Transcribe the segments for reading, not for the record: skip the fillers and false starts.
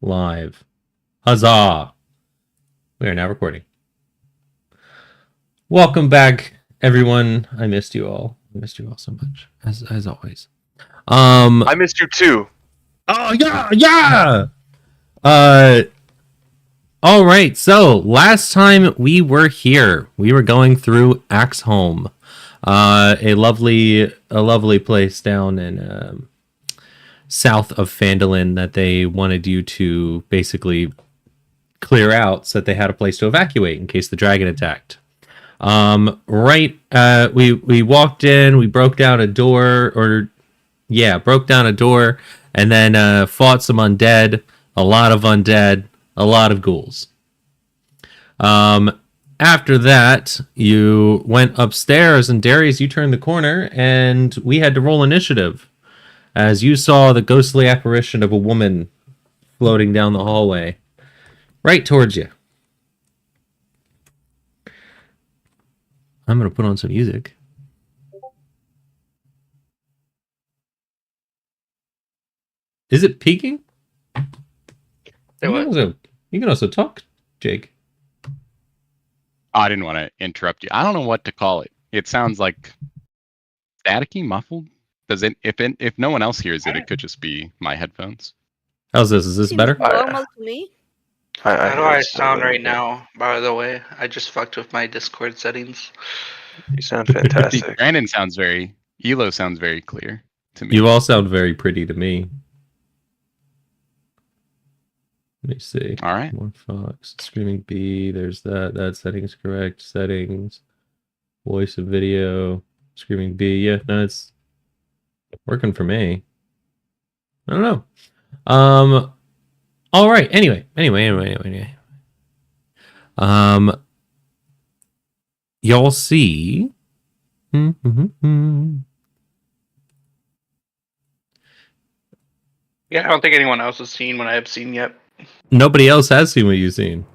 live. Huzzah! We are now recording. Welcome back, everyone. I missed you all. I missed you all so much, as always. I missed you too. Oh yeah. All right. So last time we were here, we were going through Axeholm, a lovely place down in south of Phandalin that they wanted you to basically clear out so that they had a place to evacuate in case the dragon attacked. We walked in, we broke down a door, and then fought some undead, a lot of ghouls. After that, you went upstairs, and Darius, you turned the corner, and we had to roll initiative as you saw the ghostly apparition of a woman floating down the hallway right towards you. I'm going to put on some music. Is it peaking? You can also talk, Jake. I didn't want to interrupt you. I don't know what to call it. It sounds like staticky, muffled. Does it? If no one else hears it, it could just be my headphones. How's this? Is this better? Normal to me. How do I sound right now? By the way, I just fucked with my Discord settings. You sound fantastic. Brandon sounds Elo sounds very clear to me. You all sound very pretty to me. Let me see. All right. More Fox, Screaming Bee. There's that. That setting's correct. Settings, voice and video, Screaming Bee. Yeah, no, it's working for me. I don't know. All right. Anyway. Y'all see. Yeah, I don't think anyone else has seen what I have seen yet. Nobody else has seen what you've seen.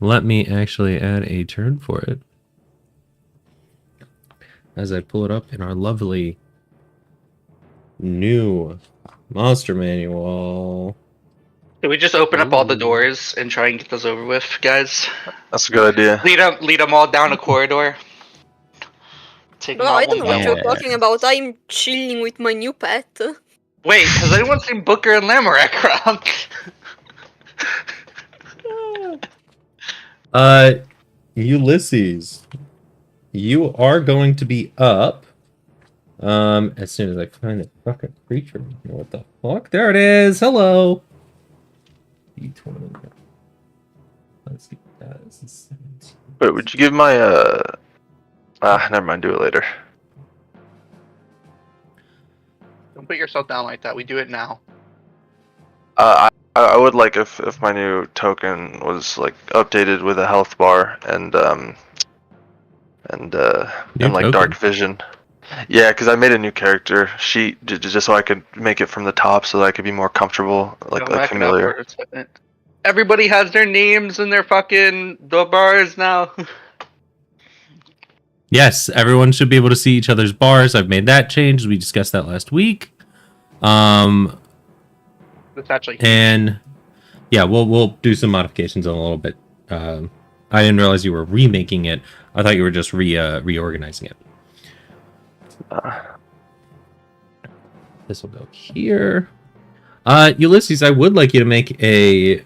Let me actually add a turn for it. As I pull it up in our lovely new monster manual. Did we just open up all the doors and try and get those over with, guys? That's a good idea. Lead them all down a corridor. Bro, I don't know what you're talking about. I'm chilling with my new pet. Wait, has anyone seen Booker and Lamorak around? Ulysses, you are going to be up. As soon as I find the fucking creature. What the fuck? There it is. Hello. Let's see what that is. Wait, would you give my never mind, do it later. Don't put yourself down like that. We do it now. I would like if my new token was like updated with a health bar and like dark vision. Yeah, because I made a new character sheet just so I could make it from the top, so that I could be more comfortable, like familiar. Everybody has their names and their fucking bars now. Yes, everyone should be able to see each other's bars. I've made that change. We discussed that last week. That's actually huge. And yeah, we'll do some modifications in a little bit. I didn't realize you were remaking it. I thought you were just reorganizing it. This will go here. Ulysses, I would like you to make a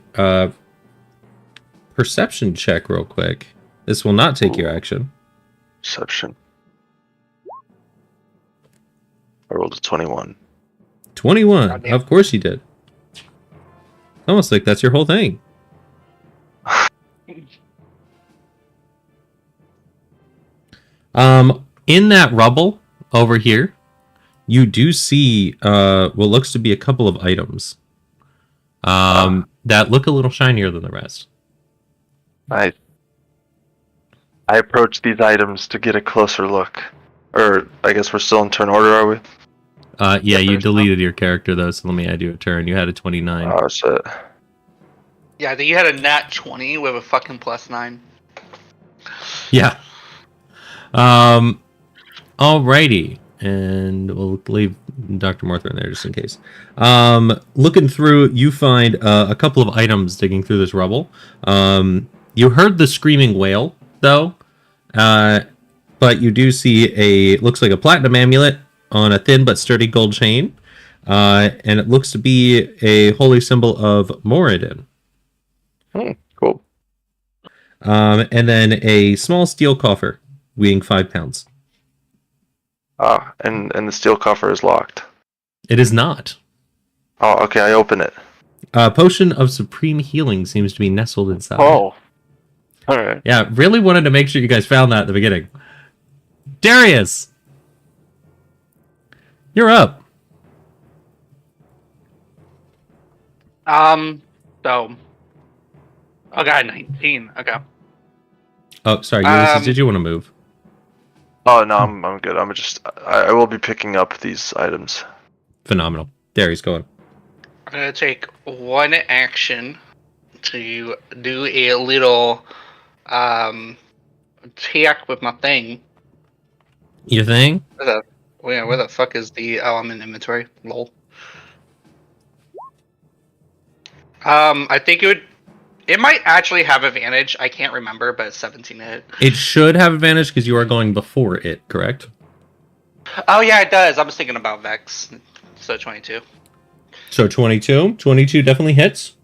perception check real quick. This will not take your action. Perception. I rolled a 21. 21. Goddamn. Of course you did. Almost like that's your whole thing. In that rubble over here, you do see what looks to be a couple of items that look a little shinier than the rest. I approach these items to get a closer look. Or I guess we're still in turn order, are we? Yeah, you deleted your character though, so let me add you a turn. You had a 29. Oh shit. Yeah, I think you had a nat 20 with a fucking +9. Yeah. Alrighty. and we'll leave Dr. Morther in there just in case. Looking through, you find a couple of items digging through this rubble. You heard the screaming wail, though, but you do see looks like a platinum amulet on a thin but sturdy gold chain, and it looks to be a holy symbol of Moradin. Cool. And then a small steel coffer weighing 5 pounds. And the steel coffer is locked. It is not. Oh, okay, I open it. A potion of supreme healing seems to be nestled inside. Oh. Alright. Yeah, really wanted to make sure you guys found that at the beginning. Darius! You're up. So. I got 19. Okay. Oh, sorry, Ulysses, did you want to move? Oh no, I'm good. I will be picking up these items. Phenomenal. Darius, go on. I'm gonna take one action to do a little attack with my thing. Your thing? Where the fuck is the I'm in inventory? Lol. I think it might actually have advantage. I can't remember, but it's 17 to hit. It should have advantage because you are going before it, correct? Oh yeah, it does. I was thinking about Vex. So 22. So 22. 22 definitely hits.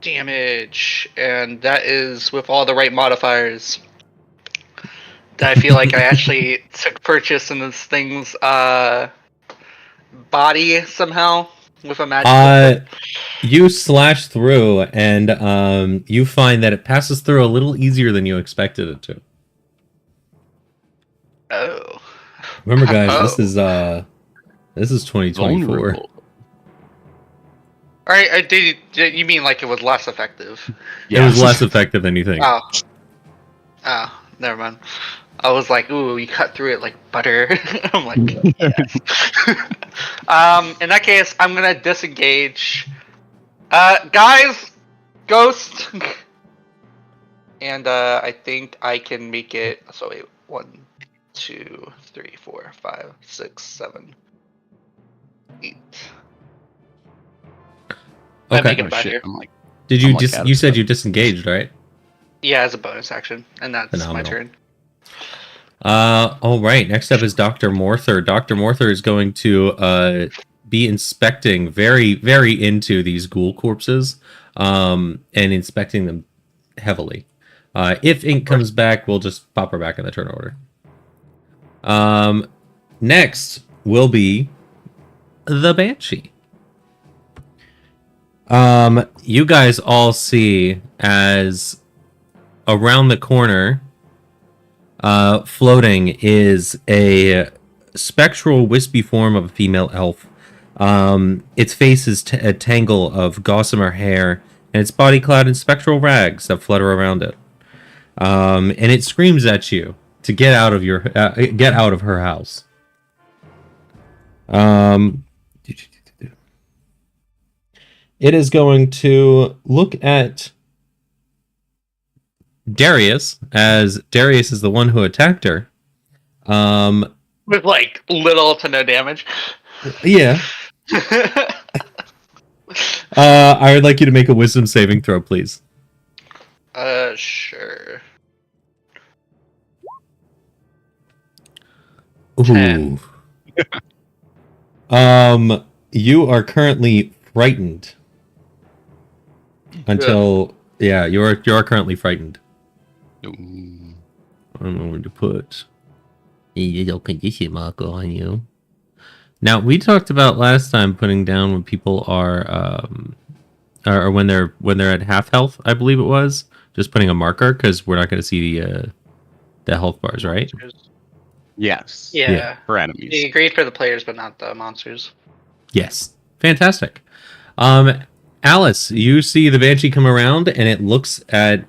Damage, and that is with all the right modifiers. That I feel like I actually took purchase in this thing's body somehow with a magic. You slash through, and you find that it passes through a little easier than you expected it to. Oh. Remember, guys, this is 2024. Vulnerable. Alright, did you mean like it was less effective? It was less effective than you think. Oh, never mind. I was like, ooh, you cut through it like butter. I'm like, yes. In that case, I'm gonna disengage. Guys, ghost. And I think I can make it. So wait, 1, 2, 3, 4, 5, 6, 7, 8. I'm Okay. making it back here. I'm like, Did you I'm like just? out of You said stuff. you disengaged, right? Yeah, as a bonus action, and that's my Phenomenal. turn. All right. Next up is Dr. Morther. Dr. Morther is going to be inspecting very, very into these ghoul corpses, and inspecting them heavily. If ink comes back, we'll just pop her back in the turn order. Next will be the Banshee. You guys all see as around the corner, floating is a spectral, wispy form of a female elf. Its face is a tangle of gossamer hair, and its body clad in spectral rags that flutter around it. And it screams at you to get out of her house. It is going to look at Darius, as Darius is the one who attacked her. With like little to no damage. Yeah. I would like you to make a wisdom saving throw, please. Sure. Ooh. 10. You are currently frightened. Until you are currently frightened. Ooh. I don't know where to put. On you. Now we talked about last time putting down when people are or when they're at half health, I believe it was. Just putting a marker because we're not going to see the health bars, right? Yes. Yeah. For enemies. He agreed for the players, but not the monsters. Yes. Fantastic. Alice, you see the Banshee come around and it looks at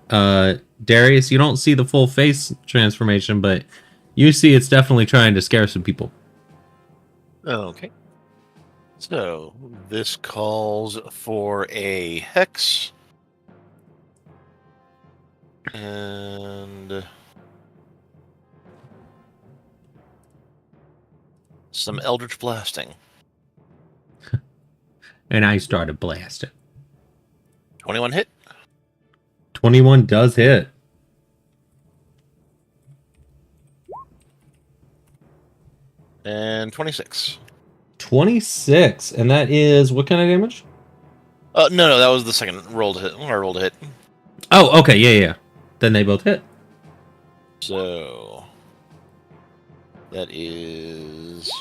Darius. You don't see the full face transformation, but you see it's definitely trying to scare some people. Okay. So this calls for a hex. And some Eldritch Blasting. And I started blasting. 21 hit. 21 does hit. And 26. 26. And that is what kind of damage? No, that was the second rolled hit. I rolled a hit. Oh, okay. Yeah. Then they both hit. So that is.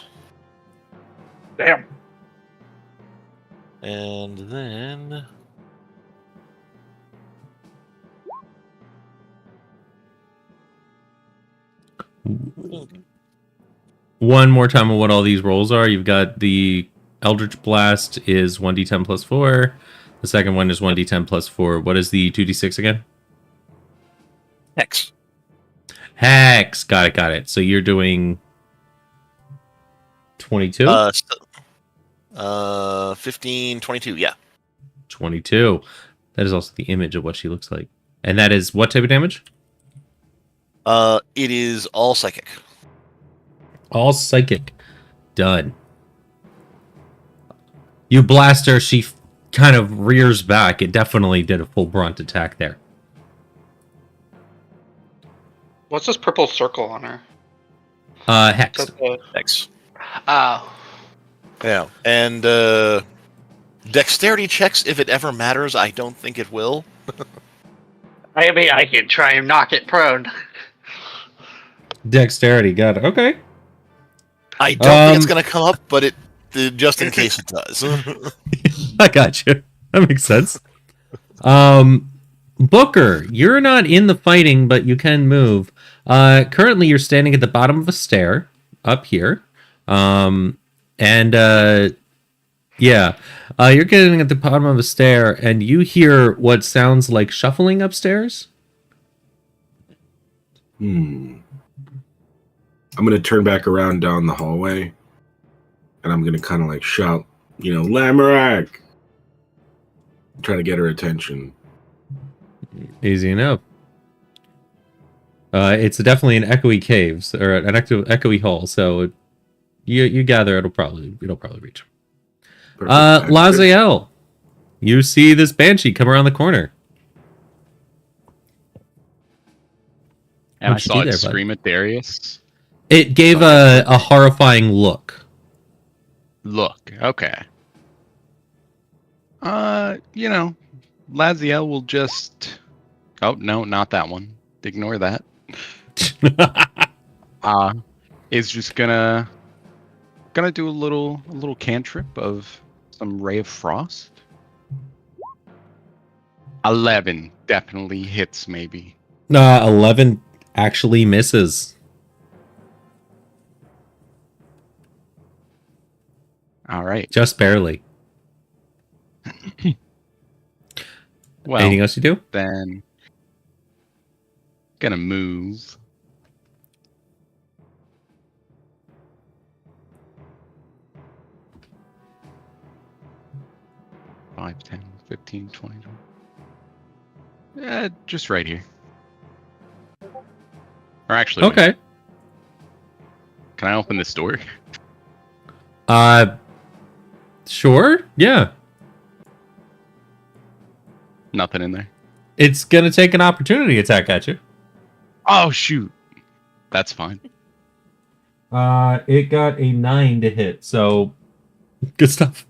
Damn. And then. One more time of what all these rolls are. You've got the Eldritch Blast is 1d10 plus 4. The second one is 1d10 plus 4. What is the 2d6 again? Hex. Hex. Got it. So you're doing 22? 15, 22, yeah. 22. That is also the image of what she looks like. And that is what type of damage? It is all psychic. All psychic. Done. You blast her, she kind of rears back. It definitely did a full brunt attack there. What's this purple circle on her? Hex. Hex. Oh. Yeah. And dexterity checks, if it ever matters. I don't think it will. I mean, I can try and knock it prone. Dexterity, got it. Okay. I don't think it's going to come up, but just in case it does. I got you. That makes sense. Booker, you're not in the fighting, but you can move. Currently, you're standing at the bottom of a stair up here. You're getting at the bottom of a stair, and you hear what sounds like shuffling upstairs. I'm going to turn back around down the hallway, and I'm going to kind of like shout, Lamorak! Trying to get her attention. Easy enough. It's definitely an echoey caves, or an echoey hall, so you gather it'll probably reach. Laziel, you see this banshee come around the corner. And I What'd you saw do it there, bud? scream at Darius. It gave a horrifying look. Look, okay. Laziel will just... Oh, no, not that one. Ignore that. Is just gonna do a little cantrip of some Ray of Frost. 11 definitely hits, maybe. 11 actually misses. All right. Just barely. Well, anything else you do? Then gonna move. Five, 10, 15, 20. Just right here. Or actually, Okay. wait. Can I open this door? Sure. Yeah. Nothing in there. It's gonna take an opportunity attack at you. Oh shoot. That's fine. It got a 9 to hit, so good stuff.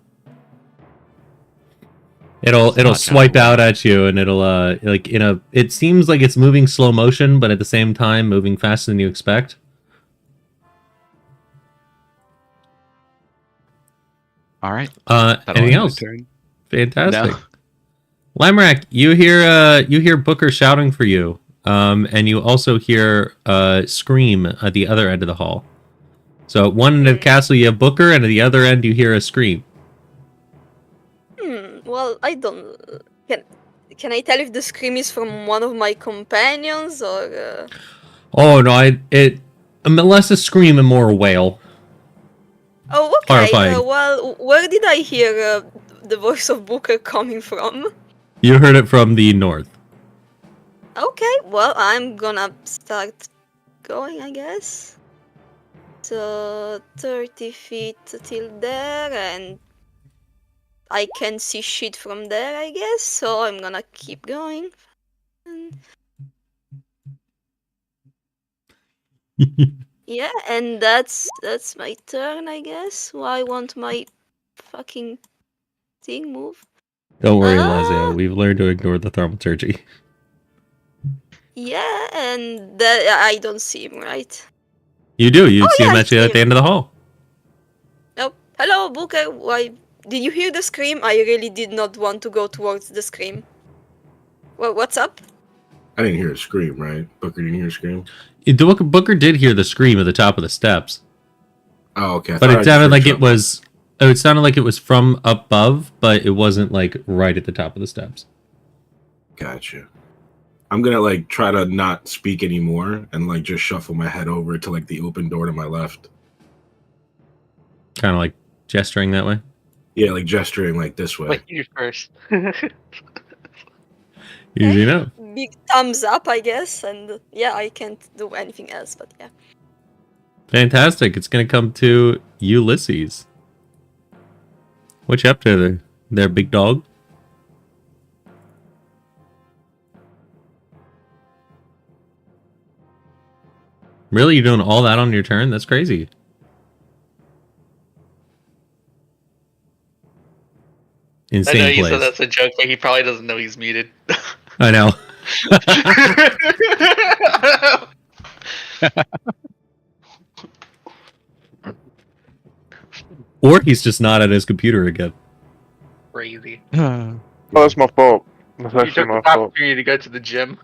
It'll swipe out at you, and it'll it seems like it's moving slow motion, but at the same time moving faster than you expect. All right. Anything else? Turn. Fantastic. No. Limerak, you hear Booker shouting for you, and you also hear scream at the other end of the hall. So at one end of the castle you have Booker, and at the other end you hear a scream. Well, I don't. Can I tell if the scream is from one of my companions or? Oh no! Less a scream and more a wail. Oh, okay. Horrifying. Well, where did I hear the voice of Booker coming from? You heard it from the north. Okay, well, I'm gonna start going, I guess. 30 feet till there, and I can see shit from there, I guess. So I'm gonna keep going. Yeah, and that's my turn, I guess. Why won't my fucking thing move? Don't worry, Ah! Lazio. We've learned to ignore the thaumaturgy. Yeah, and that I don't see him, right? You do. You Oh, see yeah, him I at you see at the him. end of the hall. Oh, hello, Booker. Why did you hear the scream? I really did not want to go towards the scream. Well, what's up? I didn't hear a scream, right? Booker didn't hear a scream? Booker did hear the scream at the top of the steps. Oh, okay. But it sounded like it was... Oh, it sounded like it was from above, but it wasn't, like, right at the top of the steps. Gotcha. I'm gonna, like, try to not speak anymore and, like, just shuffle my head over to, like, the open door to my left. Kind of, like, gesturing that way? Yeah, like, gesturing, like, this way. Wait, you first. Easy enough. Big thumbs up, I guess, and yeah, I can't do anything else, but yeah. Fantastic. It's going to come to Ulysses. What you up to there, big dog? Really? You're doing all that on your turn? That's crazy. I know Insane you plays. said that's a joke, but he probably doesn't know he's muted. I know. Or he's just not at his computer again. Crazy. Oh, that's my fault. That's You actually took my the fault. opportunity to go to the gym.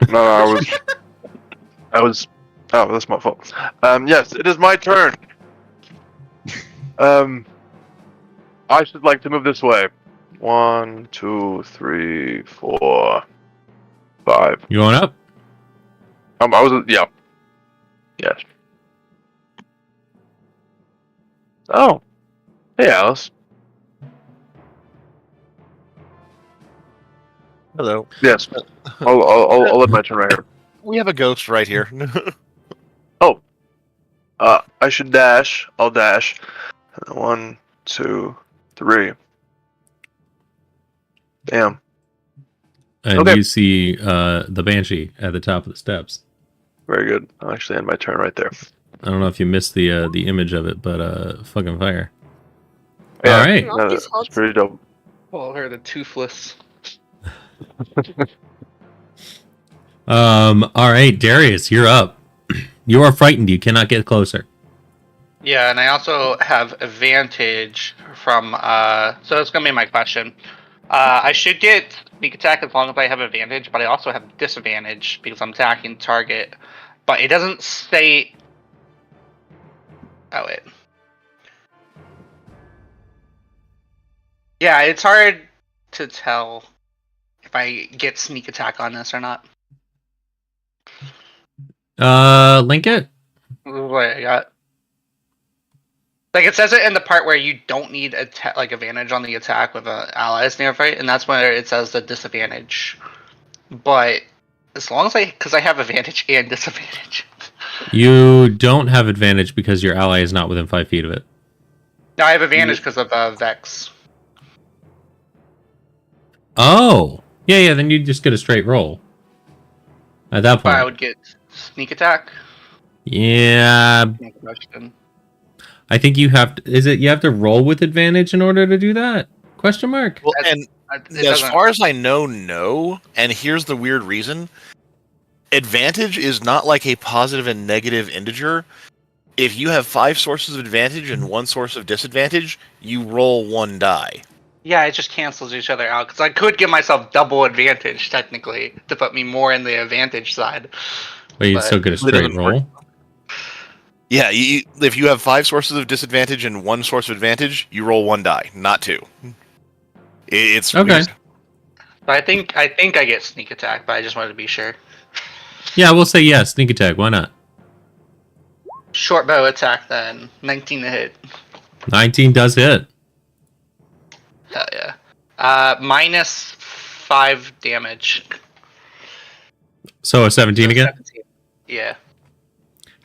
No, I was. Oh, that's my fault. Yes, it is my turn. I should like to move this way. 1, 2, 3, 4, 5. You going up? I was. Yeah. Yes. Oh. Hey, Alice. Hello. Yes. I'll let my turn right here. We have a ghost right here. I should dash. I'll dash. 1, 2, 3. Damn. And Okay. you see the Banshee at the top of the steps. Very good. I'll actually end my turn right there. I don't know if you missed the image of it, but fucking fire. Yeah, All right. no, He's hot. that's pretty dope. Call her the toothless. All right, Darius, you're up. You are frightened. You cannot get closer. Yeah, and I also have advantage from, so that's gonna be my question. I should get sneak attack as long as I have advantage, but I also have disadvantage because I'm attacking target. But it doesn't say... Oh, wait. Yeah, it's hard to tell if I get sneak attack on this or not. Link it. What I got? Like, it says it in the part where you don't need like advantage on the attack with an allies nearby, and that's where it says the disadvantage. But as long as because I have advantage and disadvantage. You don't have advantage because your ally is not within 5 feet of it. No, I have advantage because of Vex. Oh, yeah. Then you just get a straight roll. At that But I point, would get sneak attack. yeah. No question. I think you have to. Is it you have to roll with advantage in order to do that? Question mark. Well, and It as doesn't- far as I know, no. And here's the weird reason. Advantage is not like a positive and negative integer. If you have 5 sources of advantage and 1 source of disadvantage, you roll 1 die. Yeah, it just cancels each other out because I could give myself double advantage technically to put me more in the advantage side. But you but still get a it doesn't straight roll. Yeah, if you have 5 sources of disadvantage and 1 source of advantage, you roll 1 die, not 2. It's Okay. weird. So I think I get sneak attack, but I just wanted to be sure. Yeah, we'll say yes. Sneak attack. Why not? Short bow attack then, 19 to hit. 19 does hit. Hell yeah. Minus 5 damage. So a 17 again, 17. Yeah.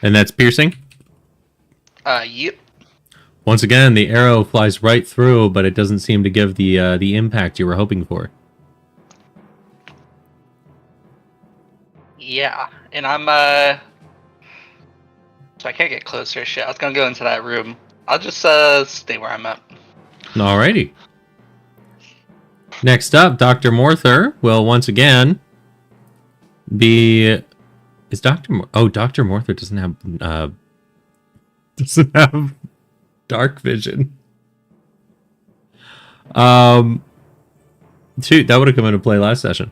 and that's piercing. Yep. Once again, the arrow flies right through, but it doesn't seem to give the impact you were hoping for. Yeah, and I'm so I can't get closer. Shit, I was gonna go into that room. I'll just stay where I'm at. Alrighty. Next up, Dr. Morther will once again be... Is Dr. Dr. Morther doesn't have dark vision. Shoot, that would have come into play last session.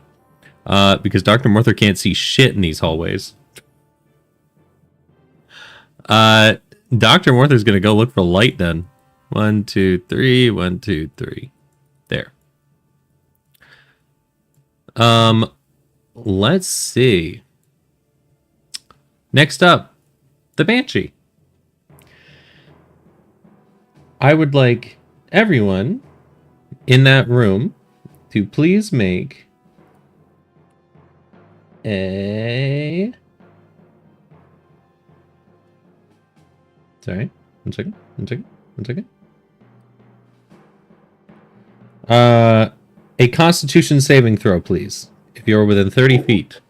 Because Dr. Morther can't see shit in these hallways. Dr. Morther's gonna go look for light then. 1, 2, 3, 1, 2, 3. There. Let's see. Next up, the Banshee. I would like everyone in that room to please make a... Sorry, one second. A Constitution saving throw, please. If you're within 30 feet.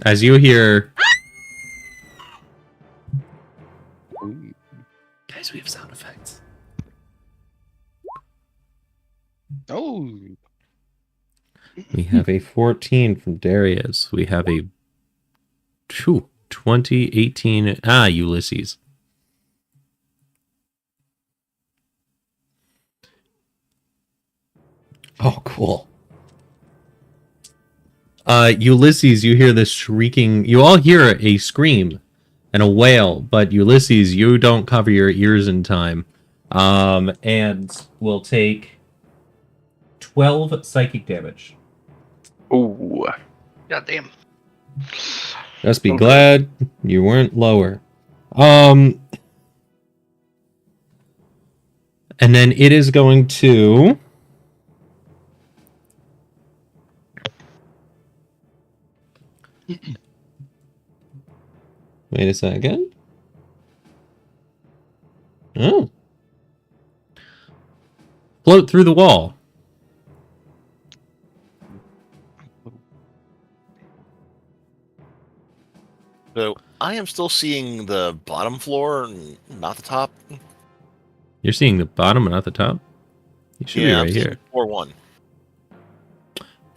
As you hear... Guys, we have sound effects. Oh, We have a 14 from Darius. We have a 2018. Ulysses. Oh, cool. Ulysses, you hear this shrieking. You all hear a scream and a wail, but Ulysses, you don't cover your ears in time. And will take 12 psychic damage. Ooh. God damn. Just be glad you weren't lower. And then it is going to... Wait a second. Oh. Float through the wall. So I am still seeing the bottom floor, not the top. You're seeing the bottom and not the top? You should be I'm right seeing here. floor 1.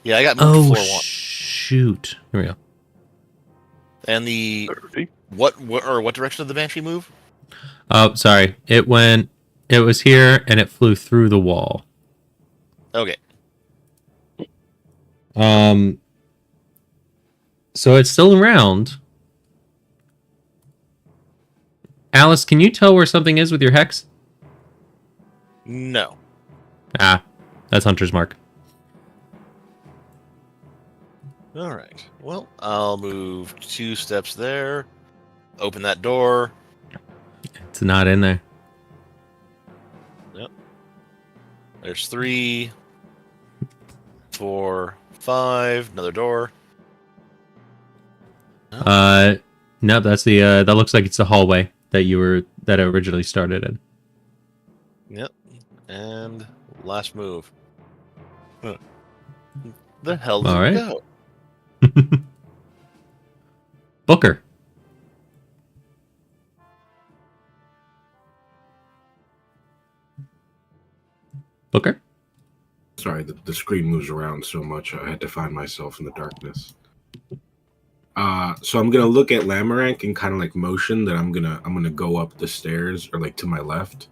Yeah, I got moved to floor 1. Shoot. Here we go. And the 30. what direction did the Banshee move? Oh, sorry. It was here and it flew through the wall. Okay. So it's still around. Alice, can you tell where something is with your hex? No. That's Hunter's Mark. All right. Well, I'll move 2 steps there. Open that door. It's not in there. Yep. There's 3, 4, 5. Another door. No, that's the that looks like it's the hallway that it originally started in. Yep. And last move. Huh. The hell did All it right. go? Booker. Booker? Sorry, the screen moves around so much. I had to find myself in the darkness. So I'm gonna look at Lamorank and kind of like motion that I'm gonna go up the stairs or like to my left,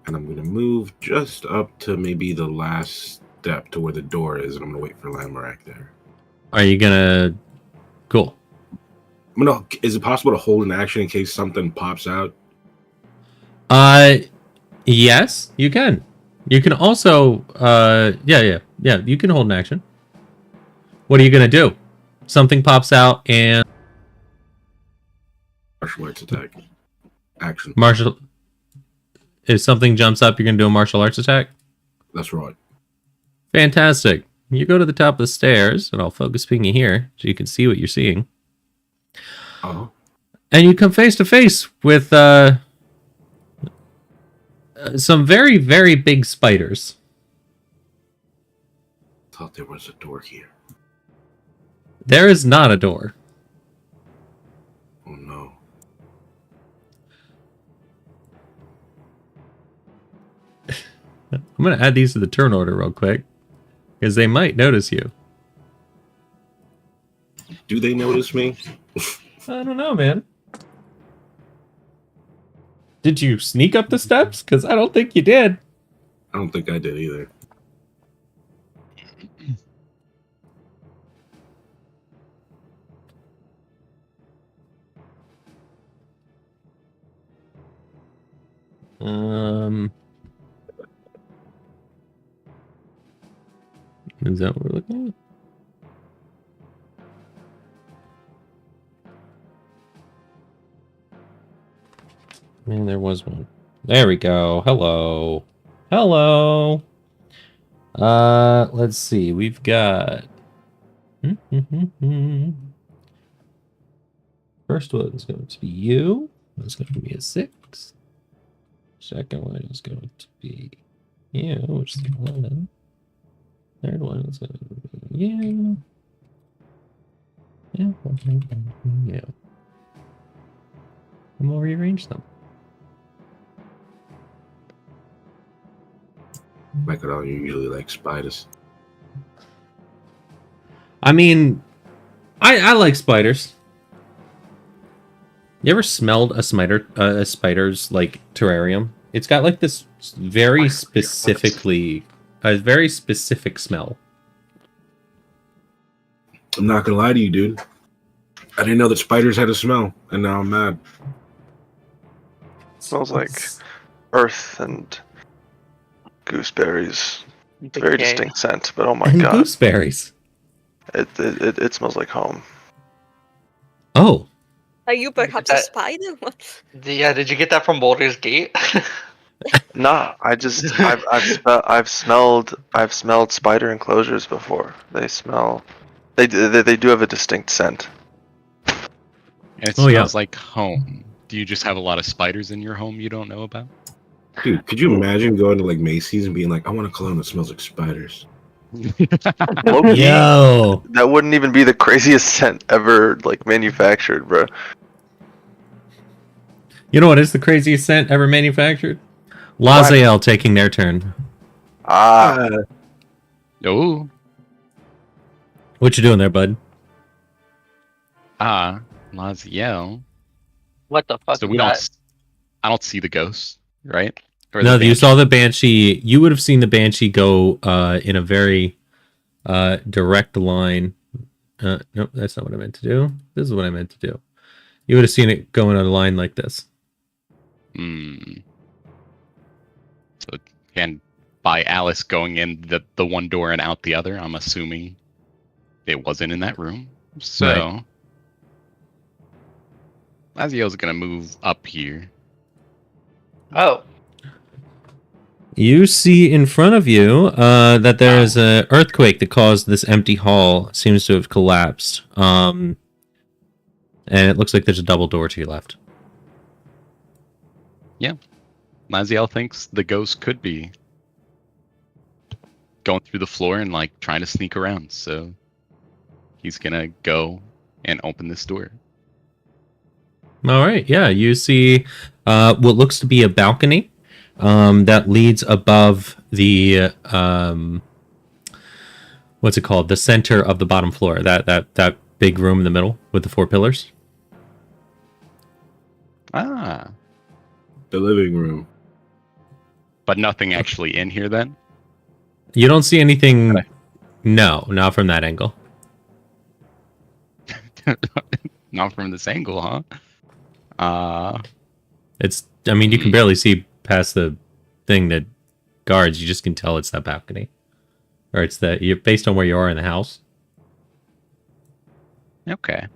and I'm gonna move just up to maybe the last step to where the door is, and I'm gonna wait for Lamorank there. Are you gonna... Cool. Is it possible to hold an action in case something pops out? Yes, you can. You can also, yeah, you can hold an action. What are you gonna do? Something pops out and... Martial arts attack. Action. If something jumps up, you're gonna do a martial arts attack? That's right. Fantastic. You go to the top of the stairs, and I'll focus ping you here so you can see what you're seeing. Oh. and you come face to face with some very, very big spiders. Thought there was a door here. There is not a door. Oh no. I'm going to add these to the turn order real quick, because they might notice you. Do they notice me? I don't know, man. Did you sneak up the steps? Because I don't think you did. I don't think I did either. Is that what we're looking at? Man, there was one. There we go. Hello. Hello. Let's see. We've got first one is going to be you. That's going to be a 6. Second one is going to be you, which is 11. Third one is going to be you. Yeah, yeah. And we'll rearrange them. Michael, you usually like spiders. I mean, I like spiders. You ever smelled a spider's like terrarium? It's got like this very specific smell. I'm not gonna lie to you, dude. I didn't know that spiders had a smell, and now I'm mad. Smells like earth and gooseberries. It's a very Decay. distinct scent, but oh my And god, gooseberries. it smells like home. Oh, Are you perhaps a spider? What? Yeah, did you get that from Baldur's Gate? Nah, I've smelled spider enclosures before. They do have a distinct scent. And it Oh, yeah. smells like home. Do you just have a lot of spiders in your home you don't know about? Dude, could you imagine going to like Macy's and being like, I want a cologne that smells like spiders? Low-key, yo. that wouldn't even be the craziest scent ever like manufactured, bro. You know what is the craziest scent ever manufactured? Laziel taking their turn. Ah, Oh, What you doing there, bud? Laziel. What the fuck? So is we that? don't. I don't see the ghost, right? Or No, the you banshee? saw the Banshee. You would have seen the Banshee go in a very direct line. Nope, that's not what I meant to do. This is what I meant to do. You would have seen it going on a line like this. So, and by Alice going in the one door and out the other, I'm assuming it wasn't in that room. So, Laziel's gonna move up here. Oh, You see in front of you that there is an earthquake that caused this empty hall seems to have collapsed. And it looks like there's a double door to your left. Laziel thinks the ghost could be going through the floor and like trying to sneak around. So he's gonna go and open this door. All right, yeah, you see what looks to be a balcony that leads above the what's it called? The center of the bottom floor. That big room in the middle with the 4 pillars. Ah, The living room. but nothing actually in here then. You don't see anything. No, not from that angle. Not from this angle, huh? It's. I mean, you can barely see past the thing that guards. You just can tell it's that balcony, or it's that. You're based on where you are in the house. Okay.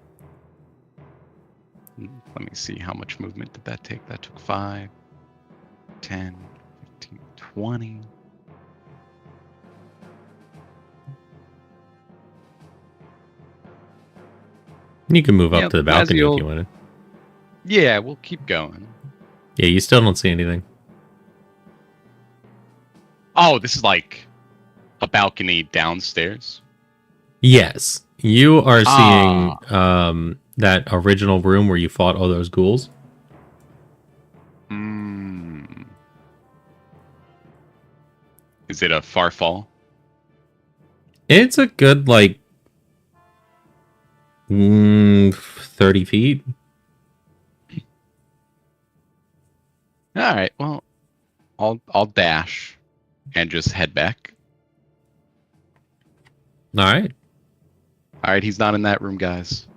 Let me see, how much movement did that take? That took 5, 10, 15, 20. You can move up Yeah, to the balcony Laziel- if you wanted. Yeah, we'll keep going. Yeah, you still don't see anything. Oh, this is like a balcony downstairs. Yes, you are seeing Ah. that original room where you fought all those ghouls. Is it a far fall? It's a good, like, 30 feet. All right. Well, I'll dash and just head back. All right. All right. He's not in that room, guys.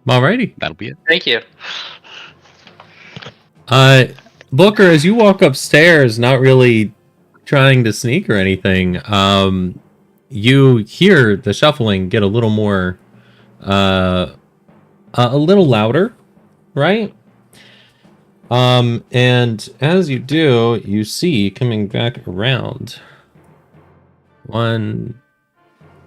Alrighty. That'll be it. Thank you. Booker, as you walk upstairs, not really trying to sneak or anything, you hear the shuffling get a little more, a little louder, right? And as you do, you see coming back around 1,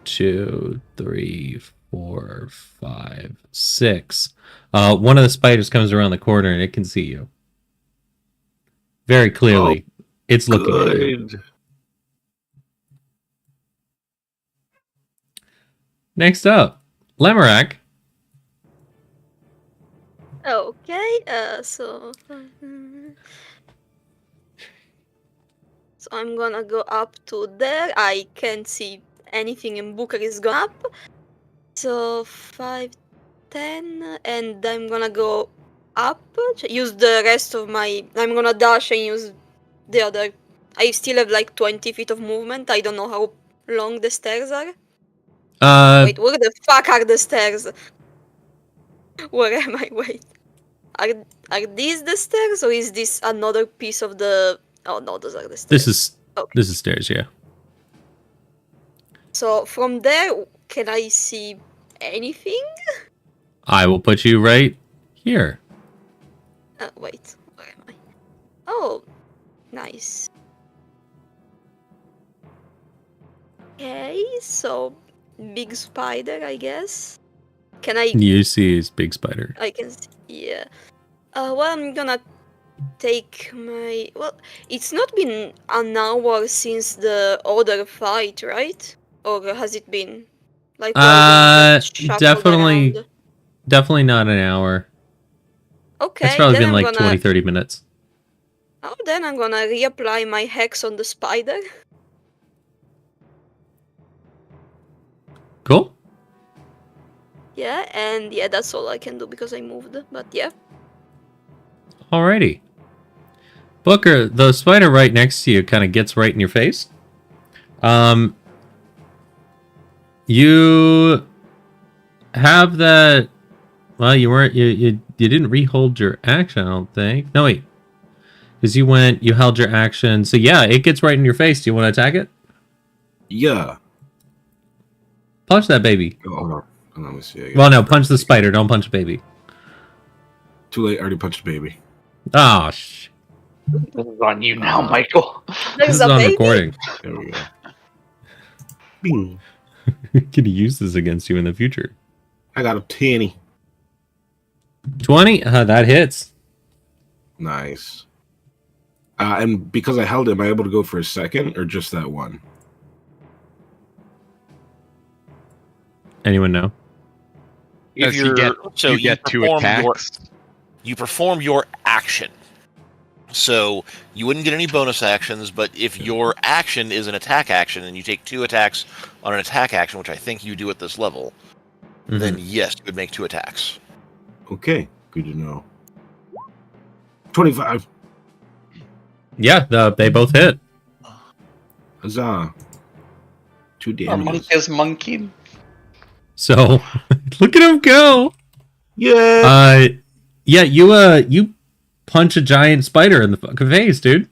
2, 3, 4, 5, 6. One of the spiders comes around the corner and it can see you very clearly. It's looking at you. Good. Next up, Lemarak. Okay, so I'm gonna go up to there. I can't see anything, and Booker is gone up. So 5, 10, and I'm gonna go up. Use the rest of my. I'm gonna dash and use the other. I still have like 20 feet of movement. I don't know how long the stairs are. Wait, where the fuck are the stairs? Where am I? Wait. Are these the stairs, or is this another piece of the? Oh no, those are the stairs. This is stairs, yeah. So from there, can I see anything? I will put you right here. Wait, where am I? Oh, nice. Okay, so big spider, I guess. Can I? You see his big spider. I can see. Yeah. Well, I'm gonna take my. Well, it's not been an hour since the other fight, right? Or has it been? Like, definitely not an hour. Okay. It's probably been I'm like 20, 30 minutes. Oh, then I'm gonna reapply my hex on the spider. Cool. Yeah, and yeah, that's all I can do because I moved. But yeah. Alrighty. Booker, the spider right next to you kind of gets right in your face. You have that. Well, you didn't rehold your action, I don't think. No, wait. Because you held your action. So yeah, it gets right in your face. Do you want to attack it? Yeah. Punch that baby. Oh, hold on. Let me see. Well, no, punch the spider. Don't punch a baby. Too late. I already punched the baby. Oh, shh. This is on you now, Michael. This is on recording. There we go. Bing. Can use this against you in the future? I got a 20. 20? That hits. Nice. And because I held it, am I able to go for a second or just that one? Anyone know? Does he get, so you get 2 attacks? You perform your action. So you wouldn't get any bonus actions, but if your action is an attack action and you take 2 attacks on an attack action, which I think you do at this level, then yes, you would make 2 attacks. Okay, good to know. 25. Yeah, they both hit. Huzzah. 2 Our damage. monk is monkeying. So look at him go. Yeah. Yeah, you punch a giant spider in the fucking face, dude.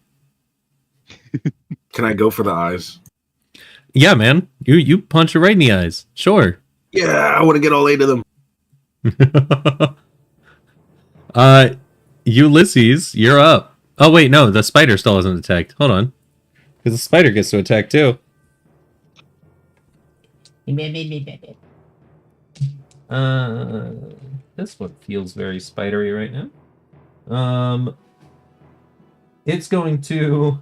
Can I go for the eyes? Yeah, man. You punch it right in the eyes. Sure. Yeah, I want to get all 8 of them. Ulysses, you're up. Oh wait, no, the spider still hasn't attacked. Hold on. Because the spider gets to attack too. This one feels very spidery right now. It's going to...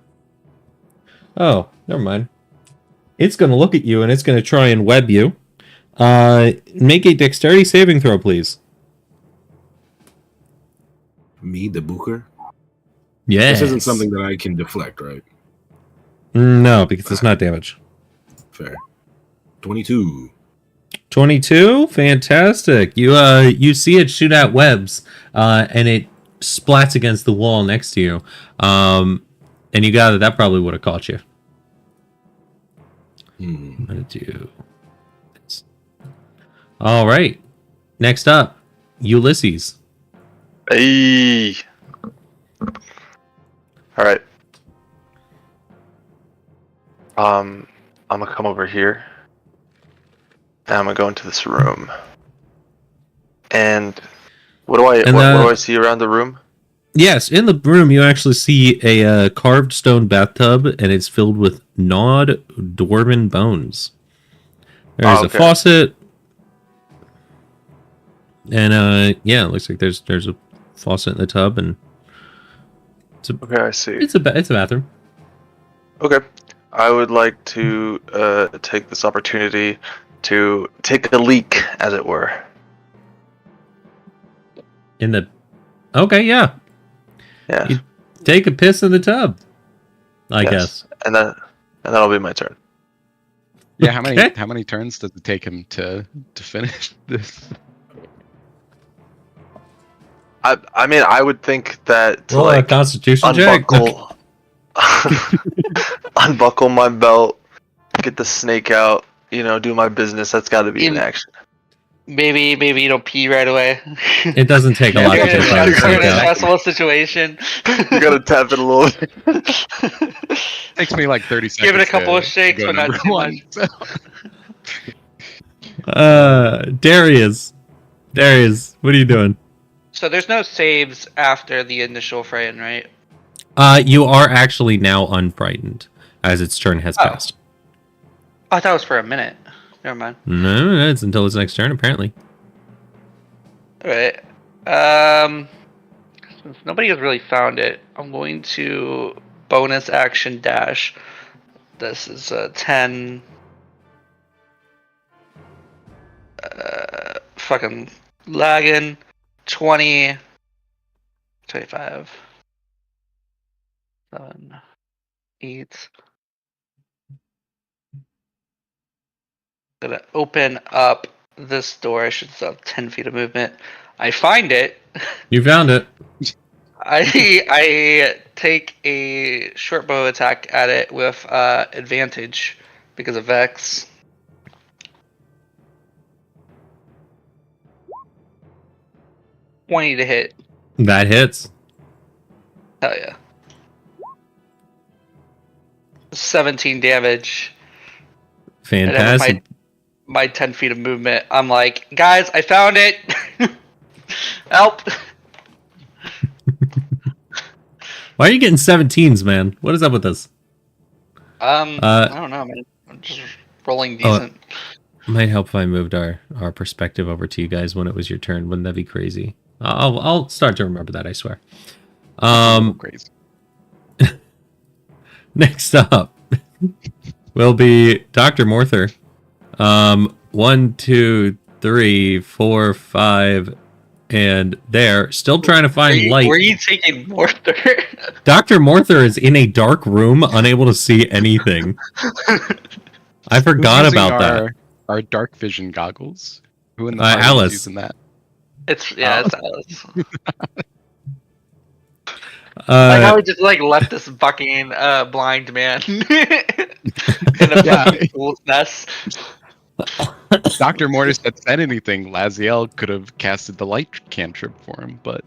Oh, never mind. It's going to look at you, and it's going to try and web you. Make a dexterity saving throw, please. Me, the Booker? Yes. This isn't something that I can deflect, right? No, because it's not damage. Fair. 22. 22? Fantastic. You see it shoot out webs, and it splats against the wall next to you. And you got it. That probably would have caught you. I'm going to do this. All right. Next up, Ulysses. Hey. All right. I'm gonna come over here. And I'm gonna go into this room. And what do I see around the room? Yes, in the room you actually see a carved stone bathtub, and it's filled with gnawed dwarven bones. There's a faucet, and yeah, it looks like there's a faucet in the tub, and okay, I see. It's a bathroom. Okay, I would like to take this opportunity to take a leak, as it were. Okay, yeah. Yeah. You take a piss in the tub, I guess. And that'll be my turn. Yeah, how many turns does it take him to finish this? I mean, I would think that to roll a Constitution check. Unbuckle my belt, get the snake out, do my business. That's got to be in action. Maybe you don't pee right away. It doesn't take a lot to You're take out. in a stressful situation. You gotta tap it a little bit. Takes me like 30 seconds. Give it a couple of shakes, but not too much. Darius, what are you doing? So there's no saves after the initial frighten, right? You are actually now unfrightened as its turn has passed. I thought it was for a minute. Never mind. No, it's until its next turn, apparently. Alright. Since nobody has really found it, I'm going to bonus action dash. This is 10. Fucking lagging. 20. 25. 7. 8. Gonna open up this door. I should still have 10 feet of movement. I find it. You found it. I take a short bow attack at it with advantage because of Vex. $20 to hit. That hits. Hell yeah. 17 damage. Fantastic. My 10 feet of movement. I'm like, guys, I found it. Help. Why are you getting 17s, man? What is up with this? I don't know, man. I'm just rolling decent. Might help if I moved our perspective over to you guys when it was your turn. Wouldn't that be crazy? I'll start to remember that, I swear. Crazy. Next up will be Dr. Morther. 1, 2, 3, 4, 5, and there. Still trying to find light. Were you taking Morther? Dr. Morther is in a dark room, unable to see anything. I forgot about that. Our dark vision goggles. Who in the Alice is using that? It's Alice. Like how we just left this fucking blind man in a fucking fool's nest. Dr. Mortis had said anything, Laziel could have casted the light cantrip for him, but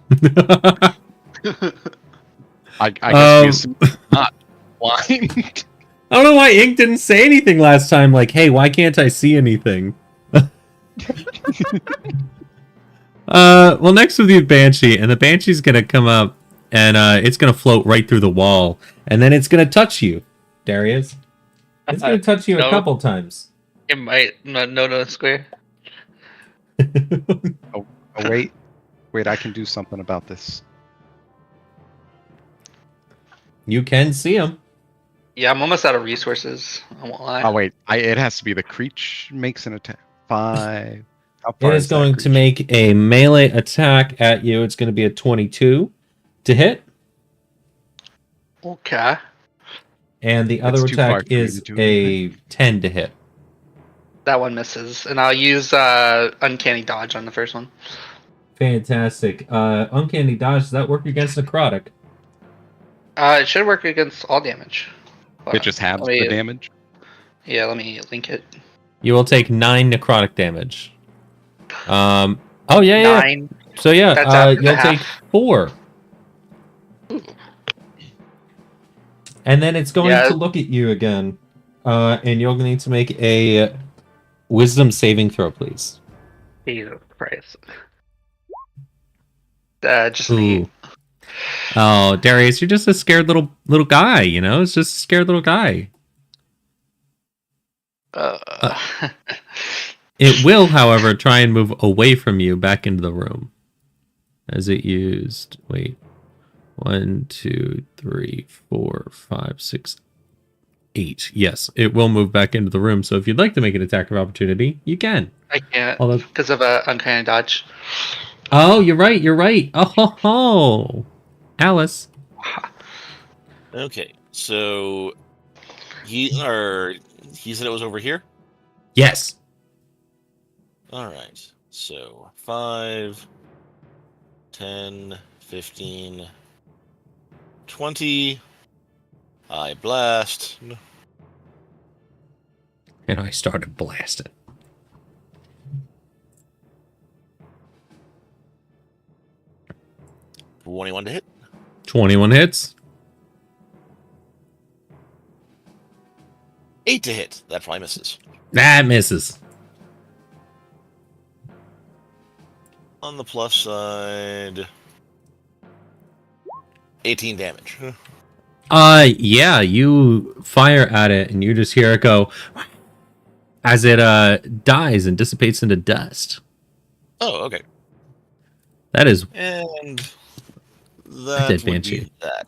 I guess he's not blind. I don't know why Ink didn't say anything last time, like, hey, why can't I see anything? Well, next will be Banshee, and the Banshee's gonna come up, and it's gonna float right through the wall, and then it's gonna touch you, Darius. It's gonna touch you a couple times. It might no square. Oh, wait. Wait, I can do something about this. You can see him. Yeah, I'm almost out of resources. I won't lie. Oh, wait. It has to be the creature makes an attack. 5. How It far is is that going to creature? make a melee attack at you. It's going to be a 22 to hit. Okay. And the other It's too far attack for me is to do a 10 to hit. That one misses. And I'll use Uncanny Dodge on the first one. Fantastic. Uncanny Dodge, does that work against necrotic? It should work against all damage. Hold It on. just halves Let me- the damage. Yeah, let me link it. You will take 9 necrotic damage. Oh, yeah. 9. So, yeah, That's after the you'll half. take 4. And then it's going Yeah. to look at you again. And you'll need to make a wisdom saving throw, please. Jesus Christ. Just an 8. Oh, Darius, you're just a scared little guy, you know? It's just a scared little guy. It will, however, try and move away from you back into the room. As it used... Wait. 1, 2, 3, 4, 5, 6, 8. Yes, it will move back into the room. So if you'd like to make an attack of opportunity, you can. I can't Although... because of Uncanny Dodge. Oh, you're right. Oh, ho, ho. Alice. Okay, so he said it was over here. Yes. All right, so 5, 10, 15, 20. I blast. And I started blasting. 21 to hit. 21 hits. 8 to hit. That probably misses. That misses. On the plus side, 18 damage. Yeah, you fire at it and you just hear it go as it dies and dissipates into dust. Oh, okay. That is And that that would Banshee. be that.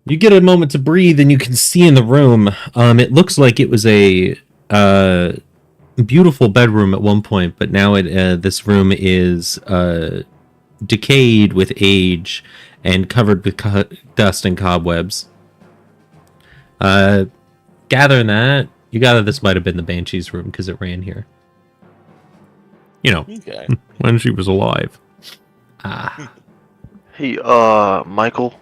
You get a moment to breathe and you can see in the room. It looks like it was a beautiful bedroom at one point, but now this room is decayed with age and covered with dust and cobwebs. Gathering that, you gather this might have been the Banshee's room because it ran here. You know, Okay. when she was alive. Hey, Michael.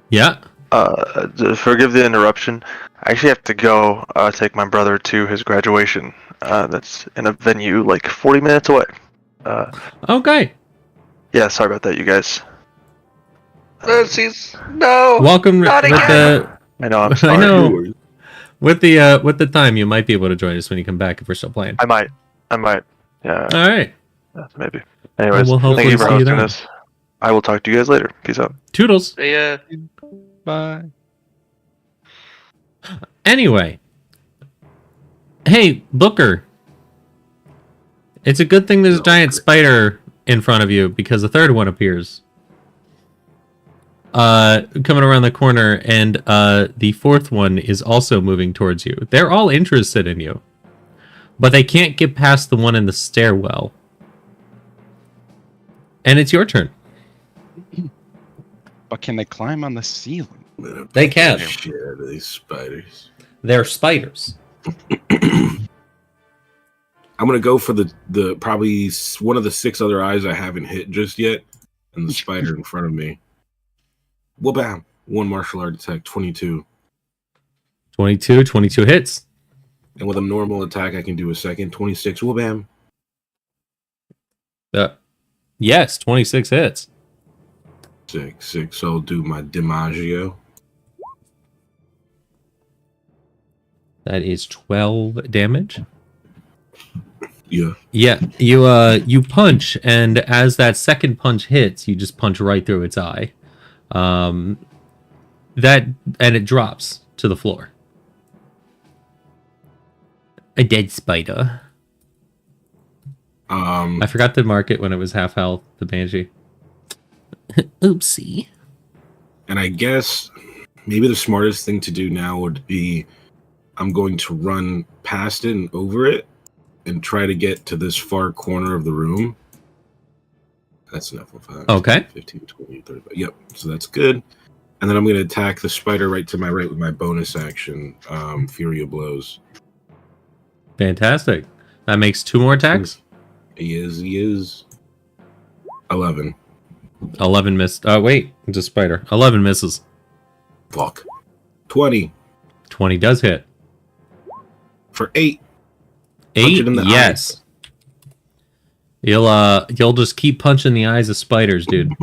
Yeah. Forgive the interruption. I actually have to go take my brother to his graduation. That's in a venue like 40 minutes away. Okay. Yeah, sorry about that, you guys. No. Welcome not with again. the. I know, I'm sorry. I know. With the time, you might be able to join us when you come back if we're still playing. I might. Yeah, All right. maybe. Anyways, we'll thank hopefully you for see you hosting then. this. I will talk to you guys later. Peace out. Toodles. Yeah. Bye. Anyway. Hey, Booker. It's a good thing there's a giant spider in front of you because the third one appears. Coming around the corner, and the fourth one is also moving towards you. They're all interested in you, but they can't get past the one in the stairwell. And it's your turn. But can they climb on the ceiling? They can. Shit out of these spiders. They're spiders. I'm gonna go for the probably one of the 6 other eyes I haven't hit just yet, and the spider in front of me. Wha-bam! 1 martial art attack, 22. 22 hits. And with a normal attack, I can do a second, 26. Wha-bam! Yes, 26 hits. 6. So I'll do my DiMaggio. That is 12 damage. Yeah. Yeah, you punch, and as that second punch hits, you just punch right through its eye. And it drops to the floor. A dead spider. I forgot to mark it when it was half health, the Banshee. Oopsie. And I guess maybe the smartest thing to do now would be I'm going to run past it and over it and try to get to this far corner of the room. That's enough of 5. Okay. 15, 20, 30. Yep. So that's good. And then I'm going to attack the spider right to my right with my bonus action, Fury of Blows. Fantastic. That makes 2 more attacks. He is. 11. 11 missed. Oh, wait. It's a spider. 11 misses. Fuck. 20. 20 does hit. For 8. 8? Yes. You'll just keep punching the eyes of spiders, dude.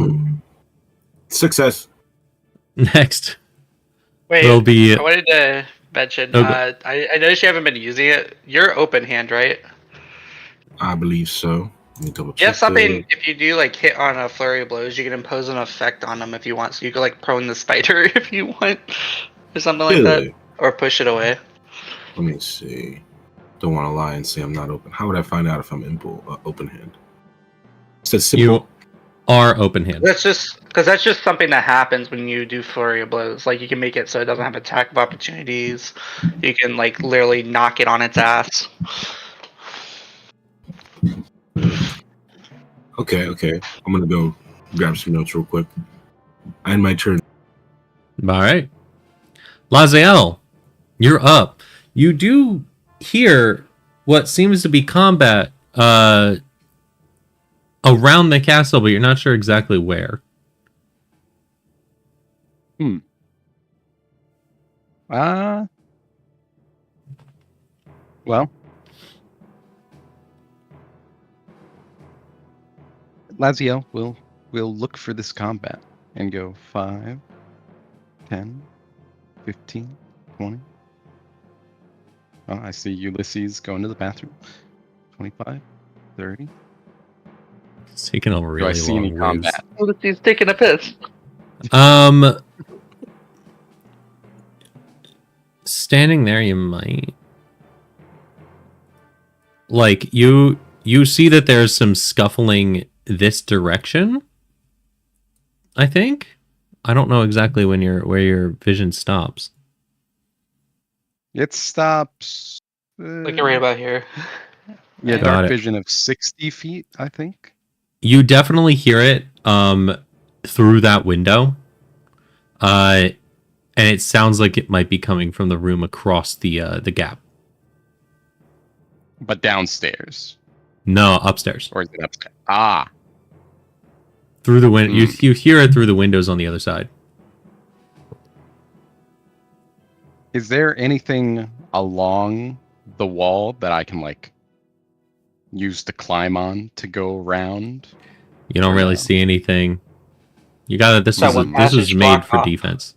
Success. Wait, will be. I wanted to mention. Okay. I noticed you haven't been using it. You're open hand, right? I believe so. Let me double check. You have something. If you do like hit on a flurry of blows, you can impose an effect on them if you want. So you could like prone the spider if you want, or something like that, or push it away. Let me see. Don't want to lie and say I'm not open. How would I find out if I'm open hand? It says simple. You are open hand. That's just because that's just something that happens when you do flurry of blows. Like you can make it so it doesn't have attack of opportunities. You can like literally knock it on its ass. Okay. I'm gonna go grab some notes real quick. I end my turn. All right. Laziel, you're up. You do hear what seems to be combat around the castle, but you're not sure exactly where. Well, Laziel will look for this combat and go 5, 10, 15, 20. Oh, I see Ulysses going to the bathroom. 25, 30. It's taking a really Do I see any long combat? He's taking a piss. Standing there, you might. Like, you see that there's some scuffling this direction, I think. I don't know exactly where your vision stops. It stops. Like right about here. Yeah, Got dark it. vision of 60 feet, I think. You definitely hear it through that window. And it sounds like it might be coming from the room across the gap. But downstairs. No, upstairs. Or is it upstairs? Ah. Through the window. You hear it through the windows on the other side. Is there anything along the wall that I can like use to climb on to go around? You don't really see anything. You got it. This That one was passage made blocked for off. defense.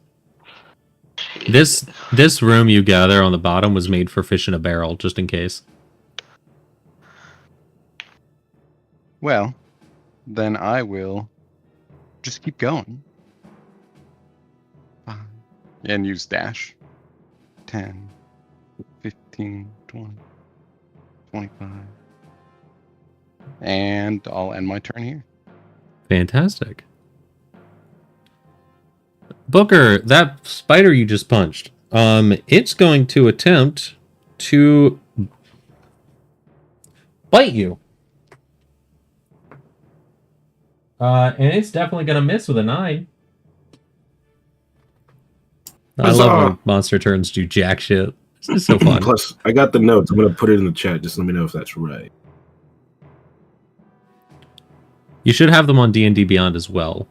This room you gather on the bottom was made for fish in a barrel, just in case. Well, then I will just keep going. And use dash. 10, 15, 20, 25. And I'll end my turn here. Fantastic. Booker, that spider you just punched, it's going to attempt to bite you. And it's definitely going to miss with a 9. I love when monster turns do jack shit. This is so fun. Plus, I got the notes. I'm going to put it in the chat. Just let me know if that's right. You should have them on D&D Beyond as well.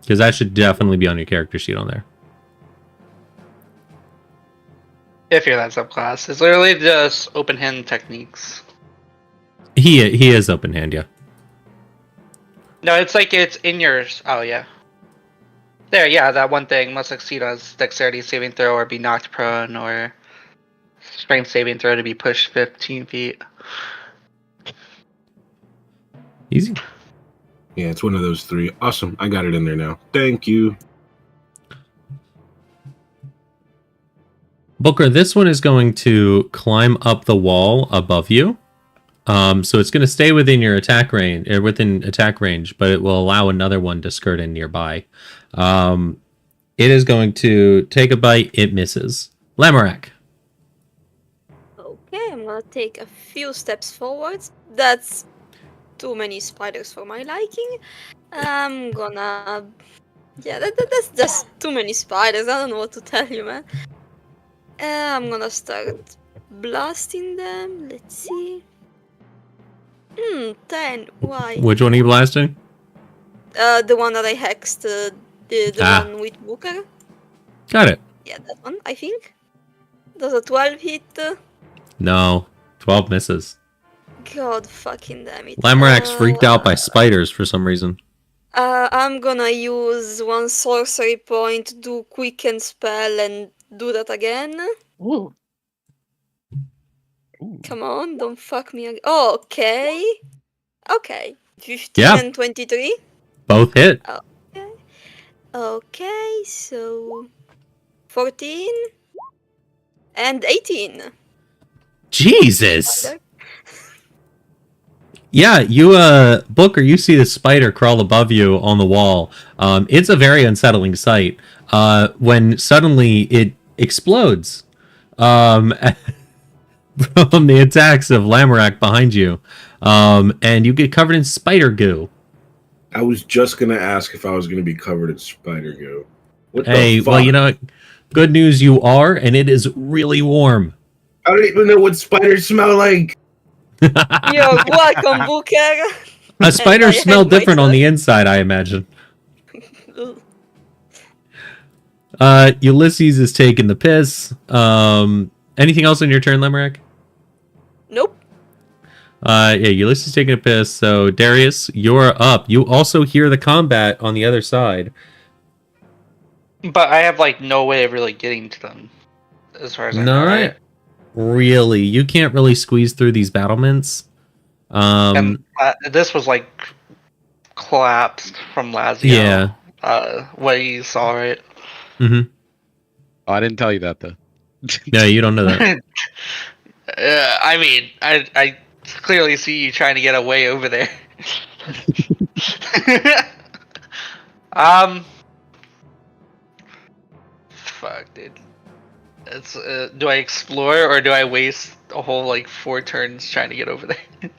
Because that should definitely be on your character sheet on there. If you're that subclass, it's literally just open hand techniques. He is open hand, yeah. No, it's like it's in yours. Oh yeah. There, yeah, that one thing must succeed on its dexterity saving throw or be knocked prone or strength saving throw to be pushed 15 feet. Easy. Yeah, it's one of those 3. Awesome. I got it in there now. Thank you. Booker, this one is going to climb up the wall above you. So it's going to stay within your attack range, within attack range, but it will allow another one to skirt in nearby. It is going to take a bite. It misses. Lamorak. Okay, I'm gonna take a few steps forwards. That's too many spiders for my liking. I'm gonna... Yeah, that's just too many spiders. I don't know what to tell you, man. I'm gonna start blasting them. Let's see. 10. Why? Which one are you blasting? The one that I hexed. The one with Booker. Got it. Yeah, that one, I think. Does a 12 hit? No. 12 misses. God fucking damn it. Lamorak's freaked out by spiders for some reason. I'm gonna use one sorcery point to do quicken spell and do that again. Ooh. Come on, don't fuck me again. Oh, okay. Okay. 15 Yeah. and 23. Both hit. Okay. Okay, so 14 and 18. Jesus. Spider. Yeah, you, Booker, you see the spider crawl above you on the wall. It's a very unsettling sight. When suddenly it explodes, from the attacks of Lamorak behind you. And you get covered in spider goo. I was just gonna ask if I was gonna be covered in spider goo. What Hey, the fuck? well, you know, good news you are, and it is really warm. I don't even know what spiders smell like. You're welcome, Booker. A spider I smell hate different on myself. the inside, I imagine. Ugh. Ulysses is taking the piss. Anything else on your turn, Lamorak? Nope. Yeah, Ulysses is taking a piss. So Darius, you're up. You also hear the combat on the other side. But I have like no way of really getting to them, as far as I know. Not Right? really. You can't really squeeze through these battlements. And this was like collapsed from Lazio. Yeah. What you saw, right? Mm-hmm. Oh, I didn't tell you that though. Yeah, you don't know that. I mean, I clearly see you trying to get away over there. Fuck, dude. It's do I explore or do I waste a whole like 4 turns trying to get over there?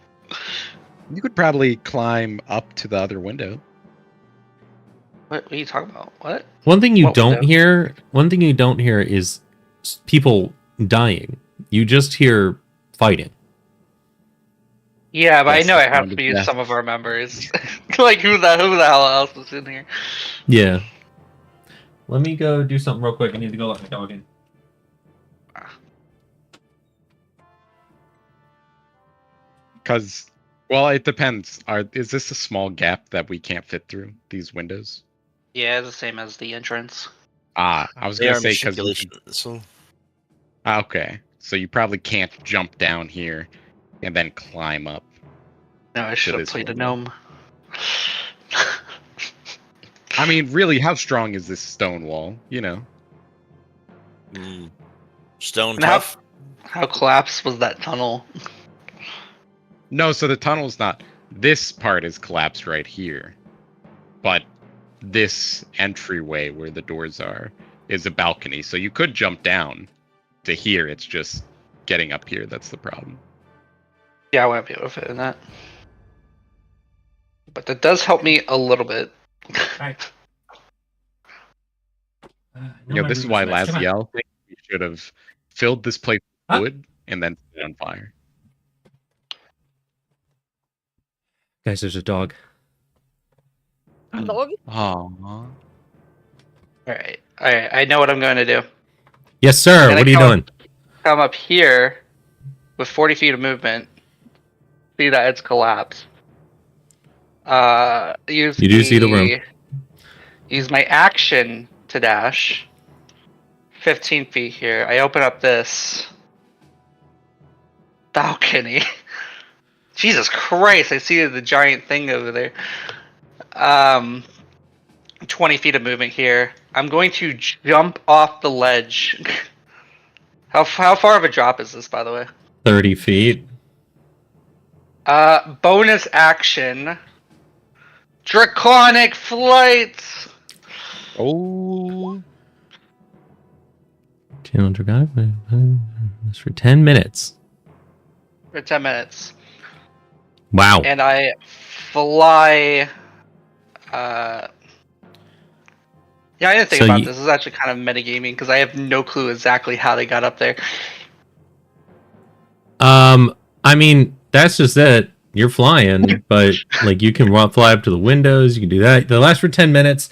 You could probably climb up to the other window. What are you talking about? What? One thing you What don't window? hear. One thing you don't hear is people dying. You just hear fighting. Yeah, but That's I know I the have sound to of use death. some of our members. Like who the hell else is in here? Yeah. Let me go do something real quick. I need to go let my dog in. Because, well, it depends. Is this a small gap that we can't fit through these windows? Yeah, it's the same as the entrance. I was They gonna are say because manipulation. So okay, so you probably can't jump down here and then climb up. No, I should have this played a window. gnome. I mean, really, how strong is this stone wall? You know, stone And how- tough. How collapsed was that tunnel? no. So the tunnel's not. This part is collapsed right here, but this entryway where the doors are is a balcony. So you could jump down to here. It's just getting up here that's the problem. Yeah, I won't be able to fit in that. But that does help me a little bit. You know, this is why Laziel thinks we should have filled this place with wood and then set it on fire. Guys, there's a dog. Dog? Aww. Alright, I know what I'm going to do. Yes, sir. Can I What are you come- doing? Come up here with 40 feet of movement. See that it's collapsed. Use You do see the room. Use my action to dash. 15 feet here. I open up this balcony. Jesus Christ, I see the giant thing over there. 20 feet of movement here. I'm going to jump off the ledge. How far of a drop is this, by the way? 30 feet. Bonus action. Draconic flight. Oh. Channel Dragonic for 10 minutes. For 10 minutes. Wow. And I fly. Yeah, I didn't think So about you- this. This is actually kind of metagaming because I have no clue exactly how they got up there. I mean, that's just it. You're flying, but like you can fly up to the windows. You can do that. They last for 10 minutes,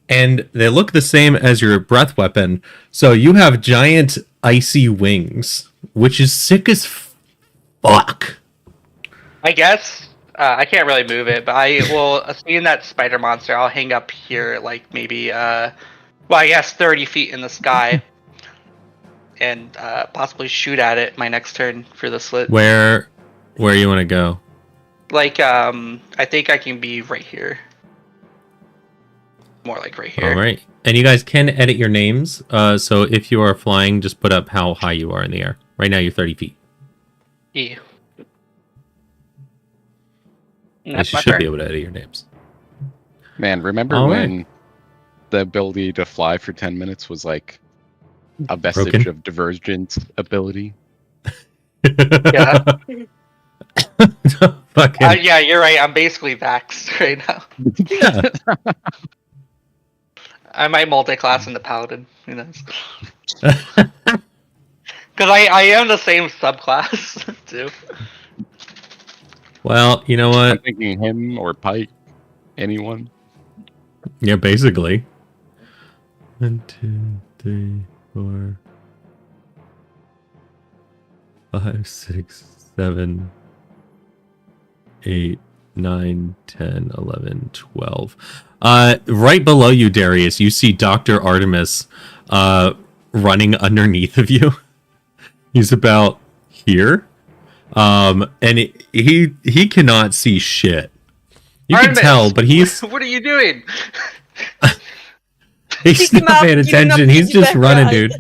and they look the same as your breath weapon. So you have giant icy wings, which is sick as fuck. I guess. I can't really move it, but I will, seeing that spider monster, I'll hang up here, like maybe, well, I guess 30 feet in the sky, and possibly shoot at it my next turn for the slit. Where you want to go? Like, I think I can be right here. More like right here. All right, and you guys can edit your names. So if you are flying, just put up how high you are in the air. Right now, you're 30 feet. E. You That's my should turn. be able to edit your names. Man, remember All when the ability to fly for 10 minutes was like a vestige Broken? of Divergent's ability? Yeah. Fucking Yeah, you're right. I'm basically vaxxed right now. yeah. I might multi-class into Paladin. Who knows? Because I am the same subclass, too. Well, you know I'm what? thinking him or Pike. Anyone? Yeah, basically. 1, 2, 3, 4, 5, 6, 7, 8, 9, 10, 11, 12. Right below you, Darius, you see Dr. Artemis running underneath of you. He's about here. And he cannot see shit. You can Artemis, tell, but he's What are you doing? he's Pick him not up, paying give him attention. a He's just piggyback running, ride.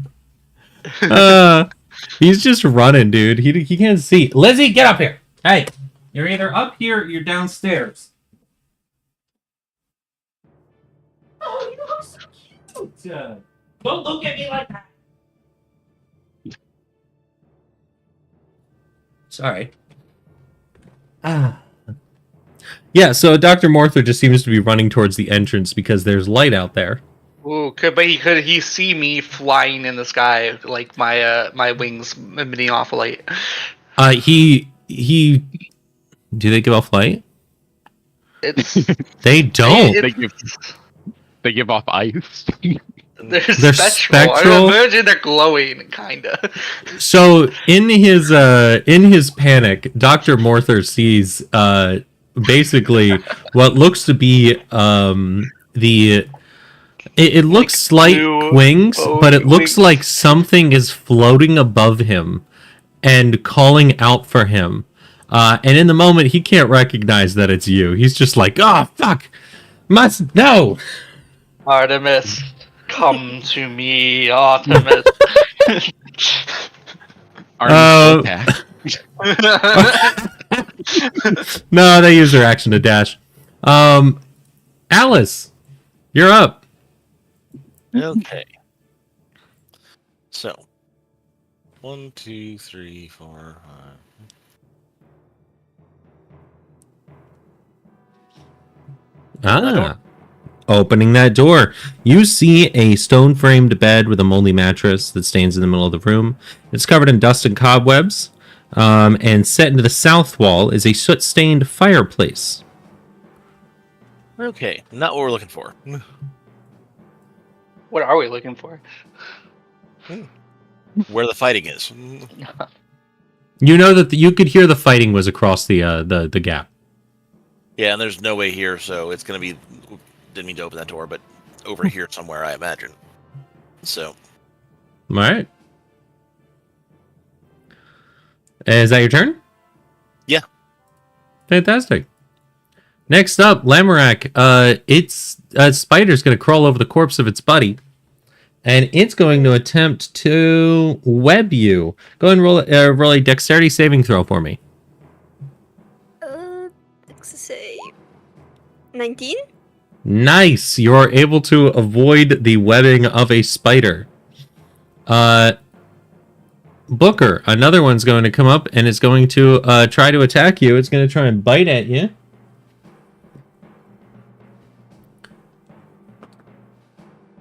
dude. He's just running, dude. He can't see. Lizzie, get up here. Hey, you're either up here or you're downstairs. Oh, you look so cute. Don't look at me like that. Sorry. Yeah, so Dr. Morther just seems to be running towards the entrance because there's light out there. Ooh, could he see me flying in the sky, like my wings emitting off a light? He do they give off light? It's They don't. They give off ice. they're They're spectral. spectral? I imagine they're glowing, kinda. So in his panic, Dr. Morther sees basically what looks to be it looks like blue wings, but it looks wings. like something is floating above him and calling out for him. And in the moment, he can't recognize that it's you. He's just like, "Oh fuck, must no." Artemis, come to me, Artemis. Artemis attack. No, they use their action to dash. Alice, you're up. Okay. So, 1, 2, 3, 4, 5. Opening that door, you see a stone-framed bed with a moldy mattress that stands in the middle of the room. It's covered in dust and cobwebs, and set into the south wall is a soot-stained fireplace. Okay, not what we're looking for. What are we looking for? Where the fighting is. You know that you could hear the fighting was across the gap. Yeah, and there's no way here, so it's gonna be. Didn't mean to open that door, but over here somewhere, I imagine. So. All right. Is that your turn? Yeah. Fantastic. Next up, Lamorak. It's a spider's going to crawl over the corpse of its buddy, and it's going to attempt to web you. Go ahead and roll a dexterity saving throw for me. 19? Nice. You're able to avoid the webbing of a spider. Booker, another one's going to come up and it's going to try to attack you. It's going to try and bite at you.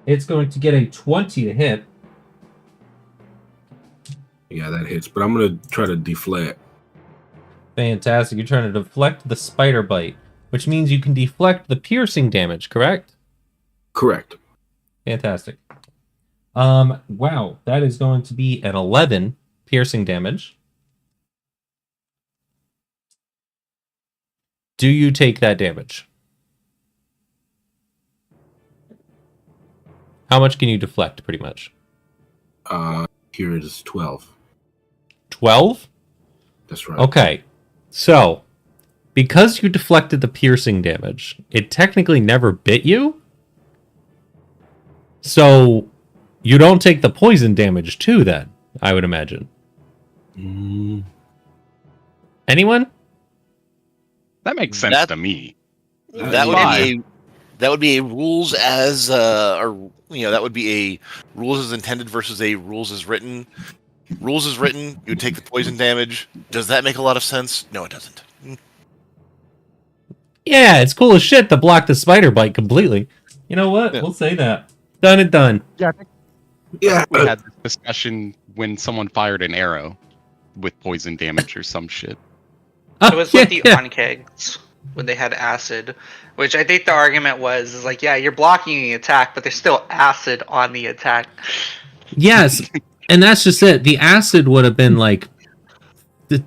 It's going to get a 20 to hit. Yeah, that hits. But I'm going to try to deflect. Fantastic. You're trying to deflect the spider bite, which means you can deflect the piercing damage, correct? Correct. Fantastic. Wow, that is going to be an 11 piercing damage. Do you take that damage? How much can you deflect, pretty much? Here it is 12. 12? That's right. Okay. So, because you deflected the piercing damage, it technically never bit you. So, you don't take the poison damage too, then, I would imagine. Anyone? That makes sense to me. That would be a rules as or that would be a rules as intended versus a rules as written. Rules as written, you would take the poison damage. Does that make a lot of sense? No, it doesn't. Yeah, it's cool as shit to block the spider bite completely. You know what? Yeah. We'll say that. Done and done. Yeah. We had this discussion when someone fired an arrow with poison damage or some shit. It was with the on-kegs when they had acid, which I think the argument was is like, yeah, you're blocking the attack, but there's still acid on the attack. Yes, and that's just it. The acid would have been like,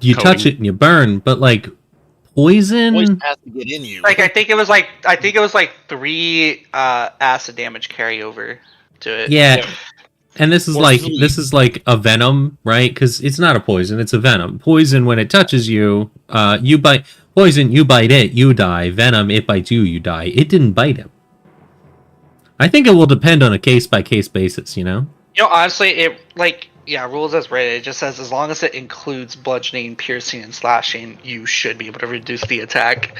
you touch it and you burn, but like poison has to get in you. Like I think it was like 3 acid damage carryover to it. Yeah. And this is like a venom, right? Because it's not a poison, it's a venom. Poison, when it touches you, you bite. Poison, you bite it, you die. Venom, it bites you, you die. It didn't bite him. I think it will depend on a case-by-case basis, you know? You know, honestly, rules as written, it just says as long as it includes bludgeoning, piercing, and slashing, you should be able to reduce the attack.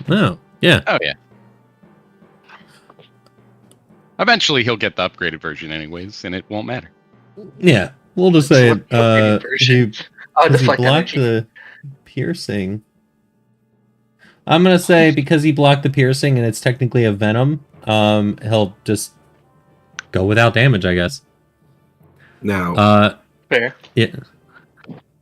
Oh, yeah. Oh, yeah. Eventually, he'll get the upgraded version anyways, and it won't matter. Yeah, we'll just say it. He deflect blocked energy. the piercing. I'm gonna say because he blocked the piercing and it's technically a venom, he'll just go without damage, I guess. Now, Fair. Yeah.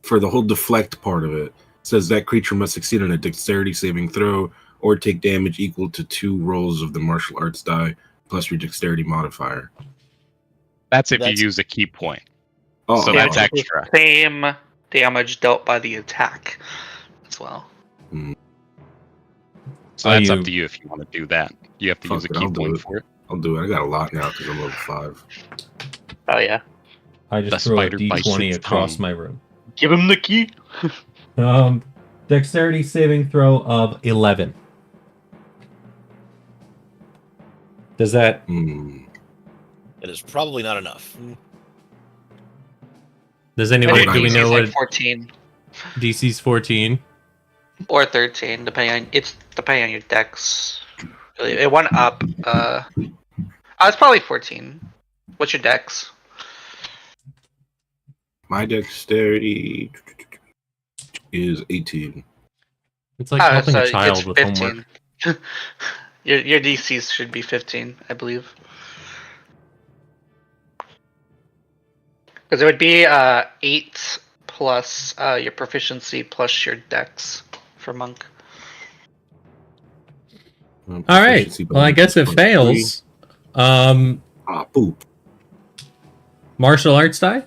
for the whole deflect part of it says that creature must succeed on a dexterity saving throw or take damage equal to 2 rolls of the martial arts die plus your dexterity modifier. That's if you use a key point. Oh, So that's extra. Same damage dealt by the attack as well. So that's up to you if you want to do that. You have to use a key point for it. I'll do it. I got a lot now because I'm level 5. Oh yeah. I just The threw a spider bites d20 its across tongue. my room. Give him the key. Dexterity saving throw of 11. Does that... It is probably not enough. Does anyone... think Do we DC's know like what... 14 DC's 14? or 13, depending on your dex. It went up. It's probably 14. What's your dex? My dexterity is 18. It's like helping a child with 15. homework. Your DCs should be 15, I believe. Because it would be 8 plus your proficiency plus your dex for monk. All right. Well, I guess it fails. Poop. Martial arts die?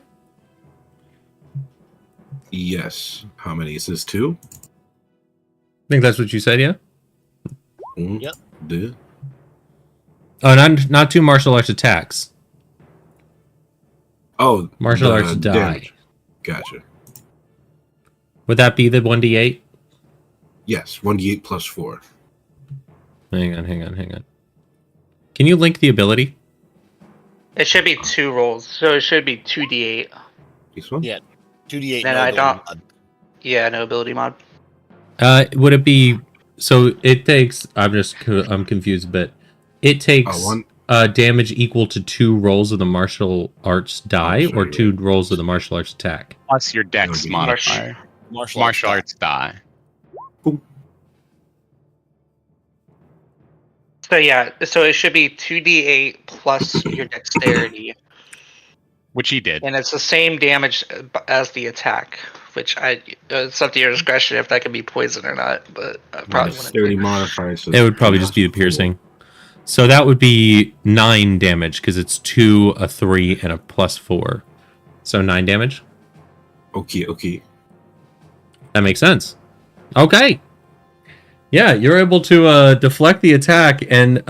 Yes. How many? Is this 2? I think that's what you said, yeah? Yep. Did? Oh, not 2 martial arts attacks. Oh, Martial the arts die. damage. Gotcha. Would that be the 1d8? Yes, 1d8 plus 4. Hang on. Can you link the ability? It should be 2 rolls, so it should be 2d8. This one? Yeah. 2d8. No, I don't. Yeah, no ability mod. Would it be So it takes. I'm confused a bit. It takes one. damage equal to 2 rolls of the martial arts die, or sorry, 2 rolls of the martial arts attack. Plus your dex Okay. modifier. Martial Martial arts die. So yeah, so it should be 2d8 plus your dexterity, Which he did. and it's the same damage as the attack. Which it's up to your discretion if that can be poison or not. But I My probably wouldn't. dexterity modifier. So It would probably just be the piercing. So that would be 9 damage because it's 2, a 3, and a +4. So 9 damage. Okay. That makes sense. Okay. Yeah, you're able to deflect the attack and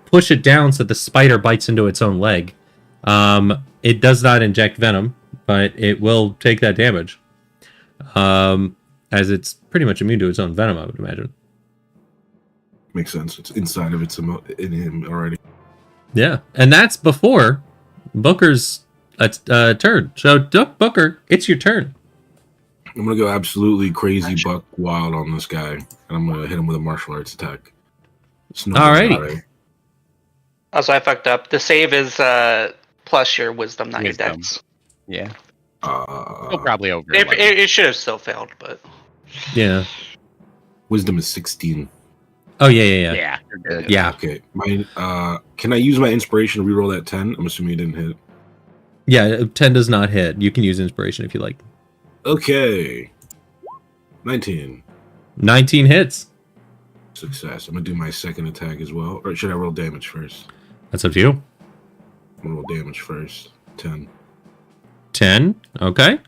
push it down so the spider bites into its own leg. It does not inject venom, but it will take that damage. As it's pretty much immune to its own venom, I would imagine. Makes sense. It's inside of its in him already. Yeah, and that's before Booker's turn. So, Booker, it's your turn. I'm gonna go absolutely crazy buck wild on this guy, and I'm gonna hit him with a martial arts attack. Alrighty. Also, I fucked up. The save is plus your wisdom, not your dex. Yeah. Still probably over. It should have still failed, but Yeah. Wisdom is 16. Oh yeah. Yeah, you're good. Yeah. Okay. Can I use my inspiration to reroll that 10? I'm assuming you didn't hit. Yeah, 10 does not hit. You can use inspiration if you like. Okay. 19. 19 hits. Success. I'm gonna do my second attack as well. Or should I roll damage first? That's up to you. I'm gonna roll damage first. 10. 10. Okay.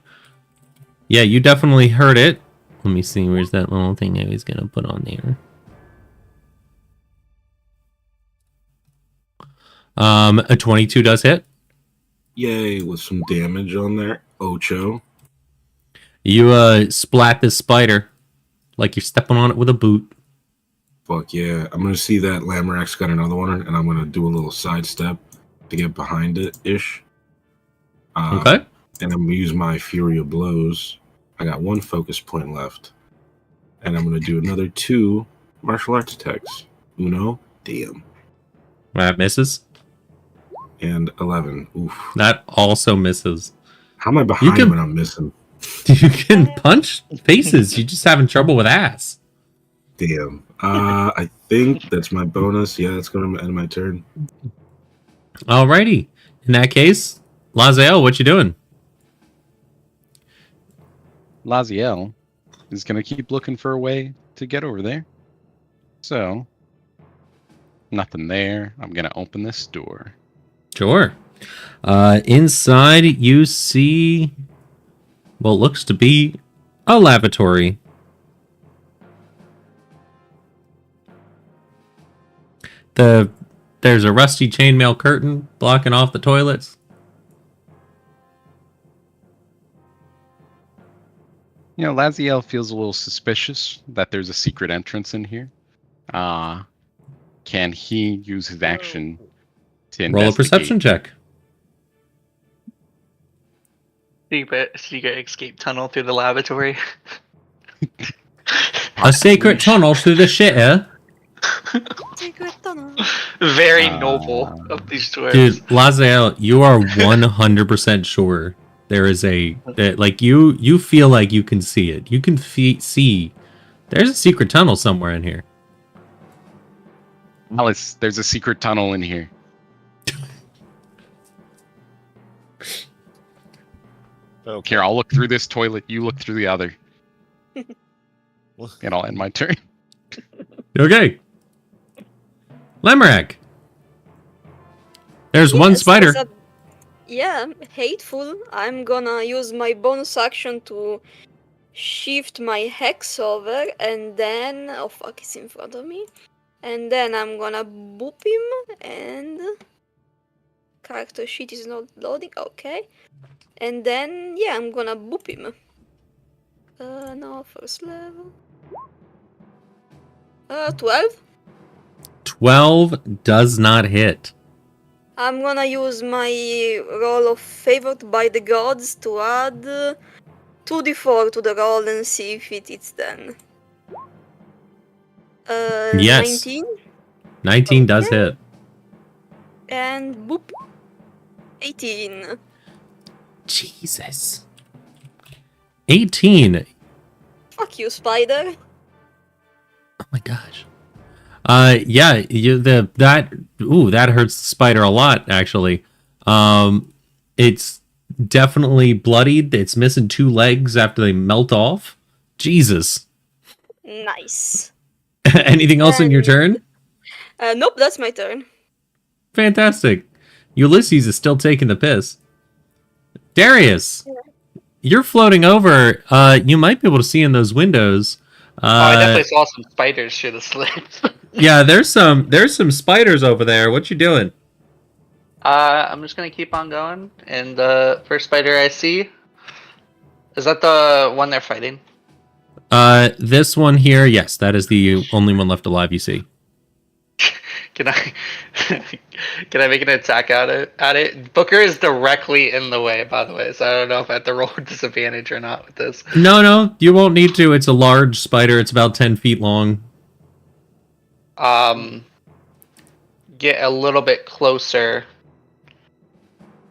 Yeah, you definitely heard it. Let me see. Where's that little thing I was going to put on there? A 22 does hit. Yay, with some damage on there. Ocho. You splat this spider like you're stepping on it with a boot. Fuck yeah. I'm gonna see that Lamorak's got another one, and I'm gonna do a little sidestep to get behind it ish. Okay. And I'm gonna use my Fury of Blows. I got 1 focus point left. And I'm gonna do another 2 martial arts attacks. Uno, damn. That misses. And 11. Oof. That also misses. How am I behind when I'm missing? You can punch faces. You're just having trouble with ass. Damn. I think that's my bonus. Yeah, that's gonna end my turn. Alrighty. In that case, Laziel, what you doing? Laziel is going to keep looking for a way to get over there. So, nothing there. I'm going to open this door. Sure. Inside, you see what looks to be a lavatory. There's a rusty chainmail curtain blocking off the toilets. You know, Laziel feels a little suspicious that there's a secret entrance in here. Can he use his action to investigate? Roll a perception check. secret escape tunnel through the lavatory. A secret tunnel through the shitter. Secret tunnel. Very noble of these two. Dude, Laziel, you are 100% sure there is you feel like you can see it. You can see there's a secret tunnel somewhere in here. Alice, there's a secret tunnel in here. Okay. Here, I'll look through this toilet. You look through the other. And I'll end my turn. Okay. Lamorak. There's one Yes, spider. Yeah, hateful. I'm gonna use my bonus action to shift my hex over, and then oh fuck, it's in front of me. And then I'm gonna boop him, and character sheet is not loading. Okay, and then yeah, I'm gonna boop him. No, first level. 12. 12 does not hit. I'm gonna use my roll of favored by the gods to add 2d4 to the roll and see if it hits then. Yes. 19. 19 does hit. And boop. 18. Jesus. 18. Fuck you, spider. Oh my gosh. Yeah, that hurts the spider a lot, actually. It's definitely bloodied. It's missing 2 legs after they melt off. Jesus. Nice. Anything else in your turn? Nope, that's my turn. Fantastic. Ulysses is still taking the piss. Darius, you're floating over. You might be able to see in those windows. I definitely saw some spiders shoot a slit. Yeah, there's some spiders over there. What you doing? I'm just gonna keep on going, and the first spider I see, is that the one they're fighting? This one here, yes, that is the only one left alive you see. Can I can I make an attack at it? Booker is directly in the way, by the way, so I don't know if I have to roll with disadvantage or not with this. No, you won't need to. It's a large spider. It's about 10 feet long. Get a little bit closer,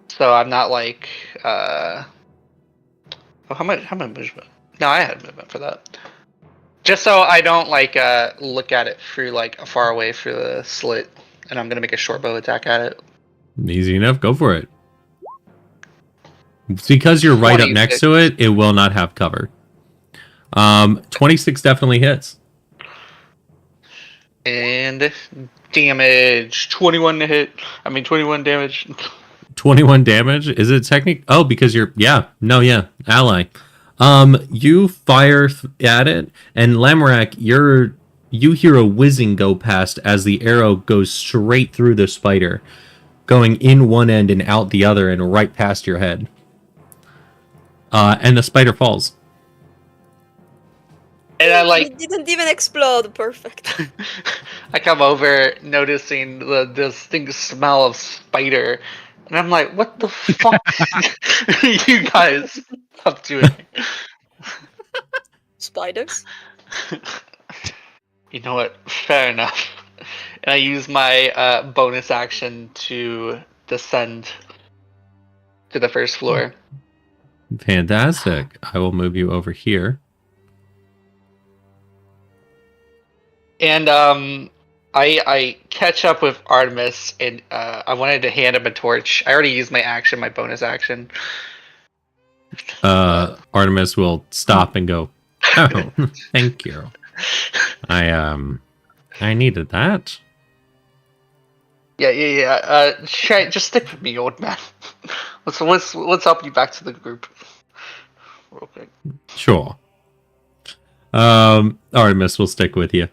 so I'm not like how much movement? No, I had movement for that. Just so I don't like look at it through like far away through the slit, and I'm gonna make a short bow attack at it. Easy enough. Go for it. It's because you're right up next to it, it will not have cover. 26 definitely hits. And damage 21 to hit. 21 damage. 21 damage? Is it technic? Oh, because you're ally. You fire at it, and Lamorak, you hear a whizzing go past as the arrow goes straight through the spider, going in one end and out the other, and right past your head. And the spider falls. And I like. It didn't even explode. Perfect. I come over, noticing the distinct smell of spider, and I'm like, "What the fuck, are you guys up to?" Spiders. You know what? Fair enough. And I use my bonus action to descend to the first floor. Fantastic. I will move you over here. And I catch up with Artemis, and I wanted to hand him a torch. I already used my bonus action. Artemis will stop and go, "Oh, thank you. I needed that." Yeah. Just stick with me, old man. Let's help you back to the group. Real quick. Sure. Artemis will stick with you.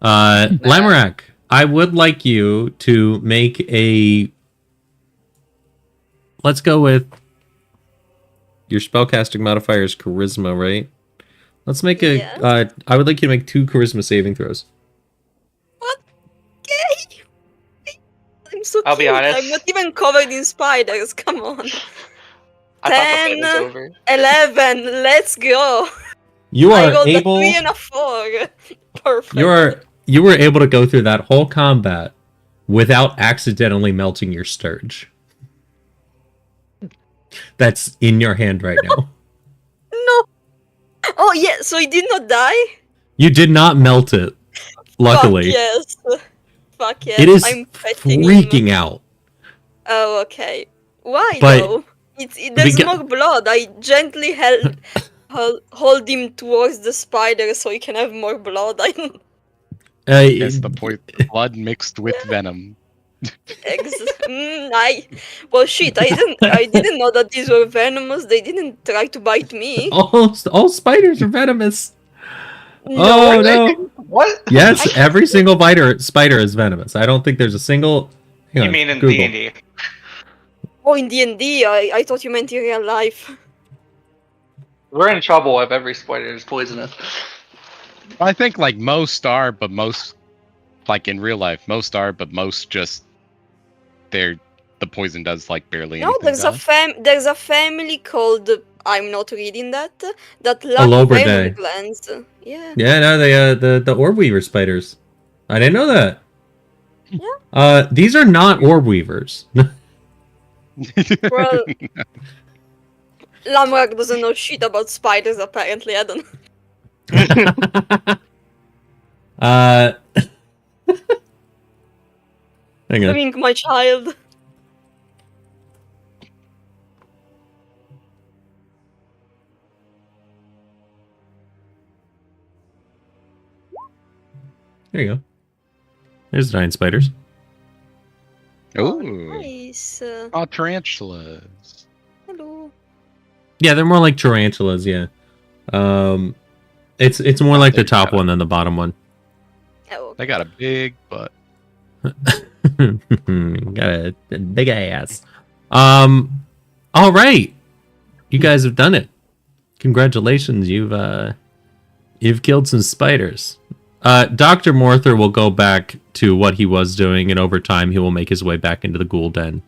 Lamorak, I would like you to make a... Let's go with... Your spellcasting modifier is charisma, right? Let's make a... Yeah. I would like you to make 2 charisma saving throws. What? Okay. I'm so I'll be cute. honest. I'm not even covered in spiders. Come on. I thought the fight was over. 11. Let's go. You I are rolled able... a 3 and a 4. Perfect. You were able to go through that whole combat without accidentally melting your sturge. That's in your hand right now. No. Oh yeah, so he did not die? You did not melt it, luckily. Fuck yes. It is I'm petting freaking him. out. Oh, okay. Why But though? There's beca- more blood. I gently hold him towards the spider so he can have more blood. Yes, the blood mixed with venom. Well, shit. I didn't know that these were venomous. They didn't try to bite me. All spiders are venomous. No. Oh no! What? Yes, every single spider is venomous. I don't think there's a single. Hang You on, mean in Google. D&D? Oh, in D&D, I thought you meant in real life. We're in trouble if every spider is poisonous. I think like most are, but most, like in real life, most are, but most just the poison does like barely No, anything. there's a family called I'm not reading that. That lack Lobridae. venom glands. Yeah. Yeah, no, the orb weaver spiders. I didn't know that. Yeah. These are not orb weavers. Well, Lamrak doesn't know shit about spiders, apparently. I don't know. Hang on. Wink, my child. There you go. There's 9 spiders. Oh, Nice. tarantulas. Hello. Yeah, they're more like tarantulas. Yeah. It's more like the top one than the bottom one. Oh, They got a big butt. Got a big ass. All right, you guys have done it. Congratulations, you've killed some spiders. Dr. Morther will go back to what he was doing, and over time he will make his way back into the ghoul den,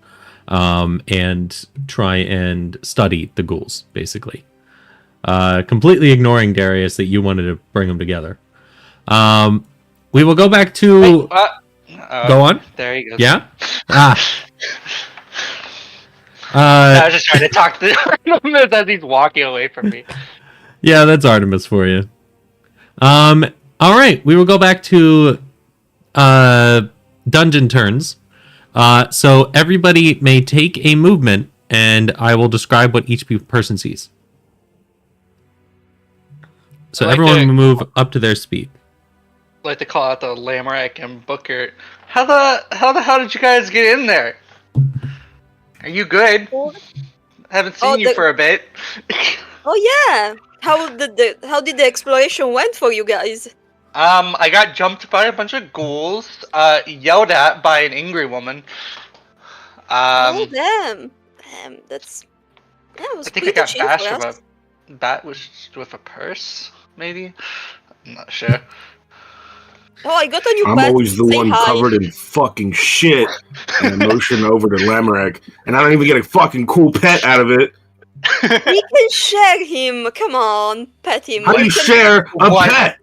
and try and study the ghouls, basically. Completely ignoring Darius that you wanted to bring them together. We will go back to... go on. There you go. Yeah? I was just trying to talk to him as he's walking away from me. Yeah, that's Artemis for you. All right, we will go back to dungeon turns. So everybody may take a movement, and I will describe what each person sees. So everyone will move up to their speed. I'd like to call out the Lamrak and Booker. How the hell did you guys get in there? Are you good? Haven't seen you for a bit. Oh yeah. How did the exploration went for you guys? I got jumped by a bunch of ghouls, yelled at by an angry woman. Oh damn. That was I think I pretty got chill bashed for with us. a bat with a purse, maybe? I'm not sure. Oh, I got a new I'm pet. always the Say one hi. covered in fucking shit, and I motion over to Lamrak, and I don't even get a fucking cool pet out of it. We can share him. Come on, pet him. How do you share a What? pet?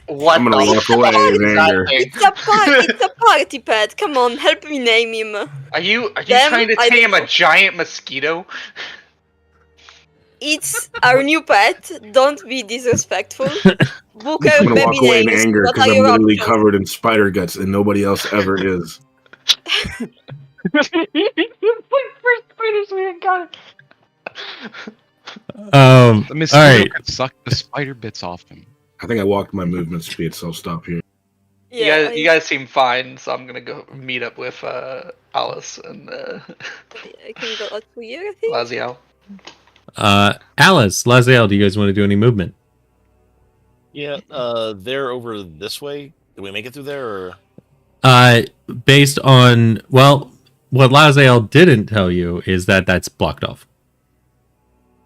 What I'm gonna the walk away in anger. It's a party pet. Come on, help me name him. Are you Them, trying to I tame don't a know. giant mosquito? It's our new pet. Don't be disrespectful. Booker, I'm gonna baby walk away in names. anger What because are I'm your literally options? covered in spider guts, and nobody else ever is. The All mosquito right. could suck the spider bits off him. I think I walked my movement speed, so I'll stop here. Yeah, You guys seem fine, so I'm gonna go meet up with Alice and I can go out to here, I think. Laziel. Alice, Laziel, do you guys want to do any movement? Yeah, they're over this way. Did we make it through there, or? Based on, well, what Laziel didn't tell you is that that's blocked off.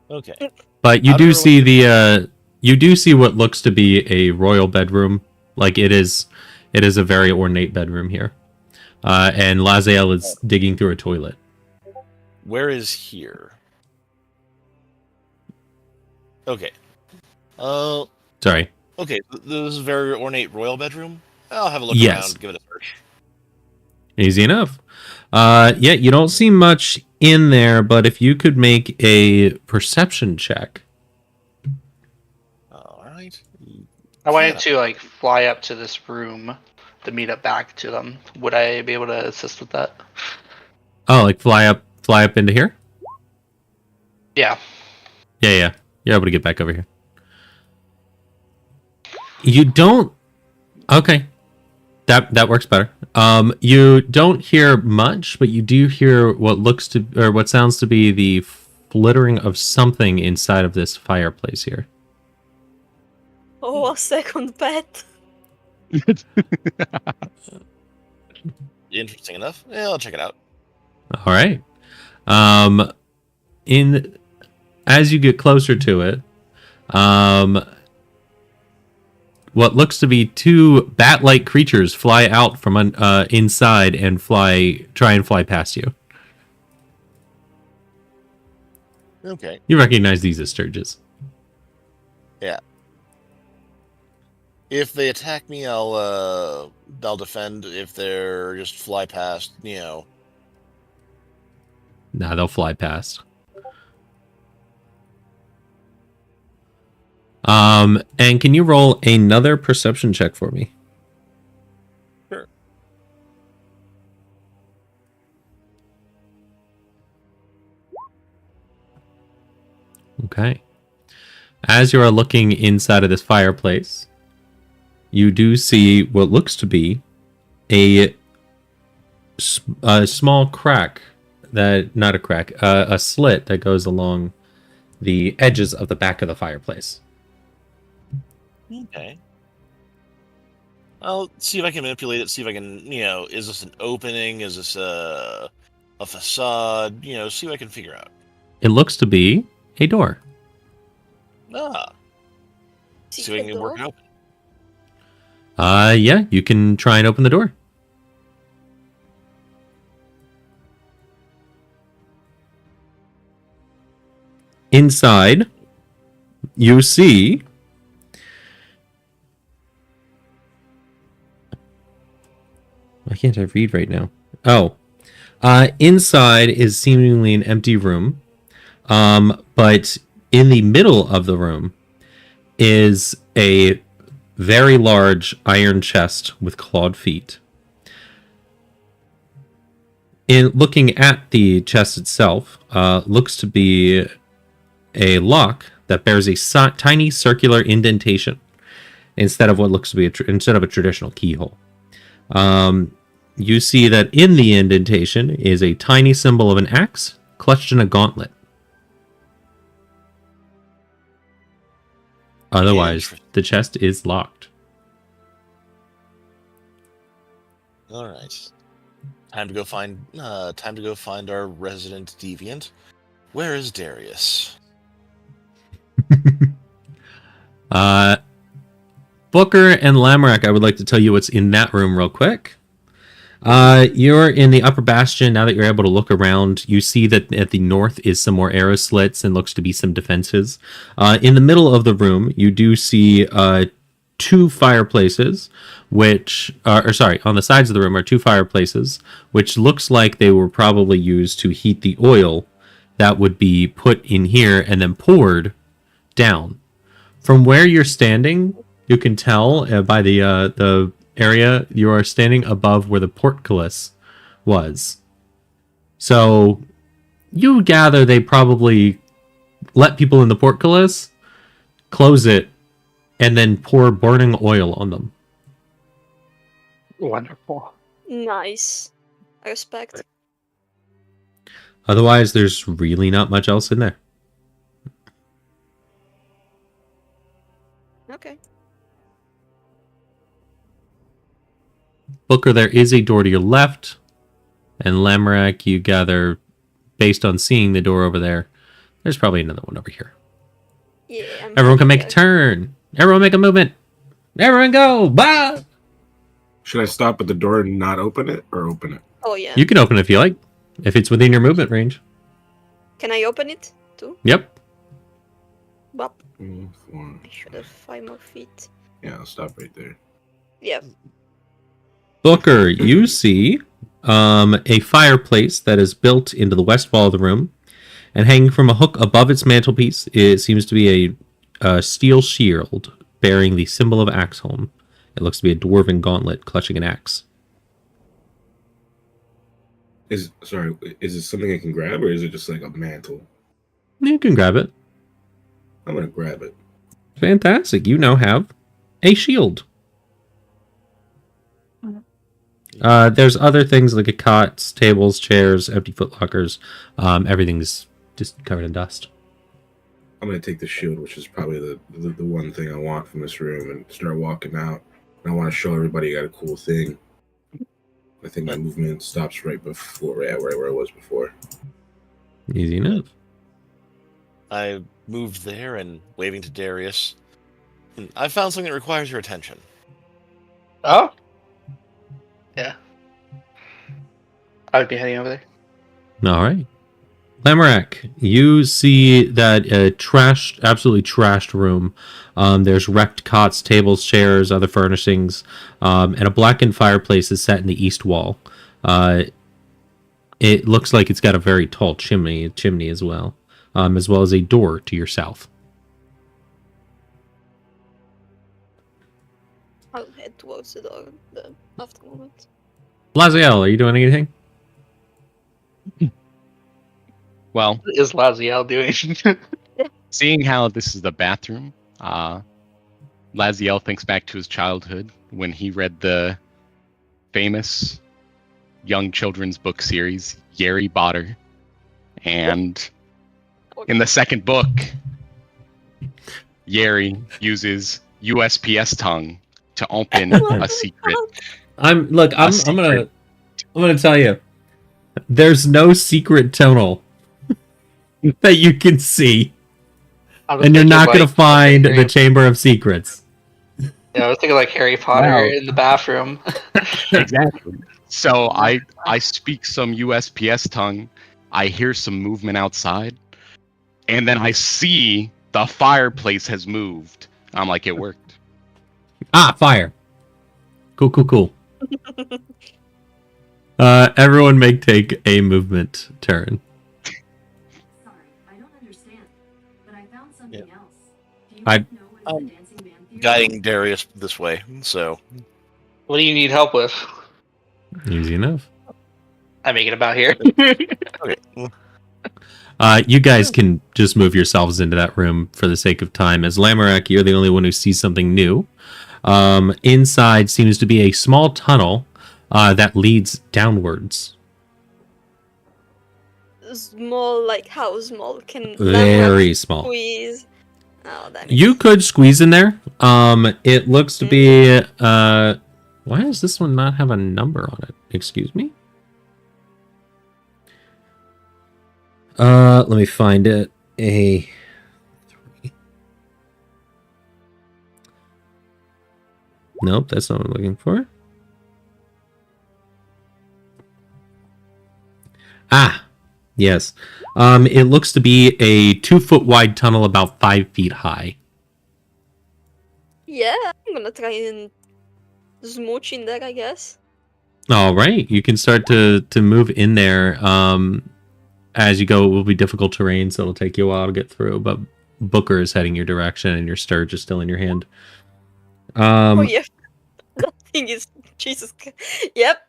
Okay. But you How do do see you do see what looks to be a royal bedroom. Like it is a very ornate bedroom here. And Laziel is digging through a toilet. Where is here? Okay. Sorry. Okay, this is a very ornate royal bedroom. I'll have a look Yes. around, give it a search. Easy enough. Yeah, you don't see much in there, but if you could make a perception check. Alright. I wanted to like fly up to this room to meet up back to them. Would I be able to assist with that? Oh, like fly up into here? Yeah. Yeah. You're able to get back over here. You don't. Okay, that works better. You don't hear much, but you do hear what sounds to be the flittering of something inside of this fireplace here. Oh, a second pet. Interesting enough. Yeah, I'll check it out. All right. As you get closer to it, what looks to be two bat-like creatures fly out from inside and try and fly past you. Okay. You recognize these as Sturges. If they attack me, I'll defend. If they're just fly past, Nah, they'll fly past. And can you roll another perception check for me? Sure. Okay. As you are looking inside of this fireplace, you do see what looks to be a small crack not a crack, a slit that goes along the edges of the back of the fireplace. Okay. I'll see if I can manipulate it. See if I can, is this an opening? Is this a facade? See what I can figure out. It looks to be a door. See if I can work it open. Yeah, you can try and open the door. Inside, you see why can't I read right now? Inside is seemingly an empty room, but in the middle of the room is a very large iron chest with clawed feet. In looking at the chest itself, looks to be a lock that bears a tiny circular indentation instead of what looks to be instead of a traditional keyhole. You see that in the indentation is a tiny symbol of an axe clutched in a gauntlet. Otherwise, the chest is locked. All right. Time to go find our resident deviant. Where is Darius? Booker and Lamorak, I would like to tell you what's in that room real quick. You're in the upper bastion. Now that you're able to look around, you see that at the north is some more arrow slits and looks to be some defenses. In the middle of the room, you do see two fireplaces, on the sides of the room are two fireplaces, which looks like they were probably used to heat the oil that would be put in here and then poured down. From where you're standing, you can tell by the area you are standing above where the portcullis was. So you gather they probably let people in the portcullis, close it, and then pour burning oil on them. Wonderful. Nice. I respect. Otherwise, there's really not much else in there. Okay. Booker, there is a door to your left, and Lamorak, you gather, based on seeing the door over there, there's probably another one over here. Yeah. Everyone can make a turn. Everyone make a movement. Everyone go. Bah! Should I stop at the door and not open it, or open it? Oh yeah. You can open it if you like, if it's within your movement range. Can I open it too? Yep. Bop. 4. I should have 5 more feet. Yeah, I'll stop right there. Yeah. Booker, you see a fireplace that is built into the west wall of the room, and hanging from a hook above its mantelpiece, it seems to be a steel shield bearing the symbol of Axeholm. It looks to be a dwarven gauntlet clutching an axe. Is it something I can grab, or is it just like a mantle? You can grab it. I'm gonna grab it. Fantastic. You now have a shield. There's other things like cots, tables, chairs, empty footlockers. Everything's just covered in dust. I'm gonna take the shield, which is probably the one thing I want from this room, and start walking out. And I want to show everybody I got a cool thing. I think my movement stops right where I was before. Easy enough. I moved there and waving to Darius. I found something that requires your attention. Oh? Yeah. I would be heading over there. All right. Lamorak, you see that absolutely trashed room. There's wrecked cots, tables, chairs, other furnishings, and a blackened fireplace is set in the east wall. It looks like it's got a very tall chimney as well as a door to your south. I'll head towards the door after a moment. Laziel, are you doing anything? Well, What is Laziel doing? seeing how this is the bathroom, Laziel thinks back to his childhood when he read the famous young children's book series, Yeri Botter. And in the second book, Yeri uses USPS tongue to open a secret. I'm gonna tell you, there's no secret tunnel that you can see, and you're not gonna find the Chamber of Secrets. Yeah, I was thinking like Harry Potter in the bathroom. Exactly. So I speak some USPS tongue, I hear some movement outside, and then I see the fireplace has moved. I'm like, it worked. Ah, fire. Cool. Everyone take a movement turn. Sorry, I don't understand, but I found something else. Do you I- know where the dancing man theory Guiding Darius this way, so What do you need help with? Easy enough. I make it about here. okay. You guys can just move yourselves into that room for the sake of time. As Lamorak, you're the only one who sees something new. Inside seems to be a small tunnel that leads downwards. Small, like how small can Very Lamorak small. squeeze? Oh, that You could squeeze in there. It looks to be. Why does this one not have a number on it? Excuse me. Let me find it. A 3. Nope, that's not what I'm looking for. Ah, yes. It looks to be a 2-foot wide tunnel about 5 feet high. Yeah, I'm gonna try and smooch in there, I guess. All right, you can start to move in there. As you go, it will be difficult terrain, so it'll take you a while to get through. But Booker is heading your direction, and your stirge is still in your hand. Oh yeah, that thing is Jesus. Yep.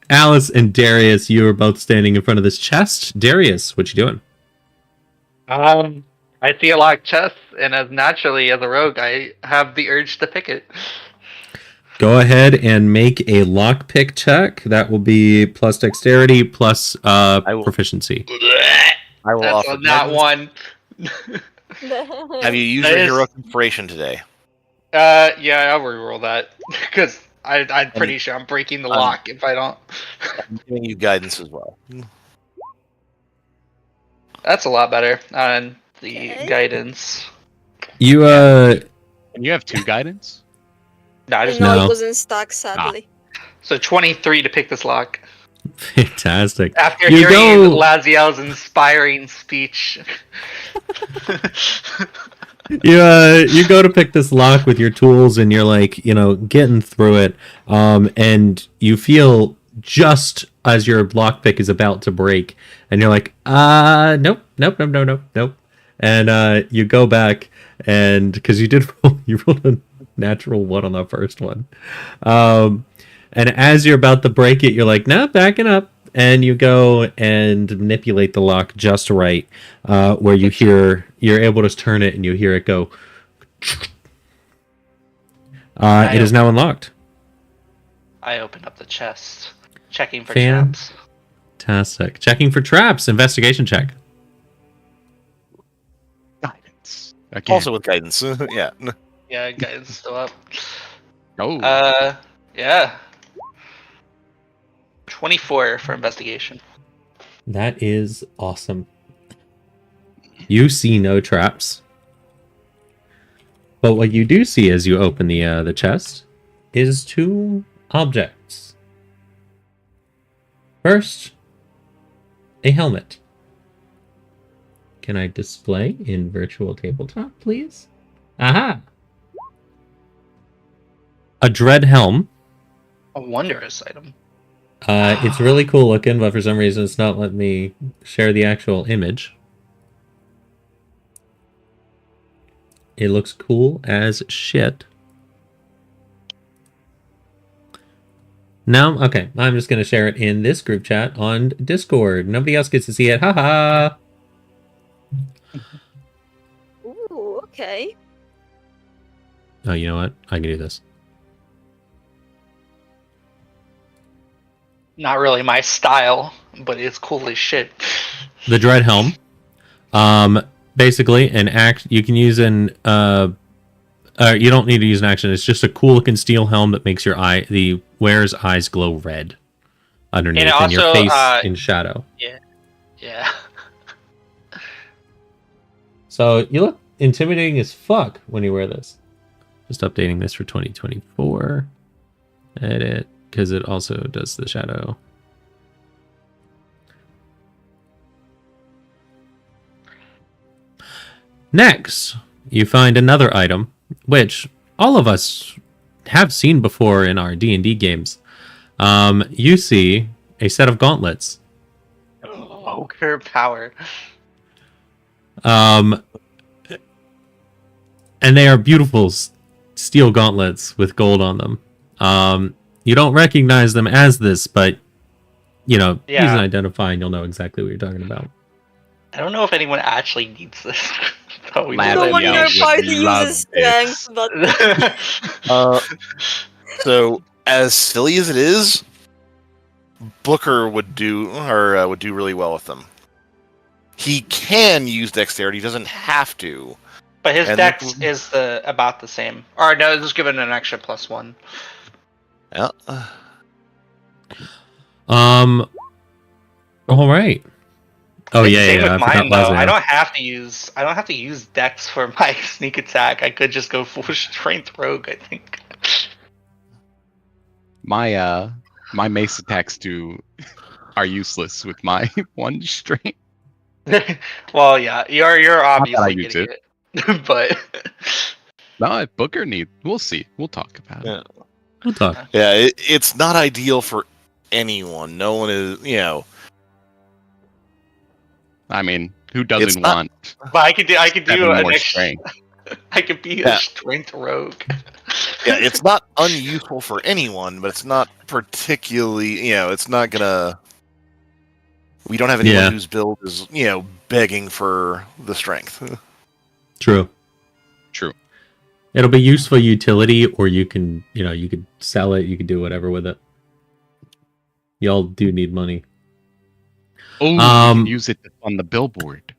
Alice and Darius, you are both standing in front of this chest. Darius, what you doing? I see a locked chest, and as naturally as a rogue, I have the urge to pick it. Go ahead and make a lockpick check. That will be plus dexterity plus proficiency. I will That's offer. not one. Have you used That your is- heroic inspiration today? Yeah, I'll reroll that because I'm pretty sure I'm breaking the lock if I don't. I'm giving you guidance as well. That's a lot better on the Okay. guidance. You And you have 2 guidance? No, I just No, No. it wasn't stuck, sadly. so 23 to pick this lock. fantastic. After You hearing go- Laziel's inspiring speech. You go to pick this lock with your tools, and you're like, getting through it. And you feel just as your lockpick is about to break, and you're like, nope. And you go back, and because you rolled a natural 1 on the first one. And as you're about to break it, you're like, no, backing up. And you go and manipulate the lock just right, where you're able to turn it and you hear it go. It is now unlocked. I open up the chest, checking for Fan- traps. Fantastic. Checking for traps. Investigation check. Guidance. Again. Also with guidance. Yeah. Yeah, guys, still up. Oh. Yeah. 24 for investigation. That is awesome. You see no traps. But what you do see as you open the chest is 2 objects. First, a helmet. Can I display in virtual tabletop, please? Aha! A dread helm. A wondrous item. It's really cool looking, but for some reason it's not letting me share the actual image. It looks cool as shit. No? Okay. I'm just going to share it in this group chat on Discord. Nobody else gets to see it. Haha! Ooh, okay. Oh, you know what? I can do this. Not really my style, but it's cool as shit. The dread helm. Basically, an act you can use an you don't need to use an action. It's just a cool looking steel helm that makes the wearer's eyes glow red underneath, and your face in shadow. Yeah. So you look intimidating as fuck when you wear this. Just updating this for 2024. Edit, because it also does the shadow. Next, you find another item, which all of us have seen before in our D&D games. You see a set of gauntlets. Ogre power. And they are beautiful steel gauntlets with gold on them. You don't recognize them as this, but use an identify and you'll know exactly what you're talking about. I don't know if anyone actually needs this. No one in your party uses strength, but So, as silly as it is, Booker would do really well with them. He can use dexterity; he doesn't have to. But his dex is about the same. Or no, just give it an extra +1. Yeah. All right. Oh Same yeah. with mine though. I don't have to use dex for my sneak attack. I could just go full strength rogue, I think. My mace attacks are useless with my 1 strength. Well, yeah, you're obviously getting it. But no, Booker we'll see. We'll talk about it. We'll talk. Yeah, it's not ideal for anyone. No one is, I mean, who doesn't want? But I could do an more extra strength. I could be a strength rogue. Yeah, it's not unuseful for anyone, but it's not particularly, it's not gonna. We don't have anyone whose build is, begging for the strength. True. It'll be useful utility, or you can, you could sell it. You could do whatever with it. Y'all do need money. Oh, you can use it on the billboard.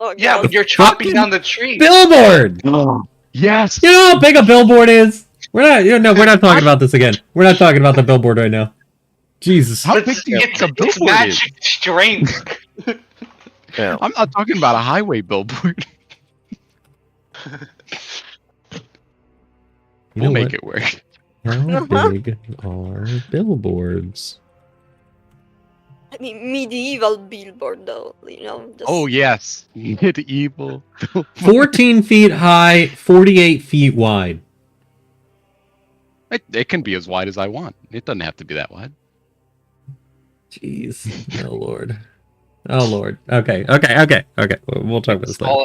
oh, Yeah, God. when you're chopping down the tree. Billboard. Oh, yes. You know how big a billboard is? We're not talking about this again. We're not talking about the billboard right now. Jesus. How big do you think a It's billboard magic is? strength. Yeah. I'm not talking about a highway billboard. We'll make it work. How big are billboards? I mean, medieval billboard though, just... Oh yes, medieval. 14 feet high, 48 feet wide. It can be as wide as I want. It doesn't have to be that wide. Jeez. Oh lord. Okay. We'll talk about this later.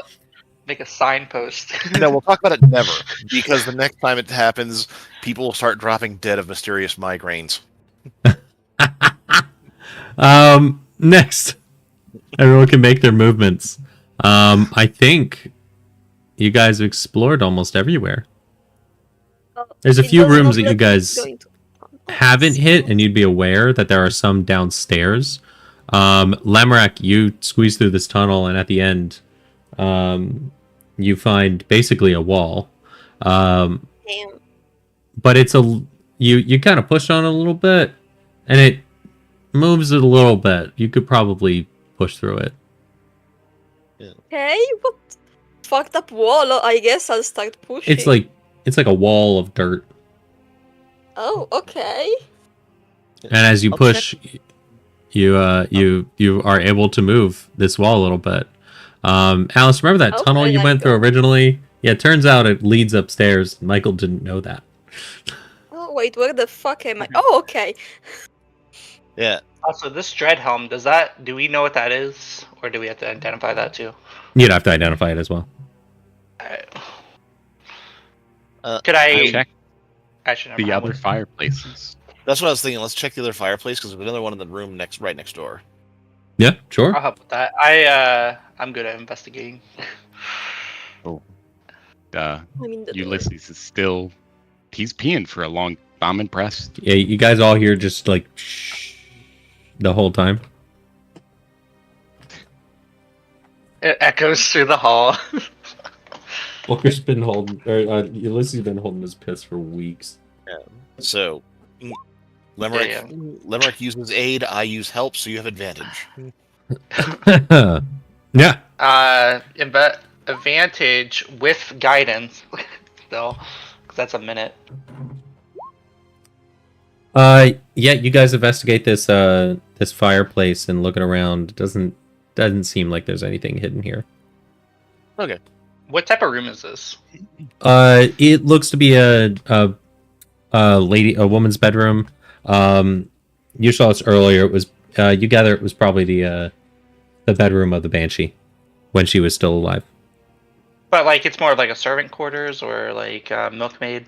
Make a signpost. No, we'll talk about it never, because the next time it happens, people will start dropping dead of mysterious migraines. Next, everyone can make their movements. I think you guys have explored almost everywhere. There's a few rooms that you guys haven't hit, and you'd be aware that there are some downstairs. Lemrak, you squeeze through this tunnel, and at the end, you find basically a wall. Damn. But it's you kind of push on it a little bit, and it moves it a little bit. You could probably push through it. Okay, what fucked up wall? I guess I'll start pushing. It's like a wall of dirt. Oh, okay. And as you push, You are able to move this wall a little bit. Alice, remember that tunnel Okay, you I went through go. originally? Yeah, it turns out it leads upstairs. Michael didn't know that. Oh wait, where the fuck am I? Oh, okay. Yeah. Also, this dread helm, do we know what that is? Or do we have to identify that too? You'd have to identify it as well. Could I Check actually never the mind. other fireplaces. That's what I was thinking. Let's check the other fireplace because there's another one in the room right next door. Yeah, sure. I'll help with that. I'm good at investigating. Uh, I'm in the door. Ulysses is still. He's peeing for a long. I'm impressed. Yeah, you guys all hear just like shh the whole time. It echoes through the hall. Booker's been holding, or Ulysses has been holding his piss for weeks. So, Limerick, Yeah, Limerick uses aid. I use help, so you have advantage. Yeah. Advantage with guidance, though, 'cause that's a minute. Yeah, you guys investigate this this fireplace and looking around. It doesn't seem like there's anything hidden here. Okay. What type of room is this? It looks to be a woman's bedroom. You saw this earlier. It was you gather it was probably the bedroom of the Banshee when she was still alive. But like, it's more of like a servant quarters or like milkmaid.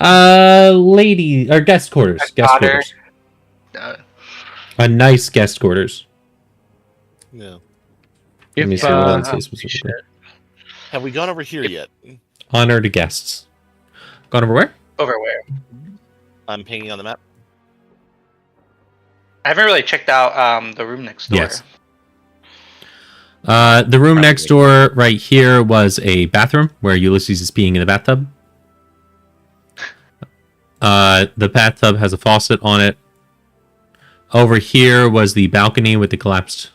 Lady or guest quarters. Guest Daughter. quarters. A nice guest quarters. Yeah. Let me see what else is specifically. Have we gone over here yet? Honor to guests. Gone over where? Over where? I'm pinging on the map. I haven't really checked out the room next door. Yes. The room next door right here was a bathroom where Ulysses is peeing in the bathtub. The bathtub has a faucet on it. Over here was the balcony with the collapsed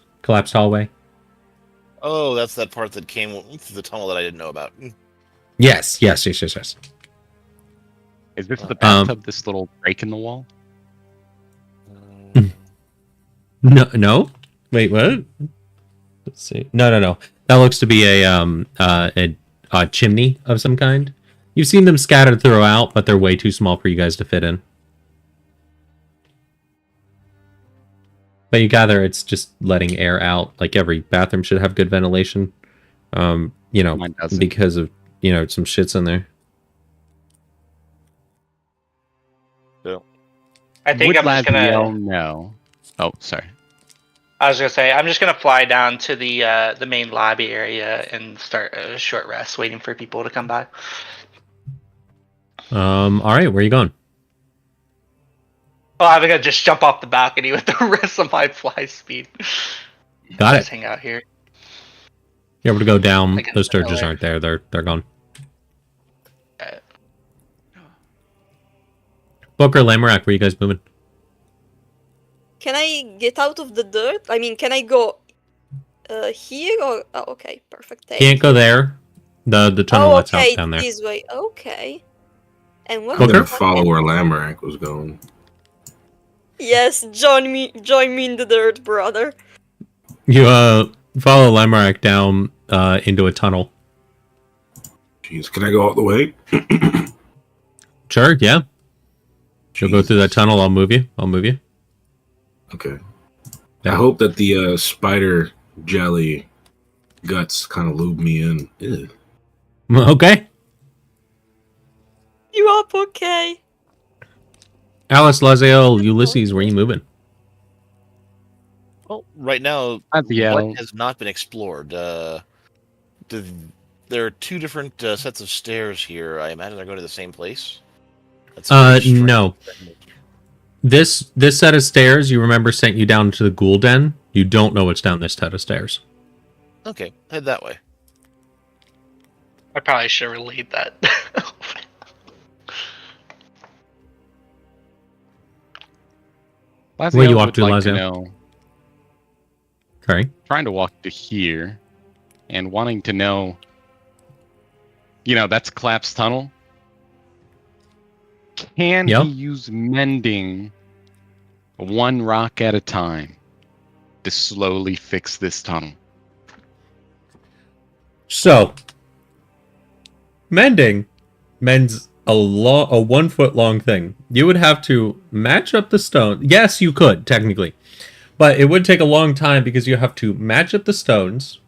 hallway. Oh, that's that part that came through the tunnel that I didn't know about. Yes. Is this the bathtub? This little break in the wall? No. Wait, what? Let's see. No. That looks to be a chimney of some kind. You've seen them scattered throughout, but they're way too small for you guys to fit in. But you gather it's just letting air out. Like every bathroom should have good ventilation. Mine doesn't. Because of some shits in there. I think Would I'm just Laziel gonna. know? Oh, sorry. I was gonna say I'm just gonna fly down to the main lobby area and start a short rest, waiting for people to come by. All right, where are you going? Oh, I'm gonna just jump off the balcony with the rest of my fly speed. Got Just it. hang out here. You're able to go down. I guess Those sturges nowhere. aren't there. They're gone. Booker, Lamorak, where you guys moving? Can I get out of the dirt? I mean, can I go here or? Oh, okay, perfect. Can't go there. The tunnel lets okay, out down there. this way. Okay. And what? I'm gonna Booker? follow where Lamorak was going. Yes, join me in the dirt, brother. You follow Lamorak down into a tunnel. Jeez, can I go all the way? Sure, yeah. You'll go through that tunnel. I'll move you. Okay. Yeah. I hope that the spider jelly guts kind of lube me in. Ew. Okay. You up? Okay. Alice, Laziel, Ulysses, where are you moving? Well, right now, Laziel. what has not been explored? There are two different sets of stairs here. I imagine they're going to the same place. That's very strange. No. This set of stairs, you remember, sent you down to the ghoul den. You don't know what's down this set of stairs. Okay, head that way. I probably should relayed that. Laziel Where you walk would to, like Laziel? know, Okay. trying to walk to here and wanting to know, that's collapsed tunnel. Can Yep. he use mending one rock at a time? to slowly fix this tunnel. So, mends a 1 foot long thing. You would have to match up the stone. Yes, you could technically, but it would take a long time because you have to match up the stones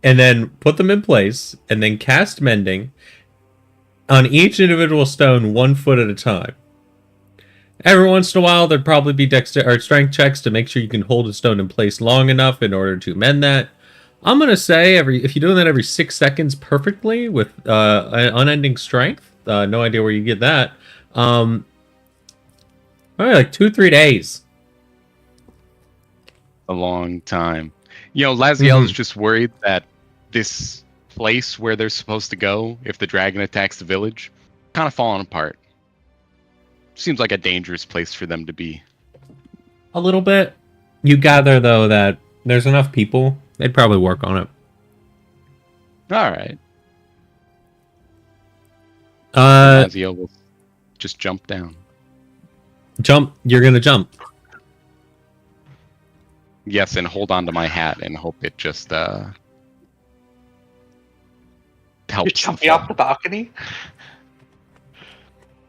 and then put them in place and then cast mending on each individual stone 1 foot at a time. Every once in a while, there'd probably be strength checks to make sure you can hold a stone in place long enough in order to mend that. I'm gonna say if you're doing that every 6 seconds perfectly with an unending strength, no idea where you get that. Probably like 2-3 days. A long time. You know, Laziel is just worried that this place where they're supposed to go, if the dragon attacks the village, kind of falling apart. Seems like a dangerous place for them to be. A little bit. You gather though that there's enough people. They'd probably work on it. All right. Laziel will just jump down. Jump. You're gonna jump. Yes, and hold on to my hat and hope it just helps. You're jumping off the balcony?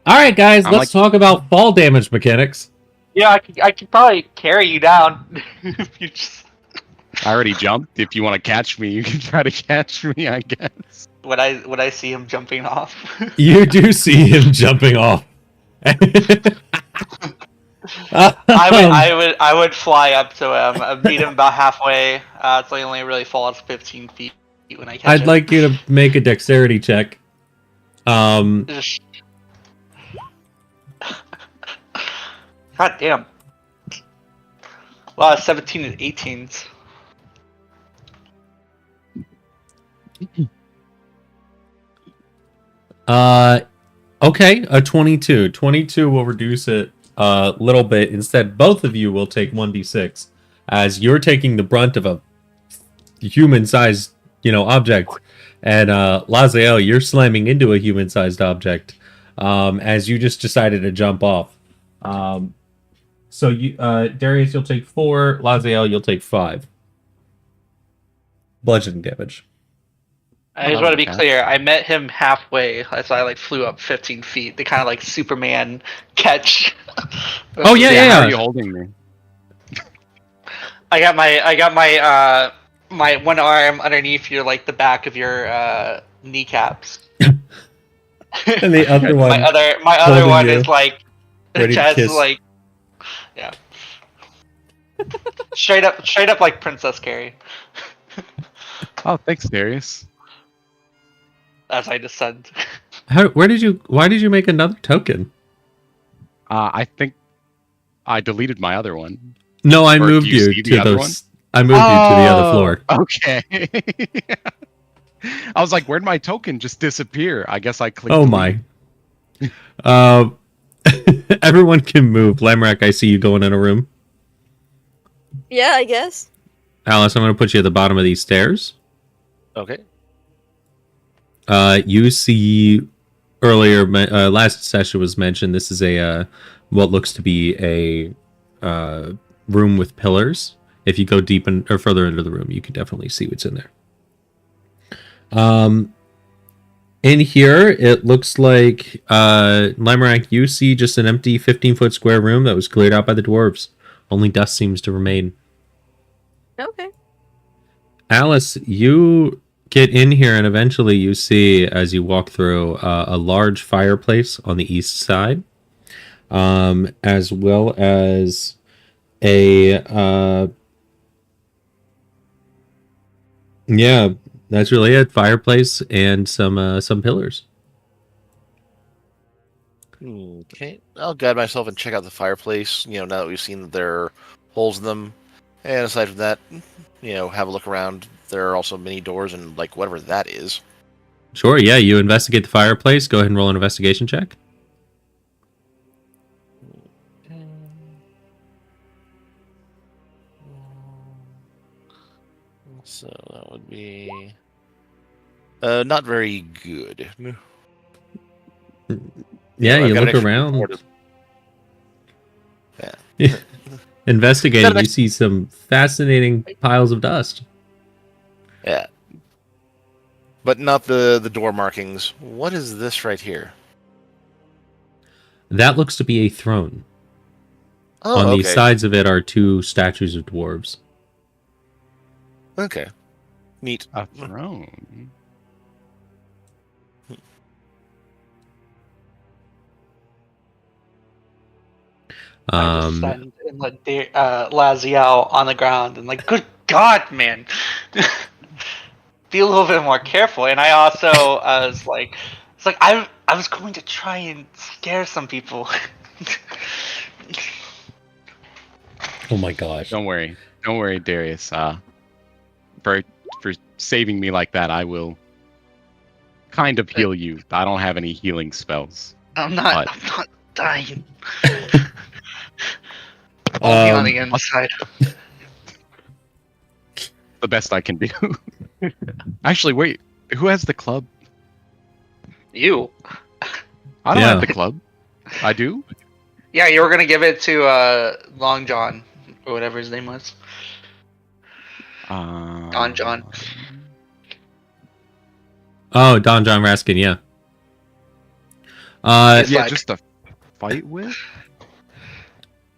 All right, guys, I'm let's talk about fall damage mechanics. Yeah, I could probably carry you down if you just. I already jumped. If you want to catch me, you can try to catch me, I guess. Would I see him jumping off? You do see him jumping off. I would fly up to him, meet him about halfway. It's like only really fall out 15 feet when I catch him. I'd like you to make a dexterity check. God damn. Wow, 17 and 18s. Okay, a 22. 22 will reduce it a little bit. Instead, both of you will take 1d6, as you're taking the brunt of a human-sized, object, and Laziel, you're slamming into a human-sized object, as you just decided to jump off. So you, Darius, you'll take 4. Laziel, you'll take 5. Bludgeoning damage. I just want to be clear. I met him halfway, so I flew up 15 feet. The kind of Superman catch. Oh yeah. How are you holding me? I got my my one arm underneath your the back of your kneecaps. And the other one. my other one is ready to chest kiss. Yeah. straight up like Princess Carrie. Oh, thanks, Darius. As I descend. Why did you make another token? I think I deleted my other one. No, I Or moved do you you see to the other those. I moved you to the other floor. Okay. I was like, where'd my token just disappear? I guess I clicked. Oh my. Everyone can move. Lamrak, I see you going in a room. Yeah, I guess. Alice, I'm going to put you at the bottom of these stairs. Okay. You see earlier, last session was mentioned, this is a what looks to be a room with pillars. If you go deep or further into the room, you can definitely see what's in there. In here, it looks like Limerank, you see just an empty 15-foot square room that was cleared out by the dwarves. Only dust seems to remain. Okay. Alice, you get in here and eventually you see, as you walk through, a large fireplace on the east side, as well as a yeah, that's really it. Fireplace and some pillars. Okay, I'll guide myself and check out the fireplace. Now that we've seen that there are holes in them, and aside from that, have a look around. There are also many doors and whatever that is. Sure, yeah. You investigate the fireplace. Go ahead and roll an investigation check. So that would be not very good. Yeah, I've you got an look extra around. Yeah. Investigating, you see some fascinating piles of dust. Yeah. But not the door markings. What is this right here? That looks to be a throne. Oh, On the okay. sides of it are 2 statues of dwarves. Okay. Neat. A throne. I descend and let Lazial on the ground and like, good God, man, be a little bit more careful. And I also was like, it's like I was going to try and scare some people. Oh my gosh. Don't worry, Darius. For saving me like that, I will kind of heal you. I don't have any healing spells. I'm not dying. Only on the inside. The best I can do. Actually, wait. Who has the club? You. I don't Yeah. have the club. I do. Yeah, you were gonna give it to Long John or whatever his name was. Don John. Oh, Don John Raskin, yeah. He's Yeah, like- just to fight with.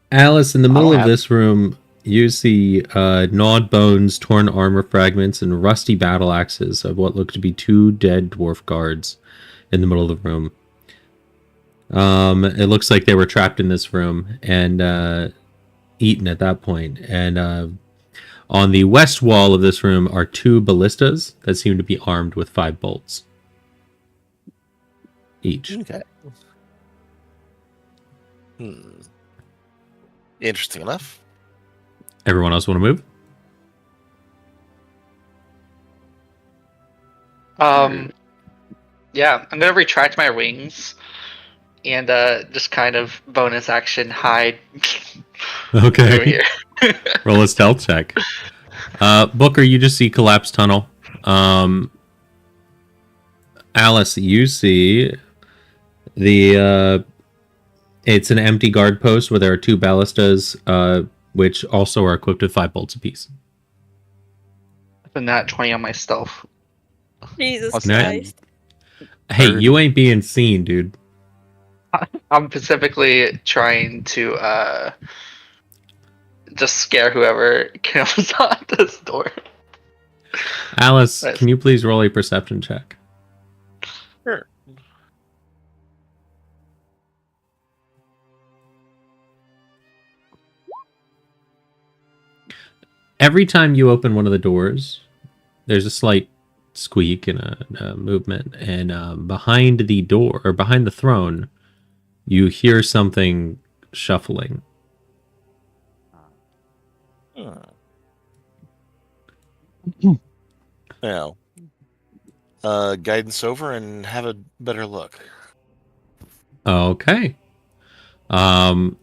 Alice, in the middle don't of have- this room, you see gnawed bones, torn armor fragments, and rusty battle axes of what look to be 2 dead dwarf guards in the middle of the room. It looks like they were trapped in this room and eaten at that point. And on the west wall of this room are 2 ballistas that seem to be armed with 5 bolts each. Okay. Interesting enough. Everyone else want to move? Yeah, I'm gonna retract my wings and just kind of bonus action hide over Okay. here. Roll a stealth check. Booker, you just see collapsed tunnel. Alice, you see the it's an empty guard post where there are 2 ballistas, which also are equipped with 5 bolts apiece. The nat 20 on my stealth. Jesus Plus Christ. Hey, Third. you ain't being seen, dude. I'm specifically trying to just scare whoever comes on this door. Alice, Nice. can you please roll a perception check? Sure. Every time you open one of the doors, there's a slight squeak and a movement, and behind the door or behind the throne, you hear something shuffling. Now, guidance over and have a better look. Okay. Well,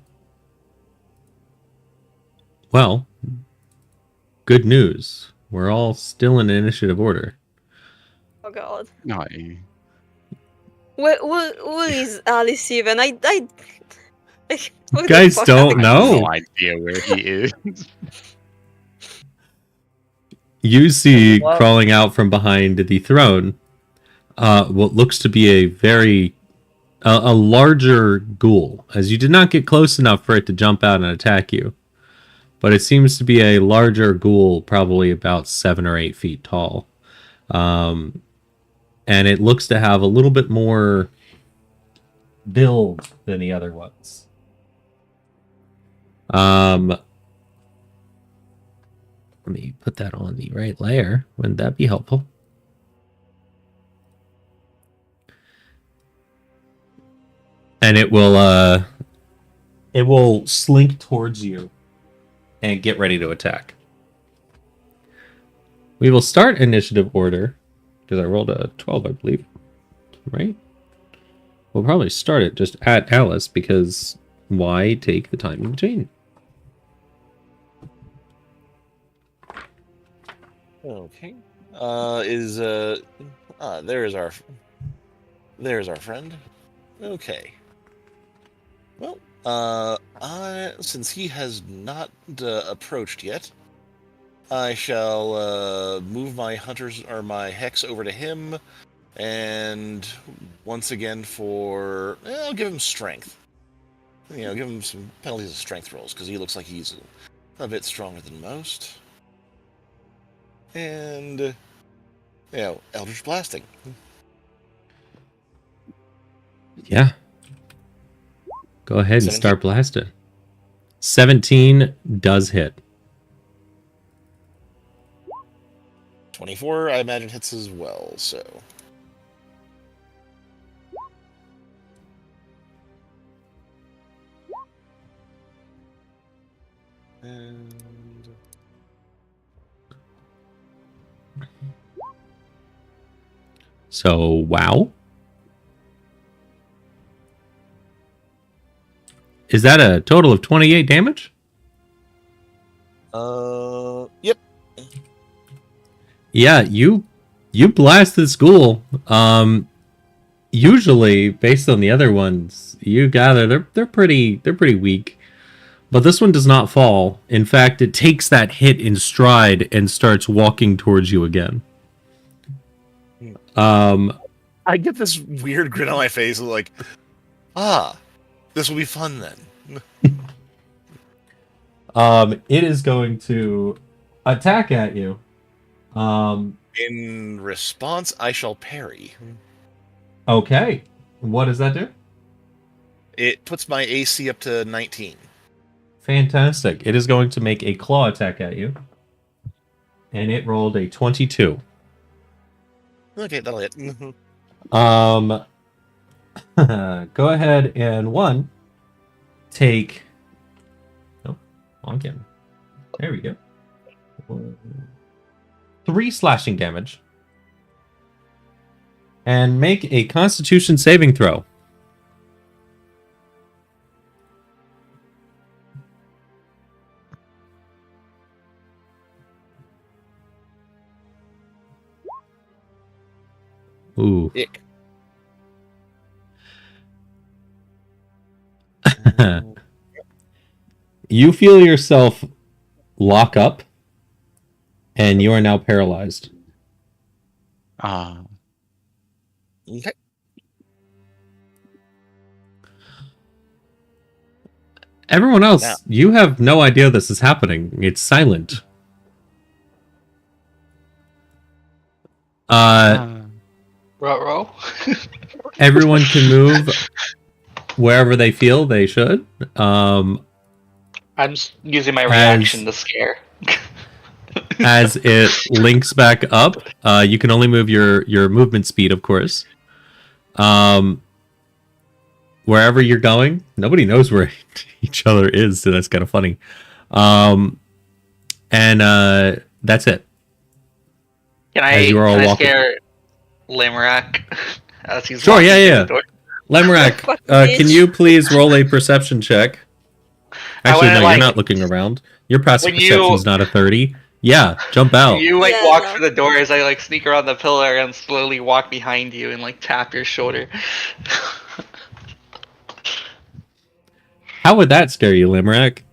good news. We're all still in initiative order. Oh god. No, Where is Alice even? I where the Guys fuck don't am I? I have know. no idea where he is. You see Wow. crawling out from behind the throne what looks to be a larger ghoul, as you did not get close enough for it to jump out and attack you. But it seems to be a larger ghoul, probably about 7 or 8 feet tall. And it looks to have a little bit more build than the other ones. Let me put that on the right layer. Wouldn't that be helpful? And it will slink towards you and get ready to attack. We will start initiative order because I rolled a 12, I believe. Right? We'll probably start it just at Alice because why take the time in between? Okay. There's our friend. Okay. Well, Since he has not approached yet, I shall move my hunters or my hex over to him, and once again I'll give him strength. Give him some penalties of strength rolls because he looks like he's a bit stronger than most. And Eldritch Blasting. Yeah. Go ahead and 17. start blasting. 17 does hit. 24, I imagine, hits as well, so. And So, wow. Is that a total of 28 damage? Yep. Yeah, you blast the school. Usually, based on the other ones, you gather they're pretty weak. But this one does not fall. In fact, it takes that hit in stride and starts walking towards you again. I get this weird grin on my face, like, this will be fun then. It is going to attack at you. In response, I shall parry. Okay. What does that do? It puts my AC up to 19. Fantastic. It is going to make a claw attack at you. And it rolled a 22. Okay, that'll hit. Go ahead and take... Oh, on camera. There we go. 3 slashing damage. And make a Constitution saving throw. Ooh. Ick. You feel yourself lock up, and you are now paralyzed. Okay. Everyone else, Now. you have no idea this is happening. It's silent. Ruh-roh. Everyone can move wherever they feel they should. I'm just using my reaction to scare. As it links back up, you can only move your movement speed, of course. Wherever you're going, nobody knows where each other is, so that's kind of funny. And that's it. Can As I, you are all can I walking. scare Limerick as he's Sure, walking yeah, through yeah. the door? Lemrak, can you please roll a perception check? Actually, wanna, no, like, you're not looking around. Your passive when you- perception's not a 30. Yeah, jump out. You Yeah, walk no. through the door as I sneak around the pillar and slowly walk behind you and tap your shoulder. How would that scare you, Limerick?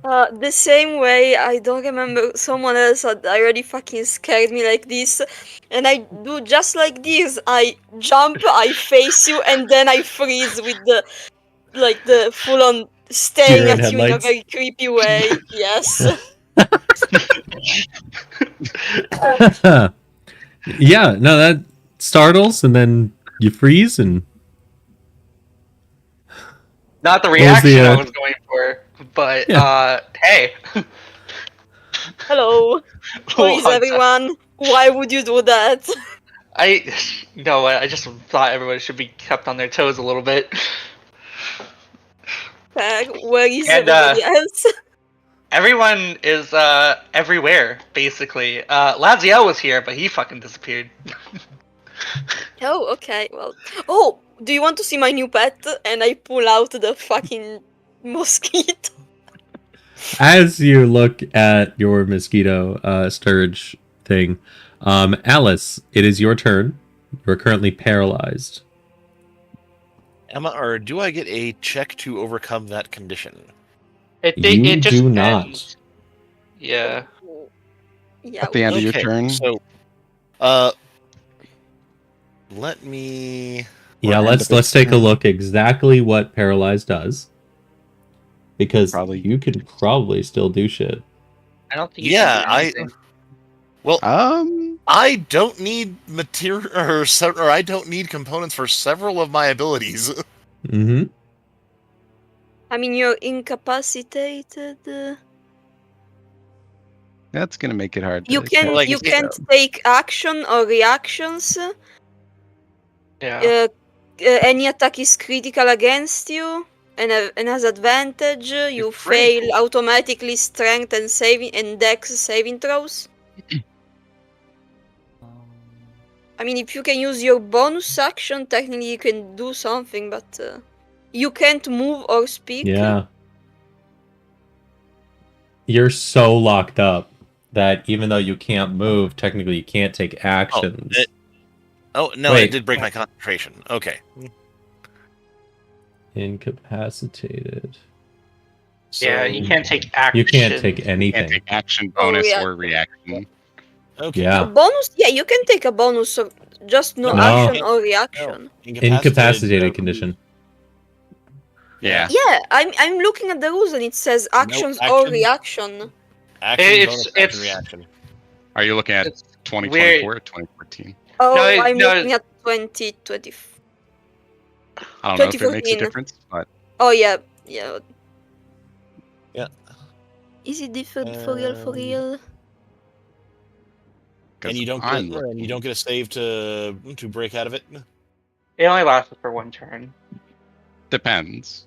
The same way, I don't remember, someone else had already fucking scared me like this, and I do just like this. I jump, I face you, and then I freeze with the full-on staring Deer in at you in a headlights. very creepy way. Yes. Yeah, no, that startles, and then you freeze, and Not the was reaction the, I was going for, but hey. Hello. Please, Well, everyone. Why would you do that? you know what? I just thought everyone should be kept on their toes a little bit. Where is And, everybody else? Everyone is everywhere basically. Laziel was here, but he fucking disappeared. Oh, okay. Well. Oh, do you want to see my new pet? And I pull out the fucking mosquito. as you look at your mosquito scourge thing, Alice, it is your turn. You're currently paralyzed. or do I get a check to overcome that condition? You It just do depends. not. Yeah. Yeah. At the end of your turn. So, let me. Yeah, Or end let's of its take a turn. look exactly what paralyzed does. Because Probably. you could probably still do shit. I don't think you Yeah, can do anything. Well, Um, I don't need material, or I don't need components for several of my abilities. Mm-hmm. I mean, you're incapacitated. that's gonna make it hard. You to can cast you it can't out. take action or reactions. Yeah. Any attack is critical against you and has advantage. You It's great. fail automatically strength and saving and dex saving throws. I mean, if you can use your bonus action, technically you can do something, but you can't move or speak. Yeah. You're so locked up that even though you can't move, technically you can't take actions. Oh no, Wait. it did break my concentration. Okay. Incapacitated. Yeah, you can't take action. You can't take Can't anything. take action, Oh, bonus, yeah. or reaction. Okay. Yeah. A bonus? Yeah, you can take a bonus, so just no No. action or reaction. Incapacitated condition. Yeah. Yeah, I'm looking at the rules and it says actions or action. reaction. Action, It's- bonus, action, it's- reaction. Are you looking at It's 2024 or 2014? Oh, No, I'm no. looking at 2020. I don't know if it makes a 2014. difference, but Oh yeah, yeah. Yeah. Is it different for real? For real? And you don't I'm get, and you don't get a save to break out of it. It only lasts for one turn. depends.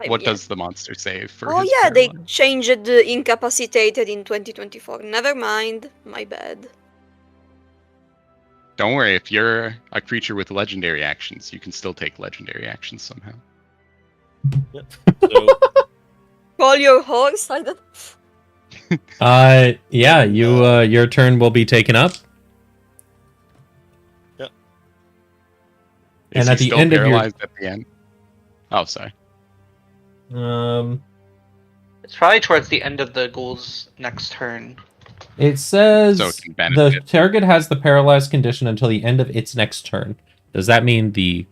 What does the monster save for? Oh his yeah, they paralyze? changed the incapacitated in 2024. Never mind, my bad. Don't worry, if you're a creature with legendary actions, you can still take legendary actions somehow. So, Call your horse. I don't. Yeah, your turn will be taken up. Is And he at the still end of your- paralyzed at the end? Oh, sorry. It's probably towards the end of the ghoul's next turn. It says So it can the benefit. target has the paralyzed condition until the end of its next turn. Does that mean the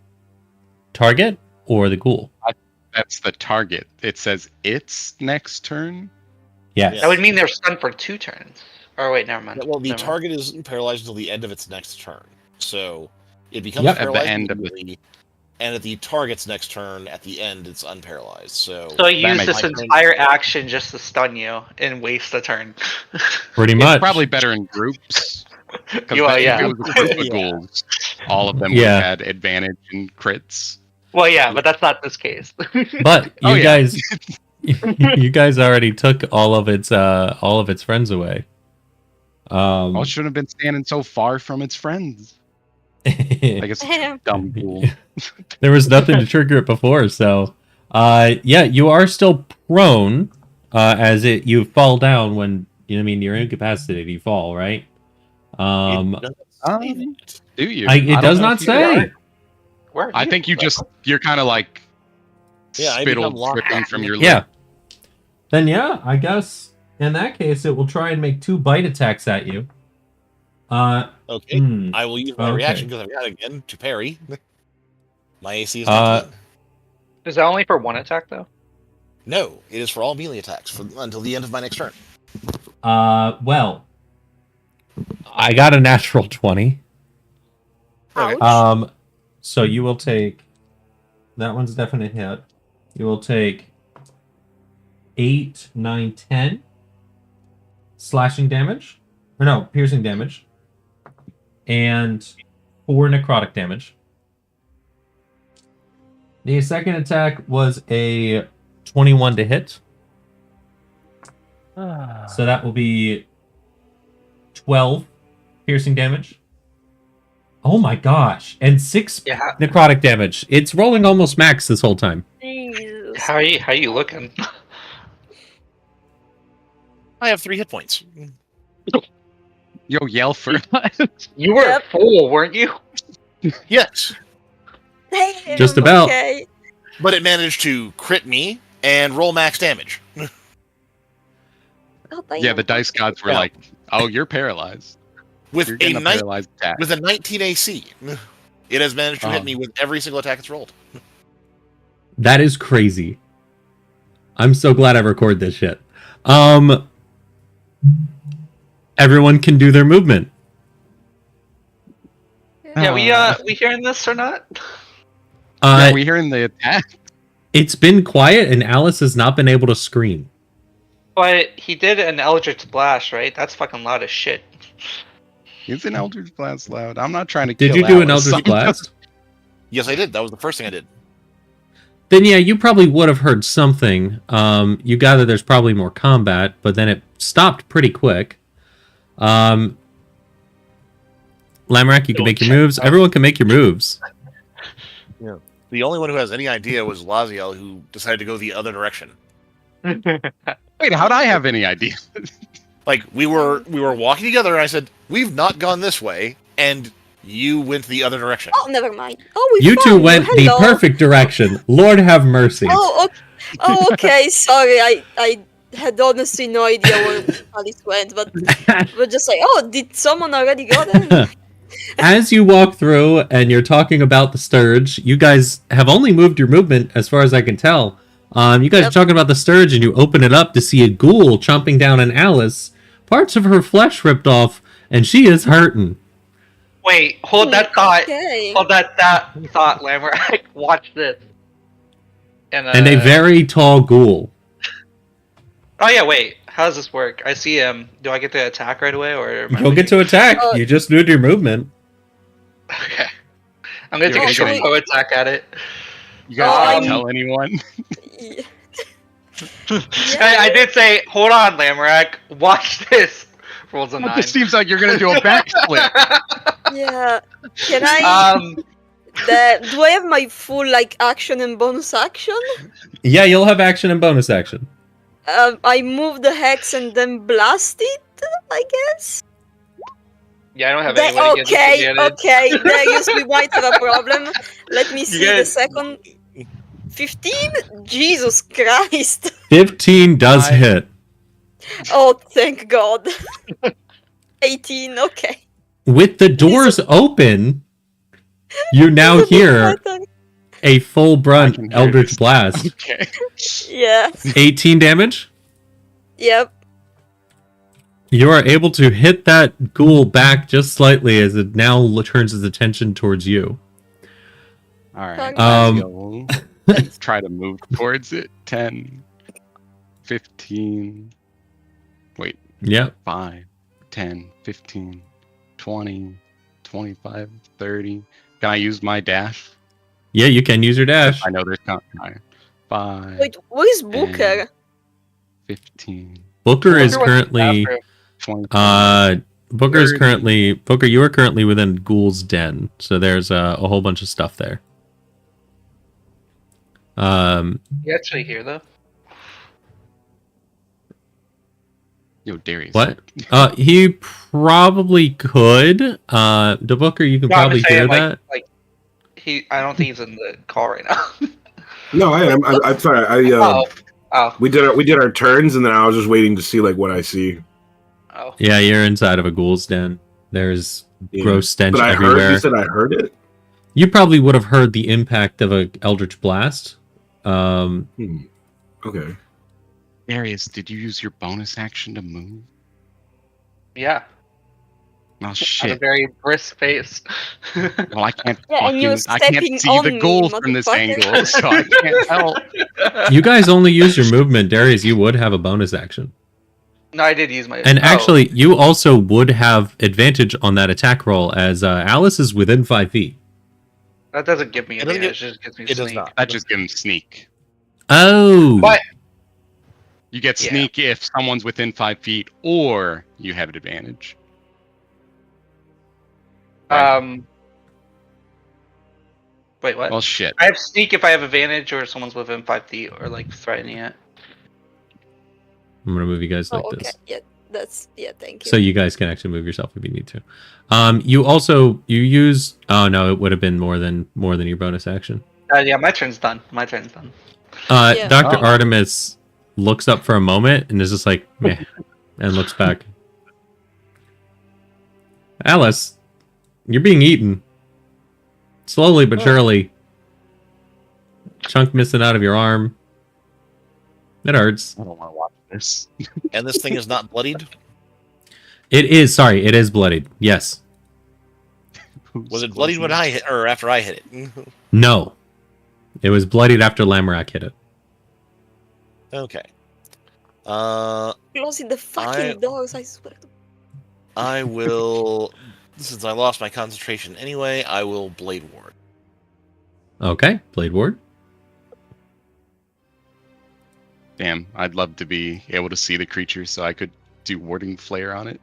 target or the ghoul? That's the target. It says its next turn. Yes. That would mean they're stunned for 2 turns. Or wait, never mind. well, the Never mind. target is paralyzed until the end of its next turn. So it becomes Yep. At the paralyzed end of the- immediately, and at the target's next turn, at the end, it's unparalyzed. So So you use makes this sense. entire action just to stun you and waste a turn. Pretty It's much. probably better in groups. Because You are, if yeah. it was a group of Yeah. ghouls, all of them would Yeah. have had advantage in crits. Well, yeah, but that's not this case. But you Oh, yeah. guys, you guys already took all of its friends away. Well, it shouldn't have been standing so far from its friends. Like it's a dumb ghoul. There was nothing to trigger it before, so yeah, you are still prone, as you fall down when you're incapacitated. You fall, right? Do you? It I don't does know not if you are. say. Where are I think you're kind of like Yeah, I spittle become locked dripping in. from your Yeah. lip. Then yeah, I guess in that case it will try and make 2 bite attacks at you. Okay, I will use my Okay. reaction because I've got it again to parry. My AC is 19. 19. Is that only for 1 attack, though? No, it is for all melee attacks until the end of my next turn. Well, I got a natural 20. Ouch. So you will take that one's definite hit. You will take 8, 9, 10 slashing damage. Or no, piercing damage. And 4 necrotic damage. The second attack was a 21 to hit. So that will be 12 piercing damage. Oh my gosh. And 6 Yeah. necrotic damage. It's rolling almost max this whole time. Jesus. How are you looking? I have 3 hit points. Yo, yell for You were Yep. full, weren't you? Yes. Damn, Just about. Okay. but it managed to crit me and roll max damage. Oh, Yeah, the dice gods were Yeah. like, "Oh, you're paralyzed. With You're a getting a night paralyzed attack." with a 19 AC. It has managed to hit Oh. me with every single attack it's rolled. That is crazy. I'm so glad I record this shit. Everyone can do their movement. Yeah, we hearing this or not? Yeah, we hearing the attack. It's been quiet, and Alice has not been able to scream. But he did an Eldritch Blast, right? That's fucking loud as shit. Is an Eldritch Blast loud? I'm not trying to Did kill you do an Alice. Eldritch Blast? Yes, I did. That was the first thing I did. Then yeah, you probably would have heard something. You gather there's probably more combat, but then it stopped pretty quick. Lamrak, you can make your moves. Everyone can make your moves. Yeah. The only one who has any idea was Laziel, who decided to go the other direction. Wait, how'd I have any idea? Like we were walking together, and I said, "We've not gone this way," and you went the other direction. Oh, never mind. Oh, we You two found went the Hello. perfect direction. Lord have mercy. Oh, okay. Sorry, I had honestly no idea where Alice went, but we're just like, oh, did someone already go there? As you walk through and you're talking about the Sturge, you guys have only moved your movement as far as I can tell. You guys are talking about the Sturge, and you open it up to see a ghoul chomping down on Alice. Parts of her flesh ripped off, and she is hurting. Wait, hold that thought. Okay. Hold that thought, Lammer. Watch this. And a very tall ghoul. Oh yeah, wait. How does this work? I see him. Do I get to attack right away, or? You don't get to attack. Oh. You just moved your movement. Okay. I'm gonna You're take a short gonna- bow attack at it. You guys can't Um, tell anyone. Yeah. I did say, hold on, Lamrak. Watch this. Rolls a 9. It just seems like you're gonna do a backflip. Yeah. Can I? Um, Do I have my full action and bonus action? Yeah, you'll have action and bonus action. I move the hex and then blast it. I guess. yeah, I don't have anybody Okay, get it. okay. Darius, we might have a problem. Let me see the guys- second. 15? Jesus Christ. 15 does hit. Oh, thank God. 18, okay. With the doors open, you now hear a full I brunt can hear Eldritch this. Blast. Okay. Yeah. 18 damage. Yep. You are able to hit that ghoul back just slightly as it now turns its attention towards you. All right. Um, Let's try to move towards it. 10, 15. Wait. Yep. 5, 10, 15, 20, 25, 30. Can I use my dash? Yeah, you can use your dash. I know there's not. 5, Wait, where's Booker? 15, Booker is Booker was currently after. 20. Booker is 30. currently Booker, you are currently within Ghoul's Den. So there's a whole bunch of stuff there. You actually hear though? Yo, Darius. What? He probably could. The Booker, you can No, I'm probably just saying, hear that. I don't think he's in the call right now. No, I am. I'm sorry. Oh. We did our turns, and then I was just waiting to see what I see. Oh. Yeah, you're inside of a Ghoul's Den. There's Yeah. gross stench But I everywhere. heard. You said I heard it. You probably would have heard the impact of a Eldritch Blast. Okay. Darius, did you use your bonus action to move? Yeah. Oh At a shit. very brisk pace. Well, I can't Yeah, and you're I can't stepping see on the me, goal from this motherfucker. angle, so I can't help. You guys only use your movement, Darius. You would have a bonus action. No, I did use my. And actually, you also would have advantage on that attack roll as Alice is within 5 feet. That doesn't give me It doesn't advantage. It just gives me It does sneak. not. That just gives him sneak. Oh! But You get Yeah. sneak if someone's within 5 feet or you have an advantage. Wait, what? Well, shit. I have sneak if I have advantage or someone's within 5 feet or threatening it. I'm going to move you guys Oh, like okay. this. Yeah, thank you. So you guys can actually move yourself if you need to. You use... Oh, no, it would have been more than your bonus action. Yeah, my turn's done. My turn's done. Yeah. Dr. Oh. Artemis looks up for a moment and is just like, meh, and looks back. Alice, you're being eaten. Slowly but surely. Chunk missing out of your arm. It hurts. I don't want to watch this. And this thing is not bloodied? It is bloodied. Yes. Was it bloodied when I hit, or after I hit it? No. It was bloodied after Lamorak hit it. Okay. Closing the fucking doors, I swear. I will, since I lost my concentration anyway, I will Blade Ward. Okay, Blade Ward. Damn, I'd love to be able to see the creature so I could do warding flare on it.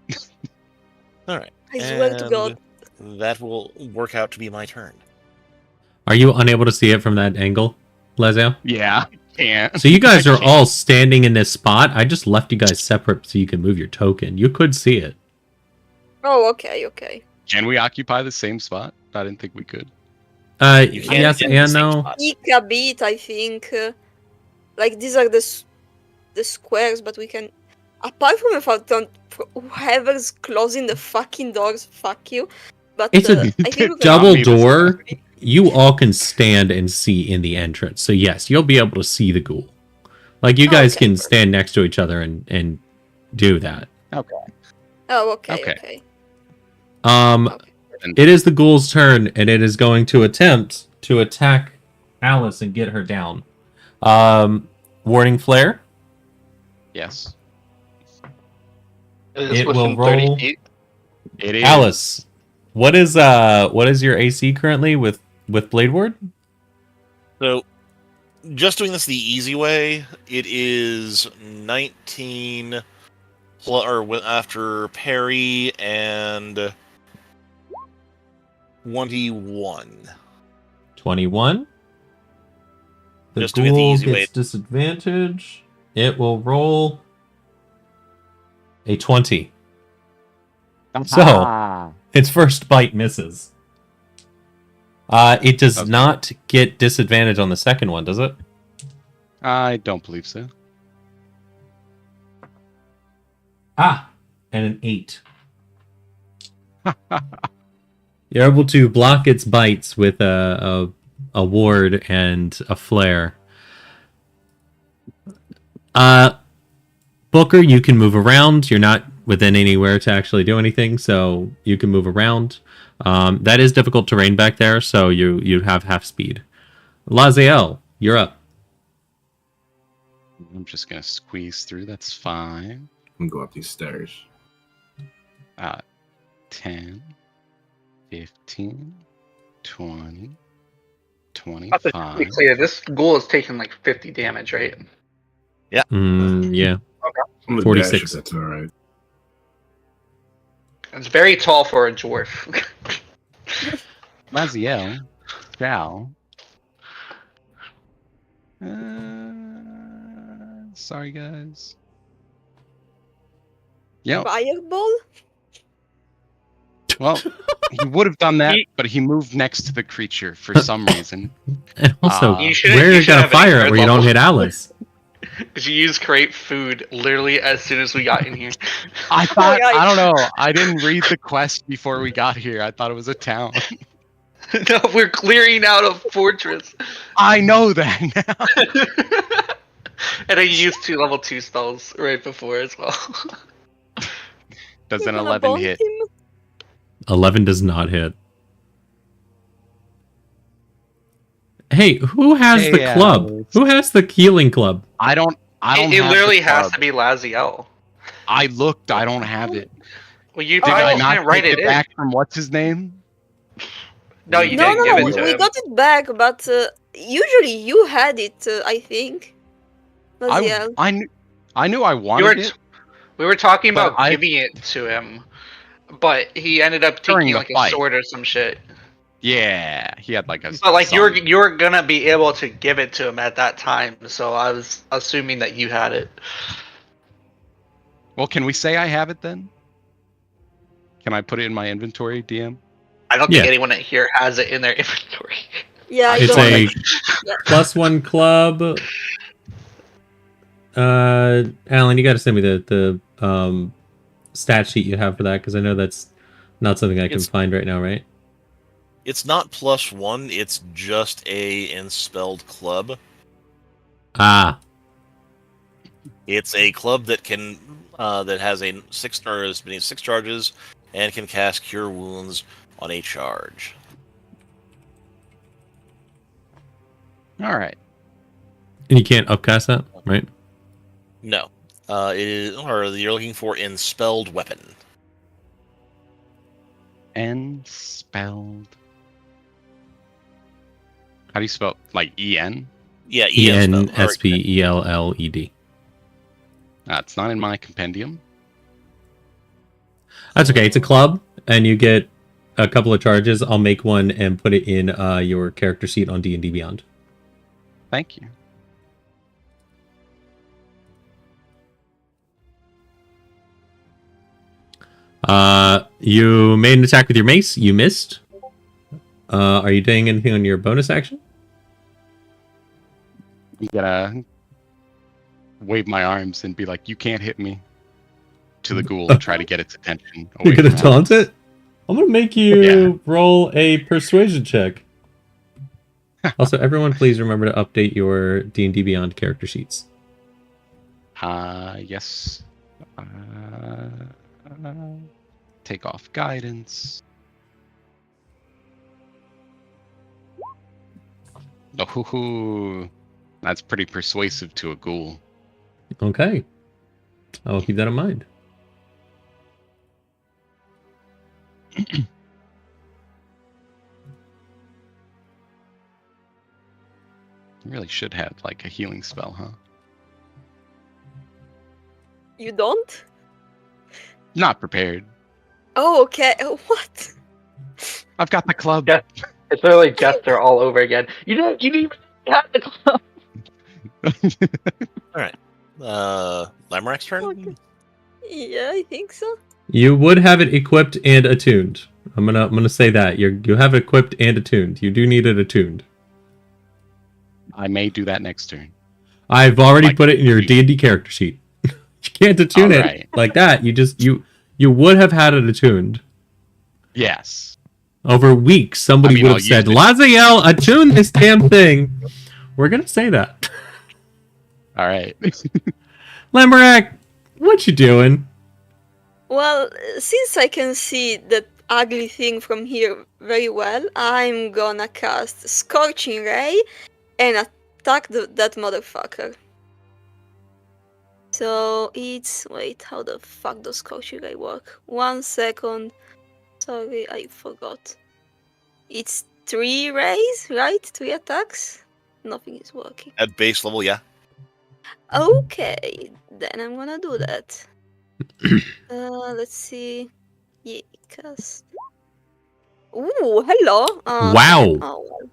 Alright. I swear to God. That will work out to be my turn. Are you unable to see it from that angle, Lazio? Yeah, can't. So you guys are all standing in this spot. I just left you guys separate so you can move your token. You could see it. Oh, okay, okay. Can we occupy the same spot? I didn't think we could. You can't Yes get in the and same no. spot. Peek a bit, I think. Like, these are the squares, but we can... Apart from if I don't... Whoever's closing the fucking doors, fuck you. But It's a I think we can... double me this door. You all can stand and see in the entrance. So yes, you'll be able to see the ghoul. Like you guys okay, can perfect. stand next to each other and do that. Okay. Oh, okay, Okay. okay. It is the ghoul's turn, and it is going to attempt to attack Alice and get her down. Warding flare. Yes. It will within 30 roll. feet? It is. Alice, what is your AC currently with Blade Ward? So, just doing this the easy way, it is 19 after parry and 21. 21. The Just doing it the ghoul easy way. gets disadvantage. It will roll a 20. So, its first bite misses. It does Okay. not get disadvantage on the second one, does it? I don't believe so. And an 8. You're able to block its bites with a ward and a flare. Booker, you can move around. You're not within anywhere to actually do anything, so you can move around. That is difficult terrain back there, so you have half speed. Laziel, you're up. I'm just gonna squeeze through. That's fine. I'm gonna go up these stairs. 10, 15, 20, To be 25. clear, this ghoul is taking like 50 damage, right? Yeah. I'm gonna 46. dash if that's all right. It's very tall for a dwarf. Laziel shall. Sorry, guys. Yeah. Fireball? Well, he would have done that, but he moved next to the creature for some reason. And also, You shouldn't- where you are you should gonna have an fire it expert where you don't level. hit Alice? Because you used create food literally as soon as we got in here. I thought, right. I don't know. I didn't read the quest before we got here. I thought it was a town. No, we're clearing out a fortress. I know that now. And I used 2 level 2 spells right before as well. Does We're an gonna 11 bonk hit? him? 11 does not hit. Hey, who has Hey, the club? Alice. Who has the healing club? I don't. It have literally the has club. to be Laziel. I looked. I don't have it. Well, you Did didn't I not write take it it in. back from what's his name? No, you No, didn't no, give no, it to we him. got it back, but usually you had it, I think. Laziel. I knew I You wanted were it. we were talking But about I- giving it to him, but he ended up During taking the like a fight. sword or some shit. Yeah, he had like a. But like sword. you were gonna be able to give it to him at that time, so I was assuming that you had it. Well, can we say I have it then? Can I put it in my inventory, DM? I don't think Yeah. anyone here has it in their inventory. Yeah, I It's don't a like. Yeah. +1 club. Alan, you got to send me the stat sheet you have for that because I know that's not something I can It's- find right now, right? It's not +1. It's just a enspelled club. Ah, It's a club that can that has a 6 or as many as 6 charges and can cast Cure Wounds on a charge. All right. and you can't upcast that, right? No, it is, or you're looking for enspelled weapon. Enspelled. How do you spell like E-N? Yeah, ENSPELLED. It's not in my compendium. That's okay. It's a club, and you get a couple of charges. I'll make one and put it in your character sheet on D&D Beyond. Thank you. You made an attack with your mace. You missed. Are you doing anything on your bonus action? I'm gonna wave my arms and be like, "You can't hit me," to the ghoul and try to get its attention. You're away gonna from taunt Alex. it? I'm gonna make you roll a persuasion check. Also, everyone, please remember to update your D&D Beyond character sheets. Yes. Take off guidance. Oh, that's pretty persuasive to a ghoul. Okay, I will keep that in mind. You really should have like a healing spell, huh? You don't? Not prepared. Oh, okay. What? I've got the club. Yeah. It's literally Jester all over again. You didn't even have the club. Lamrak's turn. Okay. Yeah, I think so. You would have it equipped and attuned. I'm gonna say that you have it equipped and attuned. You do need it attuned. I may do that next turn. I've already Like- put it in your D&D character sheet. You can't attune it Alright. like that. You would have had it attuned. Yes. Over weeks, somebody I mean, would I'll have said, use Laziel, attune this damn thing. We're gonna say that. All right. Lamarack, what you doing? Well, since I can see that ugly thing from here very well, I'm gonna cast Scorching Ray and attack that motherfucker. So it's... Wait, how the fuck does Scorching Ray work? 1 second. Sorry, I forgot. It's 3 rays, right? 3 attacks? Nothing is working. At base level, yeah. Okay, then I'm gonna do that. Let's see. Yeah, cast. Ooh, hello. Wow. Oh, well.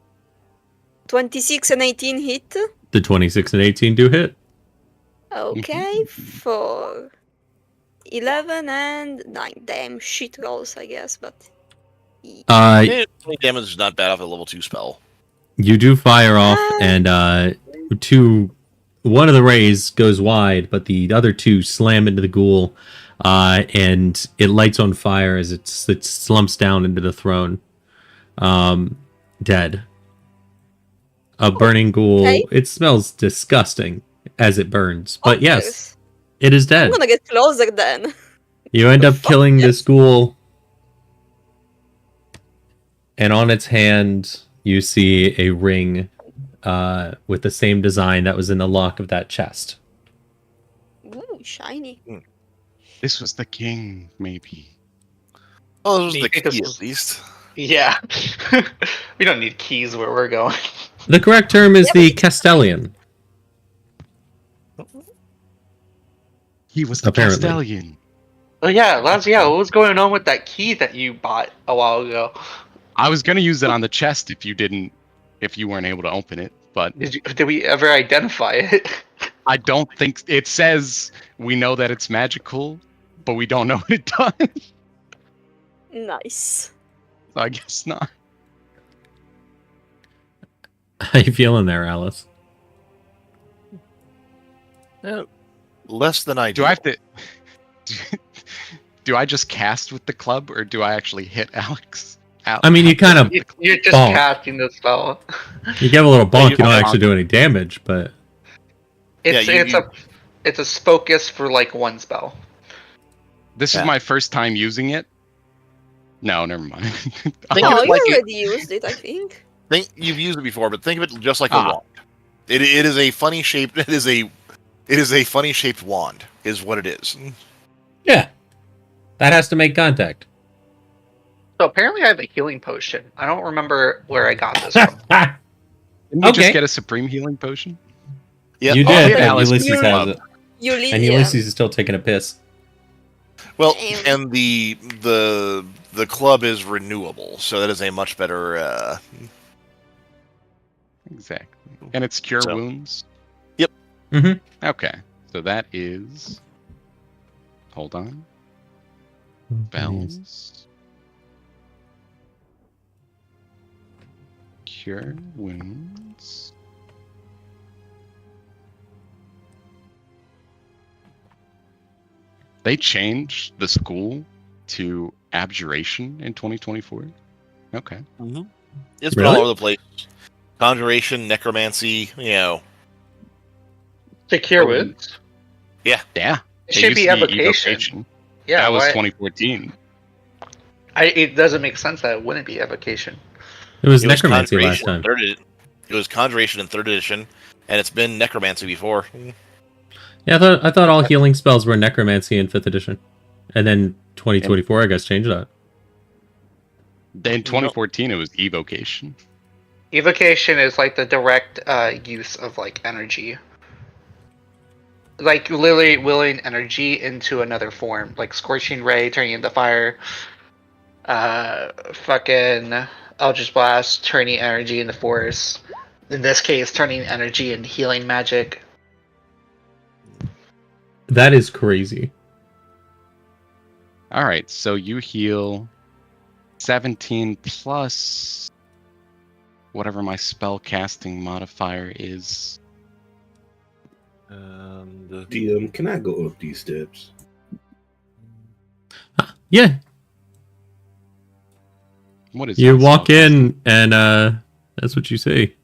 26 and 18 hit. The 26 and 18 do hit. Okay, for 11 and 9. Damn shit rolls, I guess, but. 20 damage is not bad off a level 2 spell. You do fire off, and one of the rays goes wide, but the other 2 slam into the ghoul, and it lights on fire as it slumps down into the throne, dead. A burning ghoul. Okay. It smells disgusting as it burns, but Oh, yes, it is I'm dead. gonna get closer then. You end up Fuck killing yes. this ghoul, and on its hand, you see a ring with the same design that was in the lock of that chest. Ooh, shiny. This was the king, maybe. Oh, this was You the think key this was- at least. Yeah. We don't need keys where we're going. The correct term is the Castellian. He was the Apparently. Castellian. Oh yeah, Laziel, what was going on with that key that you bought a while ago? I was gonna use it on the chest if you weren't able to open it, but Did we ever identify it? I don't think it says we know that it's magical, but we don't know what it does. Nice. So I guess not. How you feeling there, Alice? Less than I Do I have to? Do I just cast with the club, or do I actually hit Alex? I mean, you kind of You're just bonk. casting the spell. You give a little bonk. you You don't bonk. actually do any damage, but It's a focus for like one spell. This Yeah. is my first time using it. No, never mind. Think No, of it you like already used it, I think. you've used it before, but think of it just like a Ah. wand. It is a funny shaped. It is a funny shaped wand. Is what it is. yeah, that has to make contact. So apparently I have a healing potion. I don't remember where I got this from. Didn't you Okay. just get a supreme healing potion? Yep. You Oh, did, yeah, and Alice, Ulysses you- has it, and Yeah. Ulysses is still taking a piss. Well, Damn. and the club is renewable, so that is a much better. Exactly. And it's cure So- wounds? Yep. Mhm. Okay. So that is... Hold on. Bells. Cure wounds. They changed the school to abjuration in 2024? Okay. It's been Really? all over the place. Conjuration, necromancy, Secure Oh, wounds. Yeah. It should be evocation. Yeah, That was why- 2014. it doesn't make sense that it wouldn't be evocation. It was It was necromancy last conjuration in time. It was conjuration in third edition, and it's been necromancy before. Yeah, I thought all healing spells were necromancy in 5th edition, and then 2024, I guess, changed that. In 2014, it was evocation. Evocation is like the direct use of like energy. Like literally willing energy into another form. Like Scorching Ray turning into fire. Fucking Eldritch Blast turning energy into force. In this case, turning energy into healing magic. That is crazy. All right, so you heal 17 plus whatever my spell casting modifier is. DM, can I go up these steps? Yeah, What is you my walk spell in, and that's what you say.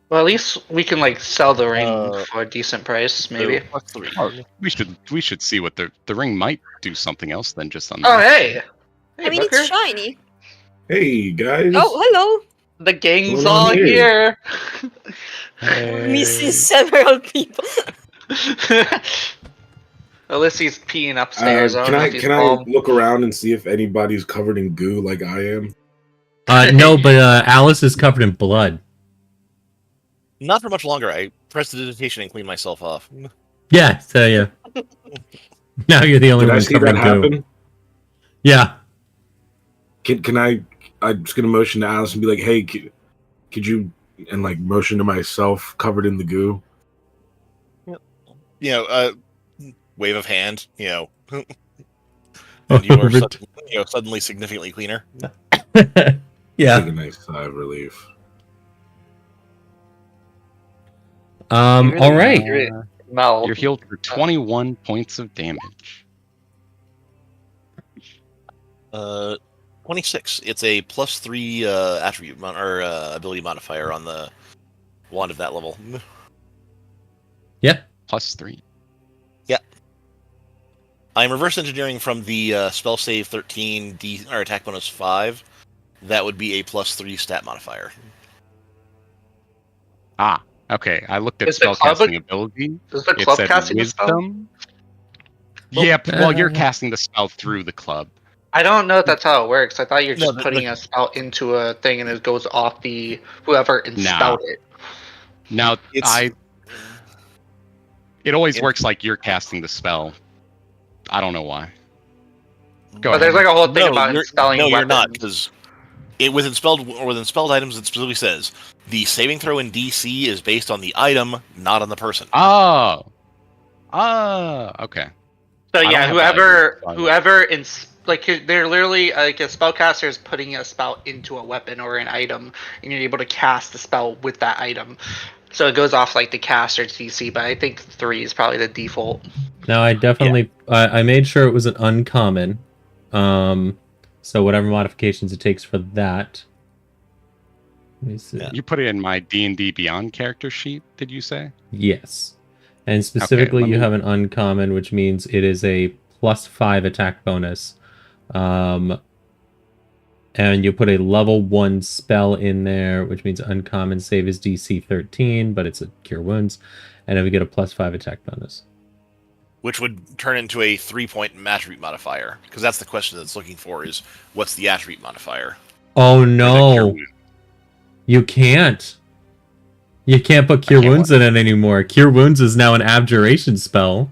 Well, at least we can like sell the ring Uh, for a decent price, maybe. Plus 3. casting? We should see what the ring might do something else than just on. Oh hey! Hey I mean, Booker. it's shiny. Hey guys. Oh, hello. The gang's What's on all here? here. Missing several people. Ulysses peeing upstairs. I don't can know I if he's can I home. look around and see if anybody's covered in goo like I am? No, but Alice is covered in blood. Not for much longer. I pressed the digitation and cleaned myself off. Yeah, so yeah. Now you're the only Did I one see covered that in goo. happen? Yeah. Can I? I'm just gonna motion to Alice and be like, "Hey, could you?" And like motion to myself, covered in the goo. Wave of hand, and you are suddenly significantly cleaner. Yeah. Take a nice sigh of relief. All right. Mel. You're healed for 21 points of damage. 26. It's a plus 3 attribute or ability modifier on the wand of that level. Yeah. Plus 3. I'm reverse engineering from the spell save 13 or attack bonus 5. That would be a plus 3 stat modifier. Ah, okay. I looked at Is the club spellcasting ability. Is the It club said casting the spell? wisdom. Yeah, well, you're casting the spell through the club. I don't know if that's how it works. I thought you're No, just putting a spell into a thing and it goes off the whoever installed it. Now, It's- it always It- works like you're casting the spell. I don't know why. Go But ahead. there's like a whole thing No, about you're- installing No, weapons. you're not, because with installed items, it specifically says the saving throw in DC is based on the item, not on the person. Oh, okay. So I don't yeah, have that whoever item. whoever like they're literally like a spellcaster is putting a spell into a weapon or an item, and you're able to cast the spell with that item. So it goes off like the caster's DC, but I think 3 is probably the default. Now I definitely I made sure it was an uncommon. So whatever modifications it takes for that. Let me see. Yeah. You put it in my D&D Beyond character sheet, did you say? Yes. And specifically, let you me- have an uncommon, which means it is a +5 attack bonus. And you put a level 1 spell in there, which means uncommon save is DC 13, but it's a cure wounds. And then we get a +5 attack bonus. Which would turn into a 3-point attribute modifier. Because that's the question that's looking for is, what's the attribute modifier? Oh For the cure no! wound. You can't! You can't put cure wounds in it anymore. Cure wounds is now an abjuration spell.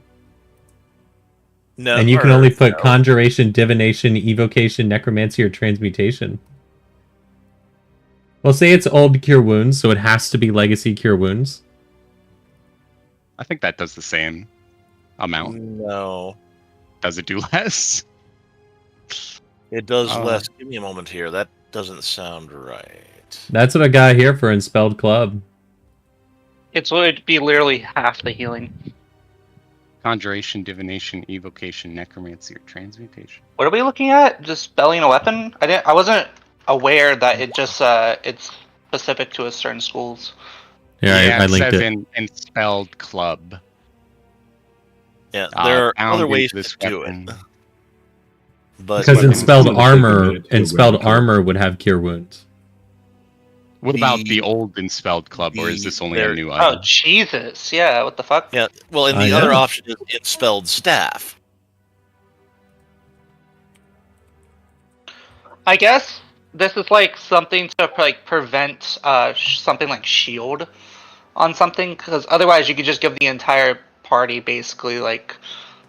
No, And you can only put no. conjuration, divination, evocation, necromancy, or transmutation. Well, say it's old cure wounds, so it has to be legacy cure wounds. I think that does the same amount. No. Does it do less? It does Oh. less. Give me a moment here. That doesn't sound right. That's what I got here for Enspelled Club. It would be literally half the healing. Conjuration, divination, evocation, necromancy, or transmutation. What are we looking at? Just spelling a weapon? I wasn't aware that it just it's specific to a certain schools. Yeah, I it linked says it. in Spelled Club. Yeah, there are Bound other into ways this to do weapon. it. But Because weapon Enspelled is Armor, taken to Enspelled weapon. Armor would have cure wounds. What about The- the old Enspelled Club, or is this only a there- new Oh item? Jesus! Yeah, what the fuck? yeah, well, and I the other know. option is Enspelled Staff. I guess this is like something to like prevent something like shield on something, because otherwise you could just give the entire party basically like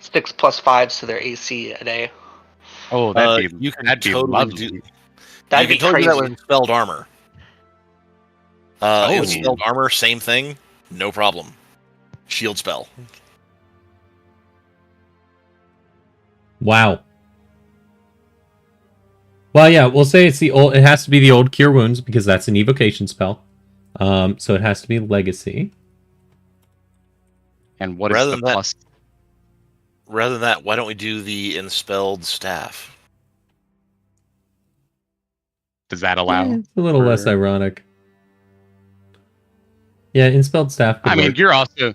6+5s to their AC a day. Oh, that'd be you can that'd be totally lovely. do- That'd you be can totally do that crazy. with Enspelled Armor. Oh. Enspelled Armor, same thing, no problem. Shield spell. Wow. Well, yeah, we'll say it's the old. It has to be the old cure wounds because that's an evocation spell. So it has to be legacy. And what is Rather the than that- plus? Rather than that, why don't we do the Enspelled Staff? Does that allow? It's a little less for- ironic. Yeah, Enspelled Staff. could I mean, work. you're also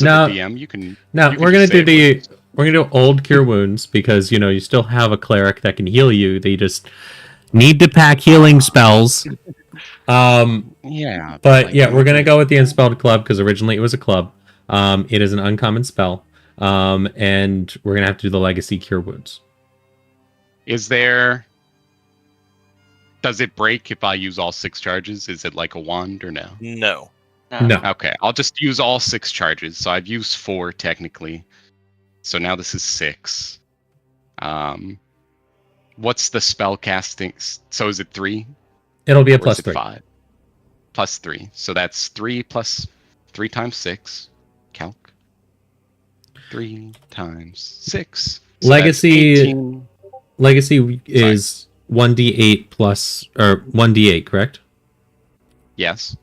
No. the DM. You can. No, you can we're gonna just do say the what- we're gonna do old cure wounds because you still have a cleric that can heal you. They just need to pack healing spells. Yeah. But like- yeah, we're gonna go with the Enspelled Club because originally it was a club. It is an uncommon spell. And we're gonna have to do the legacy cure wounds. Is there? Does it break if I use all 6 charges? Is it like a wand or no? No. No. Okay, I'll just use all 6 charges. So I've used 4 technically. So now this is 6. What's the spell casting? So is it 3? It'll be a Or plus is it 3. 5? Plus 3. So that's 3 plus 3 times 6. Calc. 3 times 6. So Legacy- that's 18. Legacy is 1d8 plus or 1d8, correct? Yes.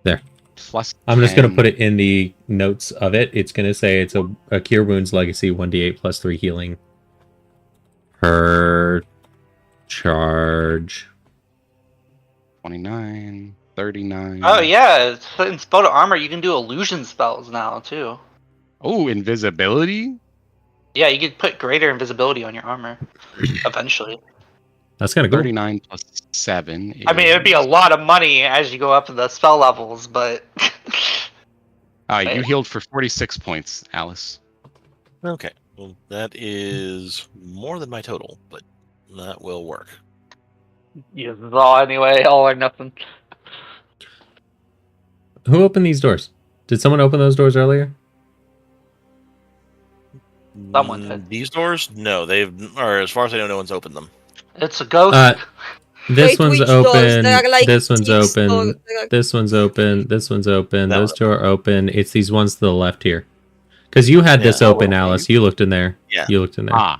There. Plus I'm just gonna 10. put it in the notes of it. It's gonna say it's a cure wounds legacy 1d8 plus 3 healing per charge. 29, 39. Oh yeah, in Spell to Armor you can do illusion spells now too. Oh, invisibility? Yeah, you could put greater invisibility on your armor eventually. That's kind of cool. 39 plus 7. I mean, it'd be a lot of money as you go up the spell levels, but You healed for 46 points, Alice. Okay. Well, that is more than my total, but that will work. use it all anyway, all or nothing. Who opened these doors? Did someone open those doors earlier? Someone did. These doors? No, or as far as I know, no one's opened them. It's a ghost. This Wait, one's which doors? open. There are like This one's 6 open. doors. There are- This one's open. This one's open. That Those one. two are open. It's these ones to the left here. Because you had this Yeah. open, Alice. You looked in there. Yeah. You looked in there. Ah,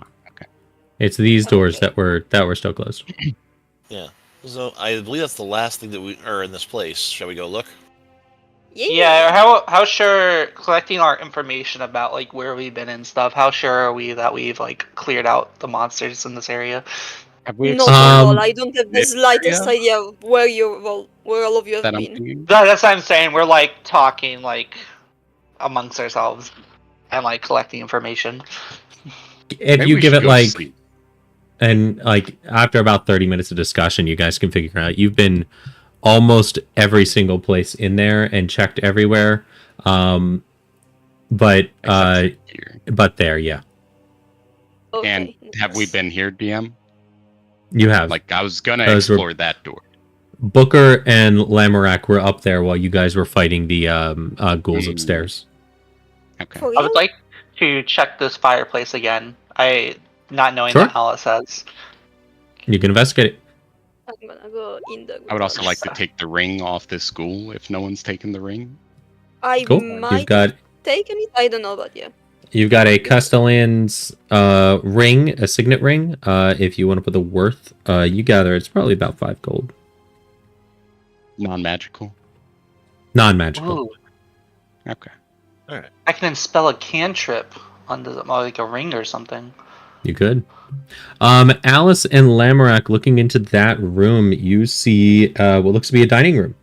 It's these doors Okay. that were still closed. Yeah. So I believe that's the last thing that we are in this place. Shall we go look? Yeah, how sure collecting our information about like where we've been and stuff, how sure are we that we've like cleared out the monsters in this area? Have we Not explored at all. Um, I don't have the this slightest area idea of where all of you have that I'm been. thinking? That's what I'm saying. We're like talking like amongst ourselves and like collecting information. if Maybe you we give should it go to like, sleep. and like after about 30 minutes of discussion, you guys can figure out you've been almost every single place in there and checked everywhere. But Here. there, yeah, Okay. And have we nice. been here, DM? you have. Like, I was gonna Those were- explore that door. Booker and Lamorak were up there while you guys were fighting the ghouls Mm. upstairs. Okay. For I real? would like to check this fireplace again. Not knowing Sure. that Alice has. You can investigate it. I'm gonna go in the. I would also like to garage. take the ring off this ghoul if no one's taken the ring. I Cool. might You've got have taken it. I don't know, but yeah. a Castellan's ring, a signet ring. If you want to put the worth, you gather it's probably about 5 gold. Non-magical. Non-magical. Ooh, Okay. I can spell a cantrip onto like a ring or something. You could. Alice and Lamorak, looking into that room, you see what looks to be a dining room.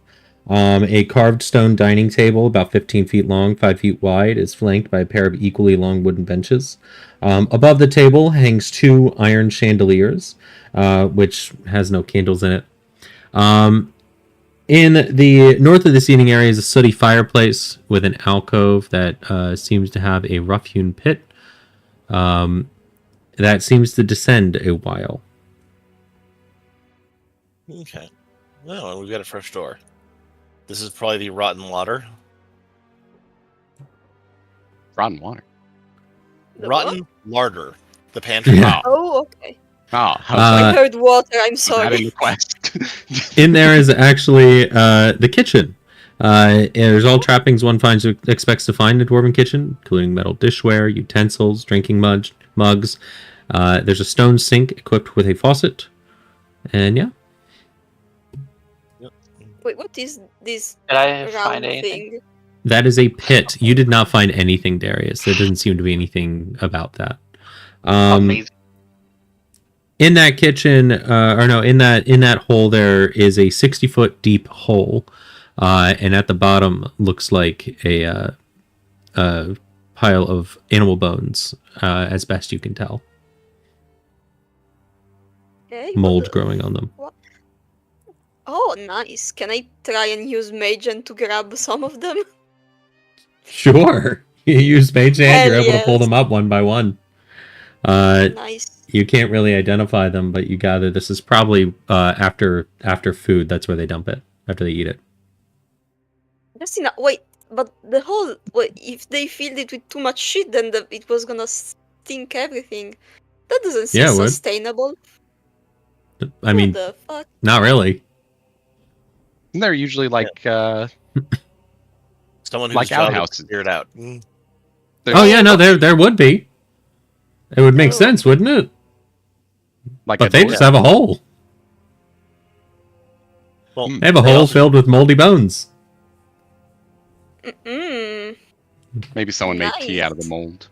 A carved stone dining table, about 15 feet long, 5 feet wide, is flanked by a pair of equally long wooden benches. Above the table hangs 2 iron chandeliers, which has no candles in it. In the north of the seating area is a sooty fireplace with an alcove that seems to have a rough-hewn pit that seems to descend a while. Okay. No, and we've got a fresh door. This is probably the rotten water. Rotten water. The Rotten larder. The pantry. Yeah. Oh, okay. Oh, I was I like, heard water. I'm was that in sorry. the quest? In there is actually the kitchen. And there's all trappings one expects to find in a dwarven kitchen, including metal dishware, utensils, drinking mugs. There's a stone sink equipped with a faucet. And yeah. Wait, what is this Did I round find anything? thing? That is a pit. You did not find anything, Darius. There doesn't seem to be anything about that. Amazing. In that kitchen, in that hole, there is a 60-foot deep hole, and at the bottom looks like a pile of animal bones, as best you can tell. Okay, Mold growing on them. Oh, nice. Can I try and use Magen to grab some of them? Sure, you use Mage Hand. You're Hell able to pull yes. them up one by one. Nice. You can't really identify them, but you gather this is probably after food. That's where they dump it after they eat it. Just enough. Wait, but the whole. Wait, if they filled it with too much shit, then it was gonna stink everything. That doesn't seem Yeah, it would. sustainable. I mean, what the fuck? not really. Isn't there usually like Someone who's Like job is to outhouses. figure it out. Oh yeah, no, there would be. It would make Oh. sense, wouldn't it? like But a they door? just have a hole. Well, Hmm. They have a They hole also- filled with moldy bones. Mm. Maybe someone made tea out of the Nice. mold.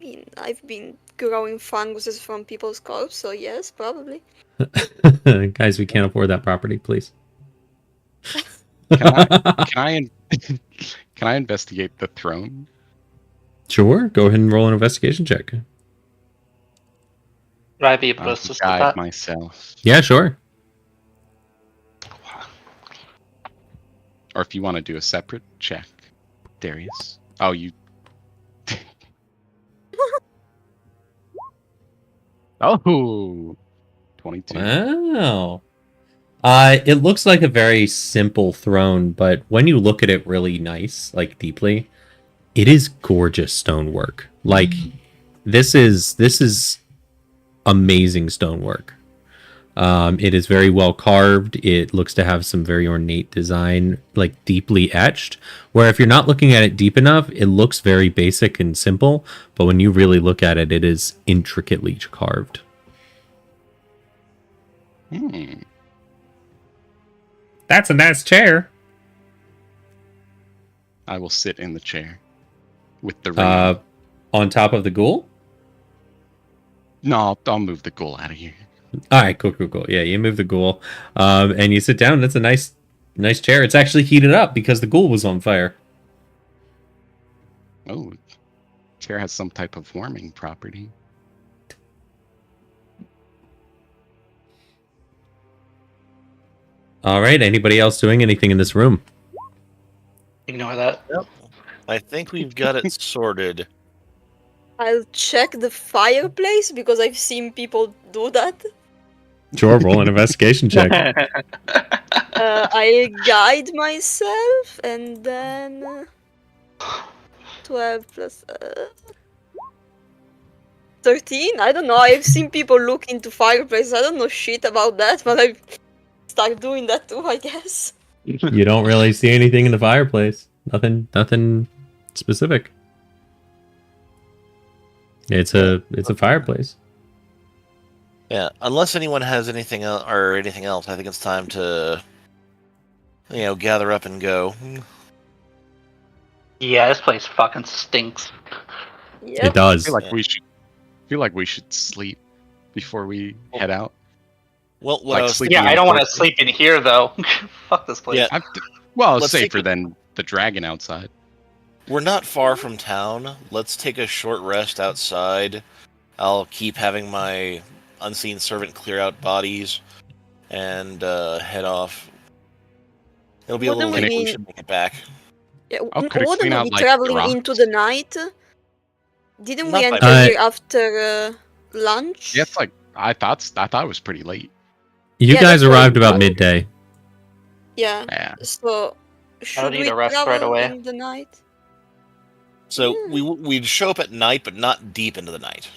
I mean, I've been growing funguses from people's corpse, so yes, probably. Guys, we can't afford that property, please. Can I can I investigate the throne? Sure, go ahead and roll an investigation check. Would I be able to I'll assist with guide that? myself. Yeah, sure. Or if you want to do a separate check, Darius. Oh, you. Oh, 22. Wow. It looks like a very simple throne, but when you look at it really nice, like deeply, it is gorgeous stonework. Like this is amazing stonework. It is very well carved. It looks to have some very ornate design, like deeply etched. Where if you're not looking at it deep enough, it looks very basic and simple. But when you really look at it, it is intricately carved. That's a nice chair. I will sit in the chair with the ring. On top of the ghoul? No, I'll move the ghoul out of here. All right, cool. Yeah, you move the ghoul, and you sit down. That's a nice chair. It's actually heated up because the ghoul was on fire. Oh, chair has some type of warming property. All right. Anybody else doing anything in this room? Ignore that. Yep. I think we've got it sorted. I'll check the fireplace because I've seen people do that. Sure, roll an investigation check. I'll guide myself and then 12 plus 13. I don't know. I've seen people look into fireplaces. I don't know shit about that, but I start doing that too, I guess. You don't really see anything in the fireplace. Nothing specific. It's a fireplace. Yeah, unless anyone has anything else, I think it's time to, gather up and go. Yeah, this place fucking stinks. Yep. It does. I feel like we should sleep before we head out. Well, Like I was sleeping Yeah, in I don't want to the- sleep in here though. Fuck this place. Yeah. Well, it's Let's take safer a- than the dragon outside. We're not far from town. Let's take a short rest outside. I'll keep having my unseen servant clear out bodies and head off. It'll be a little Wouldn't late, we but we mean- should make it back. Yeah, could it wouldn't clean we out, be like, the traveling into rocks? the night? Didn't Not we by enter night. here after lunch? Yeah, it's like I thought it was pretty late. You Yeah, guys that's what arrived I about thought. midday. Yeah. Yeah. So should need we a rest right travel away. in the night? So Yeah. we'd show up at night, but not deep into the night.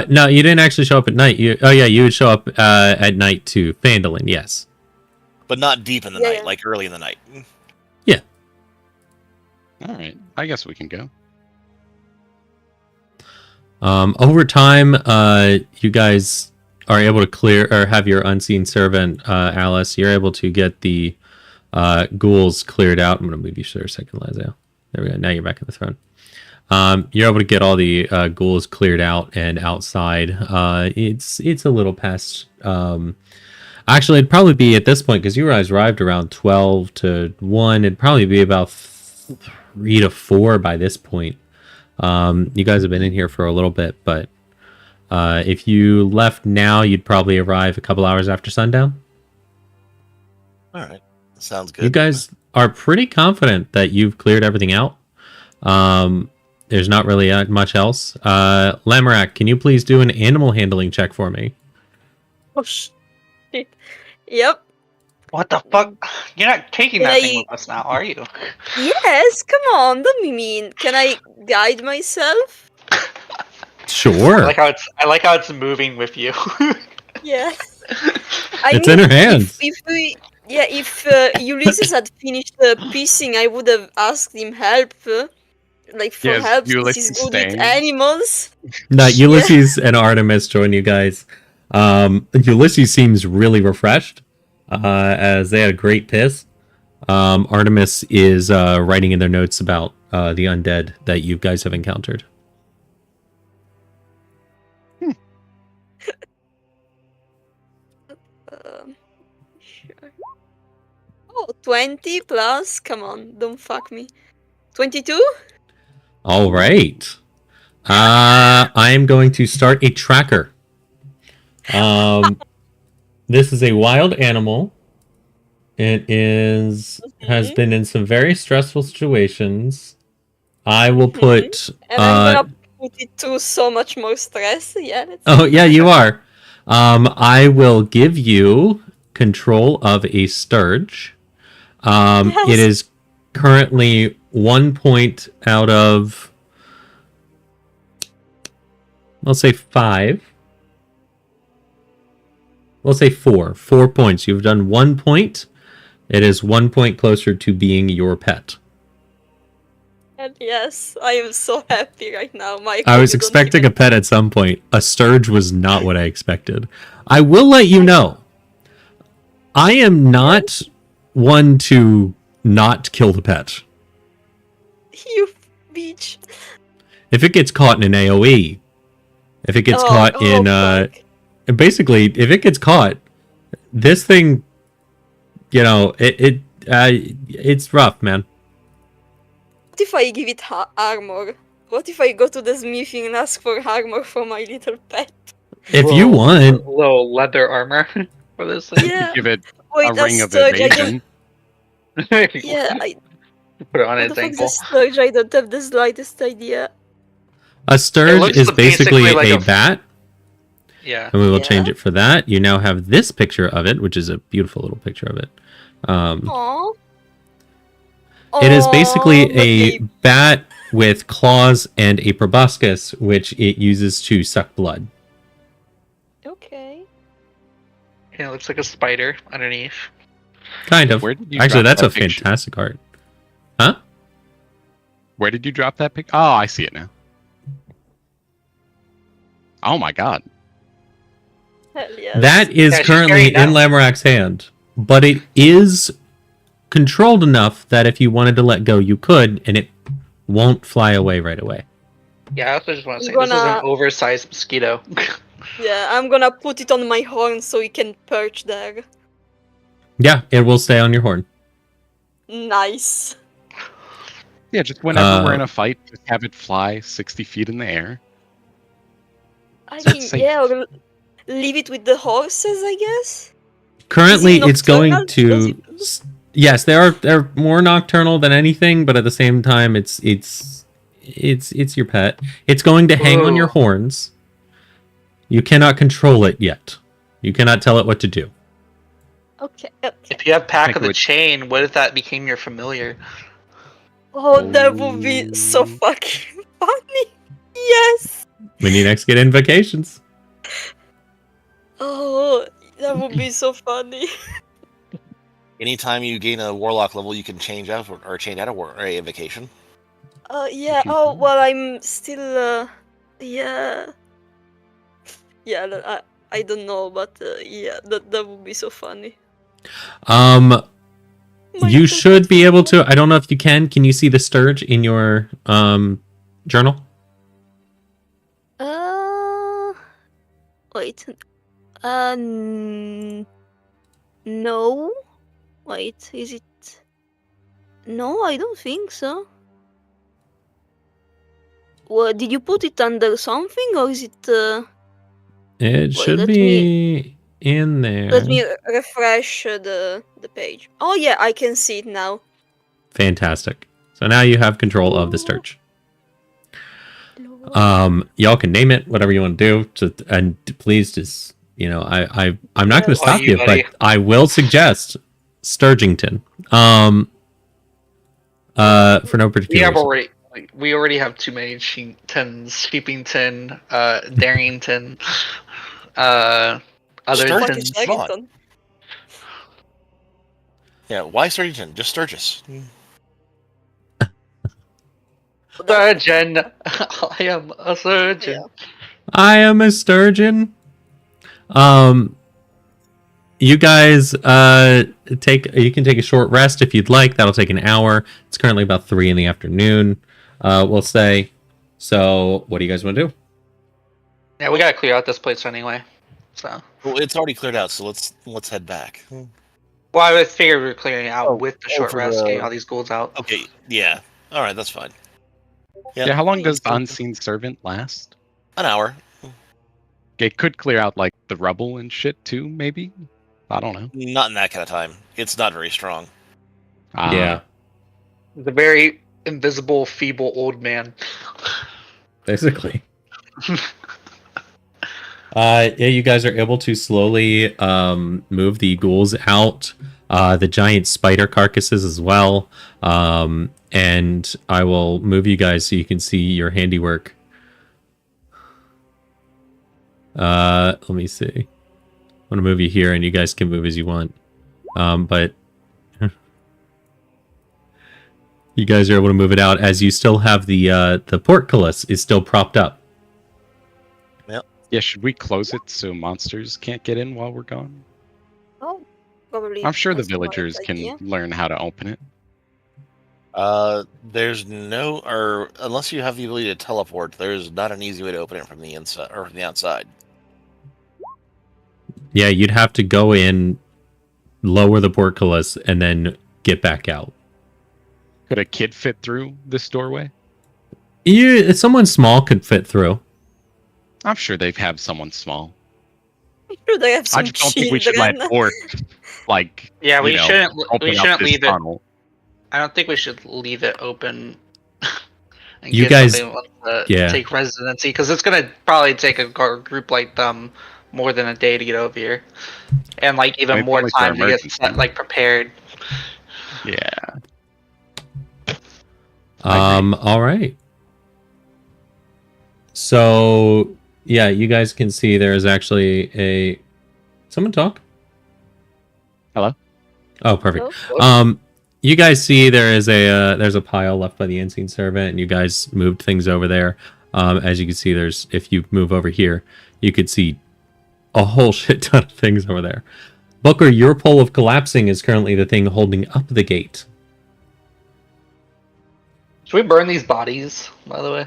No, you didn't actually show up at night. You would show up at night to Phandalin, yes. But not deep in the Yeah, night, yeah. like early in the night. All right. I guess we can go. Over time, you guys are able to clear or have your unseen servant, Alice. You're able to get the ghouls cleared out. I'm going to move you for a second, Lazio. There we go. Now you're back in the throne. You're able to get all the ghouls cleared out and outside. It's a little past. Actually, it'd probably be at this point because you guys arrived around 12 to 1. It'd probably be about 3 to 4 by this point. You guys have been in here for a little bit, but if you left now, you'd probably arrive a couple hours after sundown. All right, sounds good. You guys are pretty confident that you've cleared everything out. There's not really much else. Lamorak, can you please do an animal handling check for me? Oh shit. Yep. What the fuck? You're not taking Can that I- thing with us now, are you? Yes, come on, don't be mean. Can I guide myself? Sure. I like how it's moving with you. Yes. It's in her hands. If Ulysses had finished piecing, I would have asked him help. Like for Yes, help, since Ulysses he's good with staying. animals. No, Ulysses and Artemis join you guys. Ulysses seems really refreshed, as they had a great piss. Artemis is writing in their notes about the undead that you guys have encountered. Sure. Oh, 20 plus? Come on, don't fuck me. 22? All right. I am going to start a tracker. This is a wild animal. It has been in some very stressful situations. I will put. And I'm gonna put it to so much more stress. Yeah. Oh yeah, you are. I will give you control of a sturge. Yes. It is currently 1 point out of, let's say 5. we'll say 4. 4 points. You've done 1 point. It is 1 point closer to being your pet. And yes, I am so happy right now. I was expecting a pet at some point. A sturge was not what I expected. I will let you know. I am not one to not kill the pet. You bitch. If it gets caught in an AoE, if it gets caught in basically, if it gets caught, this thing, you know, it's rough, man. What if I give it armor? What if I go to the smithing and ask for armor for my little pet? If you want, little leather armor for this thing. Yeah. Give it Wait, a ring of sturge, evasion. Yeah, I Put it on what its the fuck's a ankle. sturge? I don't have the slightest idea. a sturge looks is basically basically like a a- bat, Yeah. and we will Yeah. change it for that. You now have this picture of it, which is a beautiful little picture of it. Aww. It is basically a Okay. bat with claws and a proboscis, which it uses to suck blood. Okay. Yeah, it looks like a spider underneath. Kind of. Where did you Actually, drop that's a that picture? fantastic art. Huh? Where did you drop that pic? Oh, I see it now. Oh my god. Hell yes. That is Yeah, she's currently carrying it in out. Lamorak's hand, but it is controlled enough that if you wanted to let go, you could, and it won't fly away right away. Yeah, I also just want to say I'm this is gonna- an oversized mosquito. Yeah, I'm gonna put it on my horn so it can perch there. Yeah, it will stay on your horn. Nice. Yeah, just whenever we're in Uh, a fight, just have it fly 60 feet in the air. I That's mean, safe. yeah, or leave it with the horses, I guess. Currently, Is it it's going nocturnal? Does to. it- Yes, they're more nocturnal than anything, but at the same time, it's your pet. It's going to hang on your Ooh. horns. You cannot control it yet. You cannot tell it what to do. Okay, okay. If you have Pack Think of the with- Chain, what if that became your familiar? Oh, that would be so fucking funny. Yes. When you next get invocations. Oh, that would be so funny. Anytime you gain a warlock level, you can change out or change out a invocation. Yeah. Oh, well, I'm still. Yeah. Yeah. I don't know, but yeah, that would be so funny. My You God, should be able to. I don't know if you can. Can you see the sturge in your journal? Wait. No. Wait, is it? No, I don't think so. Well, did you put it under something, or is it? It should let be in there. Let me refresh the page. Oh yeah, I can see it now. Fantastic. So now you have control of the sturge. Y'all can name it whatever you want to do. And please just, you know, I'm not going to stop you, you, buddy. but I will suggest Sturgington. For no particular reason. We already have too many Sheepington, Darrington, other Sturgeon. tins. Come on. Yeah, why Sturgeon? Just Sturgis. Surgeon. I am a surgeon. I am a sturgeon. You guys you can take a short rest if you'd like. That'll take an hour. It's currently about 3 in the afternoon. We'll say. So what do you guys want to do? Yeah, we gotta clear out this place anyway. So. Well, it's already cleared out, so let's head back. Well, I figured we were clearing out Oh, with the short for rest, the- getting all these ghouls out. Okay, yeah. All right, that's fine. Yeah, how long does the unseen servant last? An hour. It could clear out like the rubble and shit too, maybe. I don't know. Not in that kind of time. It's not very strong. Yeah, The very invisible, feeble old man. basically. Yeah, you guys are able to slowly move the ghouls out, the giant spider carcasses as well, and I will move you guys so you can see your handiwork. Let me see. want to move you here, and you guys can move as you want. But you guys are able to move it out as you still have the portcullis is still propped up. Yeah, should we close it so monsters can't get in while we're gone? Oh, probably. I'm sure the that's a smart villagers can idea. learn how to open it. There's no, or unless you have the ability to teleport, there's not an easy way to open it from the inside or from the outside. Yeah, you'd have to go in, lower the portcullis, and then get back out. Could a kid fit through this doorway? Someone small could fit through. I'm sure they have someone small. I'm sure they have I some just don't think we should let children. orcs, like, Yeah, we you know, shouldn't. open We up shouldn't this leave it. tunnel. I don't think we should leave it open. In You case guys- somebody wants to yeah. take residency, because it's gonna probably take a group like them more than a day to get over here, and like even Maybe more only for time to get emergency. like prepared. Yeah. All right. So, yeah, you guys can see there is actually someone talk? Hello? Oh, perfect. Oh, You guys see there's a pile left by the unseen servant, and you guys moved things over there. As you can see, if you move over here, you could see a whole shit ton of things over there. Booker, your pole of collapsing is currently the thing holding up the gate. Should we burn these bodies? By the way,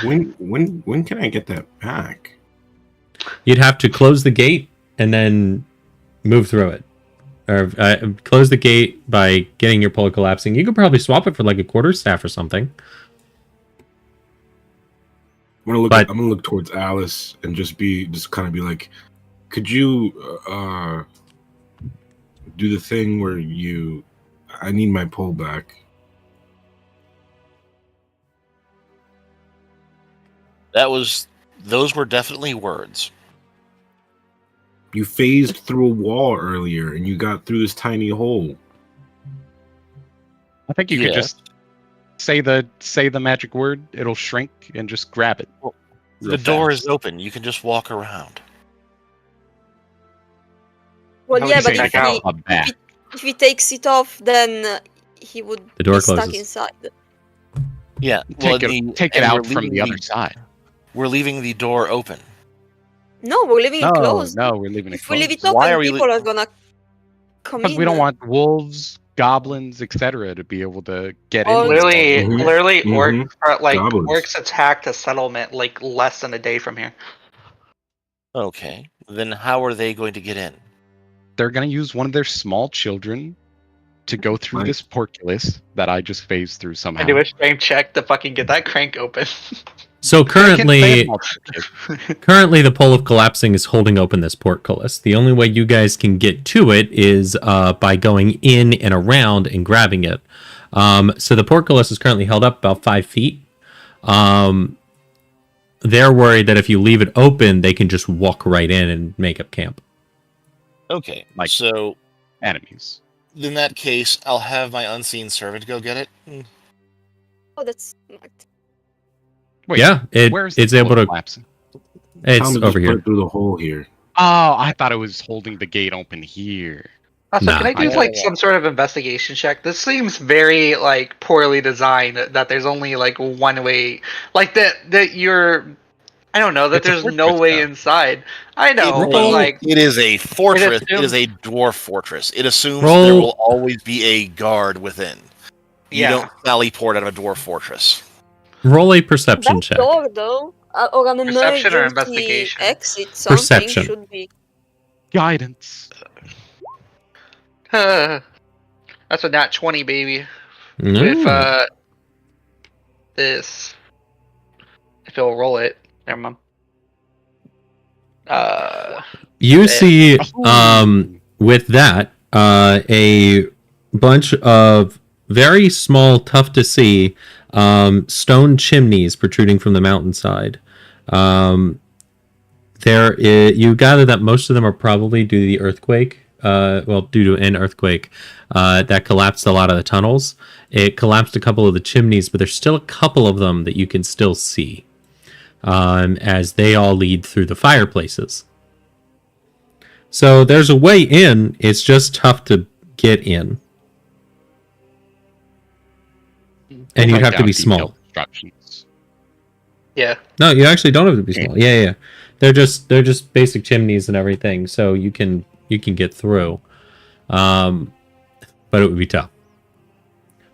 When can I get that back? You'd have to close the gate and then move through it. Or close the gate by getting your pole collapsing. You could probably swap it for like a quarterstaff or something. I'm gonna look towards Alice and just kind of be like, could you do the thing where I need my pole back. Those were definitely words. You phased through a wall earlier and you got through this tiny hole. I think you could Yeah. just say the magic word. It'll shrink and just grab it. The real door fast. is open. You can just walk around. well, How would yeah, you but say if that? he, A bat. if he takes it off, then he would The door be stuck closes. inside. Yeah. Take it and out we're from leaving the other side. We're leaving the door open. No, we're leaving it No, closed. no, we're leaving it If we leave it closed. Why open, are we people are gonna come Because in. we don't want wolves, goblins, etc. to be able to get Oh, in. literally, Mhm. literally, Mhm. Goblins. orcs attacked a settlement like less than a day from here. Okay. Then how are they going to get in? They're going to use one of their small children to go through Right. this portcullis that I just phased through somehow. I do a strength check to fucking get that crank open. So They can currently, multiple. currently the pole of collapsing is holding open this portcullis. The only way you guys can get to it is by going in and around and grabbing it. So the portcullis is currently held up about 5 feet. They're worried that if you leave it open, they can just walk right in and make up camp. Okay. Like- So Enemies. in that case, I'll have my unseen servant go get it. Oh, that's smart. Wait, Yeah, where's it's the able to. collapsing? It's Thomas over just put here. it through the hole here. Oh, I thought it was holding the gate open here. Also, Nah. can I do like some sort of investigation check? This seems very like poorly designed. That there's only like one way, like that you're. I don't know that It's a there's no fortress, way though. inside. I know, Roll. but like it is a fortress. It assumes- is a dwarf fortress. It assumes Roll. there will always be a guard within. You Yeah. don't sally port out of a dwarf fortress. Roll a perception Back check. door, though, or an Perception or emergency investigation? exit. Something Perception. should be. Guidance. that's a nat 20, baby. Mm. With this, if it'll roll it, never mind. You see, Oh. with that, a bunch of very small, tough to see stone chimneys protruding from the mountainside. You gather that most of them are probably due to the earthquake. Due to an earthquake that collapsed a lot of the tunnels. It collapsed a couple of the chimneys, but there's still a couple of them that you can still see as they all lead through the fireplaces. So there's a way in. It's just tough to get in, and you'd Write have to down be detailed small. instructions. Yeah. No, you actually don't have to be small. Yeah. They're just basic chimneys and everything, so you can get through. But it would be tough.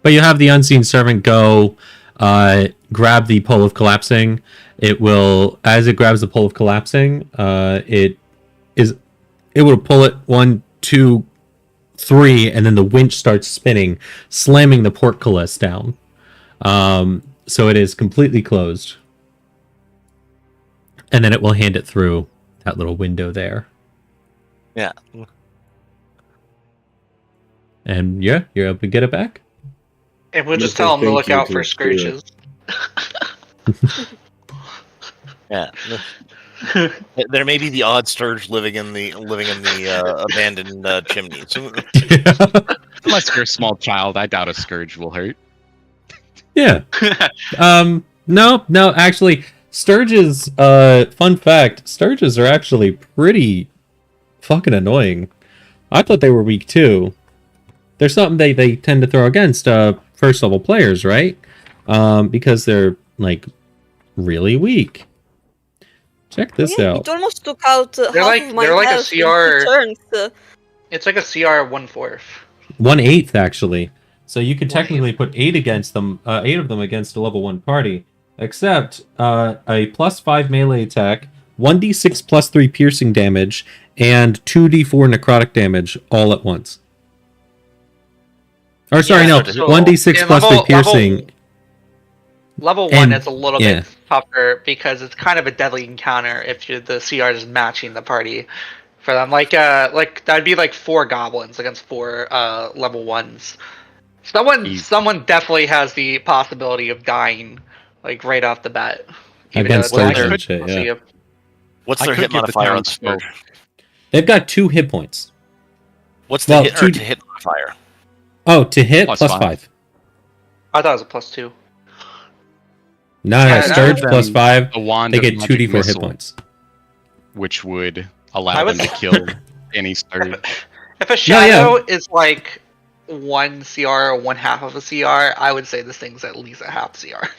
But you have the unseen servant go grab the pole of collapsing. It will, as it grabs the pole of collapsing, it will pull it 1, 2, 3, and then the winch starts spinning, slamming the portcullis down. So it is completely closed. And then it will hand it through that little window there. Yeah. And yeah, you're able to get it back. And we'll just Yes, tell them to thank look you out to for the spirit. scourges. Yeah. There may be the odd sturge living in the abandoned chimneys. Unless you're a small child, I doubt a scourge will hurt. Yeah. No, actually, sturges, fun fact, sturges are actually pretty fucking annoying. I thought they were weak too. There's something they tend to throw against first level players, right? Because they're like really weak. Check this Yeah, out. it almost took out They're half like- of my they're like a health in CR 2 turns. It's like a CR 1/4. 1/8 actually. So you could 1/8. technically put 8 against them, 8 of them against a level 1 party. Except a +5 melee attack, 1d6 +3 piercing damage, and 2d4 necrotic damage all at once. Or sorry, Yeah, no, so 1d6 in +3 piercing. Level 1 And- is a little yeah. bit tougher because it's kind of a deadly encounter if the CR is matching the party for them. Like that'd be like 4 goblins against 4 level 1s. Someone definitely has the possibility of dying like right off the bat. Against though it's sturge like- and shit, yeah. What's I their could hit give the modifier on townsfolk- sturge? They've got 2 hit points. What's the Well, hit or 2d to hit modifier? Oh, to hit +5. +5. I thought it was a +2. No, Yeah, sturge them- +5. A wand They of get magic 2d4 hit missile, points. which would I allow would- them to kill any sturge. If a shadow is like 1 CR or 1/2 of a CR, I would say this thing's at least a half CR.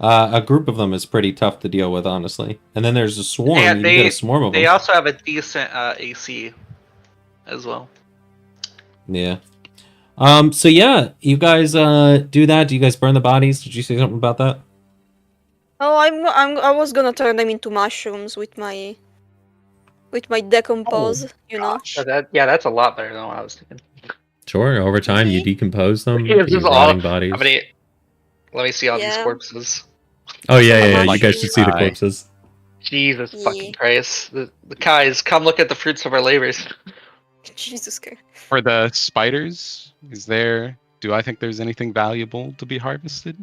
A group of them is pretty tough to deal with, honestly. And then there's a swarm. And You can get a swarm of They them. also have a decent AC as well. Yeah. So yeah, you guys do that. Do you guys burn the bodies? Did you say something about that? Oh, I was gonna turn them into mushrooms with my decompose, you know. So that's a lot better than what I was thinking. Sure. Over time, you decompose them. Yeah, this You is all- rotting bodies. Let me see all these Yeah. corpses. Oh yeah. You Like guys should see the die. corpses. Jesus Yeah. fucking Christ. The guys, come look at the fruits of our labors. Jesus Christ. For the spiders, do I think there's anything valuable to be harvested?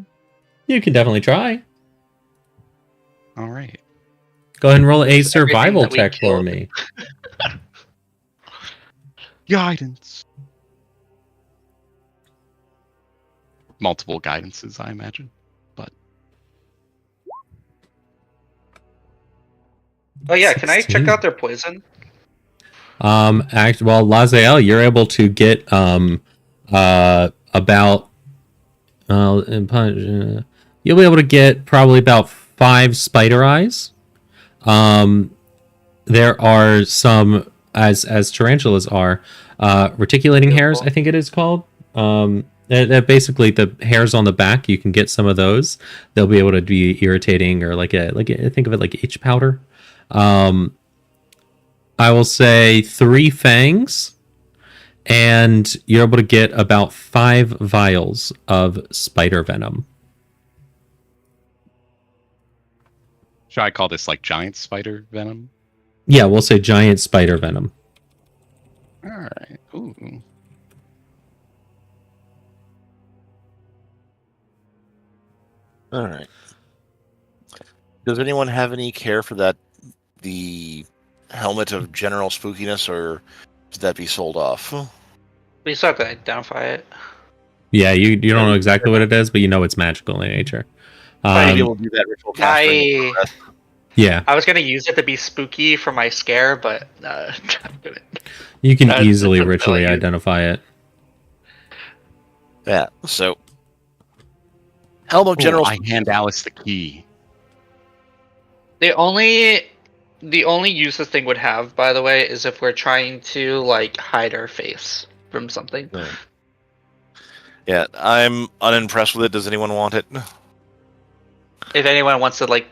You can definitely try. All right. Go ahead and roll a Everything survival that we check for killed. me. Guidance. Multiple guidances, I imagine. Oh yeah, can I check 16. out their poison? Lazael, you're able to get about you'll be able to get probably about 5 spider eyes. There are some as tarantulas are reticulating hairs, I think it is called. They're basically the hairs on the back. You can get some of those. They'll be able to be irritating, or think of it like itch powder. I will say 3 fangs, and you're able to get about 5 vials of spider venom. Should I call this like giant spider venom? Yeah, we'll say giant spider venom. All right. Ooh. All right. Does anyone have any care for the helmet of general spookiness, or should that be sold off? We still have to identify it. Yeah, you don't know exactly what it is, but you know it's magical in nature. Might be able to do that ritual casting. Yeah, I was gonna use it to be spooky for my scare, but I'm gonna. you can Uh, easily it's a ritually value. identify it. Yeah. So, Helm of Oh, General. I hand Alice the key. The only use this thing would have, by the way, is if we're trying to like hide our face from something. Yeah, I'm unimpressed with it. Does anyone want it? If anyone wants to like,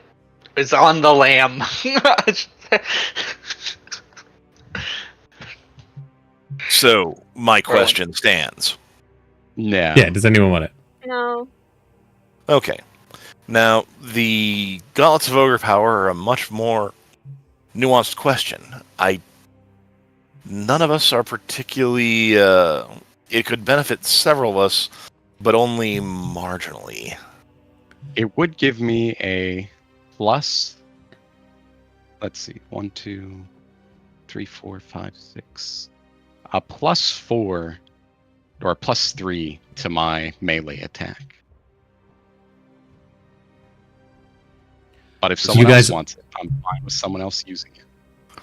it's on the lamb. So, my question stands. No. Yeah, does anyone want it? No. Okay. Now, the Gauntlets of Ogre Power are a much more nuanced question. None of us are particularly... it could benefit several of us, but only marginally. It would give me a plus. Let's see. 1, 2, 3, 4, 5, 6. A +4 or a +3 to my melee attack. But if someone else wants it, I'm fine with someone else using it.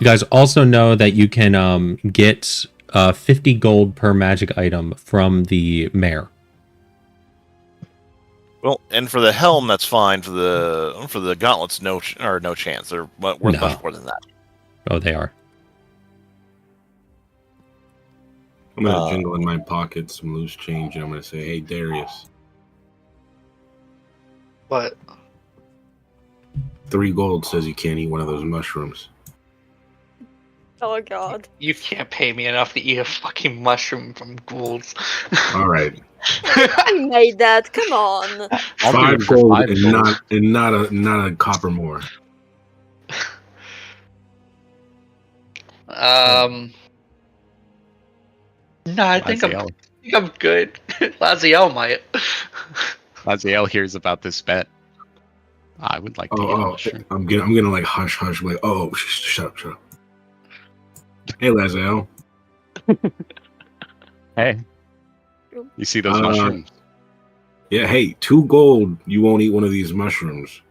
You guys also know that you can get 50 gold per magic item from the mayor. Well, and for the helm, that's fine. For the gauntlets, no chance. They're worth much more than that. Oh, they are. I'm gonna jingle in my pocket some loose change, and I'm gonna say, "Hey, Darius, What? 3 gold says you can't eat one of those mushrooms." Oh god. You can't pay me enough to eat a fucking mushroom from ghouls. All right, I made that. Come on. I'll do 5 it for gold 5 and gold. not a copper more. No, I think Laziel. I'm good. Laziel might. Laziel hears about this bet. I would like to eat a mushroom. I'm gonna like hush, like, oh, shut up. Hey, Laziel. Hey. You see those mushrooms? Yeah, hey, 2 gold. You won't eat one of these mushrooms.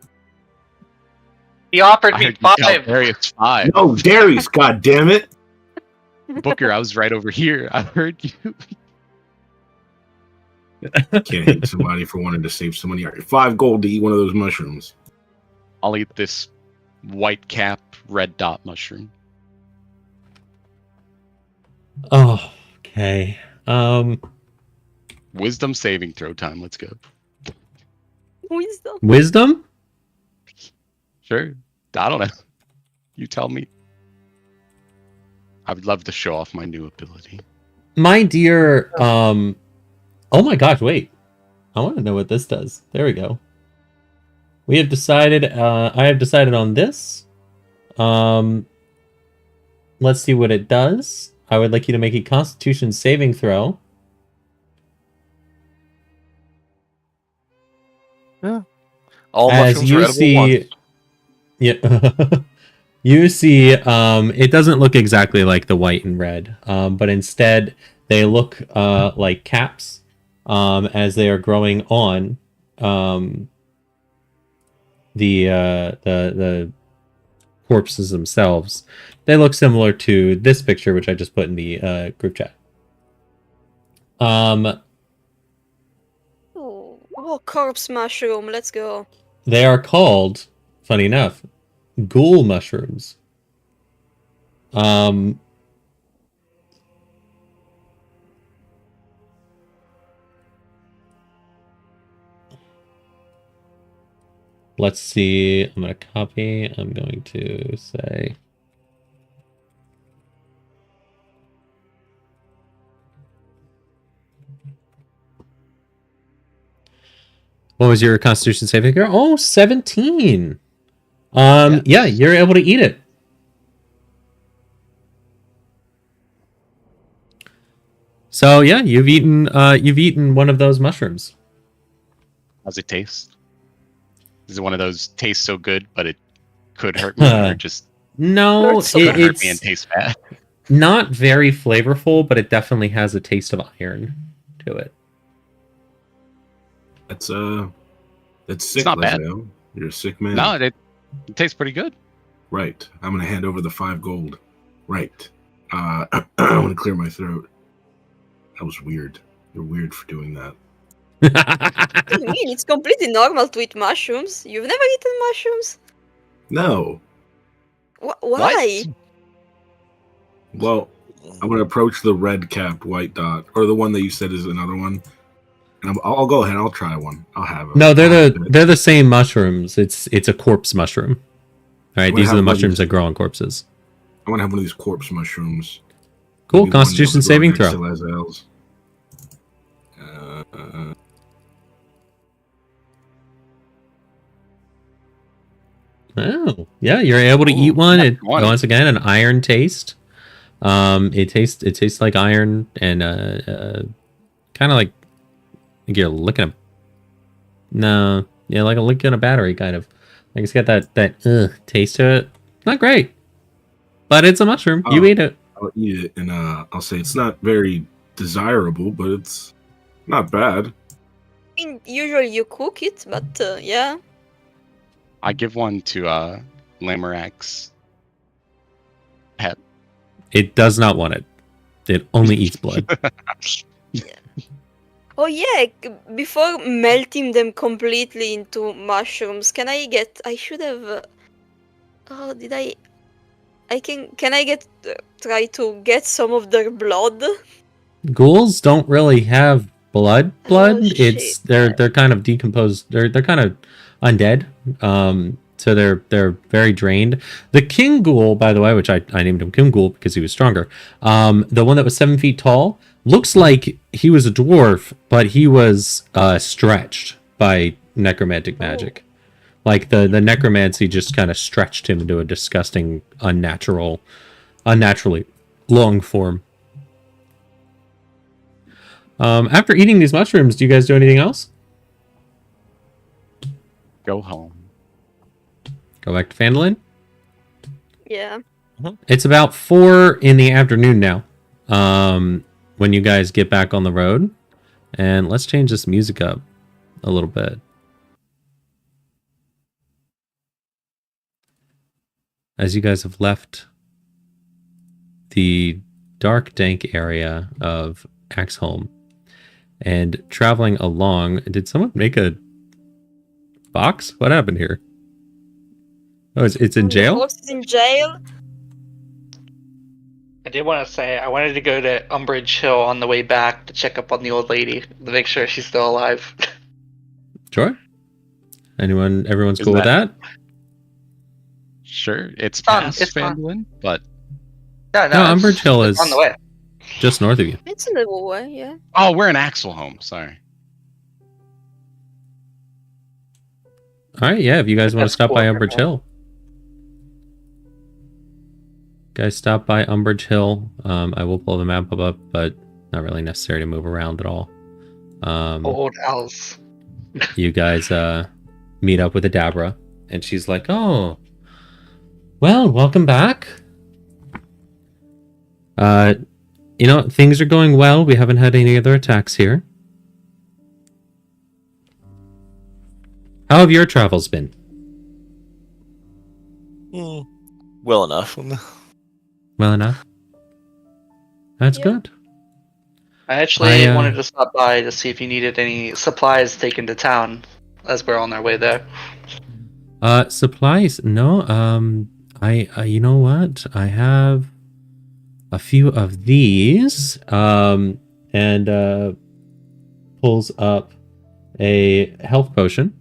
He offered I me heard you tell 5. Darius 5. No, Darius, god damn it! Booker, I was right over here. I heard you. Can't hate somebody for wanting to save some money. 5 gold to eat one of those mushrooms. I'll eat this white cap, red dot mushroom. Oh, okay. Wisdom saving throw time. Let's go. Wisdom. Wisdom? Sure. I don't know. You tell me. I would love to show off my new ability. My dear, oh my gosh, wait. I want to know what this does. There we go. We have decided, I have decided on this. Let's see what it does. I would like you to make a Constitution saving throw. Yeah. All As mushrooms you are edible see, once. yeah, you see, it doesn't look exactly like the white and red, but instead they look like caps as they are growing on the corpses themselves. They look similar to this picture, which I just put in the group chat. Oh, corpse mushroom. Let's go. They are called, funny enough, ghoul mushrooms. Let's see. I'm going to copy. I'm going to say... What was your Constitution saving throw? Oh, 17. Yes. Yeah, you're able to eat it. So yeah, you've eaten one of those mushrooms. How's it taste? Is it one of those tastes so good, but it could hurt me, or just No, Hurts so could hurt it's me and taste bad? not very flavorful, but it definitely has a taste of iron to it. That's sick, not bad. Laziel. You're a sick man. No, It tastes pretty good. Right. I'm gonna hand over the 5 gold. Right. I want to clear my throat. That was weird. You're weird for doing that. What do you mean? It's completely normal to eat mushrooms. You've never eaten mushrooms? No. Why? Well, I'm gonna approach the red-capped white dot, or the one that you said is another one. And I'll go ahead. I'll try one. I'll have it. No, they're the same mushrooms. It's a corpse mushroom. All right, these are the mushrooms that grow on corpses. I want to have one of these corpse mushrooms. Cool. Maybe the one Constitution that grow saving next throw. to Lazelle's. Oh, yeah, you're able to eat one. It once again an iron taste. It tastes like iron and kind of like you're licking a like a licking a battery kind of. Like it's got that taste to it. Not great, but it's a mushroom. You eat it. I'll eat it, and I'll say it's not very desirable, but it's not bad. I mean, usually you cook it, but yeah. I give one to Lamorak's pet. It does not want it. It only eats blood. Oh yeah, before melting them completely into mushrooms, can I get? I should have. Oh, did I? Can I get? Try to get some of their blood. Ghouls don't really have blood. It's shit. they're kind of decomposed. They're kind of undead. So they're very drained. The king ghoul, by the way, which I named him King Ghoul because he was stronger. The one that was 7 feet tall looks like he was a dwarf, but he was stretched by necromantic magic. Like the necromancy just kind of stretched him into a disgusting, unnaturally long form. After eating these mushrooms, do you guys do anything else? Go home. Go back to Phandalin? Yeah. It's about 4 in the afternoon now. When you guys get back on the road. And let's change this music up a little bit. As you guys have left the dark, dank area of Axeholm and traveling along, did someone make a box? What happened here? Oh, it's in jail? The horse is in jail. I did want to say I wanted to go to Umbridge Hill on the way back to check up on the old lady to make sure she's still alive. Sure. Everyone's cool with that? Sure, it's fun, past it's fun. Phandalin, but No, Umbridge Hill is on the way. just north of you. It's in the way, yeah. oh, we're in Axeholm. Sorry. All right, yeah, if you guys want to That's stop cool, by everyone. Umbridge Hill. Guys, stop by Umbridge Hill. I will pull the map up, but not really necessary to move around at all. Old Alice. You guys meet up with Adabra, and she's like, "Oh, well, welcome back. Things are going well. We haven't had any other attacks here. How have your travels been?" Well enough. Well enough. That's Yeah. good. I actually I, wanted to stop by to see if you needed any supplies taken to town as we're on our way there. Supplies? No. You know what? I have a few of these. And pulls up a health potion.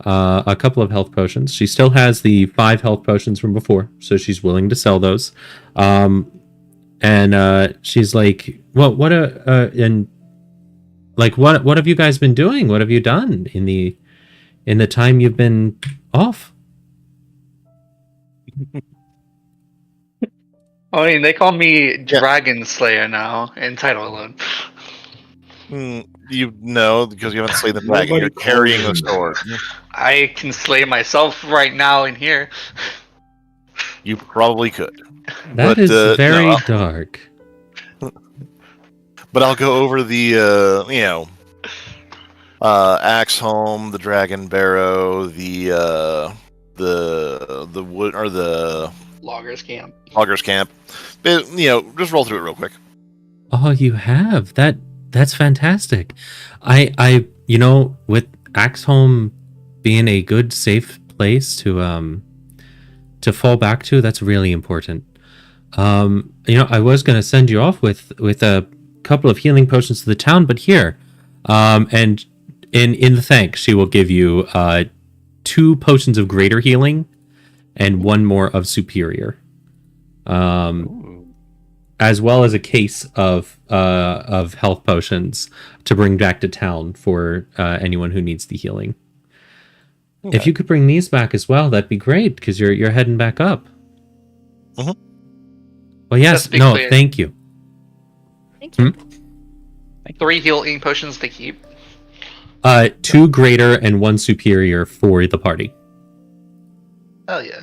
A couple of health potions. She still has the 5 health potions from before, so she's willing to sell those. And she's like, "Well, what have you guys been doing? What have you done in the time you've been off?" I mean, they call me Dragon Slayer now in title alone. You know, because you haven't slayed the dragon. Nobody You're carrying the calls him sword. I can slay myself right now in here. You probably could. That But, is no, very I'll- dark. But I'll go over the, Axeholm, the Dragon Barrow, the the wood or the Loggers camp. loggers camp. But, you know, just roll through it real quick. Oh, you have that. That's fantastic. I with Axeholm being a good, safe place to fall back to, that's really important. I was gonna send you off with a couple of healing potions to the town, but here, and in the thanks, she will give you 2 potions of greater healing and 1 more of superior. As well as a case of health potions to bring back to town for anyone who needs the healing. Okay. If you could bring these back as well, that'd be great because you're heading back up. Mhm. Well, yes, Just be no, clear. thank you. Thank you. 3 healing potions to keep. 2 greater and 1 superior for the party. Oh yeah.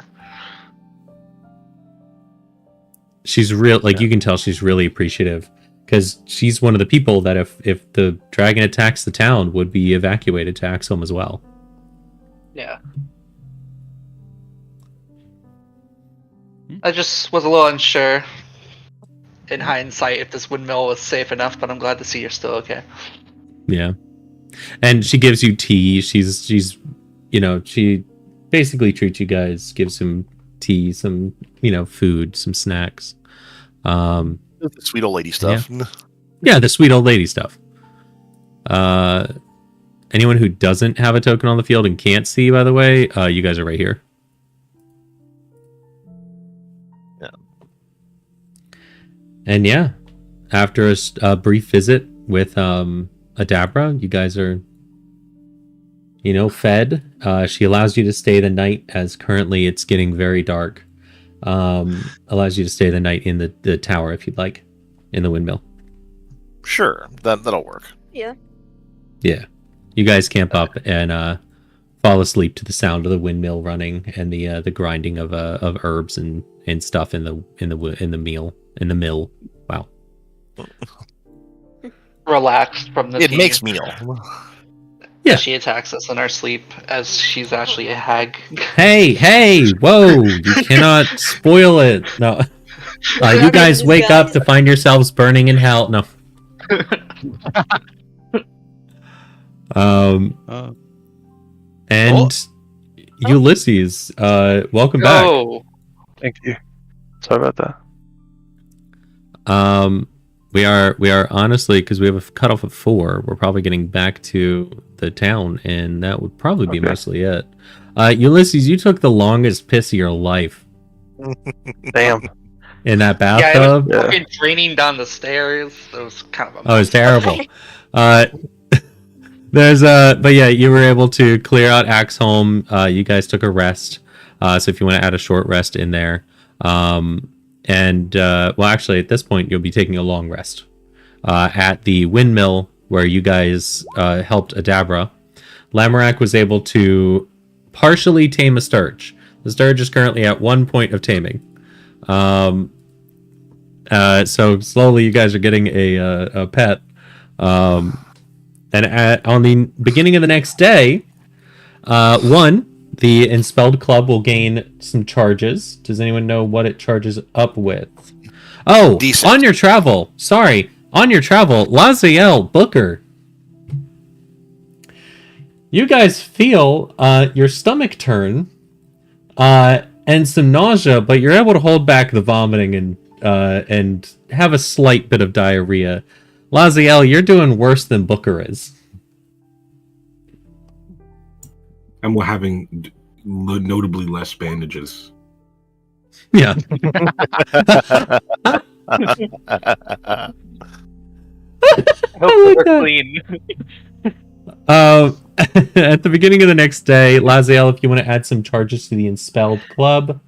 She's you can tell she's really appreciative because she's one of the people that if the dragon attacks the town would be evacuated to Axeholm as well. Yeah. I just was a little unsure in hindsight if this windmill was safe enough, but I'm glad to see you're still okay. Yeah. And she gives you tea. She's she basically treats you guys, gives some tea, some, food, some snacks. The sweet old lady stuff. Yeah, the sweet old lady stuff. Anyone who doesn't have a token on the field and can't see, by the way, you guys are right here. Yeah. And yeah, after a brief visit with Adabra, you guys are, fed. She allows you to stay the night, as currently it's getting very dark. Allows you to stay the night in the tower if you'd like, in the windmill. Sure, that'll work. Yeah. Yeah, you guys camp up and fall asleep to the sound of the windmill running and the grinding of herbs and stuff in the mill. Wow. Relaxed from the It tea. makes meal. Yeah. She attacks us in our sleep as she's actually a hag. Hey, whoa! You cannot spoil it. No, you guys wake up to find yourselves burning in hell. No. And Ulysses, welcome back. Oh, Thank you. Sorry about that. We are honestly, because we have a cutoff of 4, we're probably getting back to the town, and that would probably be mostly it. Ulysses, you took the longest piss of your life Damn. in that yeah, it bathtub. was fucking draining down the stairs. It was kind of a Oh, it's terrible. But yeah, you were able to clear out Axeholm. You guys took a rest. So if you want to add a short rest in there, actually, at this point, you'll be taking a long rest at the windmill where you guys helped Adabra. Lamorak was able to partially tame a sturge. The sturge is currently at 1 point of taming. So slowly, you guys are getting a pet. On the beginning of the next day, the Enspelled Club will gain some charges. Does anyone know what it charges up with? Oh, Decent. on your travel, Laziel, Booker. You guys feel your stomach turn and some nausea, but you're able to hold back the vomiting and have a slight bit of diarrhea. Laziel, you're doing worse than Booker is. And we're having notably less bandages. Yeah. We're clean. At the beginning of the next day, Laziel, if you want to add some charges to the Enspelled Club,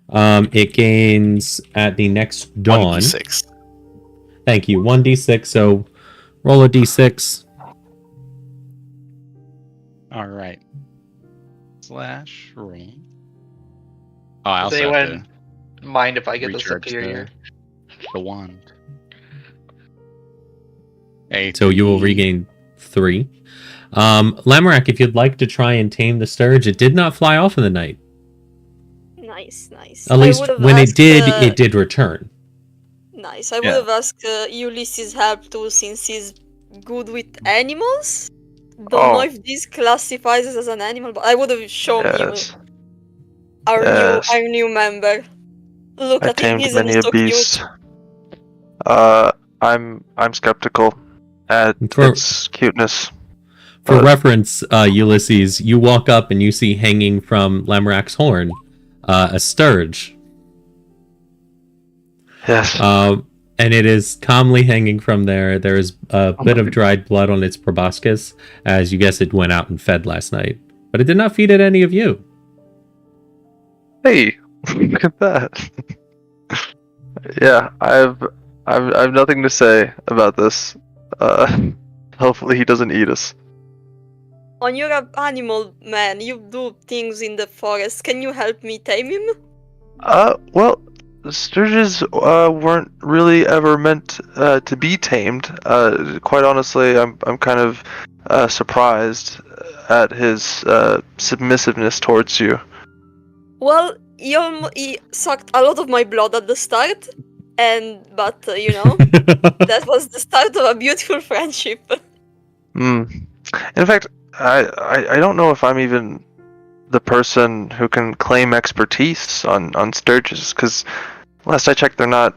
it gains at the next dawn. 1d6. Thank you. 1d6, so roll a d6. All right. Slash roll. Oh, I Does also have anyone to mind if I get the recharge superior? the wand. Hey, So you will regain 3. Lamorak, if you'd like to try and tame the sturge, it did not fly off in the night. Nice, nice. At I least would've when asked, it did return. Nice. I would Yeah. have asked Ulysses help too, since he's good with animals. Don't know Oh, if this classifies as an animal, but I would have shown you yes. our Yes. new member. Look I at him, tamed isn't he many a so beast. cute? I'm skeptical at For its cuteness. for reference, Ulysses, you walk up and you see hanging from Lamorak's horn a sturge. Yes. And it is calmly hanging from there. There is a bit of dried blood on its proboscis, as you guess it went out and fed last night. But it did not feed at any of you. Hey, look at that. Yeah, I've nothing to say about this. Hopefully he doesn't eat us. On your animal man, you do things in the forest. Can you help me tame him? Well, sturges weren't really ever meant to be tamed. Quite honestly, I'm kind of surprised at his submissiveness towards you. Well, he sucked a lot of my blood at the start, but you know, that was the start of a beautiful friendship. In fact, I don't know if I'm even the person who can claim expertise on sturges, because last I checked, they're not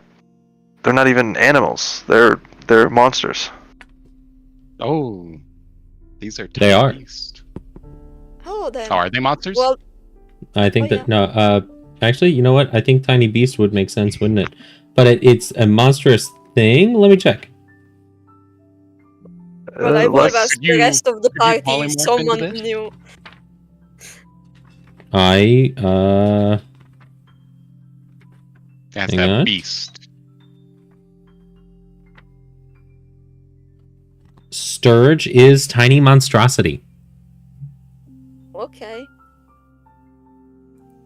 even animals. They're monsters. Oh, these are They are. beasts. Oh, then. Oh, are they monsters? Well, I think Oh, that no. Actually, you know what? I think Tiny Beast would make sense, wouldn't it? But it's a monstrous thing. Let me check. well, I would have Let's- asked the rest of the could you party if polymorph someone into this? knew. That's hang that on. beast. Sturge is tiny monstrosity. Okay.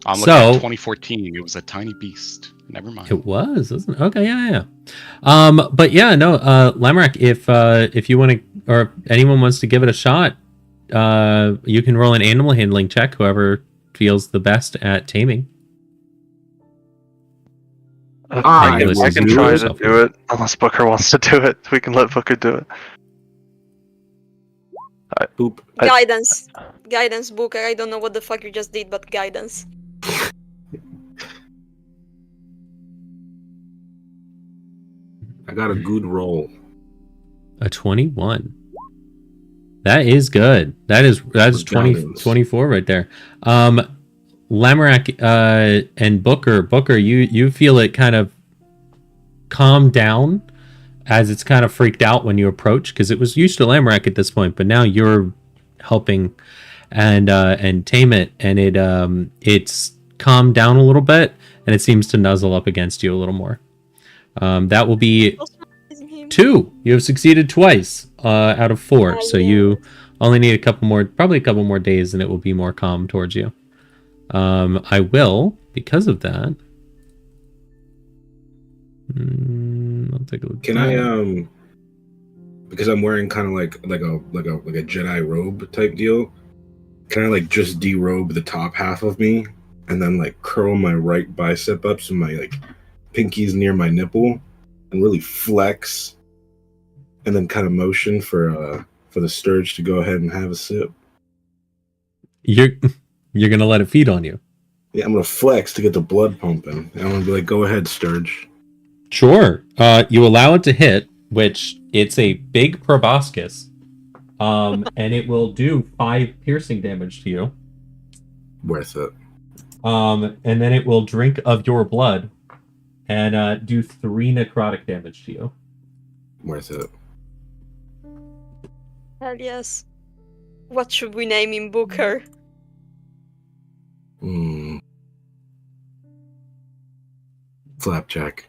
I'm looking So- at 2014. It was a tiny beast. Never mind. It was, wasn't it? Okay, yeah. But yeah, no, Lamorak, if you want to, or if anyone wants to give it a shot, you can roll an animal handling check. Whoever feels the best at taming. I Ulysses, I you can do try to yourself. do it, unless Booker wants to do it. We can let Booker do it. Poop. Guidance, Booker. I don't know what the fuck you just did, but guidance. I got a good roll. A 21. That is good. That's With 20, guidance. 24 right there. Lamorak and Booker, you feel it kind of calm down as it's kind of freaked out when you approach, because it was used to Lamorak at this point, but now you're helping and tame it, and it's calmed down a little bit, and it seems to nuzzle up against you a little more. That will be 2. You have succeeded twice out of 4, so you only need probably a couple more days, and it will be more calm towards you. I will, because of that. I'll take a look. Can I because I'm wearing kind of like a Jedi robe type deal. Can I like just derobe the top half of me and then like curl my right bicep up so my like pinky's near my nipple and really flex, and then kind of motion for the sturge to go ahead and have a sip? You're gonna let it feed on you. Yeah, I'm gonna flex to get the blood pumping. And I'm gonna be like, "Go ahead, sturge." Sure. You allow it to hit, which it's a big proboscis. And it will do 5 piercing damage to you. Worth it. And then it will drink of your blood and do 3 necrotic damage to you. Worth it. Hell yes. What should we name him, Booker? Flapjack.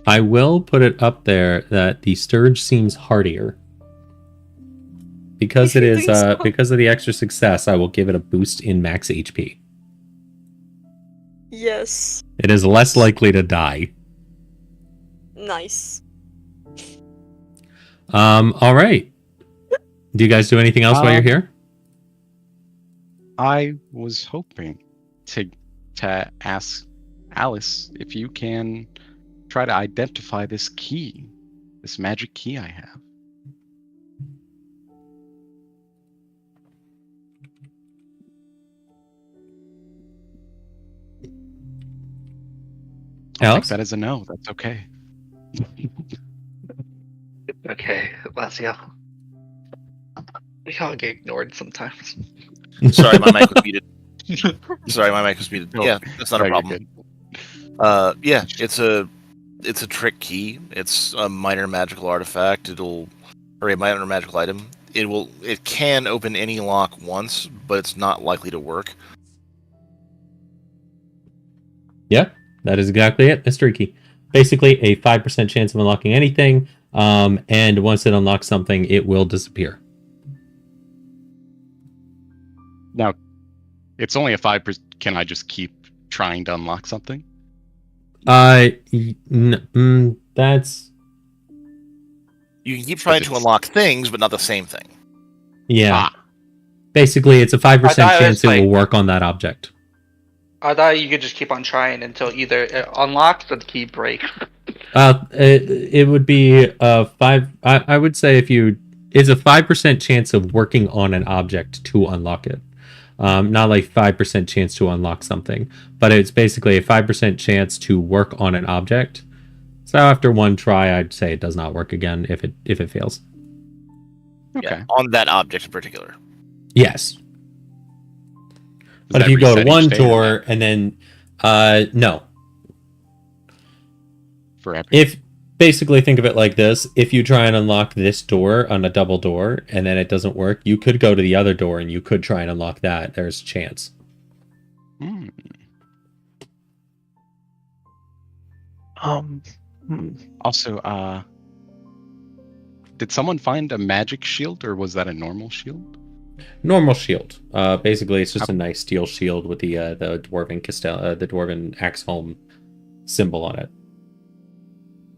I will put it up there that the Sturge seems hardier. Because it is because of the extra success, I will give it a boost in max HP. Yes. It is less likely to die. Nice. All right. Do you guys do anything else while you're here? I was hoping to ask Alice if you can try to identify this key, this magic key I have. I'll take Alice? that as a no. That's okay. Okay, Lazio. We all get ignored sometimes. Sorry, my mic was muted. Sorry, my mic was muted. No, Yeah, that's not a no, you're problem. good. Yeah, it's a trick key. It's a minor magical artifact. Or a minor magical item. It can open any lock once, but it's not likely to work. Yeah, that is exactly it. Mystery key. Basically, a 5% chance of unlocking anything, and once it unlocks something, it will disappear. Now, it's only a 5%. Can I just keep trying to unlock something? That's You can keep trying to it's- unlock things, but not the same thing. yeah. Ah, Basically, it's a 5% I thought it chance was it like- will work on that object. I thought you could just keep on trying until either it unlocks or the key breaks. It would be a 5. I would say it's a 5% chance of working on an object to unlock it. Not like 5% chance to unlock something, but it's basically a 5% chance to work on an object. So after one try, I'd say it does not work again if it fails. okay. Yeah, on that object in particular. Yes. Does But that if you go to reset each one day or door and then no. forever? If basically think of it like this, if you try and unlock this door on a double door and then it doesn't work, you could go to the other door and you could try and unlock that. There's a chance. Hmm. Also, did someone find a magic shield, or was that a normal shield? Normal shield. Basically, it's just a nice steel shield with the dwarven the dwarven Axeholm symbol on it.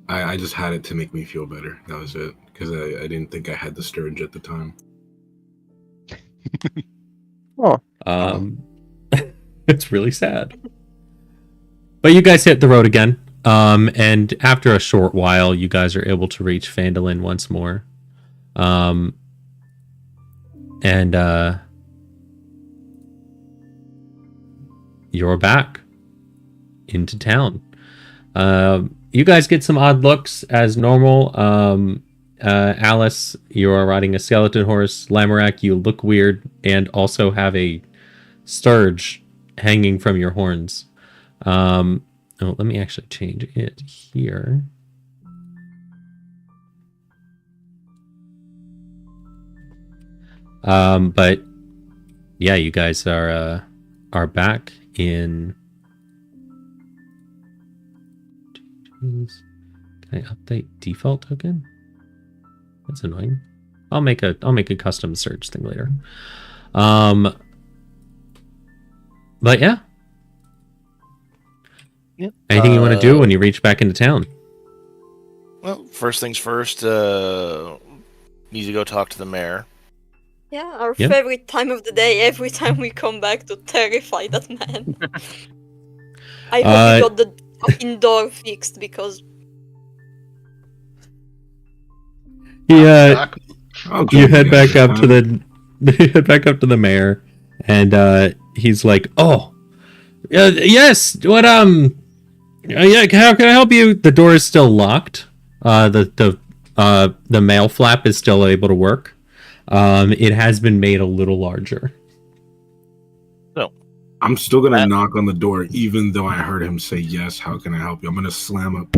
I just had it to make me feel better. That was it. Because I didn't think I had the Sturge at the time. It's really sad. But you guys hit the road again. And after a short while, you guys are able to reach Phandalin once more. And you're back into town. You guys get some odd looks as normal. Alice, you are riding a skeleton horse. Lamorak, you look weird and also have a sturge hanging from your horns. Oh, let me actually change it here. But yeah, you guys are back in. Can I update default token? That's annoying. I'll make a custom search thing later. But yeah. Yeah. Anything you want to do when you reach back into town? Well, first things first, need to go talk to the mayor. Yeah, our Yeah. favorite time of the day. Every time we come back to terrify that man. I hope you got the fucking door fixed because Yeah. Okay, You head back guys. up to the you head back up to the mayor, and he's like, "Oh, yes. What yeah. How can I help you?" The door is still locked. The mail flap is still able to work. It has been made a little larger. I'm still gonna knock on the door, even though I heard him say yes. How can I help you? I'm gonna slam up.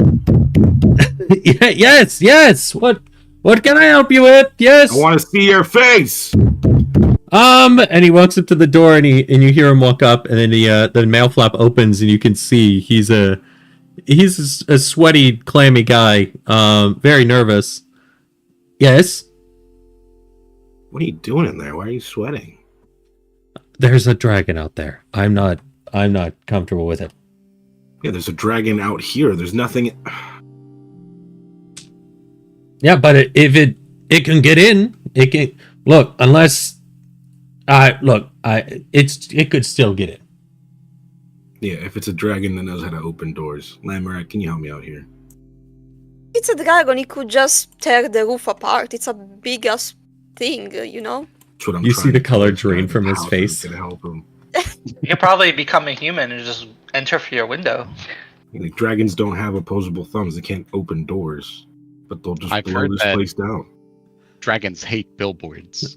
Yeah, yes. What can I help you with? Yes. I want to see your face. And he walks up to the door, and you hear him walk up, and then the mail flap opens, and you can see he's a sweaty, clammy guy. Very nervous. Yes. What are you doing in there? Why are you sweating? There's a dragon out there. I'm not comfortable with it. Yeah, there's a dragon out here. There's nothing. Yeah, but if it can get in, it can look. Unless it could still get in. Yeah, if it's a dragon that knows how to open doors. Lamorak, can you help me out here? It's a dragon. He could just tear the roof apart. It's a big ass thing, you know. That's what I'm You trying see the to tell color this guy. drain from his How face. to help him. You could probably become a human and just enter through your window. Like, dragons don't have opposable thumbs. They can't open doors, but they'll just I've blow heard this that. place down. Dragons hate billboards.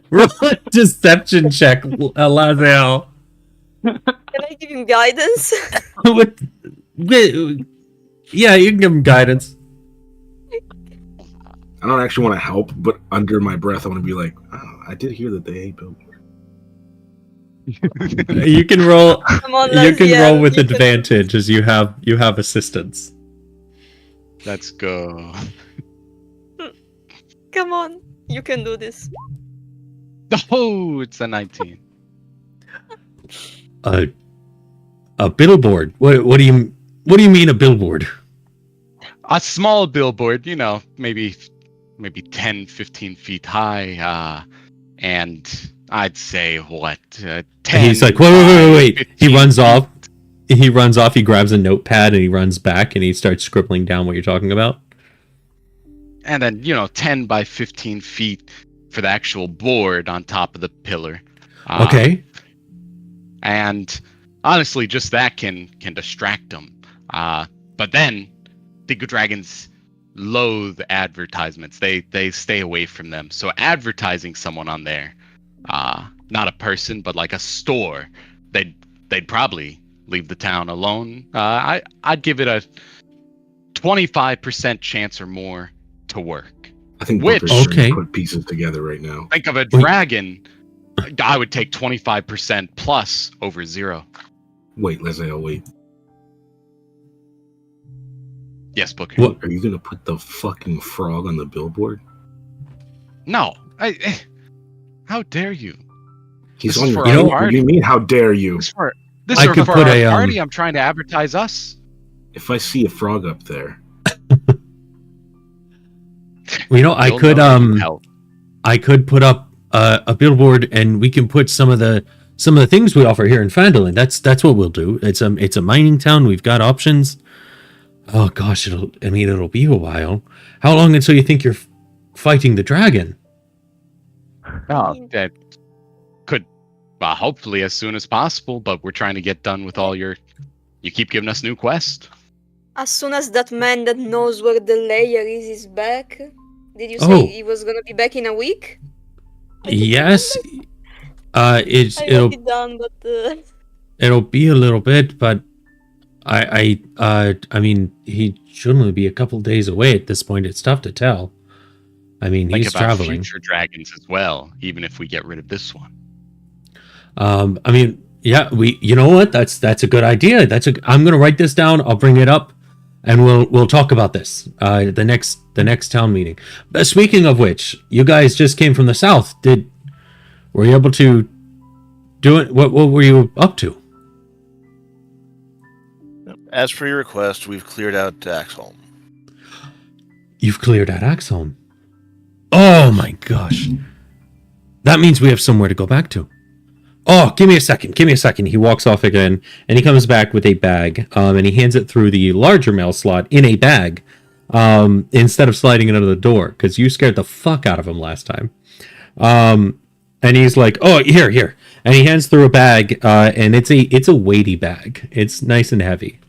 Roll a deception check, Lazel. Can I give him guidance? What? Yeah, you can give him guidance. I don't actually want to help, but under my breath, I want to be like, oh, I did hear that they hate billboards. You can roll. Come on, You can Laziel, roll with you can- advantage as you have assistance. Let's go. Come on, you can do this. Oh, it's a 19. A billboard. What do you mean a billboard? A small billboard, you know, maybe 10, 15 feet high, and I'd say what 10. He's like, wait. 15 He runs feet. off. He runs off. He grabs a notepad and he runs back and he starts scribbling down what you're talking about. And then 10 by 15 feet for the actual board on top of the pillar. Okay. And honestly, just that can distract them. But then, the good dragons loathe advertisements. They stay away from them. So advertising someone on there, not a person, but like a store, they'd probably leave the town alone. I'd give it a 25% chance or more to work. I think Which- Booker's trying Okay. to put pieces together right now. Think of a dragon. I would take 25% plus over 0. Wait, Laziel, wait. Yes, Booker. What? Are you gonna put the fucking frog on the billboard? No. How dare you? He's This on is your for our What do party. you mean? How dare you? This I is could for put our a, party. I'm trying to advertise us. If I see a frog up there, Well, I You'll could know you help. I could put up a billboard and we can put some of the things we offer here in Phandalin. That's what we'll do. It's a mining town. We've got options. Oh gosh, it'll be a while. How long until you think you're fighting the dragon? Oh, that could hopefully as soon as possible, but we're trying to get done with all your. You keep giving us new quests. As soon as that man that knows where the layer is back. Did you say Oh. he was gonna be back in a week? I don't Yes. remember. I It'll wrote it down, but it'll be a little bit, but I mean he should only be a couple days away at this point. It's tough to tell. I mean, Think he's about traveling. future dragons as well, even if we get rid of this one. I mean, yeah, you know what? That's a good idea. I'm gonna write this down. I'll bring it up, and we'll talk about this. The next town meeting. Speaking of which, you guys just came from the south. Were you able to do it? What were you up to? As per your request, we've cleared out Axeholm. You've cleared out Axeholm. Oh my gosh. That means we have somewhere to go back to. Oh, give me a second. He walks off again, and he comes back with a bag, and he hands it through the larger mail slot in a bag, instead of sliding it under the door, because you scared the fuck out of him last time. And he's like, oh, here. And he hands through a bag, and it's a weighty bag. It's nice and heavy.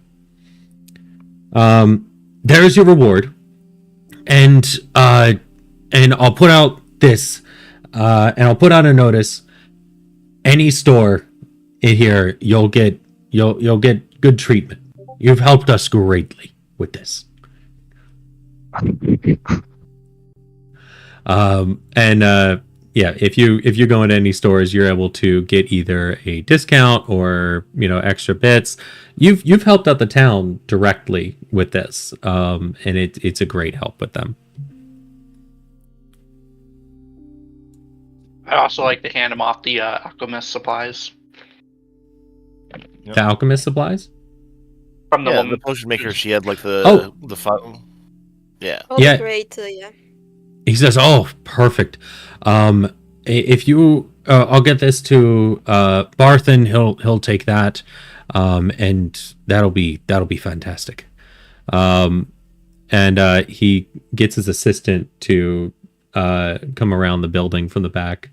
There's your reward. And I'll put out this, and I'll put out a notice. Any store in here, you'll get good treatment. You've helped us greatly with this. Yeah, if you go into any stores, you're able to get either a discount or extra bits. You've helped out the town directly with this, and it's a great help with them. I'd also like to hand him off the alchemist supplies The alchemist supplies. from the Yeah, woman. the potion maker. She had like the Oh. the fi- Yeah. oh, Yeah. great, yeah. He says, "Oh, perfect. if you, I'll get this to Barthen. He'll take that, and that'll be fantastic. And he gets his assistant to come around the building from the back,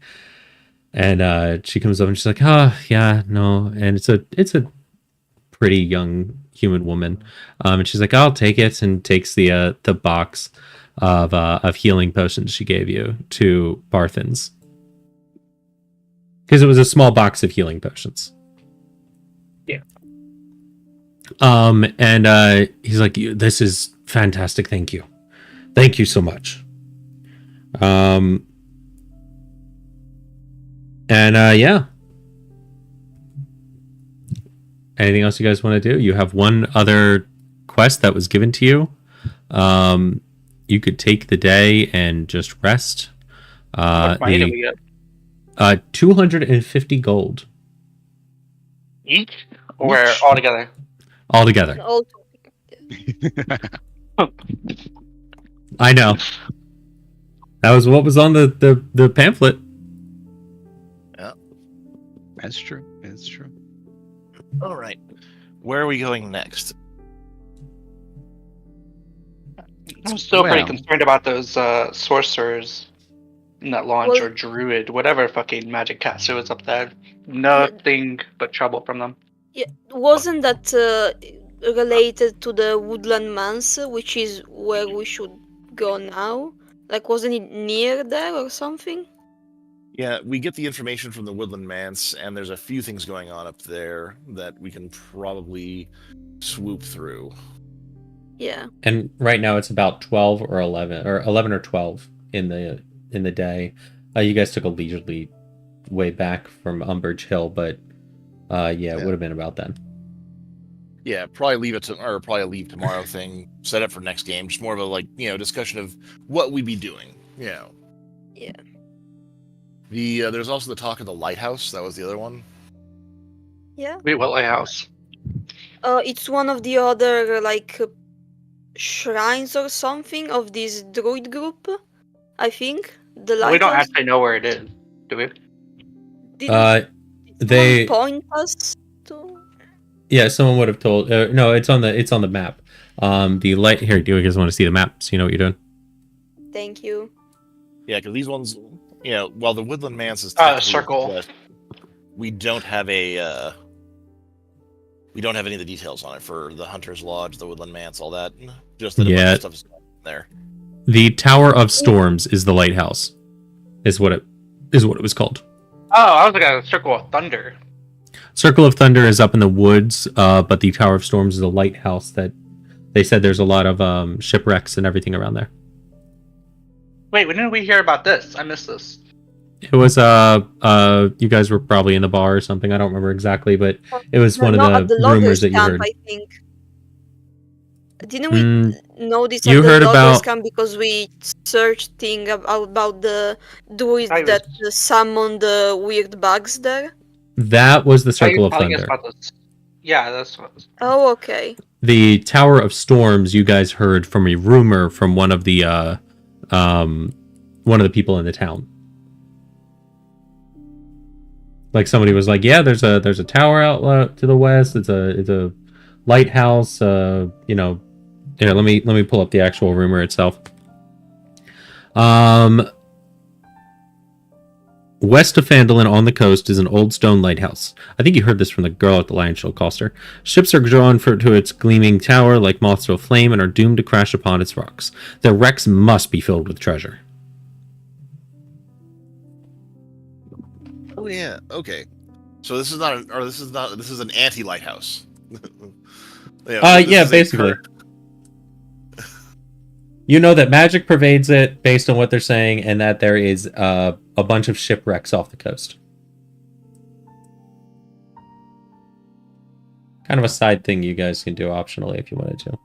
and she comes up and she's like, "Oh, yeah, no," and it's a pretty young human woman, and she's like, "I'll take it," and takes the box of healing potions she gave you to Barthen's, because it was a small box of healing potions. Yeah. And he's like, "This is fantastic. Thank you so much." Yeah. Anything else you guys want to do? You have one other quest that was given to you. You could take the day and just rest. What money do we get? 250 gold Each? Or all together? altogether. All I know. That was what was on the pamphlet. That's true. It's true. All right. Where are we going next? I'm still pretty Well. concerned about those sorcerers in that launch, Well- or druid, whatever fucking magic caster was up there. Nothing but trouble from them. Yeah, wasn't that related to the Woodland Manse, which is where we should go now? Like, wasn't it near there or something? Yeah, we get the information from the Woodland Manse, and there's a few things going on up there that we can probably swoop through. Yeah. And right now it's about 12 or 11 or 12 in the day. You guys took a leisurely way back from Umbridge Hill, but it would have been about then. Yeah, probably leave tomorrow thing. Set up for next game. Just more of a discussion of what we'd be doing. Yeah. There's also the talk of the lighthouse. That was the other one. Yeah. Wait, what lighthouse? It's one of the other, shrines or something of this druid group, I think. The lighthouse. We don't actually know where it is, do we? Did They point us to? Yeah, someone would have told. No, it's on the map. The light here. Do you guys want to see the map so you know what you're doing? Thank you. Yeah, because these ones, while the Woodland Manse is Circle. west, we don't have any of the details on it for the Hunter's Lodge, the Woodland Manse, all that. Just that a bunch of stuff is there. The Tower of Storms is the lighthouse. Is what it was called. Oh, I was looking at the Circle of Thunder. Circle of Thunder is up in the woods, but the Tower of Storms is a lighthouse that they said there's a lot of shipwrecks and everything around there. Wait, when did we hear about this? I missed this. It was you guys were probably in the bar or something. I don't remember exactly, but it was one No, at of the loggers rumors that you camp, heard. I think. Didn't we know this You at the heard loggers about- camp because we searched thing about the druids I was- that summoned the weird bugs there? That was the Are Circle you of telling us Thunder. about this? Yeah, that's what. Oh, okay. The Tower of Storms you guys heard from a rumor from one of the people in the town. Like somebody was like, "Yeah, there's a tower out to the west. It's a lighthouse. Here, let me pull up the actual rumor itself. West of Phandalin on the coast is an old stone lighthouse. I think you heard this from the girl at the Lion Show Coster. Ships are drawn to its gleaming tower like moths to a flame and are doomed to crash upon its rocks. Their wrecks must be filled with treasure." Oh yeah, okay. So this is an anti-lighthouse. Yeah, basically. You know that magic pervades it based on what they're saying, and that there is a bunch of shipwrecks off the coast. Kind of a side thing you guys can do optionally if you wanted to.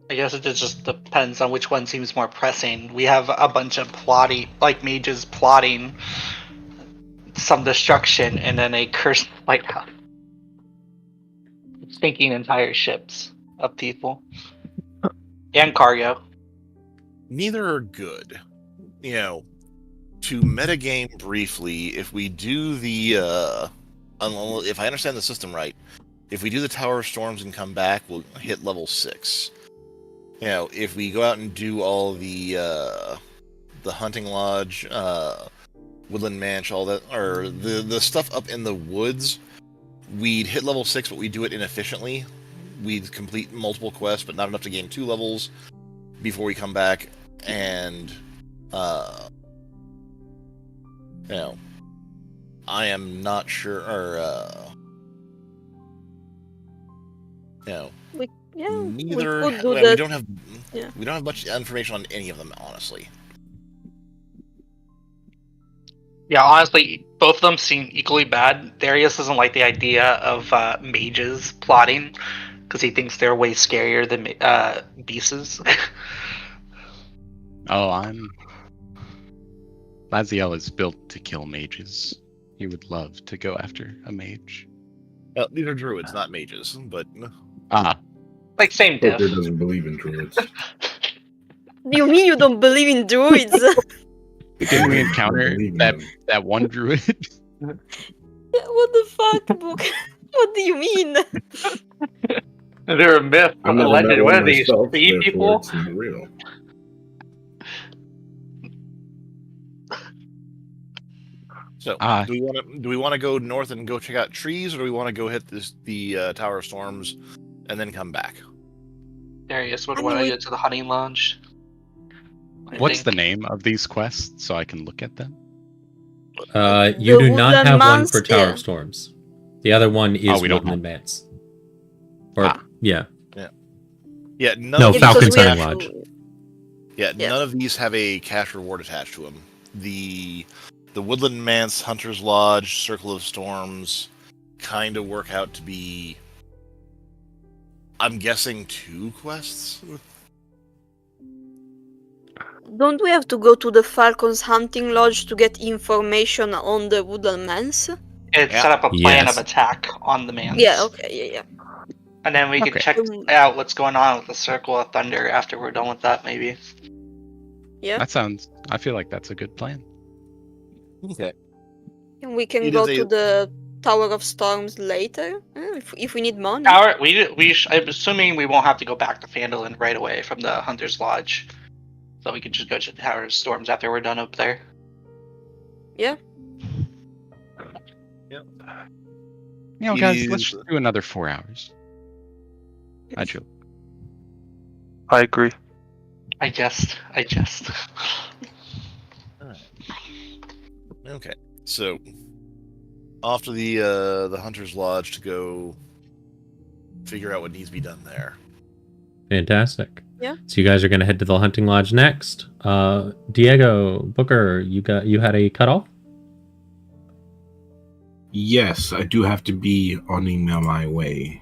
I guess it just depends on which one seems more pressing. We have a bunch of mages plotting some destruction, and then a cursed lighthouse sinking entire ships of people and cargo. Neither are good. to metagame briefly, if we do the if I understand the system right, if we do the Tower of Storms and come back, we'll hit level 6. You know, if we go out and do all the hunting lodge, woodland manch, all that, or the stuff up in the woods, we'd hit level 6, but we do it inefficiently. We'd complete multiple quests, but not enough to gain 2 levels before we come back. And you know, I am not sure, or you know, neither. we could do we that. don't have Yeah. we don't have much information on any of them, honestly. Yeah, honestly, both of them seem equally bad. Darius doesn't like the idea of mages plotting because he thinks they're way scarier than beasts. Oh, Laziel is built to kill mages. He would love to go after a mage. These are druids, not mages, but Like same diff. Booker doesn't believe in druids. Do you mean you don't believe in druids? Didn't we encounter Believe in that them. that one druid? Yeah, what the fuck, Book? What do you mean? They're a myth, I've a never met legend. one What are these? myself, Sea therefore people? it's not real. so Ah. do we want to go north and go check out trees, or do we want to go hit the Tower of Storms and then come back? Darius would I want mean, to go to the hunting lodge. I What's the think. name of these quests so I can look at them? You The do not Woodland have one Manse, for Tower yeah. of Storms. The other one is we don't Woodland Manse. Or yeah. Yeah, none No, of Yeah, these Falcon's because we Hunting have Lodge. to- Yeah, Yeah. none of these have a cash reward attached to them. The Woodland Manse, Hunter's Lodge, Circle of Storms kind of work out to be, I'm guessing, 2 quests? Don't we have to go to the Falcon's Hunting Lodge to get information on the Woodland Manse? It Yeah. set up a plan Yes. of attack on the man. Yeah, okay, yeah. And then we can Okay. check out what's going on with the Circle of Thunder after we're done with that, maybe. Yeah. I feel like that's a good plan. Okay. And we can It go is to a- the Tower of Storms later if we need money. I'm assuming we won't have to go back to Phandalin right away from the Hunter's Lodge. So we can just go to the Tower of Storms after we're done up there. Yeah. You know, It guys, let's is- just do another 4 hours. I joke. I agree. I just. Okay. So, off to the Hunter's Lodge to go figure out what needs to be done there. Fantastic. Yeah. So you guys are gonna head to the hunting lodge next. Diego, Booker, you had a cutoff? Yes, I do have to be on my way.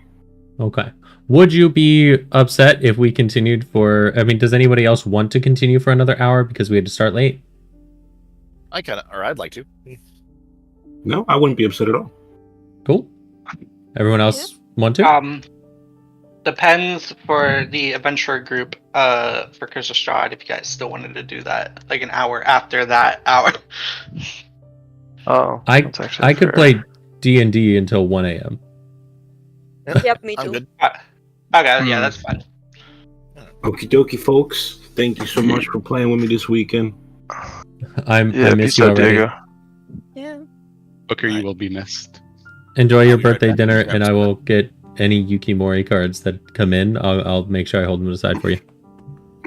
Okay. Would you be upset if we continued for, I mean, does anybody else want to continue for another hour because we had to start late? I'd like to. No, I wouldn't be upset at all. Cool. Everyone else want to? Depends for the adventurer group, for Curse of Strahd, if you guys still wanted to do that, like an hour after that hour. Oh, I that's actually I could fair. play D&D until 1 a.m. Yep, me I'm too. good. Okay, yeah, that's fine. Okie dokie, folks. Thank you so much for playing with me this weekend. I Yeah, miss peace you out, already. Diego. Yeah. Booker, you Right. will be missed. Enjoy your I'll be right birthday back. dinner, Grab and I some. will get any Yukimori cards that come in. I'll make sure I hold them aside for you.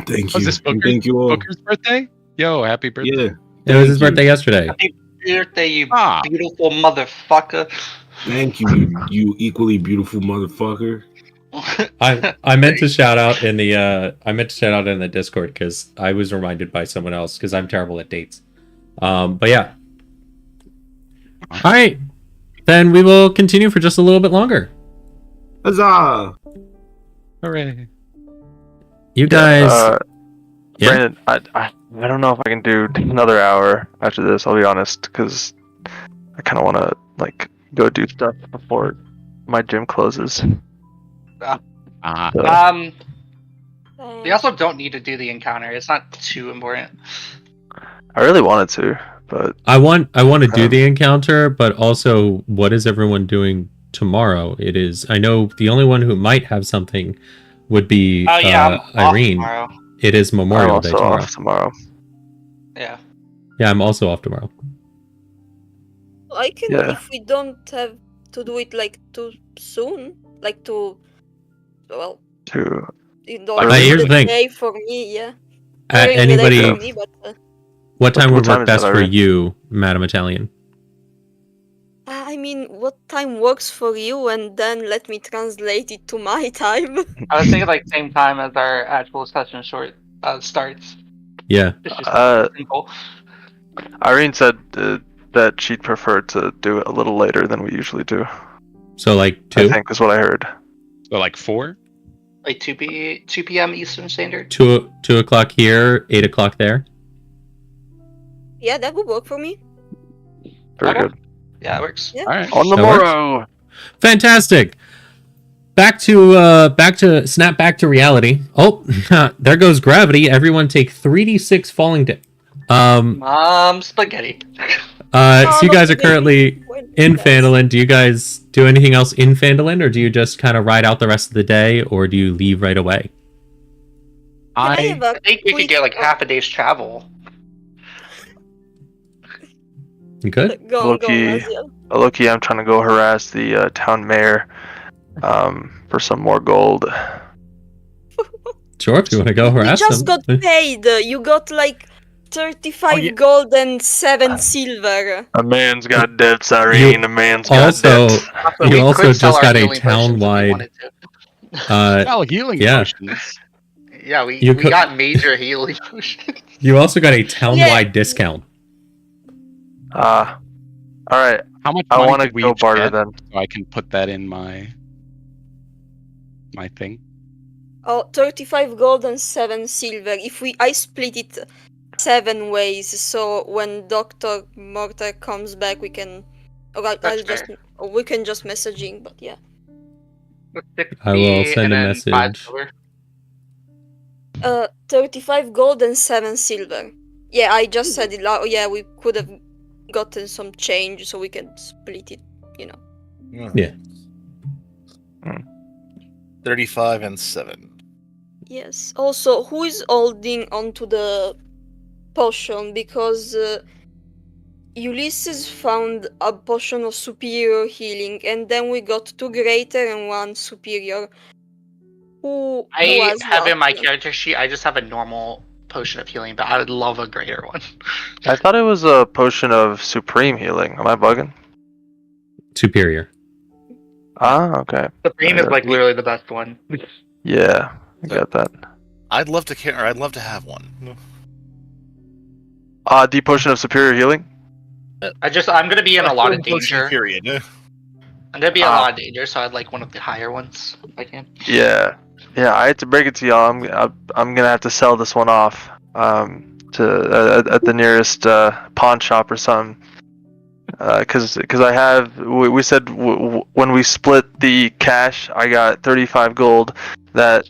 Thank Was you. this And Booker's, thank you all. Booker's birthday? Yo, happy birthday. Yeah. It was his Thank you. birthday yesterday. Happy birthday, you Ah. beautiful motherfucker. Thank you, you equally beautiful motherfucker. I meant to shout out in the Discord because I was reminded by someone else because I'm terrible at dates. But yeah. All right, then we will continue for just a little bit longer. Huzzah! Hooray. You guys, yeah? Brandon, I don't know if I can do another hour after this. I'll be honest, because I kind of want to like go do stuff before my gym closes. Ah, So, We also don't need to do the encounter. It's not too important. I really wanted to, But I want to do the encounter, but also, what is everyone doing tomorrow? It is. I know the only one who might have something would be Oh yeah, I'm off Irene. tomorrow. It is I'm Memorial Day also tomorrow. off tomorrow. Yeah. Yeah, I'm also off tomorrow. I can Yeah. if we don't have to do it like too soon, like too well. To here's the thing. Day for me, yeah. At During the day anybody, for me, but, what time what would time work is best that, for Irene? you, Madam Italian? I mean, what time works for you, and then let me translate it to my time. I was thinking like same time as our actual session starts. Yeah. It's just simple. Irene said that she'd prefer to do it a little later than we usually do. So like I 2? think is what I heard. So like 4? Like 2 p.m. Eastern Standard. 2 o'clock here, 8 o'clock there. Yeah, that would work for me. Very Okay. good. Yeah, it works. Yeah. All right. On the That works. morrow. Fantastic. Back to snap back to reality. Oh, there goes gravity. Everyone take 3d6 falling damage. Spaghetti. So you guys are Look, currently in yes. Phandalin. Do you guys do anything else in Phandalin, or do you just kind of ride out the rest of the day, or do you leave right away? Can I have a I think we could quick- get like half a day's travel. You could? Go on, Loki. Naziel. Loki, I'm trying to go harass the town mayor for some more gold. Sure, if you want to go You harass just them. got paid. You got like 35 yeah. gold and 7 silver. A man's got debts, Irene. A man's got Also, debts. But you we also could sell just our got a healing potions if we town-wide. wanted to. Healing yeah. potions. Yeah, we You could- got major healing potions. You also got a town-wide discount. All right. How much I money want to did we go each barter get then. so I can put that in my thing? Oh, 35 gold and 7 silver. I split it 7 ways, so when Dr. Mortar comes back, we can. We can just messaging, but yeah. I will send a 60 and then 5 message. silver. 35 gold and 7 silver. Yeah, I just said it. Yeah, we could have gotten some change, so we can split it. You know. Yeah. 35 and 7. Yes. Also, who is holding onto the potion? Because Ulysses found a potion of superior healing, and then we got 2 greater and 1 superior. Who I has have in my that? character sheet, I just have a normal potion of healing, but I would love a greater one. I thought it was a potion of supreme healing. Am I bugging? Superior. Ah, okay. Supreme is like literally the best one. Yeah, I got that. I'd love to I'd love to have one. The potion of superior healing? I'm gonna be in a lot of Potion danger. Period. I'm gonna be in a lot of danger, so I'd like one of the higher ones if I can. Yeah. Yeah, I hate to break it to y'all. I'm gonna have to sell this one off to at the nearest pawn shop or something. Because I have we said when we split the cash, I got 35 gold. That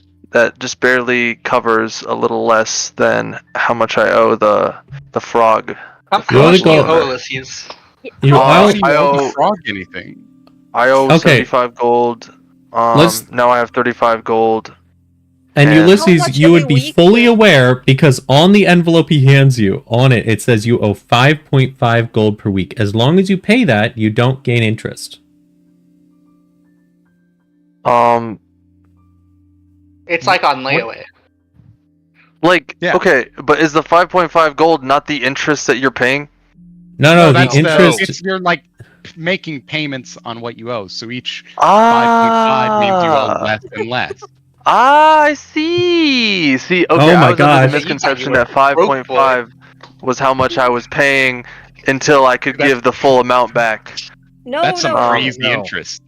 just barely covers a little less than how much I owe the frog. How You only much do you go- owe Ulysses? You Why do all, you owe owe- the frog anything? I owe Okay. 75 gold. Let's- Now I have 35 gold. and And- How Ulysses, much you would every be week? fully aware because on the envelope he hands you, on it says you owe 5.5 gold per week. As long as you pay that, you don't gain interest. It's like on layaway. Yeah. Okay, but is the 5.5 gold not the interest that you're paying? No, the that's interest. it's you're like making payments on what you owe. So each 5.5 means you owe less and less. I see. See, okay, Oh my I was under gosh. the misconception You that were broke, 5.5 was how much I was paying until I could give the full amount back. No, That's some no. crazy no. interest.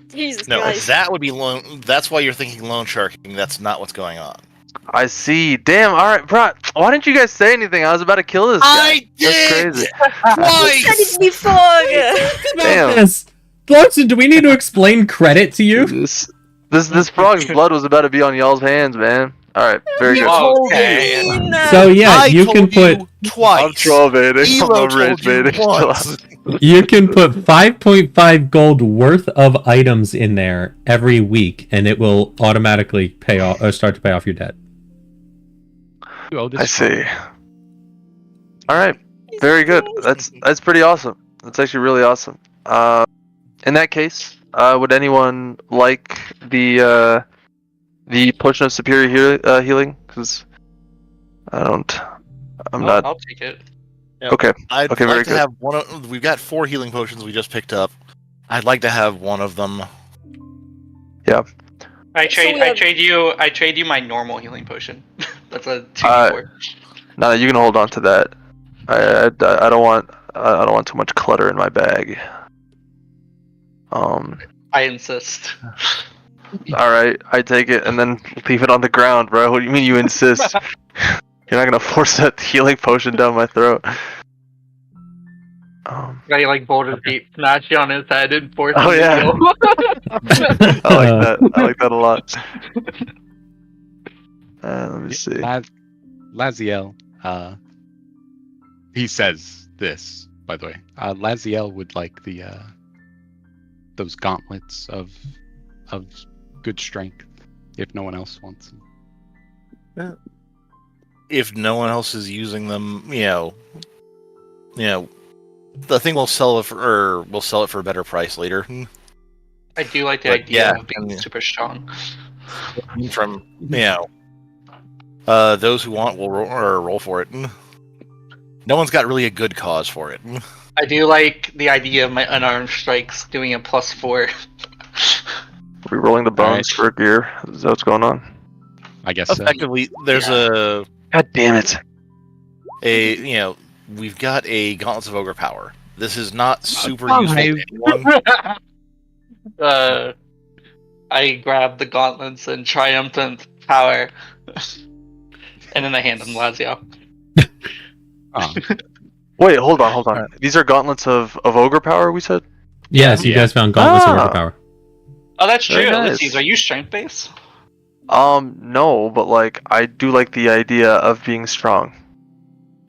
Jesus No, Christ. that would be loan. That's why you're thinking loan sharking. That's not what's going on. I see. Damn. All right, bro. Why didn't you guys say anything? I was about to kill this guy. I That's did! crazy. I said it before. Damn. Yes. Larson, do we need to explain credit to you? This frog's blood was about to be on y'all's hands, man. All right, very good. Okay. So yeah, I you can told put you twice. I'm troll baiting. Elo I'm rage told you baiting. Chill out. once. you can put 5.5 gold worth of items in there every week, and it will automatically pay off or start to pay off your debt. You owe this I see. All right, very good. That's pretty awesome. That's actually really awesome. In that case, would anyone like the potion of superior healing? Because I'm not. I'll take it. Okay. I'd Okay, very like to good. have one of. We've got 4 healing potions we just picked up. I'd like to have one of them. I we trade you my normal healing potion. That's a 2d4. No, you can hold on to that. I don't want too much clutter in my bag. I insist. All right, I take it and then leave it on the ground, bro. What do you mean you insist? You're not gonna force that healing potion down my throat. I like Boulder Pete snatch you on his head and force Oh, him yeah. to heal. I like that. I like that a lot. Let me see. Laziel, he says this, by the way. Laziel would like the those gauntlets of good strength, if no one else wants them. If no one else is using them, the thing we'll sell it for a better price later. I do like the But, idea yeah, of being yeah. super strong. From those who want will roll for it. No one's got really a good cause for it. I do like the idea of my unarmed strikes doing a +4. Are we rolling the bones Alright. for gear? Is that what's going on? I guess so. Effectively, there's Yeah. God damn it! we've got a Gauntlets of Ogre Power. This is not super Five. useful to anyone. I grab the gauntlets and triumphant power, and then I hand them Lazio. Oh, Wait, hold on. These are gauntlets of ogre power. We said. Yes, you Yeah. guys found gauntlets of Ah. overpower. Oh, that's true. Very nice. Ulysses, are you strength based? No, but like I do like the idea of being strong.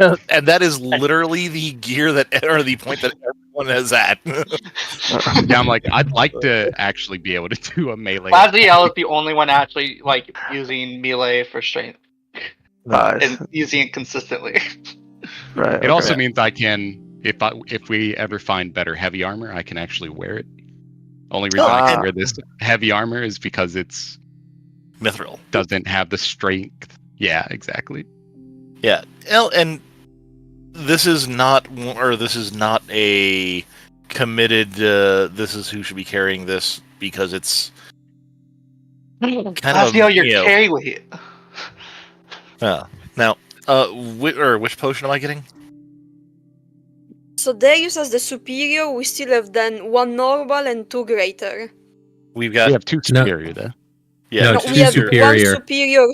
And that is literally the gear or the point that everyone is at. yeah, I'm like, I'd like to actually be able to do a melee. Laziel is the only one actually like using melee for strength Nice. and using it consistently. Right. It also okay. means I can, if we ever find better heavy armor, I can actually wear it. Only reason I Ah. can wear this heavy armor is because it's Mithril. doesn't have the strength. Yeah, exactly. Yeah, and this is not a committed. This is who should be carrying this because it's kind of Laziel, your carry weight. now. Which potion am I getting? So Darius has the superior, we still have then 1 normal and 2 greater. We've We got have 2 superior there. yeah. No, two two we have superior. 1 superior.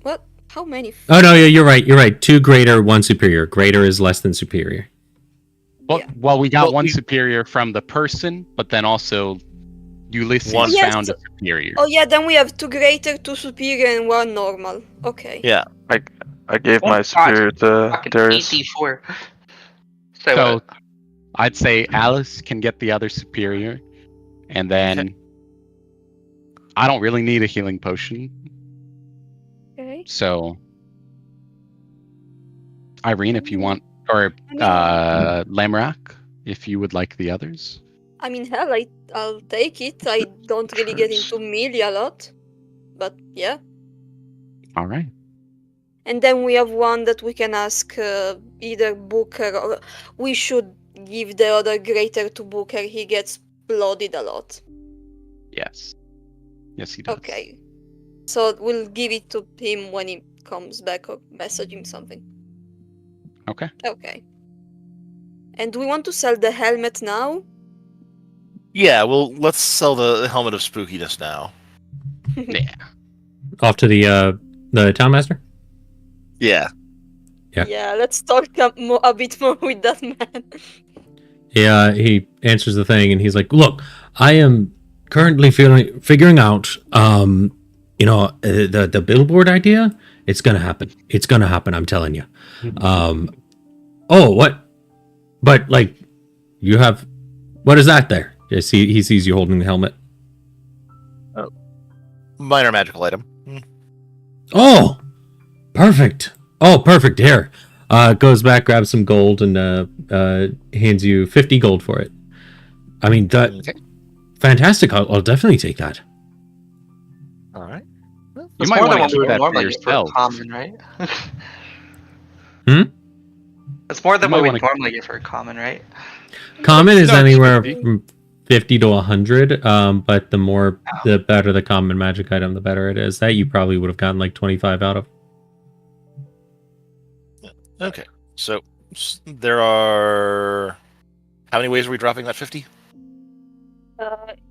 What? How many? Oh no, yeah, you're right. 2 greater, 1 superior. Greater is less than superior. Well, Yeah. well, we got Well, one we- superior from the person, but then also Ulysses One- Yes. found a superior. Oh yeah, then we have 2 greater, 2 superior, and 1 normal. Okay. Yeah. I gave Oh, my God. superior to Fucking Darius. 8d4. So I'd say Alice can get the other superior, and then Okay. I don't really need a healing potion. Okay. So Irene, if you want, or Lamrak, if you would like the others. I mean, hell, I'll take it. I don't really get into melee a lot. But yeah. All right. And then we have one that we can ask either Booker or we should give the other greater to Booker. He gets blooded a lot. Yes. Yes, he does. Okay. So we'll give it to him when he comes back or message him something. Okay. Okay. And do we want to sell the helmet now? Yeah, well, let's sell the helmet of spookiness now. Yeah. Off to the town master. Yeah. Yeah. Yeah, let's talk a bit more with that man. Yeah, he answers the thing and he's like, "Look, I am currently figuring out You know, the billboard idea, it's gonna happen. It's gonna happen, I'm telling you. Oh, what? But, like, you have... What is that there? He sees you holding the helmet. Minor magical item. Oh! Perfect. Oh, perfect. Here. Goes back, grabs some gold, and hands you 50 gold for it. I mean, that... Okay. Fantastic. I'll definitely take that. All right. You It's might more than want what to we keep would that for normally get for yourself. common, right? Hmm? It's more than You what might we wanna- normally get for a common, right? Common is No, it's anywhere 50. from 50 to 100, but the better the common magic item, the better it is. That you probably would have gotten like 25 out of. Okay. So there are. How many ways are we dropping that 50?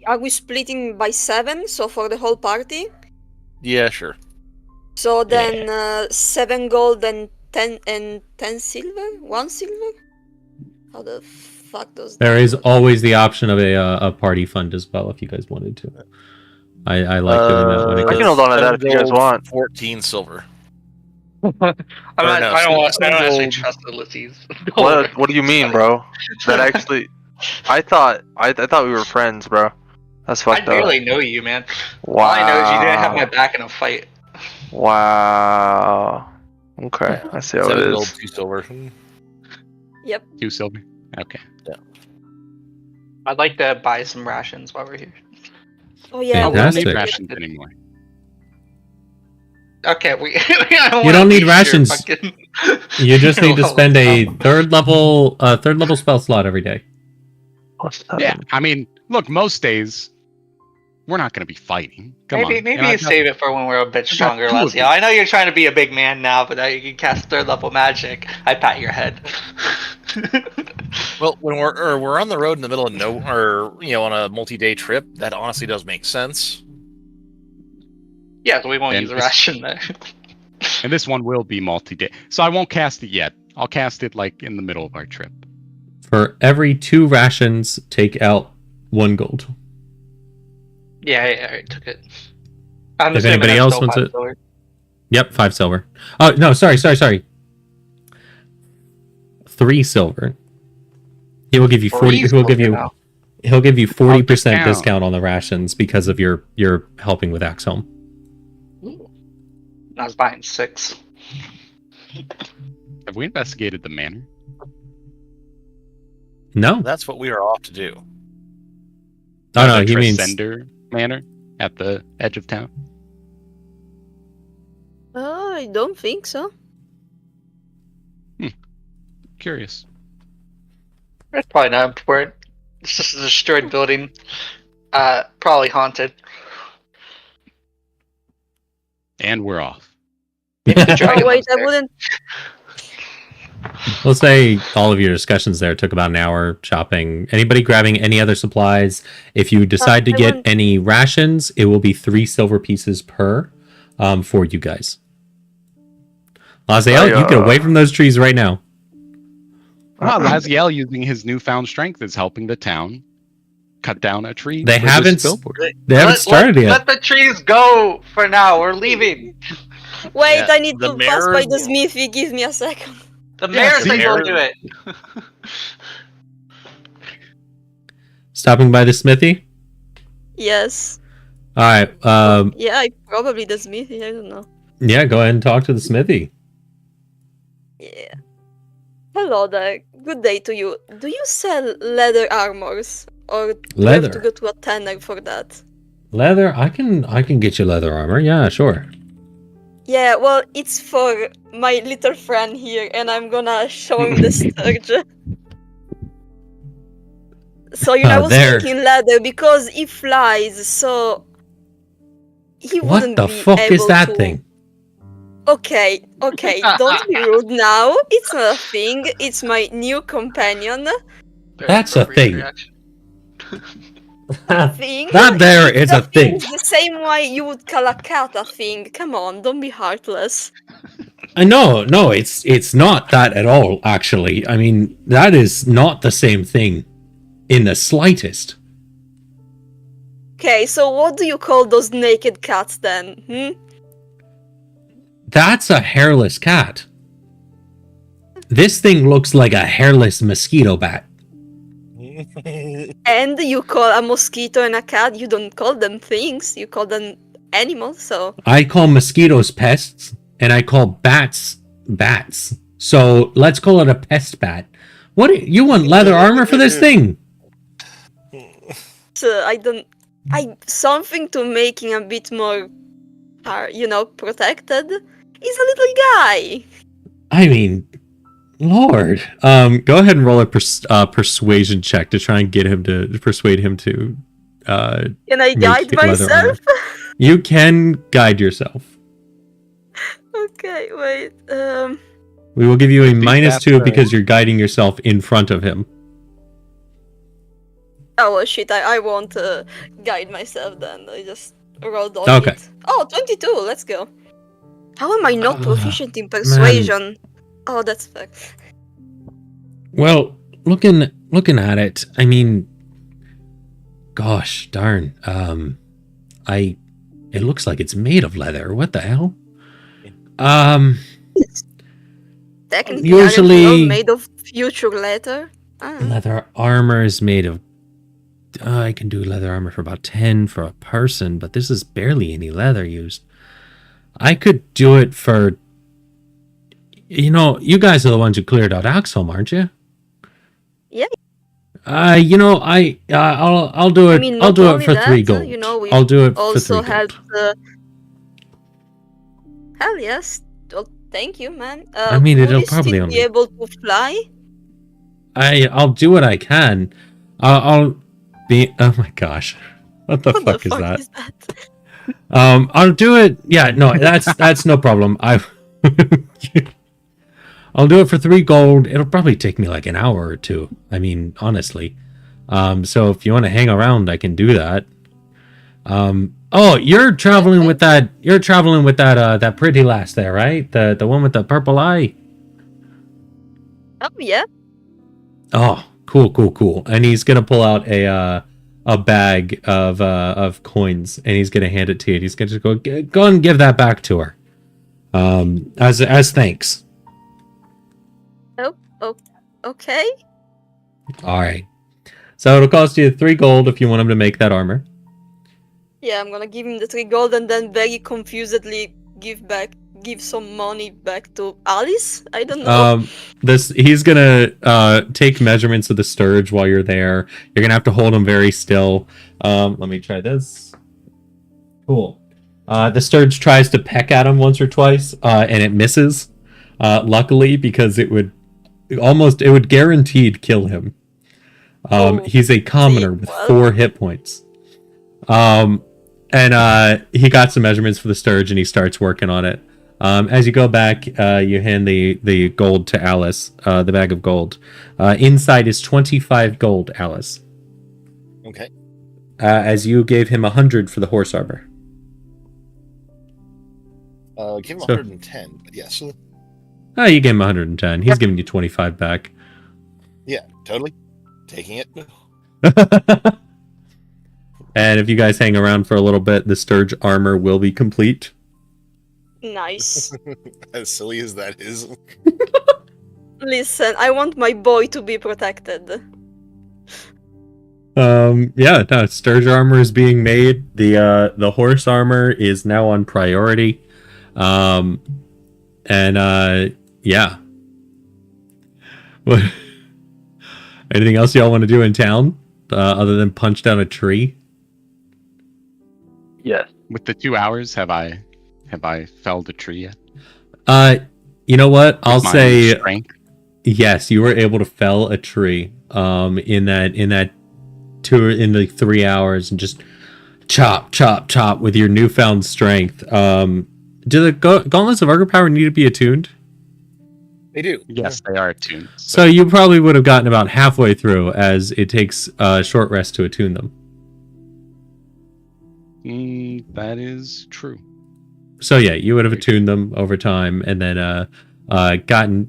Are we splitting by 7? So for the whole party? Yeah, sure. So then 7 gold and 10 silver? 1 silver? How the fuck does There that is work? always the option of a party fund as well if you guys wanted to. I like doing that when it I can gets... hold on to that 7 if you guys gold, want. 14 silver. I Or don't, no, I don't seven actually gold. trust Ulysses. What do you mean, bro? That actually, I thought we were friends, bro. That's I fucked up. barely know you, man. Wow. All I know is you didn't have my back in a fight. Wow. Okay, I see how it 7 gold, is. 2 silver. Yep. 2 silver. Okay. I'd like to buy some rations while we're here. Oh yeah. Oh, we don't Fantastic. need rations anymore. Okay, we. You don't need rations. You just need to spend a third level spell slot every day. What's that? Yeah, I mean, look, most days we're not going to be fighting. Come on. Maybe And you I've got- save it for when we're a bit got stronger, 2 of Lazio. I know you're trying to be a big man now, but now you can cast third level magic. I pat your head. Well, when we're on the road in the middle of on a multi-day trip, that honestly does make sense. Yeah, so we won't And use a this- ration there. And this one will be multi-day. So I won't cast it yet. I'll cast it like in the middle of our trip. For every 2 rations, take out 1 gold. Yeah, I already took it. I'm If assuming anybody that's else still wants 5 it- silver. Yep, 5 silver. Oh, no, sorry. 3 silver. He will give you 40. He'll give you 40% discount. discount on the rations because of your helping with Axeholm. I was buying 6. Have we investigated the manor? No. That's what we are off to do. Oh no, The he means Tresender Manor at the edge of town. I don't think so. Curious. It's probably not important. It's just a destroyed building. Probably haunted. And we're off. Maybe the Oh dragon wait, lives I there. wouldn't. Let's say all of your discussions there took about an hour shopping. Anybody grabbing any other supplies? If you decide to I get want- any rations, it will be 3 silver pieces per for you guys. Laziel, you get away from those trees right now. Well, Laziel, using his newfound strength, is helping the town cut down a tree. They for this haven't- billboard. They haven't started yet. Let the trees go for now. We're leaving. Wait, Yeah, I need the to pass by mayor- the smithy. Give me a second. The mayor the said mayor- go do it. Stopping by the smithy. Yes. All right. Yeah, probably the smithy. I don't know. Yeah, go ahead and talk to the smithy. Yeah. Hello there. Good day to you. Do you sell leather armors, or do you have to Leather. go to a tanner for that? Leather. I can get you leather armor. Yeah, sure. Yeah, well, it's for my little friend here, and I'm gonna show him the sturge. So, I was there. thinking leather because he flies, so he What wouldn't the be fuck is able that to... thing? Okay, don't be rude now. It's not a thing. It's my new companion. Very That's a appropriate thing. reaction. Thing. That there is a thing. It's the same way you would call a cat a thing. Come on, don't be heartless. No, it's not that at all. Actually, I mean that is not the same thing, in the slightest. Okay, so what do you call those naked cats then? That's a hairless cat. This thing looks like a hairless mosquito bat. And you call a mosquito and a cat, you don't call them things, you call them animals, so... I call mosquitoes pests, and I call bats bats. So let's call it a pest bat. What, you want leather armor for this thing? So something to making a bit more, protected. He's a little guy. I mean, Lord. Go ahead and roll a persuasion check to try and persuade him to. Can I make guide leather armor. myself? You can guide yourself. Okay, wait. We will give you a think -2 that's because you're guiding yourself in front of him. Oh well, shit! I won't guide myself then. I just rolled on Okay. it. Oh, 22. Let's go. How am I not Ah, proficient in persuasion? Oh, that's fair. Well, looking at it, I mean, gosh darn. It looks like it's made of leather. What the hell? Technically, Usually- aren't we all made of future leather. Leather armor is made of. I can do leather armor for about 10 for a person, but this is barely any leather used. I could do it for. You guys are the ones who cleared out Axeholm, aren't you? Yeah. I'll do it. I mean, I'll not do it only for that, 3 gold. we I'll do it for 3 also gold. had. Hell yes. Well, thank you, man. I mean, would it'll he probably still only- be able to fly. I'll do what I can. I'll be. Oh my gosh, what the fuck is that? I'll do it. Yeah, no, that's no problem. I'll do it for 3 gold. It'll probably take me like an hour or 2. I mean, honestly. So if you want to hang around, I can do that. Oh, you're traveling with that. You're traveling with that pretty lass there, right? The one with the purple eye. Oh yeah. Oh, cool. And he's gonna pull out a bag of coins, and he's gonna hand it to you. And he's gonna just go and give that back to her, as thanks. Oh, okay. All right. So it'll cost you 3 gold if you want him to make that armor. Yeah, I'm gonna give him the 3 gold and then very confusedly give some money back to Alice. I don't know. He's gonna take measurements of the sturge while you're there. You're gonna have to hold him very still. Let me try this. Cool. The sturge tries to peck at him once or twice, and it misses. Luckily, because it would guaranteed kill him. He's a commoner with 4 hit points. And he got some measurements for the sturge, and he starts working on it. As you go back, you hand the gold to Alice, the bag of gold. Inside is 25 gold, Alice. Okay. As you gave him 100 for the horse armor. Give him So- 110, but yes. Oh, you gave him 110. He's giving you 25 back. Yeah, totally. Taking it. And if you guys hang around for a little bit, the sturge armor will be complete. Nice. As silly as that is. Listen, I want my boy to be protected. Yeah, no, sturge armor is being made. The horse armor is now on priority. Yeah. What? Anything else y'all want to do in town other than punch down a tree? Yes. With the 2 hours, have I felled a tree yet? You know what? I'll My say strength? yes. You were able to fell a tree. In the 3 hours, and just chop with your newfound strength. Do the gauntlets of Argo Power need to be attuned? They do. Yes, they are attuned. So you probably would have gotten about halfway through, as it takes a short rest to attune them. That is true. So yeah, you would have attuned them over time, and then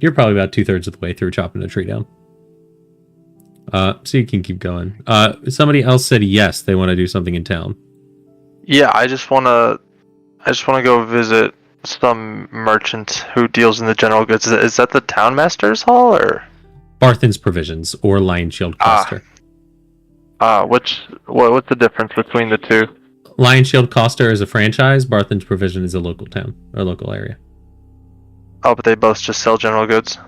you're probably about 2/3 of the way through chopping the tree down. So you can keep going. Somebody else said yes, they want to do something in town. Yeah, I just wanna go visit some merchant who deals in the general goods. Is that the town master's hall or? Barthen's Provisions or Lion Shield Coster. What's the difference between the two? Lion Shield Coster is a franchise. Barthen's Provision is a local town or local area. Oh, but they both just sell general goods.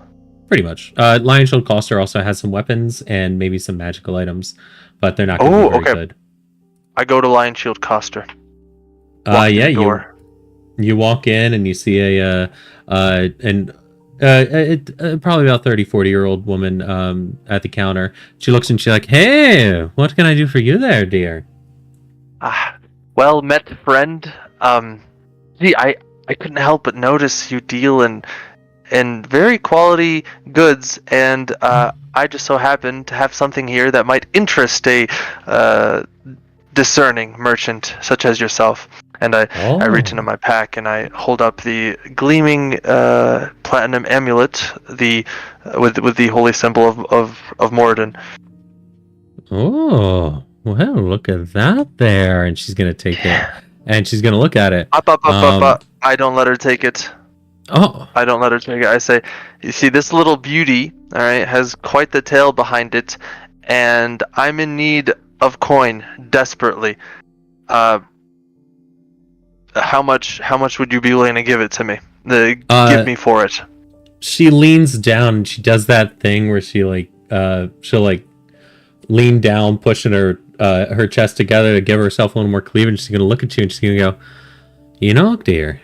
Pretty much. Lion Shield Coster also has some weapons and maybe some magical items, but they're not going to be very good. I go to Lion Shield Coster. Yeah, you walk in and you see probably about 30-40-year-old woman at the counter. She looks and she's like, "Hey, what can I do for you there, dear?" Well met, friend. See, I couldn't help but notice you deal in very quality goods, and I just so happen to have something here that might interest a discerning merchant such as yourself. And I reach into my pack and I hold up the gleaming platinum amulet, with the holy symbol of Moradin. Oh, well, look at that there. And she's gonna take it and she's gonna look at it. Up. I don't let her take it. Oh, I don't let her take it. I say, you see, this little beauty, all right, has quite the tale behind it, and I'm in need of coin desperately. How much would you be willing to give it to me? Give me for it. She leans down and she does that thing where she'll lean down, pushing her chest together to give herself a little more cleavage. She's gonna look at you and she's gonna go, "You know, dear,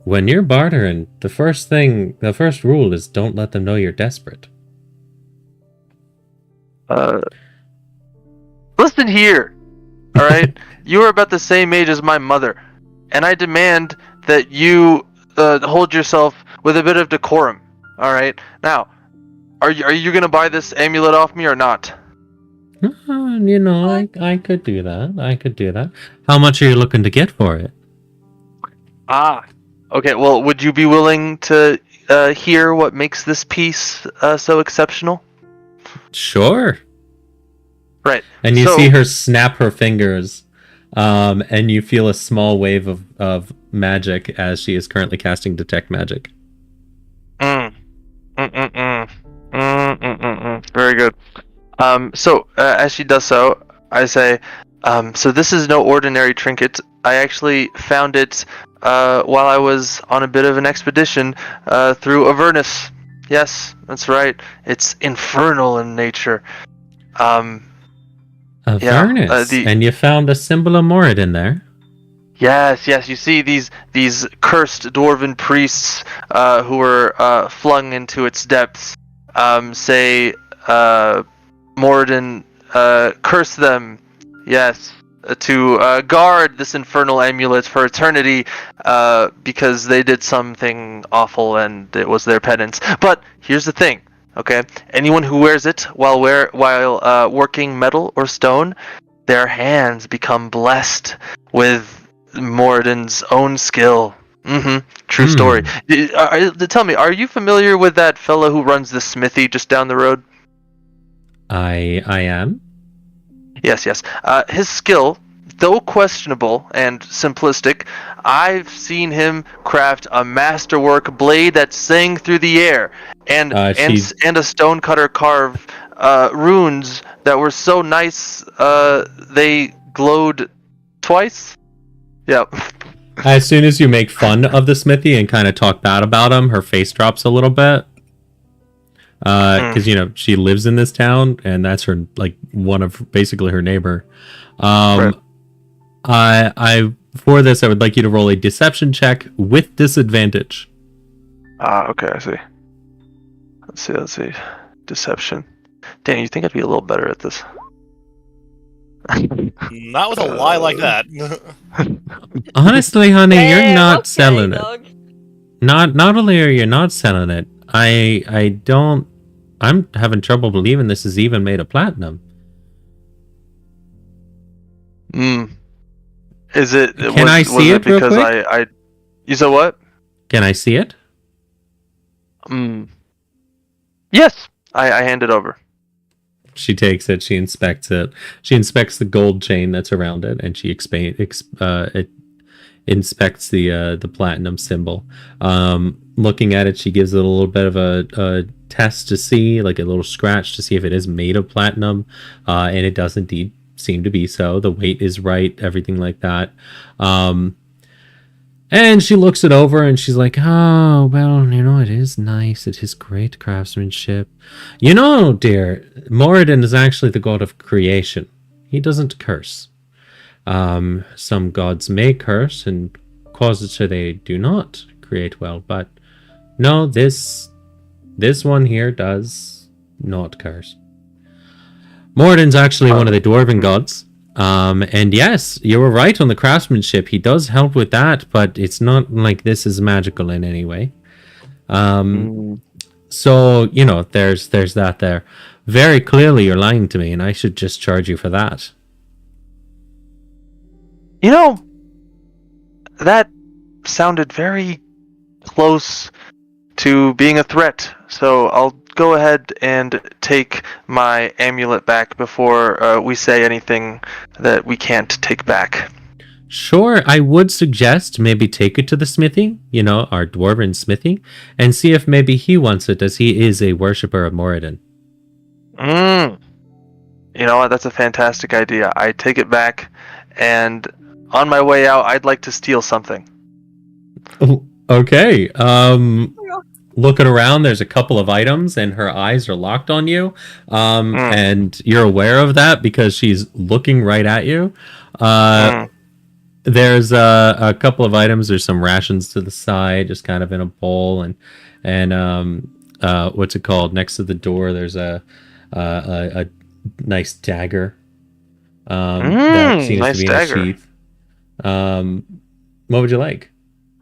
when you're bartering, the first rule is don't let them know you're desperate." Listen here, all right? You are about the same age as my mother, and I demand that you hold yourself with a bit of decorum, all right? Now, are you gonna buy this amulet off me or not? I could do that. How much are you looking to get for it? Okay, well, would you be willing to hear what makes this piece so exceptional? Sure. Right. And you see her snap her fingers, and you feel a small wave of magic as she is currently casting Detect Magic. Very good. So as she does so, I say, so this is no ordinary trinket. I actually found it while I was on a bit of an expedition through Avernus. Yes, that's right. It's infernal in nature. Avernus? And you found a symbol of Moradin there? Yes. You see these cursed dwarven priests who were flung into its depths. Say, Moradin curse them. Yes, to guard this infernal amulet for eternity, because they did something awful and it was their penance. But here's the thing. Okay, anyone who wears it while working metal or stone, their hands become blessed with Moradin's own skill. True story. Tell me, are you familiar with that fellow who runs the smithy just down the road? I am. Yes. His skill, though questionable and simplistic, I've seen him craft a masterwork blade that sang through the air, and a stonecutter carve runes that were so nice they glowed twice. Yep. As soon as you make fun of the smithy and kind of talk bad about him, her face drops a little bit. Because she lives in this town, and that's her one of basically her neighbor. Right. I for this I would like you to roll a deception check with disadvantage. Okay, I see. Let's see. Deception. Dan, you think I'd be a little better at this? Not with a lie like that. Honestly, honey, you're not okay, selling dog. it. Not only are you not selling it, I'm having trouble believing this is even made of platinum. Is it? Can I see it real because quick? You said what? Can I see it? Yes. I hand it over. She takes it. She inspects it. She inspects the gold chain that's around it, and she inspects the platinum symbol. Looking at it, she gives it a little bit of a test to see, like a little scratch to see if it is made of platinum, and it does indeed seem to be so. The weight is right, everything like that. And she looks it over and she's like, oh, well, it is nice. It is great craftsmanship. Dear, Moradin is actually the god of creation. He doesn't curse. Some gods may curse and cause it so they do not create well, but no, this one here does not curse. Moradin's actually one of the dwarven gods. And yes, you were right on the craftsmanship. He does help with that, but it's not like this is magical in any way. So, there's that there. Very clearly you're lying to me, and I should just charge you for that. That sounded very close to being a threat, so I'll go ahead and take my amulet back before we say anything that we can't take back. Sure, I would suggest maybe take it to the smithy, our dwarven smithy, and see if maybe he wants it, as he is a worshipper of Moradin. You know what? That's a fantastic idea. I take it back, and on my way out, I'd like to steal something. Okay. Looking around, there's a couple of items, and her eyes are locked on you. And you're aware of that because she's looking right at you. There's a couple of items. There's some rations to the side, just kind of in a bowl, and what's it called? Next to the door, there's a nice dagger. That seems nice to be dagger. in a sheath. What would you like?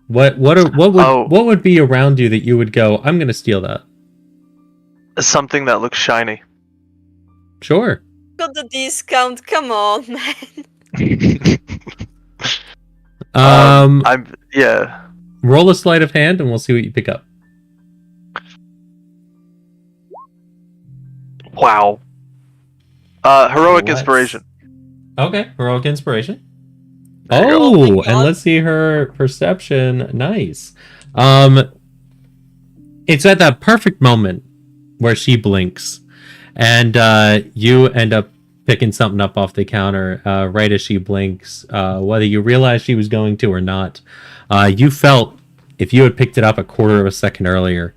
What would be around you that you would go, I'm gonna steal that? Something that looks shiny. Sure. Got the discount, come on, man. Yeah. Roll a sleight of hand and we'll see what you pick up. Wow. Heroic inspiration. Okay, heroic inspiration. There you Oh, go. and let's see her perception. Nice. It's at that perfect moment where she blinks, and you end up picking something up off the counter right as she blinks. Whether you realize she was going to or not, you felt if you had picked it up a quarter of a second earlier,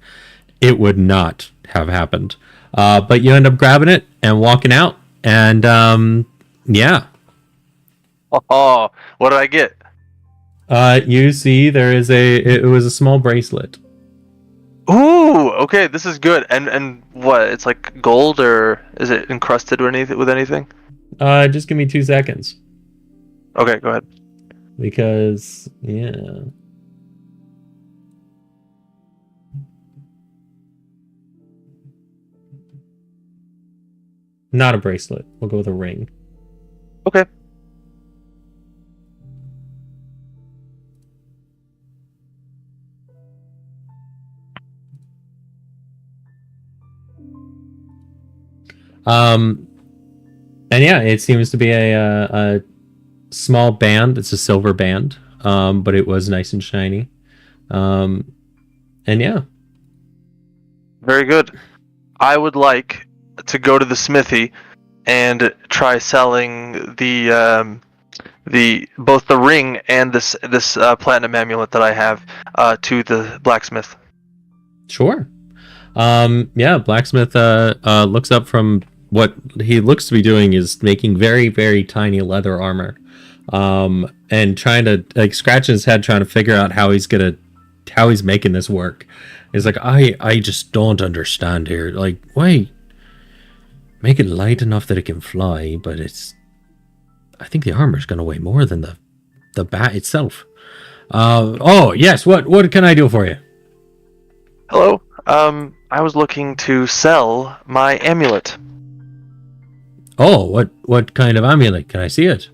it would not have happened. But you end up grabbing it and walking out, and yeah. Oh, what did I get? You see there is it was a small bracelet. Ooh, okay, this is good. And what? It's like gold, or is it encrusted with anything? Just give me 2 seconds. Okay, go ahead. Because yeah. Not a bracelet. We'll go with a ring. Okay. And yeah, it seems to be a small band. It's a silver band, but it was nice and shiny. And yeah. Very good. I would like to go to the smithy and try selling the both the ring and this platinum amulet that I have to the blacksmith. Sure. Yeah, blacksmith looks up from what he looks to be doing is making very, very tiny leather armor. And trying to scratch his head trying to figure out how he's making this work. He's like, I just don't understand here. Like, why make it light enough that it can fly, but I think the armor's gonna weigh more than the bat itself. Oh yes, what can I do for you? Hello. I was looking to sell my amulet. Oh, what kind of amulet? Can I see it?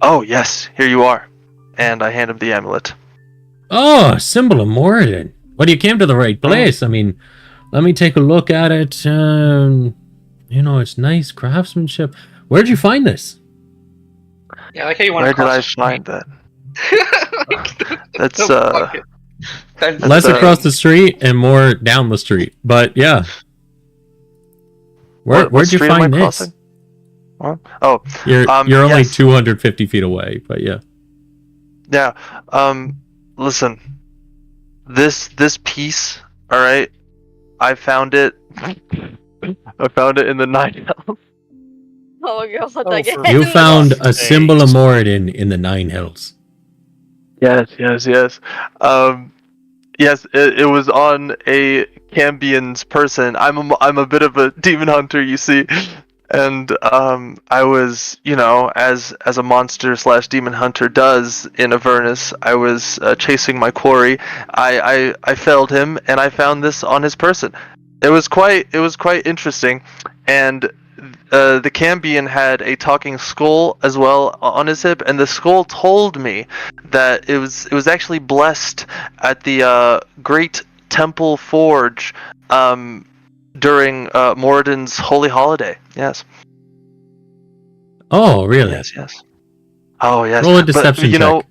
Oh, yes, here you are. And I hand him the amulet. Oh, a symbol of Moradin. Well, you came to the right place. I mean, let me take a look at it. it's nice craftsmanship. Where'd you find this? Yeah, I like how you want Where to did I find that? That's Less across the street and more down the street. But yeah. what Where'd you street am I find this? crossing? What? Oh, You're only yes. 250 feet away, but yeah. Yeah. Listen. This piece, all right? I found it. I found it in the night house. Oh my god, Oh, again. for- You found a God's symbol of sakes. Moradin in the Nine Hills. Yes. Yes, it was on a Cambion's person. I'm a bit of a demon hunter, you see, and I was, as a monster / demon hunter does in Avernus, I was chasing my quarry. I failed him, and I found this on his person. It was quite interesting, and the Cambion had a talking skull as well on his hip, and the skull told me that it was actually blessed at the Great Temple Forge during Moradin's holy holiday. Yes. Oh, really? Yes. Oh, yes. Roll a But, deception check.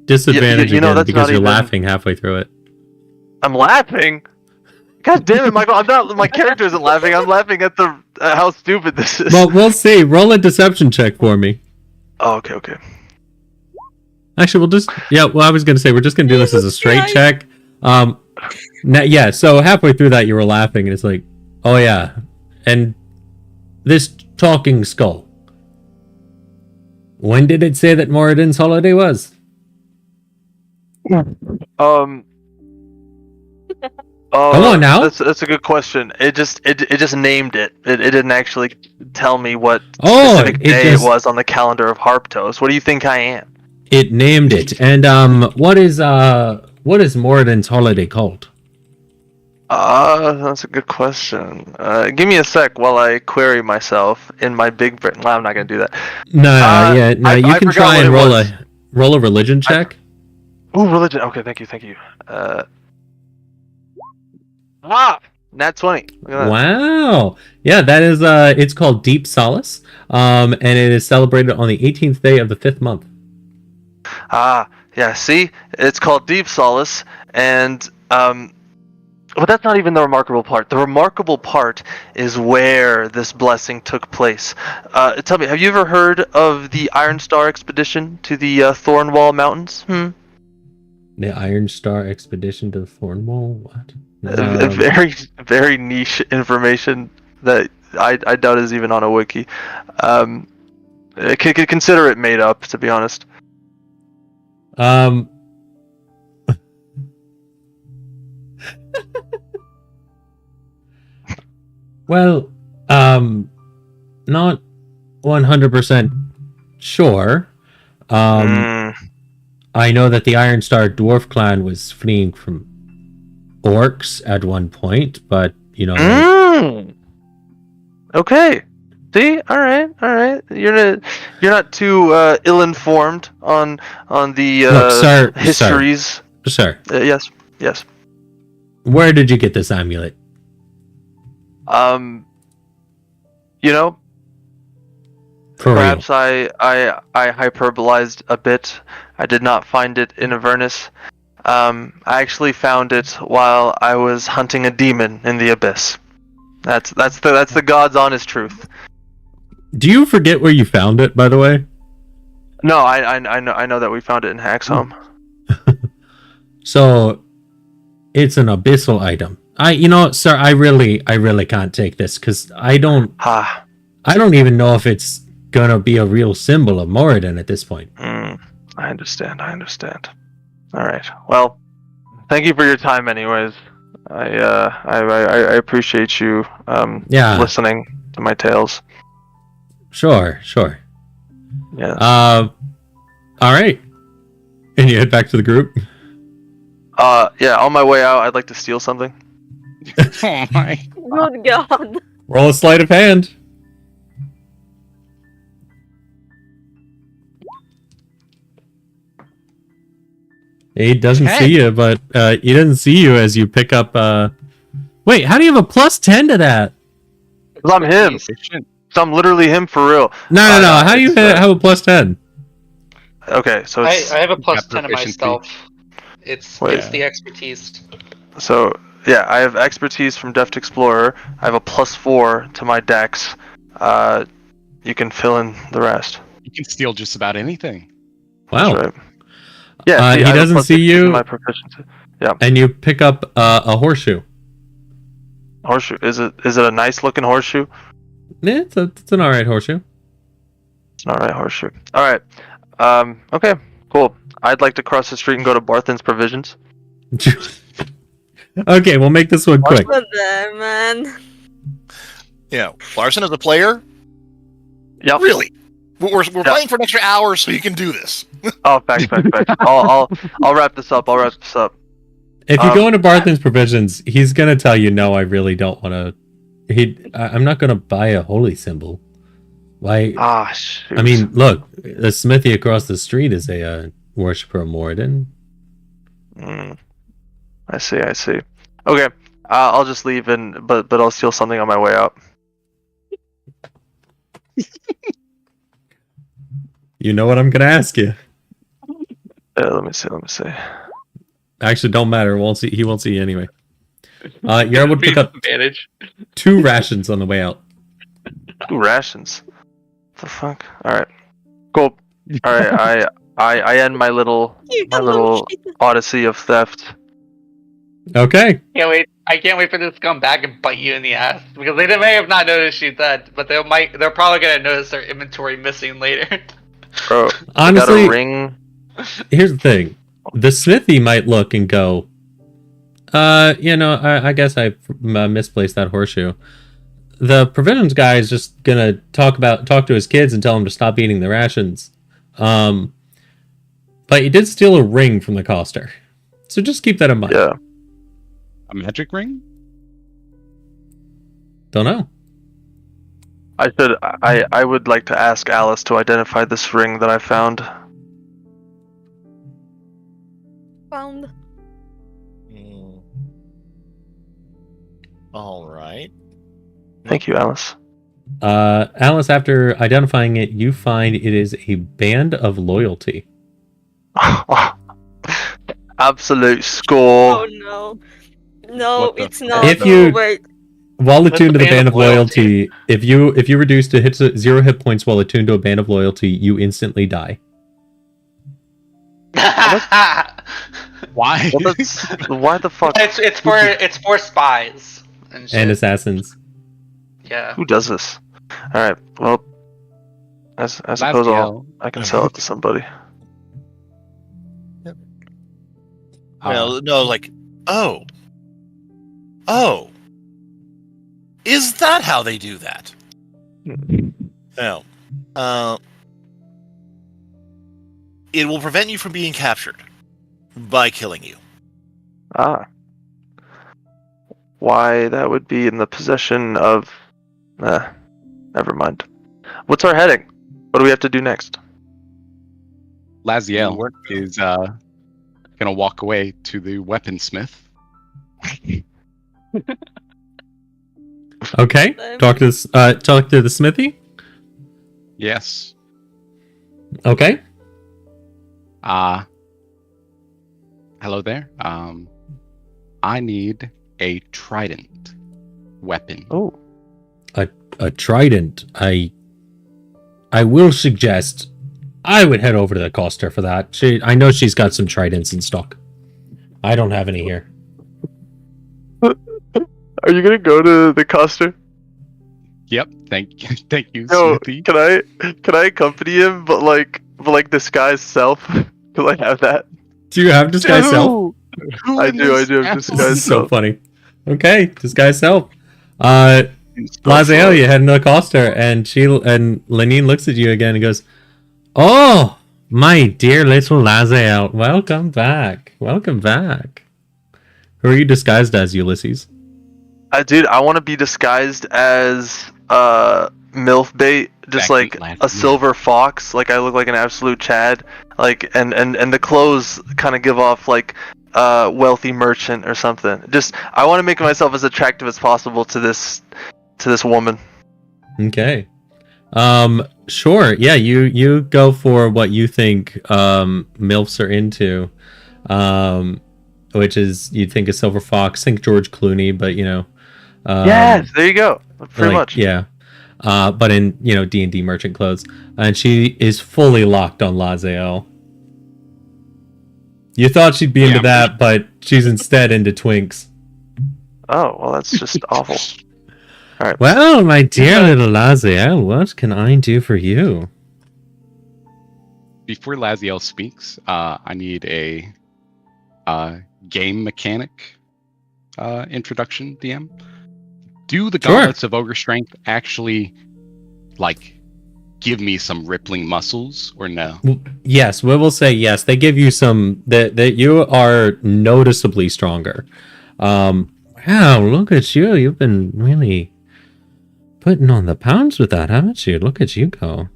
Disadvantage you know, again that's because not you're even- laughing halfway through it. I'm laughing. God damn it, Michael! I'm not. My character isn't laughing. I'm laughing at the how stupid this is. Well, we'll see. Roll a deception check for me. Oh, okay. Actually, we'll just... Yeah, well, I was going to say, we're just going to do this as a straight Christ. check. Yeah, so halfway through that, you were laughing, and it's like, oh, yeah. And this talking skull. When did it say that Moradin's holiday was? Come on now. That's a good question. It just named it. It didn't actually tell me what Oh, specific it day just- it was on the calendar of Harptos. What do you think I am? It named it. And what is Moradin's holiday called? That's a good question. Give me a sec while I query myself in my big brain. Well, I'm not gonna do that. No, I you can forgot try what and it roll a religion check. Ooh, religion. Okay, thank you. Nat 20. Look at that. Wow. Yeah, that is it's called Deep Solace. And it is celebrated on the 18th day of the 5th month. Yeah, see? It's called Deep Solace, and, but that's not even the remarkable part. The remarkable part is where this blessing took place. Tell me, have you ever heard of the Iron Star expedition to the Thornwall Mountains? The Iron Star expedition to the Thornwall? What? Very, very niche information that I doubt is even on a wiki. Consider it made up, to be honest. Well, not 100% sure. I know that the Iron Star Dwarf clan was fleeing from orcs at one point, but Okay. See, all right. You're not too ill-informed on the Look, sir, histories. Sir, Yes. where did you get this amulet? For Perhaps real? I hyperbolized a bit. I did not find it in Avernus. I actually found it while I was hunting a demon in the abyss. That's the God's honest truth. Do you forget where you found it, by the way? No, I know that we found it in Axeholm. So, it's an abyssal item. Sir, I really can't take this because I don't even know if it's gonna be a real symbol of Moradin at this point. I understand. All right. Well, thank you for your time, anyways. I appreciate you listening to my tales. Sure. Yeah. All right. And you head back to the group. Yeah. On my way out, I'd like to steal something. Oh my. Good God. Roll a sleight of hand. He doesn't see you, but he doesn't see you as you pick up. Wait, how do you have a +10 to that? 'Cause I'm him. Efficient. So I'm literally him for real. No. How do you it's, have a plus 10? Okay, so it's I have a plus got 10 in my proficiency. stealth. It's Wait. the expertise. so yeah, I have expertise from Deft Explorer. I have a +4 to my dex. You can fill in the rest. You can steal just about anything. Wow. That's right. Yeah, He I have a doesn't +16 see to you. My proficiency. And you pick up a horseshoe. Horseshoe. Is it a nice looking horseshoe? Yeah, it's an alright horseshoe. It's not right horseshoe. All right. Okay. Cool. I'd like to cross the street and go to Barthen's Provisions. Okay, we'll make this one quick. But there, man. Larson as a player. Yep. Really, we're playing for an extra hour, so you can do this. Oh, facts. I'll wrap this up. If you go into Barthen's Provisions, he's gonna tell you, no, I really don't want to. I'm not gonna buy a holy symbol. Why? Ah, shoot. I mean, look, the smithy across the street is a worshiper of Moradin. I see. Okay. I'll just leave but I'll steal something on my way out. You know what I'm gonna ask you. Let me see. Actually, don't matter. He won't see you anyway. You're able to pick up Advantage. 2 rations on the way out. 2 rations. What the fuck? Alright. Cool. Alright, I end my little odyssey of theft. Okay. I can't wait for this to come back and bite you in the ass because they may have not noticed you dead, but they're probably gonna notice their inventory missing later. Bro, Honestly, I got a ring. Here's the thing. The smithy might look and go, I guess I misplaced that horseshoe. The provisions guy is just gonna talk to his kids and tell them to stop eating the rations. But you did steal a ring from the coster, so just keep that in mind. Yeah. A magic ring? Don't know. I would like to ask Alice to identify this ring that I found. Found. All right. Thank you, Alice. Alice, after identifying it, you find it is a band of loyalty. Absolute score. Oh no. No, What the it's not. If you- Wait. While What's attuned to the the band of loyalty, if you reduce to 0 hit points while attuned to a band of loyalty, you instantly die. Why? Well, why the fuck? it's for spies and shit. And assassins. Yeah. Who does this? Alright, well, I suppose I can sell it to somebody. No, like, oh, is that how they do that? No. It will prevent you from being captured by killing you. Ah. Why that would be in the possession of... never mind. What's our heading? What do we have to do next? Laziel is gonna walk away to the weaponsmith. Okay. Talk to the smithy. Yes. Okay. Hello there. I need a trident weapon. Oh. A trident. I will suggest I would head over to the coster for that. I know she's got some tridents in stock. I don't have any here. Are you gonna go to the coster? Yep. Thank you, No, Smithy. can I accompany him, but like disguise self? Will I have that? Do you have disguise self? Who I in do this have house? disguise This is so self. funny. Okay, disguise self. Laziel, you head into the coster, and Lenine looks at you again and goes, "Oh, my dear little Laziel, welcome back. Welcome back. Who are you disguised as, Ulysses?" Dude, I want to be disguised as MILF bait, just Backbeat like laugh. a silver fox. Like I look like an absolute Chad. Like and the clothes kind of give off like wealthy merchant or something. Just I want to make myself as attractive as possible to this woman. Okay. Sure. Yeah, you go for what you think MILFs are into. Which is you'd think a silver fox, think George Clooney, but Yes, there you go. Pretty much. yeah. But in D&D merchant clothes. And she is fully locked on Laziel. You thought she'd be into that, but she's instead into twinks. Oh, well, that's just awful. All right. Well, my dear little Laziel, what can I do for you? Before Laziel speaks, I need a game mechanic introduction, DM. Do the Sure. gauntlets of ogre strength actually give me some rippling muscles, or no? Yes, we will say yes. They give you some that you are noticeably stronger. Wow, look at you. You've been really putting on the pounds with that, haven't you? Look at you go.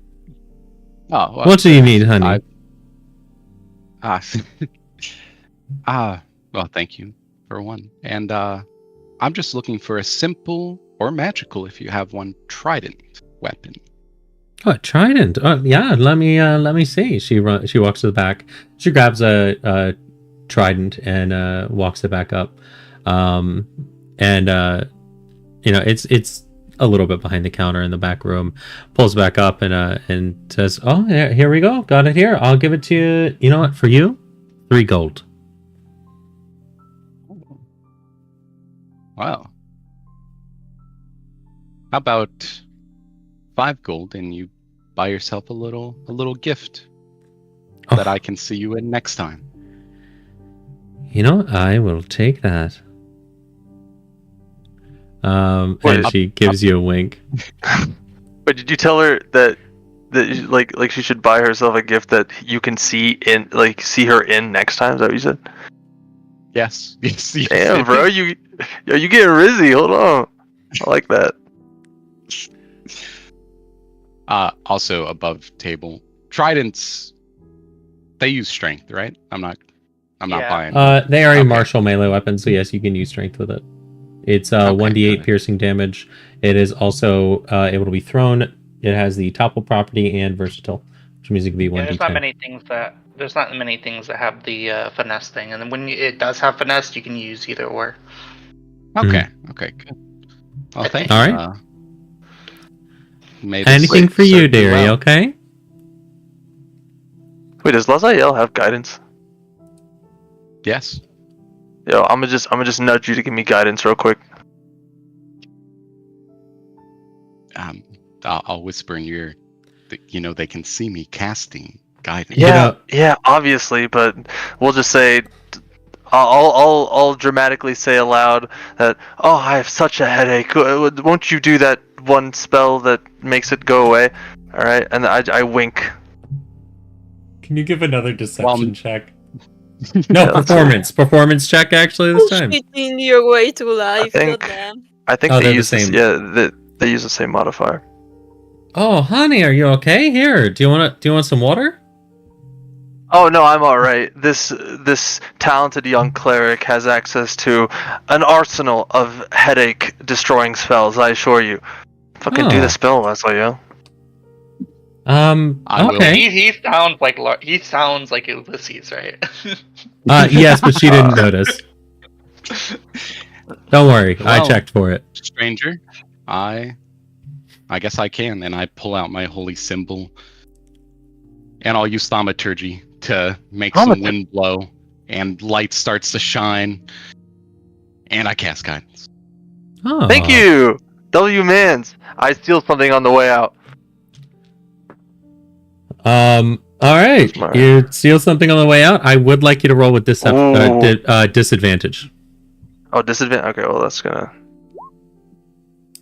Oh, well, What do you need, honey? Well, thank you for one. And I'm just looking for a simple or magical, if you have one, trident weapon. Oh, trident. Oh, yeah. Let me see. She walks to the back. She grabs a trident and walks it back up. It's a little bit behind the counter in the back room. Pulls back up and says, "Oh, here we go. Got it here. I'll give it to you. You know what? For you, 3 gold." Wow. How about 5 gold and you buy yourself a little gift that I can see you in next time? I will take that. And she gives you a wink. But did you tell her that like she should buy herself a gift that you can see her in next time? Is that what you said? Yes. Damn, bro, you getting rizzy? Hold on, I like that. Also above table, tridents. They use strength, right? I'm not buying. They are a martial melee weapon, so yes, you can use strength with it. It's 1d8 piercing damage. It is also able to be thrown. It has the topple property and versatile, which means it can be 1d10. There's not many things that have the finesse thing, and then when it does have finesse, you can use either or. Okay, good. Well, thank you. All right. May Anything this for you, serve dearie? well. Okay. Wait, does Laziel have guidance? Yes. Yo, I'm gonna just nudge you to give me guidance real quick. I'll whisper in your ear. They can see me casting guidance. Yeah, obviously, but we'll just say, I'll dramatically say aloud that, oh, I have such a headache. Won't you do that one spell that makes it go away? All right, and I wink. Can you give another deception check? Yeah, No, performance check actually this time. Bullshitting your way through life. Goddamn. I think Oh, they they're use the same. they use the same modifier. Oh, honey, are you okay? Here, do you want some water? Oh no, I'm all right. This talented young cleric has access to an arsenal of headache destroying spells. I assure you. Fucking do the spell, Laziel. Okay. He sounds like Ulysses, right? Yes, but she didn't notice. Don't worry, I Well, checked for it. Stranger, I guess I can, and I pull out my holy symbol, and I'll use thaumaturgy to make some wind blow, and light starts to shine, and I cast guidance. Oh. Thank you, W Mans. I steal something on the way out. All right. You steal something on the way out. I would like you to roll with disadvantage. Oh, disadvantage. Okay, well that's gonna.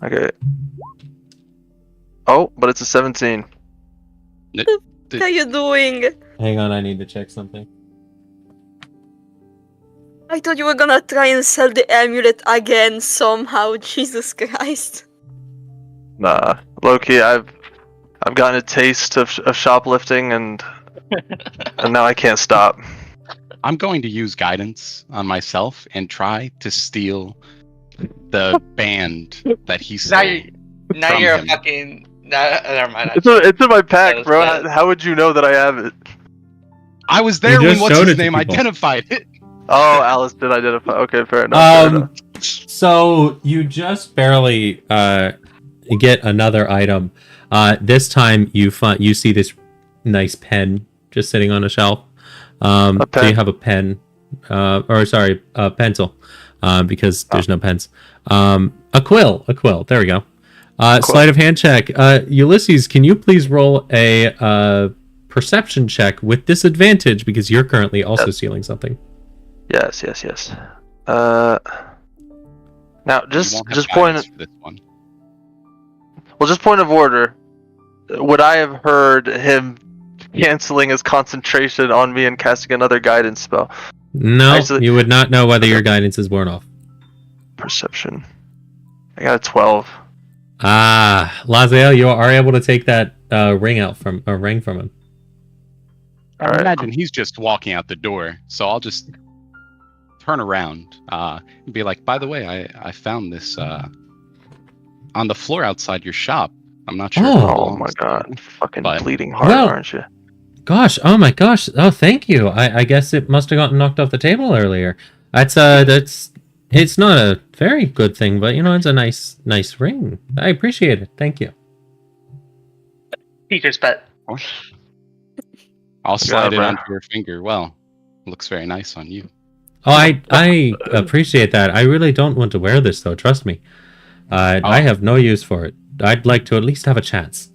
Okay. Oh, but it's a 17. What are you doing? Hang on, I need to check something. I thought you were gonna try and sell the amulet again somehow. Jesus Christ. Nah, low-key, I've gotten a taste of shoplifting and now I can't stop. I'm going to use guidance on myself and try to steal the band that he stole. Now From you're a him. fucking. Never mind. It's in my That pack, was bro. bad. How would you know that I have it? I was there You when just what's showed his it to name people. identified it. Oh, Alice did identify. Okay, fair enough. So you just barely get another item. This time you see this nice pen just sitting on a shelf. A So pen? you have a pen, a pencil, because there's no pens. A quill. There we go. Sleight of hand check. Ulysses, can you please roll a perception check with disadvantage because you're currently also stealing something? Yes. Now, You just won't have point. guidance for this one. Well, just point of order. Would I have heard him canceling his concentration on me and casting another guidance spell? No, Actually- you would not know whether your guidance is worn off. Perception. I got a 12. Ah, Laziel, you are able to take that ring from him. All I right. imagine he's just walking out the door, so I'll just turn around and be like, by the way, I found this on the floor outside your shop. I'm not sure. if it Oh. Oh belongs my to god. you." Fucking But- bleeding heart, Well- aren't you? Gosh, oh my gosh. Oh, thank you. I guess it must have gotten knocked off the table earlier. That's it's not a very good thing, but it's a nice ring. I appreciate it. Thank you. Teacher's pet. I'll slide it bro. onto your finger. Well, looks very nice on you. Oh, I appreciate that. I really don't want to wear this though, trust me. I have no use for it. I'd like to at least have a chance.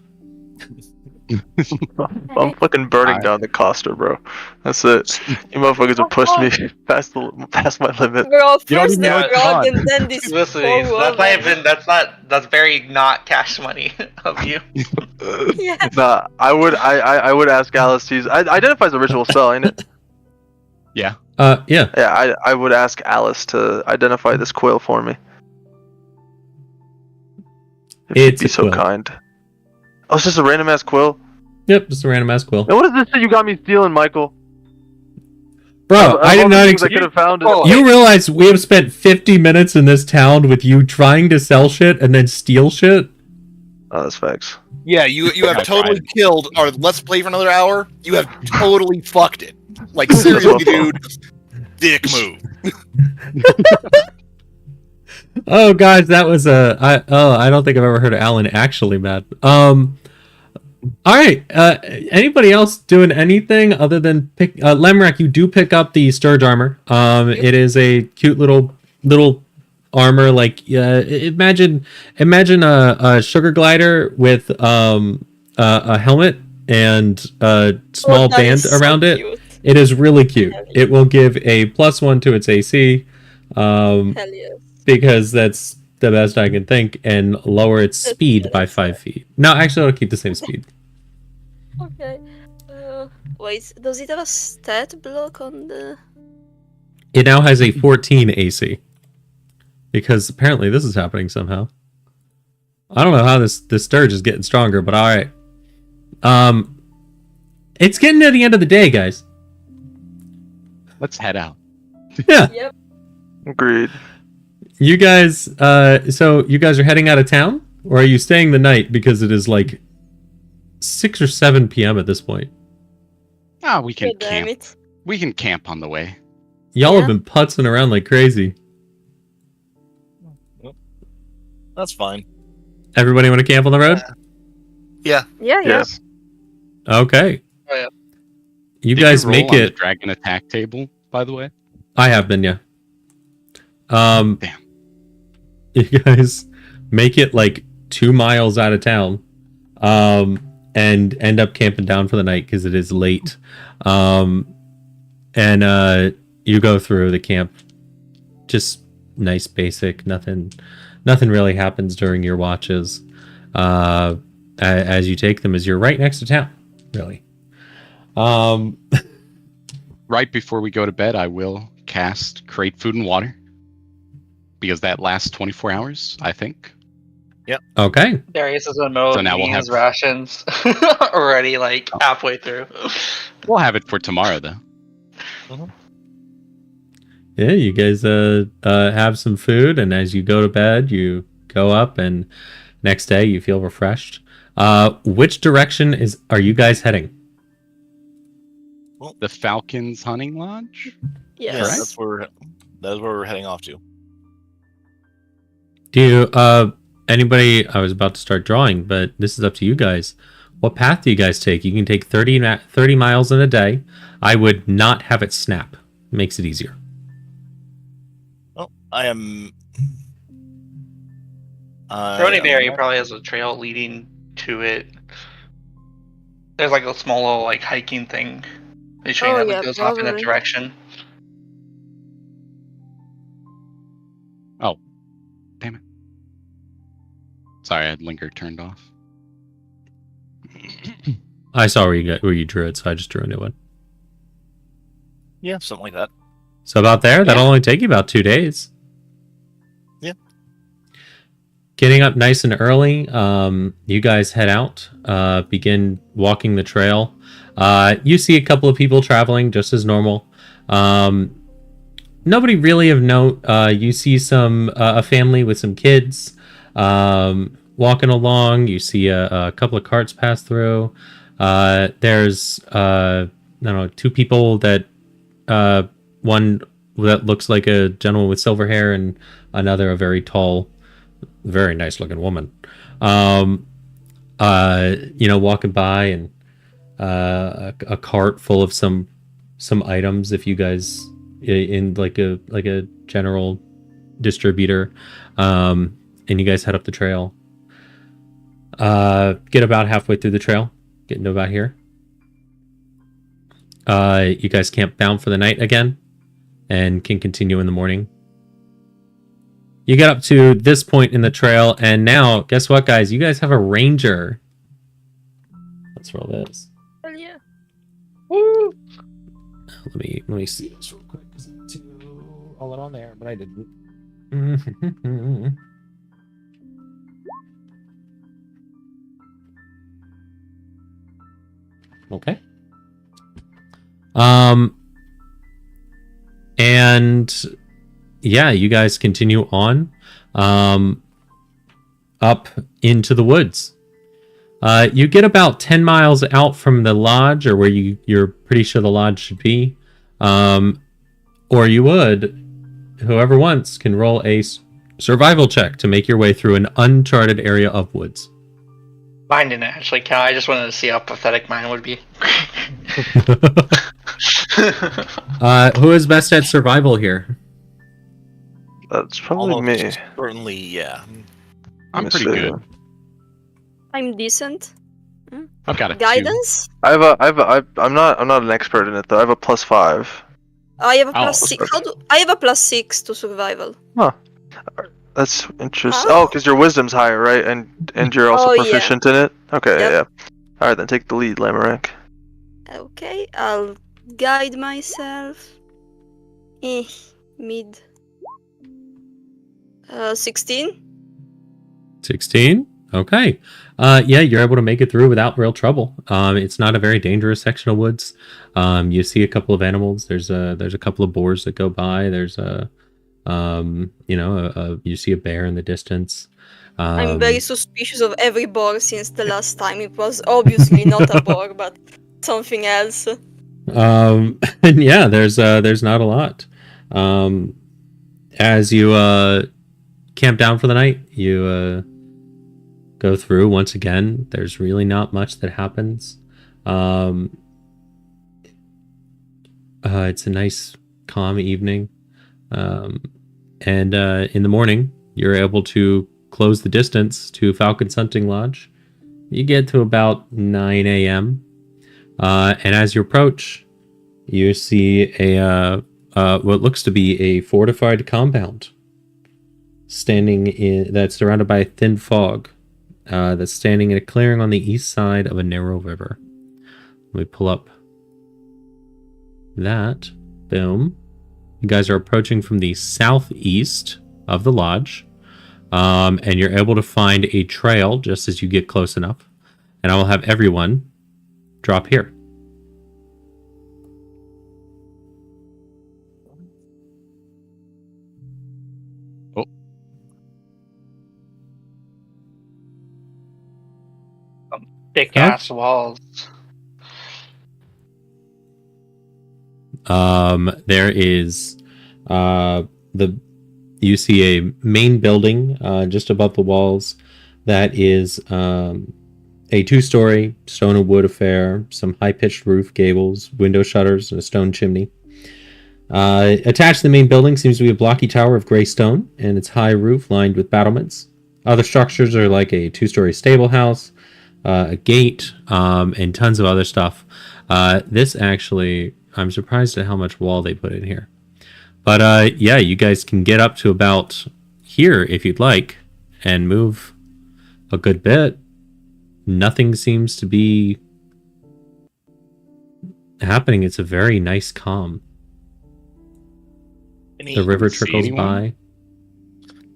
I'm fucking burning Alright. down the Costa, bro. That's it. You motherfuckers have pushed me past my limit. Bro, You don't first even the know it's frog gone. and then this Listen, poor woman. that's very not cash money of you. Yeah. Nah, I would ask Alice to use. Identifies a ritual spell, ain't it? Yeah. Yeah. Yeah, I would ask Alice to identify this quill for me. If It's you'd a be so quill. kind. Oh, it's just a random ass quill. Yep, just a random ass quill. Now, what is this that you got me stealing, Michael? Bro, I did not I expect. could have found it. Oh, You realize we have spent 50 minutes in this town with you trying to sell shit and then steal shit? Oh, that's facts. Yeah, you have I totally tried. killed our Let's Play for another hour. You have totally fucked it. Like, seriously, dude. Dick move. Oh, guys, that was I don't think I've ever heard of Alan actually mad. All right. Anybody else doing anything other than pick? Lemrek, you do pick up the Sturge armor. It is a cute little armor. Like, imagine a sugar glider with a helmet and a small that band is so around it. cute. It is really cute. It will give a +1 to its AC. Hell yes. Because that's the best I can think, and lower its speed by 5 feet. No, actually, it'll keep the same speed. Okay. Wait, does it have a stat block on the... It now has a 14 AC. Because apparently this is happening somehow. I don't know how this Sturge is getting stronger, but alright. It's getting to the end of the day, guys. Let's head out. Yeah. Yep. Agreed. You guys, so you guys are heading out of town? Or are you staying the night because it is like 6 or 7 p.m. at this point? We can God damn camp. it. We can camp on the way. Y'all Yeah. have been putzing around like crazy. That's fine. Everybody want to camp on the road? Yeah. Yeah, yeah. Yes. Okay. Oh, yeah. You Did guys roll make on the it. dragon attack table, by the way. I have been, yeah. Damn. You guys make it like 2 miles out of town, and end up camping down for the night because it is late. And you go through the camp, just nice, basic. Nothing really happens during your watches. As you take them, as you're right next to town, really. Right before we go to bed, I will cast Create Food and Water. Because that lasts 24 hours, I think. Okay. Darius is in the middle So of now we'll eating his have- rations already, like halfway through. We'll have it for tomorrow, though. Yeah, you guys have some food, and as you go to bed, you go up and Next day, you feel refreshed. Which direction are you guys heading? The Falcon's Hunting Lodge? Yes. Yeah, that's where we're heading off to. Do you, anybody, I was about to start drawing, but this is up to you guys. What path do you guys take? You can take 30 miles in a day. I would not have it snap. Makes it easier. Well, I am. Berry probably has a trail leading to it. There's like a small little like hiking thing. They show you that like, goes off in that probably. direction. Oh, damn it. Sorry, I had Linker turned off. I saw where you drew it, so I just drew a new one. Yeah, something like that. So about there, that'll only take you about 2 days. Yeah. Getting up nice and early, you guys head out, begin walking the trail. You see a couple of people traveling just as normal. Nobody really of note. You see a family with some kids walking along. You see a couple of carts pass through. There's I don't know, 2 people that one that looks like a gentleman with silver hair and another a very tall, very nice looking woman. Walking by, and a cart full of some items. If you guys in like a general distributor, and you guys head up the trail. Get about halfway through the trail, getting to about here. You guys camp down for the night again, and can continue in the morning. You get up to this point in the trail, and now, guess what, guys? You guys have a ranger. Let's roll this. Hell yeah. Woo! Let me see this real quick, because I need to roll it on there, but I didn't. Okay. And yeah, you guys continue on up into the woods. You get about 10 miles out from the lodge, or where you're pretty sure the lodge should be. Or you would, whoever wants, can roll a survival check to make your way through an uncharted area of woods. Mine didn't actually count. I just wanted to see how pathetic mine would be. Who is best at survival here? That's probably me. Certainly, yeah. I'm pretty good. I'm decent. I've got a 2. Guidance? I'm not an expert in it though. I have a +5. I have a Oh, +6. I have a +6 to survival. That's interesting. Oh. Oh, because your wisdom's higher, right? And you're also yeah. proficient in it. Okay, Yep. yeah. All right, then take the lead, Lamorak. Okay, I'll guide myself. Mid. 16. 16? Okay. Yeah, you're able to make it through without real trouble. It's not a very dangerous section of woods. You see a couple of animals. There's a couple of boars that go by. There's you see a bear in the distance. I'm very suspicious of every boar since the last time. It was obviously not a boar, but something else. And yeah, there's not a lot. As you camp down for the night, you go through once again. There's really not much that happens. It's a nice, calm evening. And in the morning, you're able to close the distance to Falcon's Hunting Lodge. You get to about 9 a.m. And as you approach, you see what looks to be a fortified compound that's surrounded by a thin fog. That's standing in a clearing on the east side of a narrow river. Let me pull up that. Boom. You guys are approaching from the southeast of the lodge. And you're able to find a trail just as you get close enough. And I will have everyone drop here. Thick ass walls. There is you see a main building just above the walls that is a 2-story stone and wood affair, some high-pitched roof gables, window shutters, and a stone chimney. Attached to the main building seems to be a blocky tower of gray stone and its high roof lined with battlements. Other structures are like a 2-story stable house, a gate, and tons of other stuff. This actually, I'm surprised at how much wall they put in here. But yeah, you guys can get up to about here if you'd like and move a good bit. Nothing seems to be happening. It's a very nice calm. The river trickles by.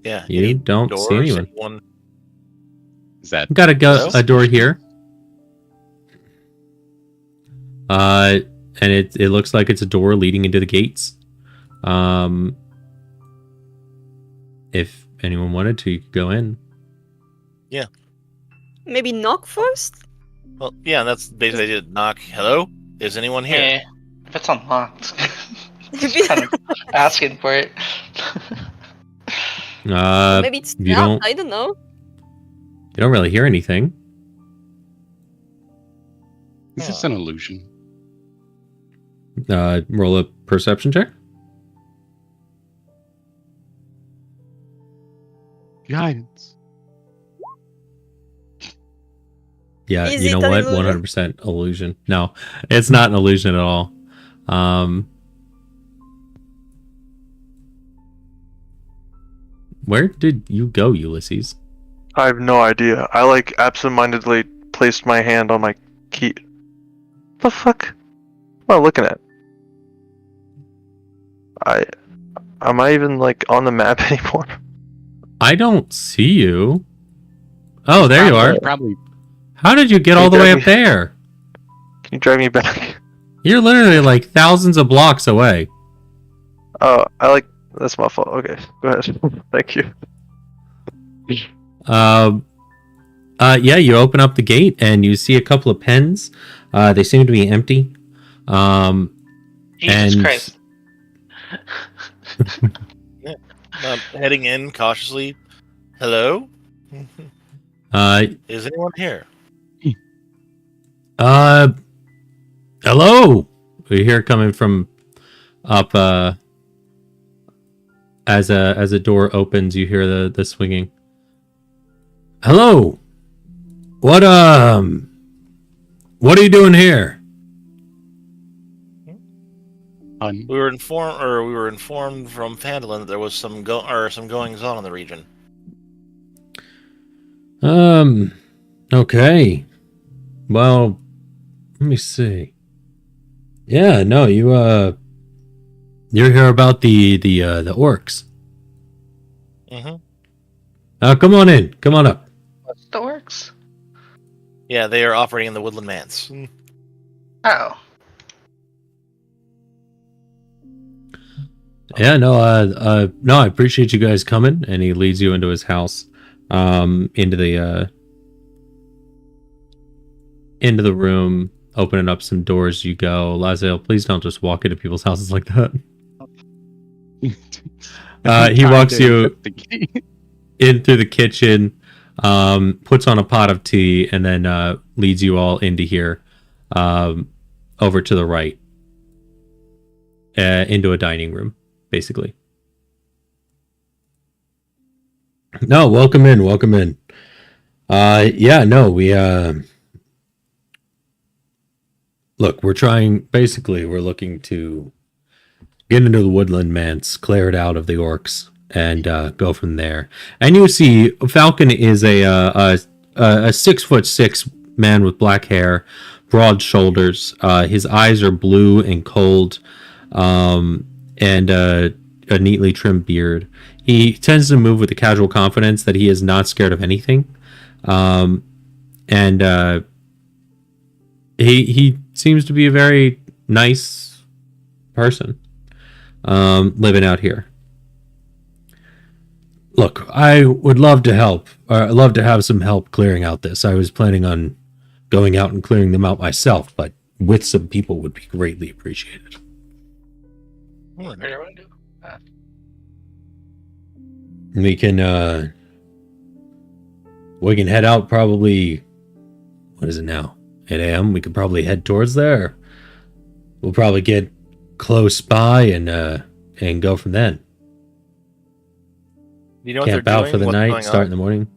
Yeah. You don't doors, see anyone. Is that Got a door here. And it looks like it's a door leading into the gates. If anyone wanted to, you could go in. Maybe knock first? Well, yeah, that's basically it. Knock. Hello? Is anyone here? Yeah, if it's unlocked. Just kind of asking for it. Maybe it's you not. don't- I don't know. You don't really hear anything. Is this an illusion? Roll a perception check. Guidance. Yeah, Is you it know an what? illusion? 100% illusion. No, it's not an illusion at all. Where did you go, Ulysses? I have no idea. I like absentmindedly placed my hand on my key. The fuck? What am I looking at? Am I even like on the map anymore? I don't see you. Oh, there you are. Probably. How did you get all the way up there? Can you drive me back? You're literally like thousands of blocks away. Oh, that's my fault. Okay, go ahead. Thank you. Yeah, you open up the gate and you see a couple of pens. They seem to be empty. Jesus And- Christ. Heading in cautiously. Hello? Is anyone here? Hello. We hear it coming from up. As a door opens, you hear the swinging. Hello. What are you doing here? We were informed from Phandalin that there was some goings on in the region. Okay. Well, let me see. Yeah, no, you're here about the orcs. Mm-hmm. Come on in. Come on up. What's the works? Yeah, they are operating in the Woodland Manse. Oh. Yeah, no, I appreciate you guys coming. And he leads you into his house, into the room, opening up some doors. You go, Lazel. Please don't just walk into people's houses like that. He walks you in through the kitchen, puts on a pot of tea, and then leads you all into here, over to the right, into a dining room, basically. No, welcome in, welcome in. Yeah, no, we look, we're looking to get into the Woodland Manse, clear it out of the orcs, and go from there. And you see, Falcon is a 6'6" man with black hair, broad shoulders. His eyes are blue and cold, and a neatly trimmed beard. He tends to move with a casual confidence that he is not scared of anything, and he seems to be a very nice person. Living out here. Look, I would love to help. I'd love to have some help clearing out this. I was planning on going out and clearing them out myself, but with some people would be greatly appreciated. We can head out probably, what is it now? 8 a.m. We could probably head towards there. We'll probably get close by and go from then. You know what Camp they're out doing? for the What's night, going start on? in the morning.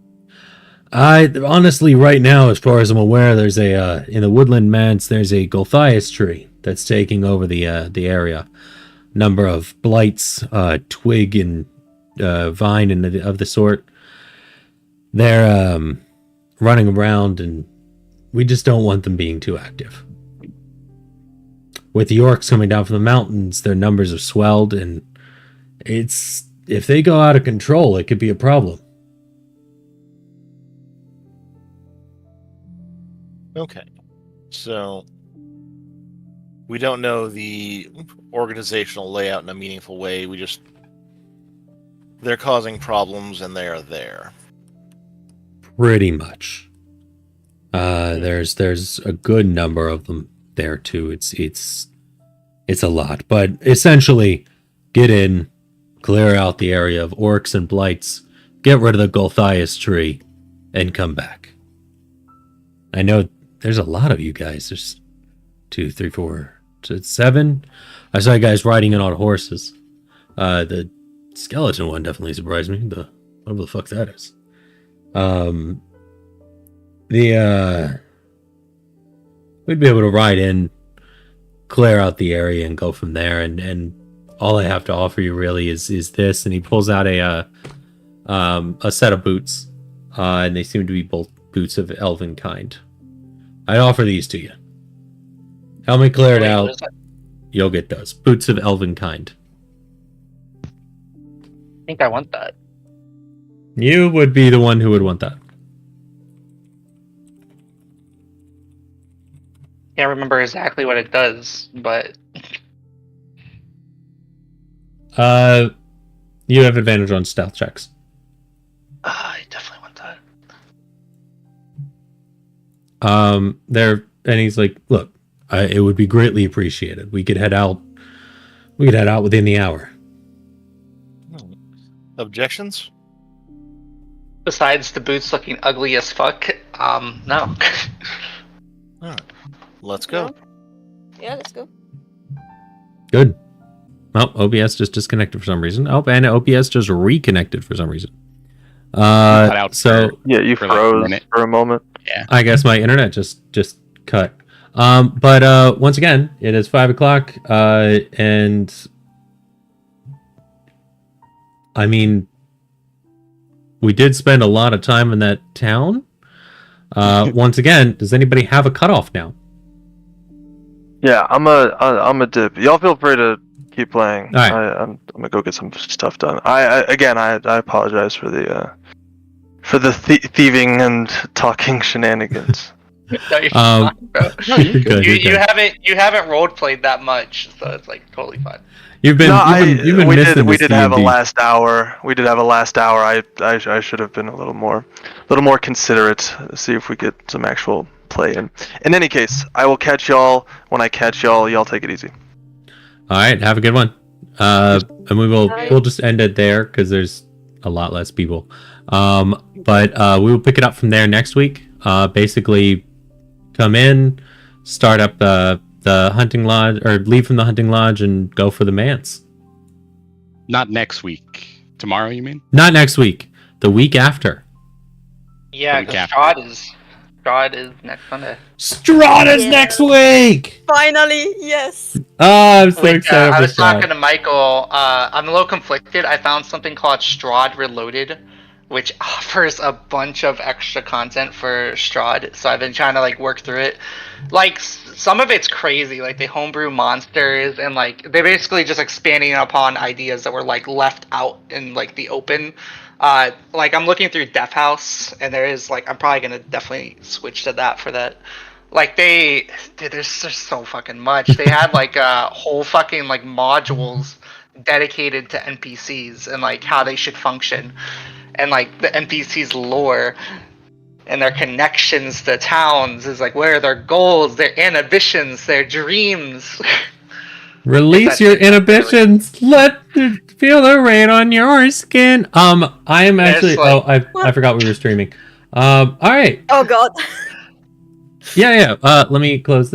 I honestly, right now, as far as I'm aware, there's a in the woodland manse. There's a Golthias tree that's taking over the area. Number of blights, twig and vine and of the sort. They're running around, and we just don't want them being too active. With the orcs coming down from the mountains, their numbers have swelled, and if they go out of control, it could be a problem. Okay. So we don't know the organizational layout in a meaningful way. They're causing problems and they are there. Pretty much. There's a good number of them there too. It's a lot, but essentially, get in, clear out the area of orcs and blights, get rid of the Golthias tree, and come back. I know there's a lot of you guys. There's 2, 3, 4, 7. I saw you guys riding in on horses. The skeleton one definitely surprised me. Whatever the fuck that is. We'd be able to ride in, clear out the area, and go from there. And all I have to offer you really is this. And he pulls out a set of boots, and they seem to be both boots of elven kind. I'd offer these to you. Help me clear it out. You'll get those boots of elven kind. I think I want that. You would be the one who would want that. Can't remember exactly what it does, but you have advantage on stealth checks. I definitely want that. And he's like, look, it would be greatly appreciated. We could head out within the hour. Objections? Besides the boots looking ugly as fuck, no. Alright. Let's go. Yeah, let's go. Good. Oh, OBS just disconnected for some reason. Oh, and OBS just reconnected for some reason. So Yeah, you For like a froze minute. for a moment. Yeah. I guess my internet just cut. But once again, it is 5:00, and I mean, we did spend a lot of time in that town. Once again, does anybody have a cutoff now? Yeah, I'm a dip. Y'all feel free to keep playing. All right. I'm gonna go get some stuff done. I apologize for the thieving and talking shenanigans. No, you're Um, fine, bro. You're good, you're good. You haven't role played that much, so it's like totally fine. You've been we missing did this have a D&D. last hour. We did have a last hour. I should have been a little more considerate. See if we get some actual play in. In any case, I will catch y'all when I catch y'all. Y'all take it easy. All right, have a good one. And Bye. we'll just end it there because there's a lot less people. But we will pick it up from there next week. Basically, come in, start up the hunting lodge, or leave from the hunting lodge and go for the manse. Not next week. Tomorrow, you mean? Not next week, the week after. Yeah, week because after. Strahd is next Sunday. Strahd is Yeah. next week. Finally, yes. Oh, I'm so Wait, excited I for was talking Strahd. to Michael. I'm a little conflicted. I found something called Strahd Reloaded, which offers a bunch of extra content for Strahd. So I've been trying to like work through it. Like some of it's crazy. Like they homebrew monsters and like they basically just expanding upon ideas that were like left out in like the open. Like I'm looking through Death House, and there is like I'm probably gonna definitely switch to that for that. Like there's so fucking much. They had like whole fucking like modules dedicated to NPCs and like how they should function, and like the NPCs lore. and their connections to towns is like, what are their goals, their inhibitions, their dreams. Release your inhibitions. Let feel the rain on your skin. I am actually. I forgot we were streaming. All right. Oh god. Yeah. Let me close this.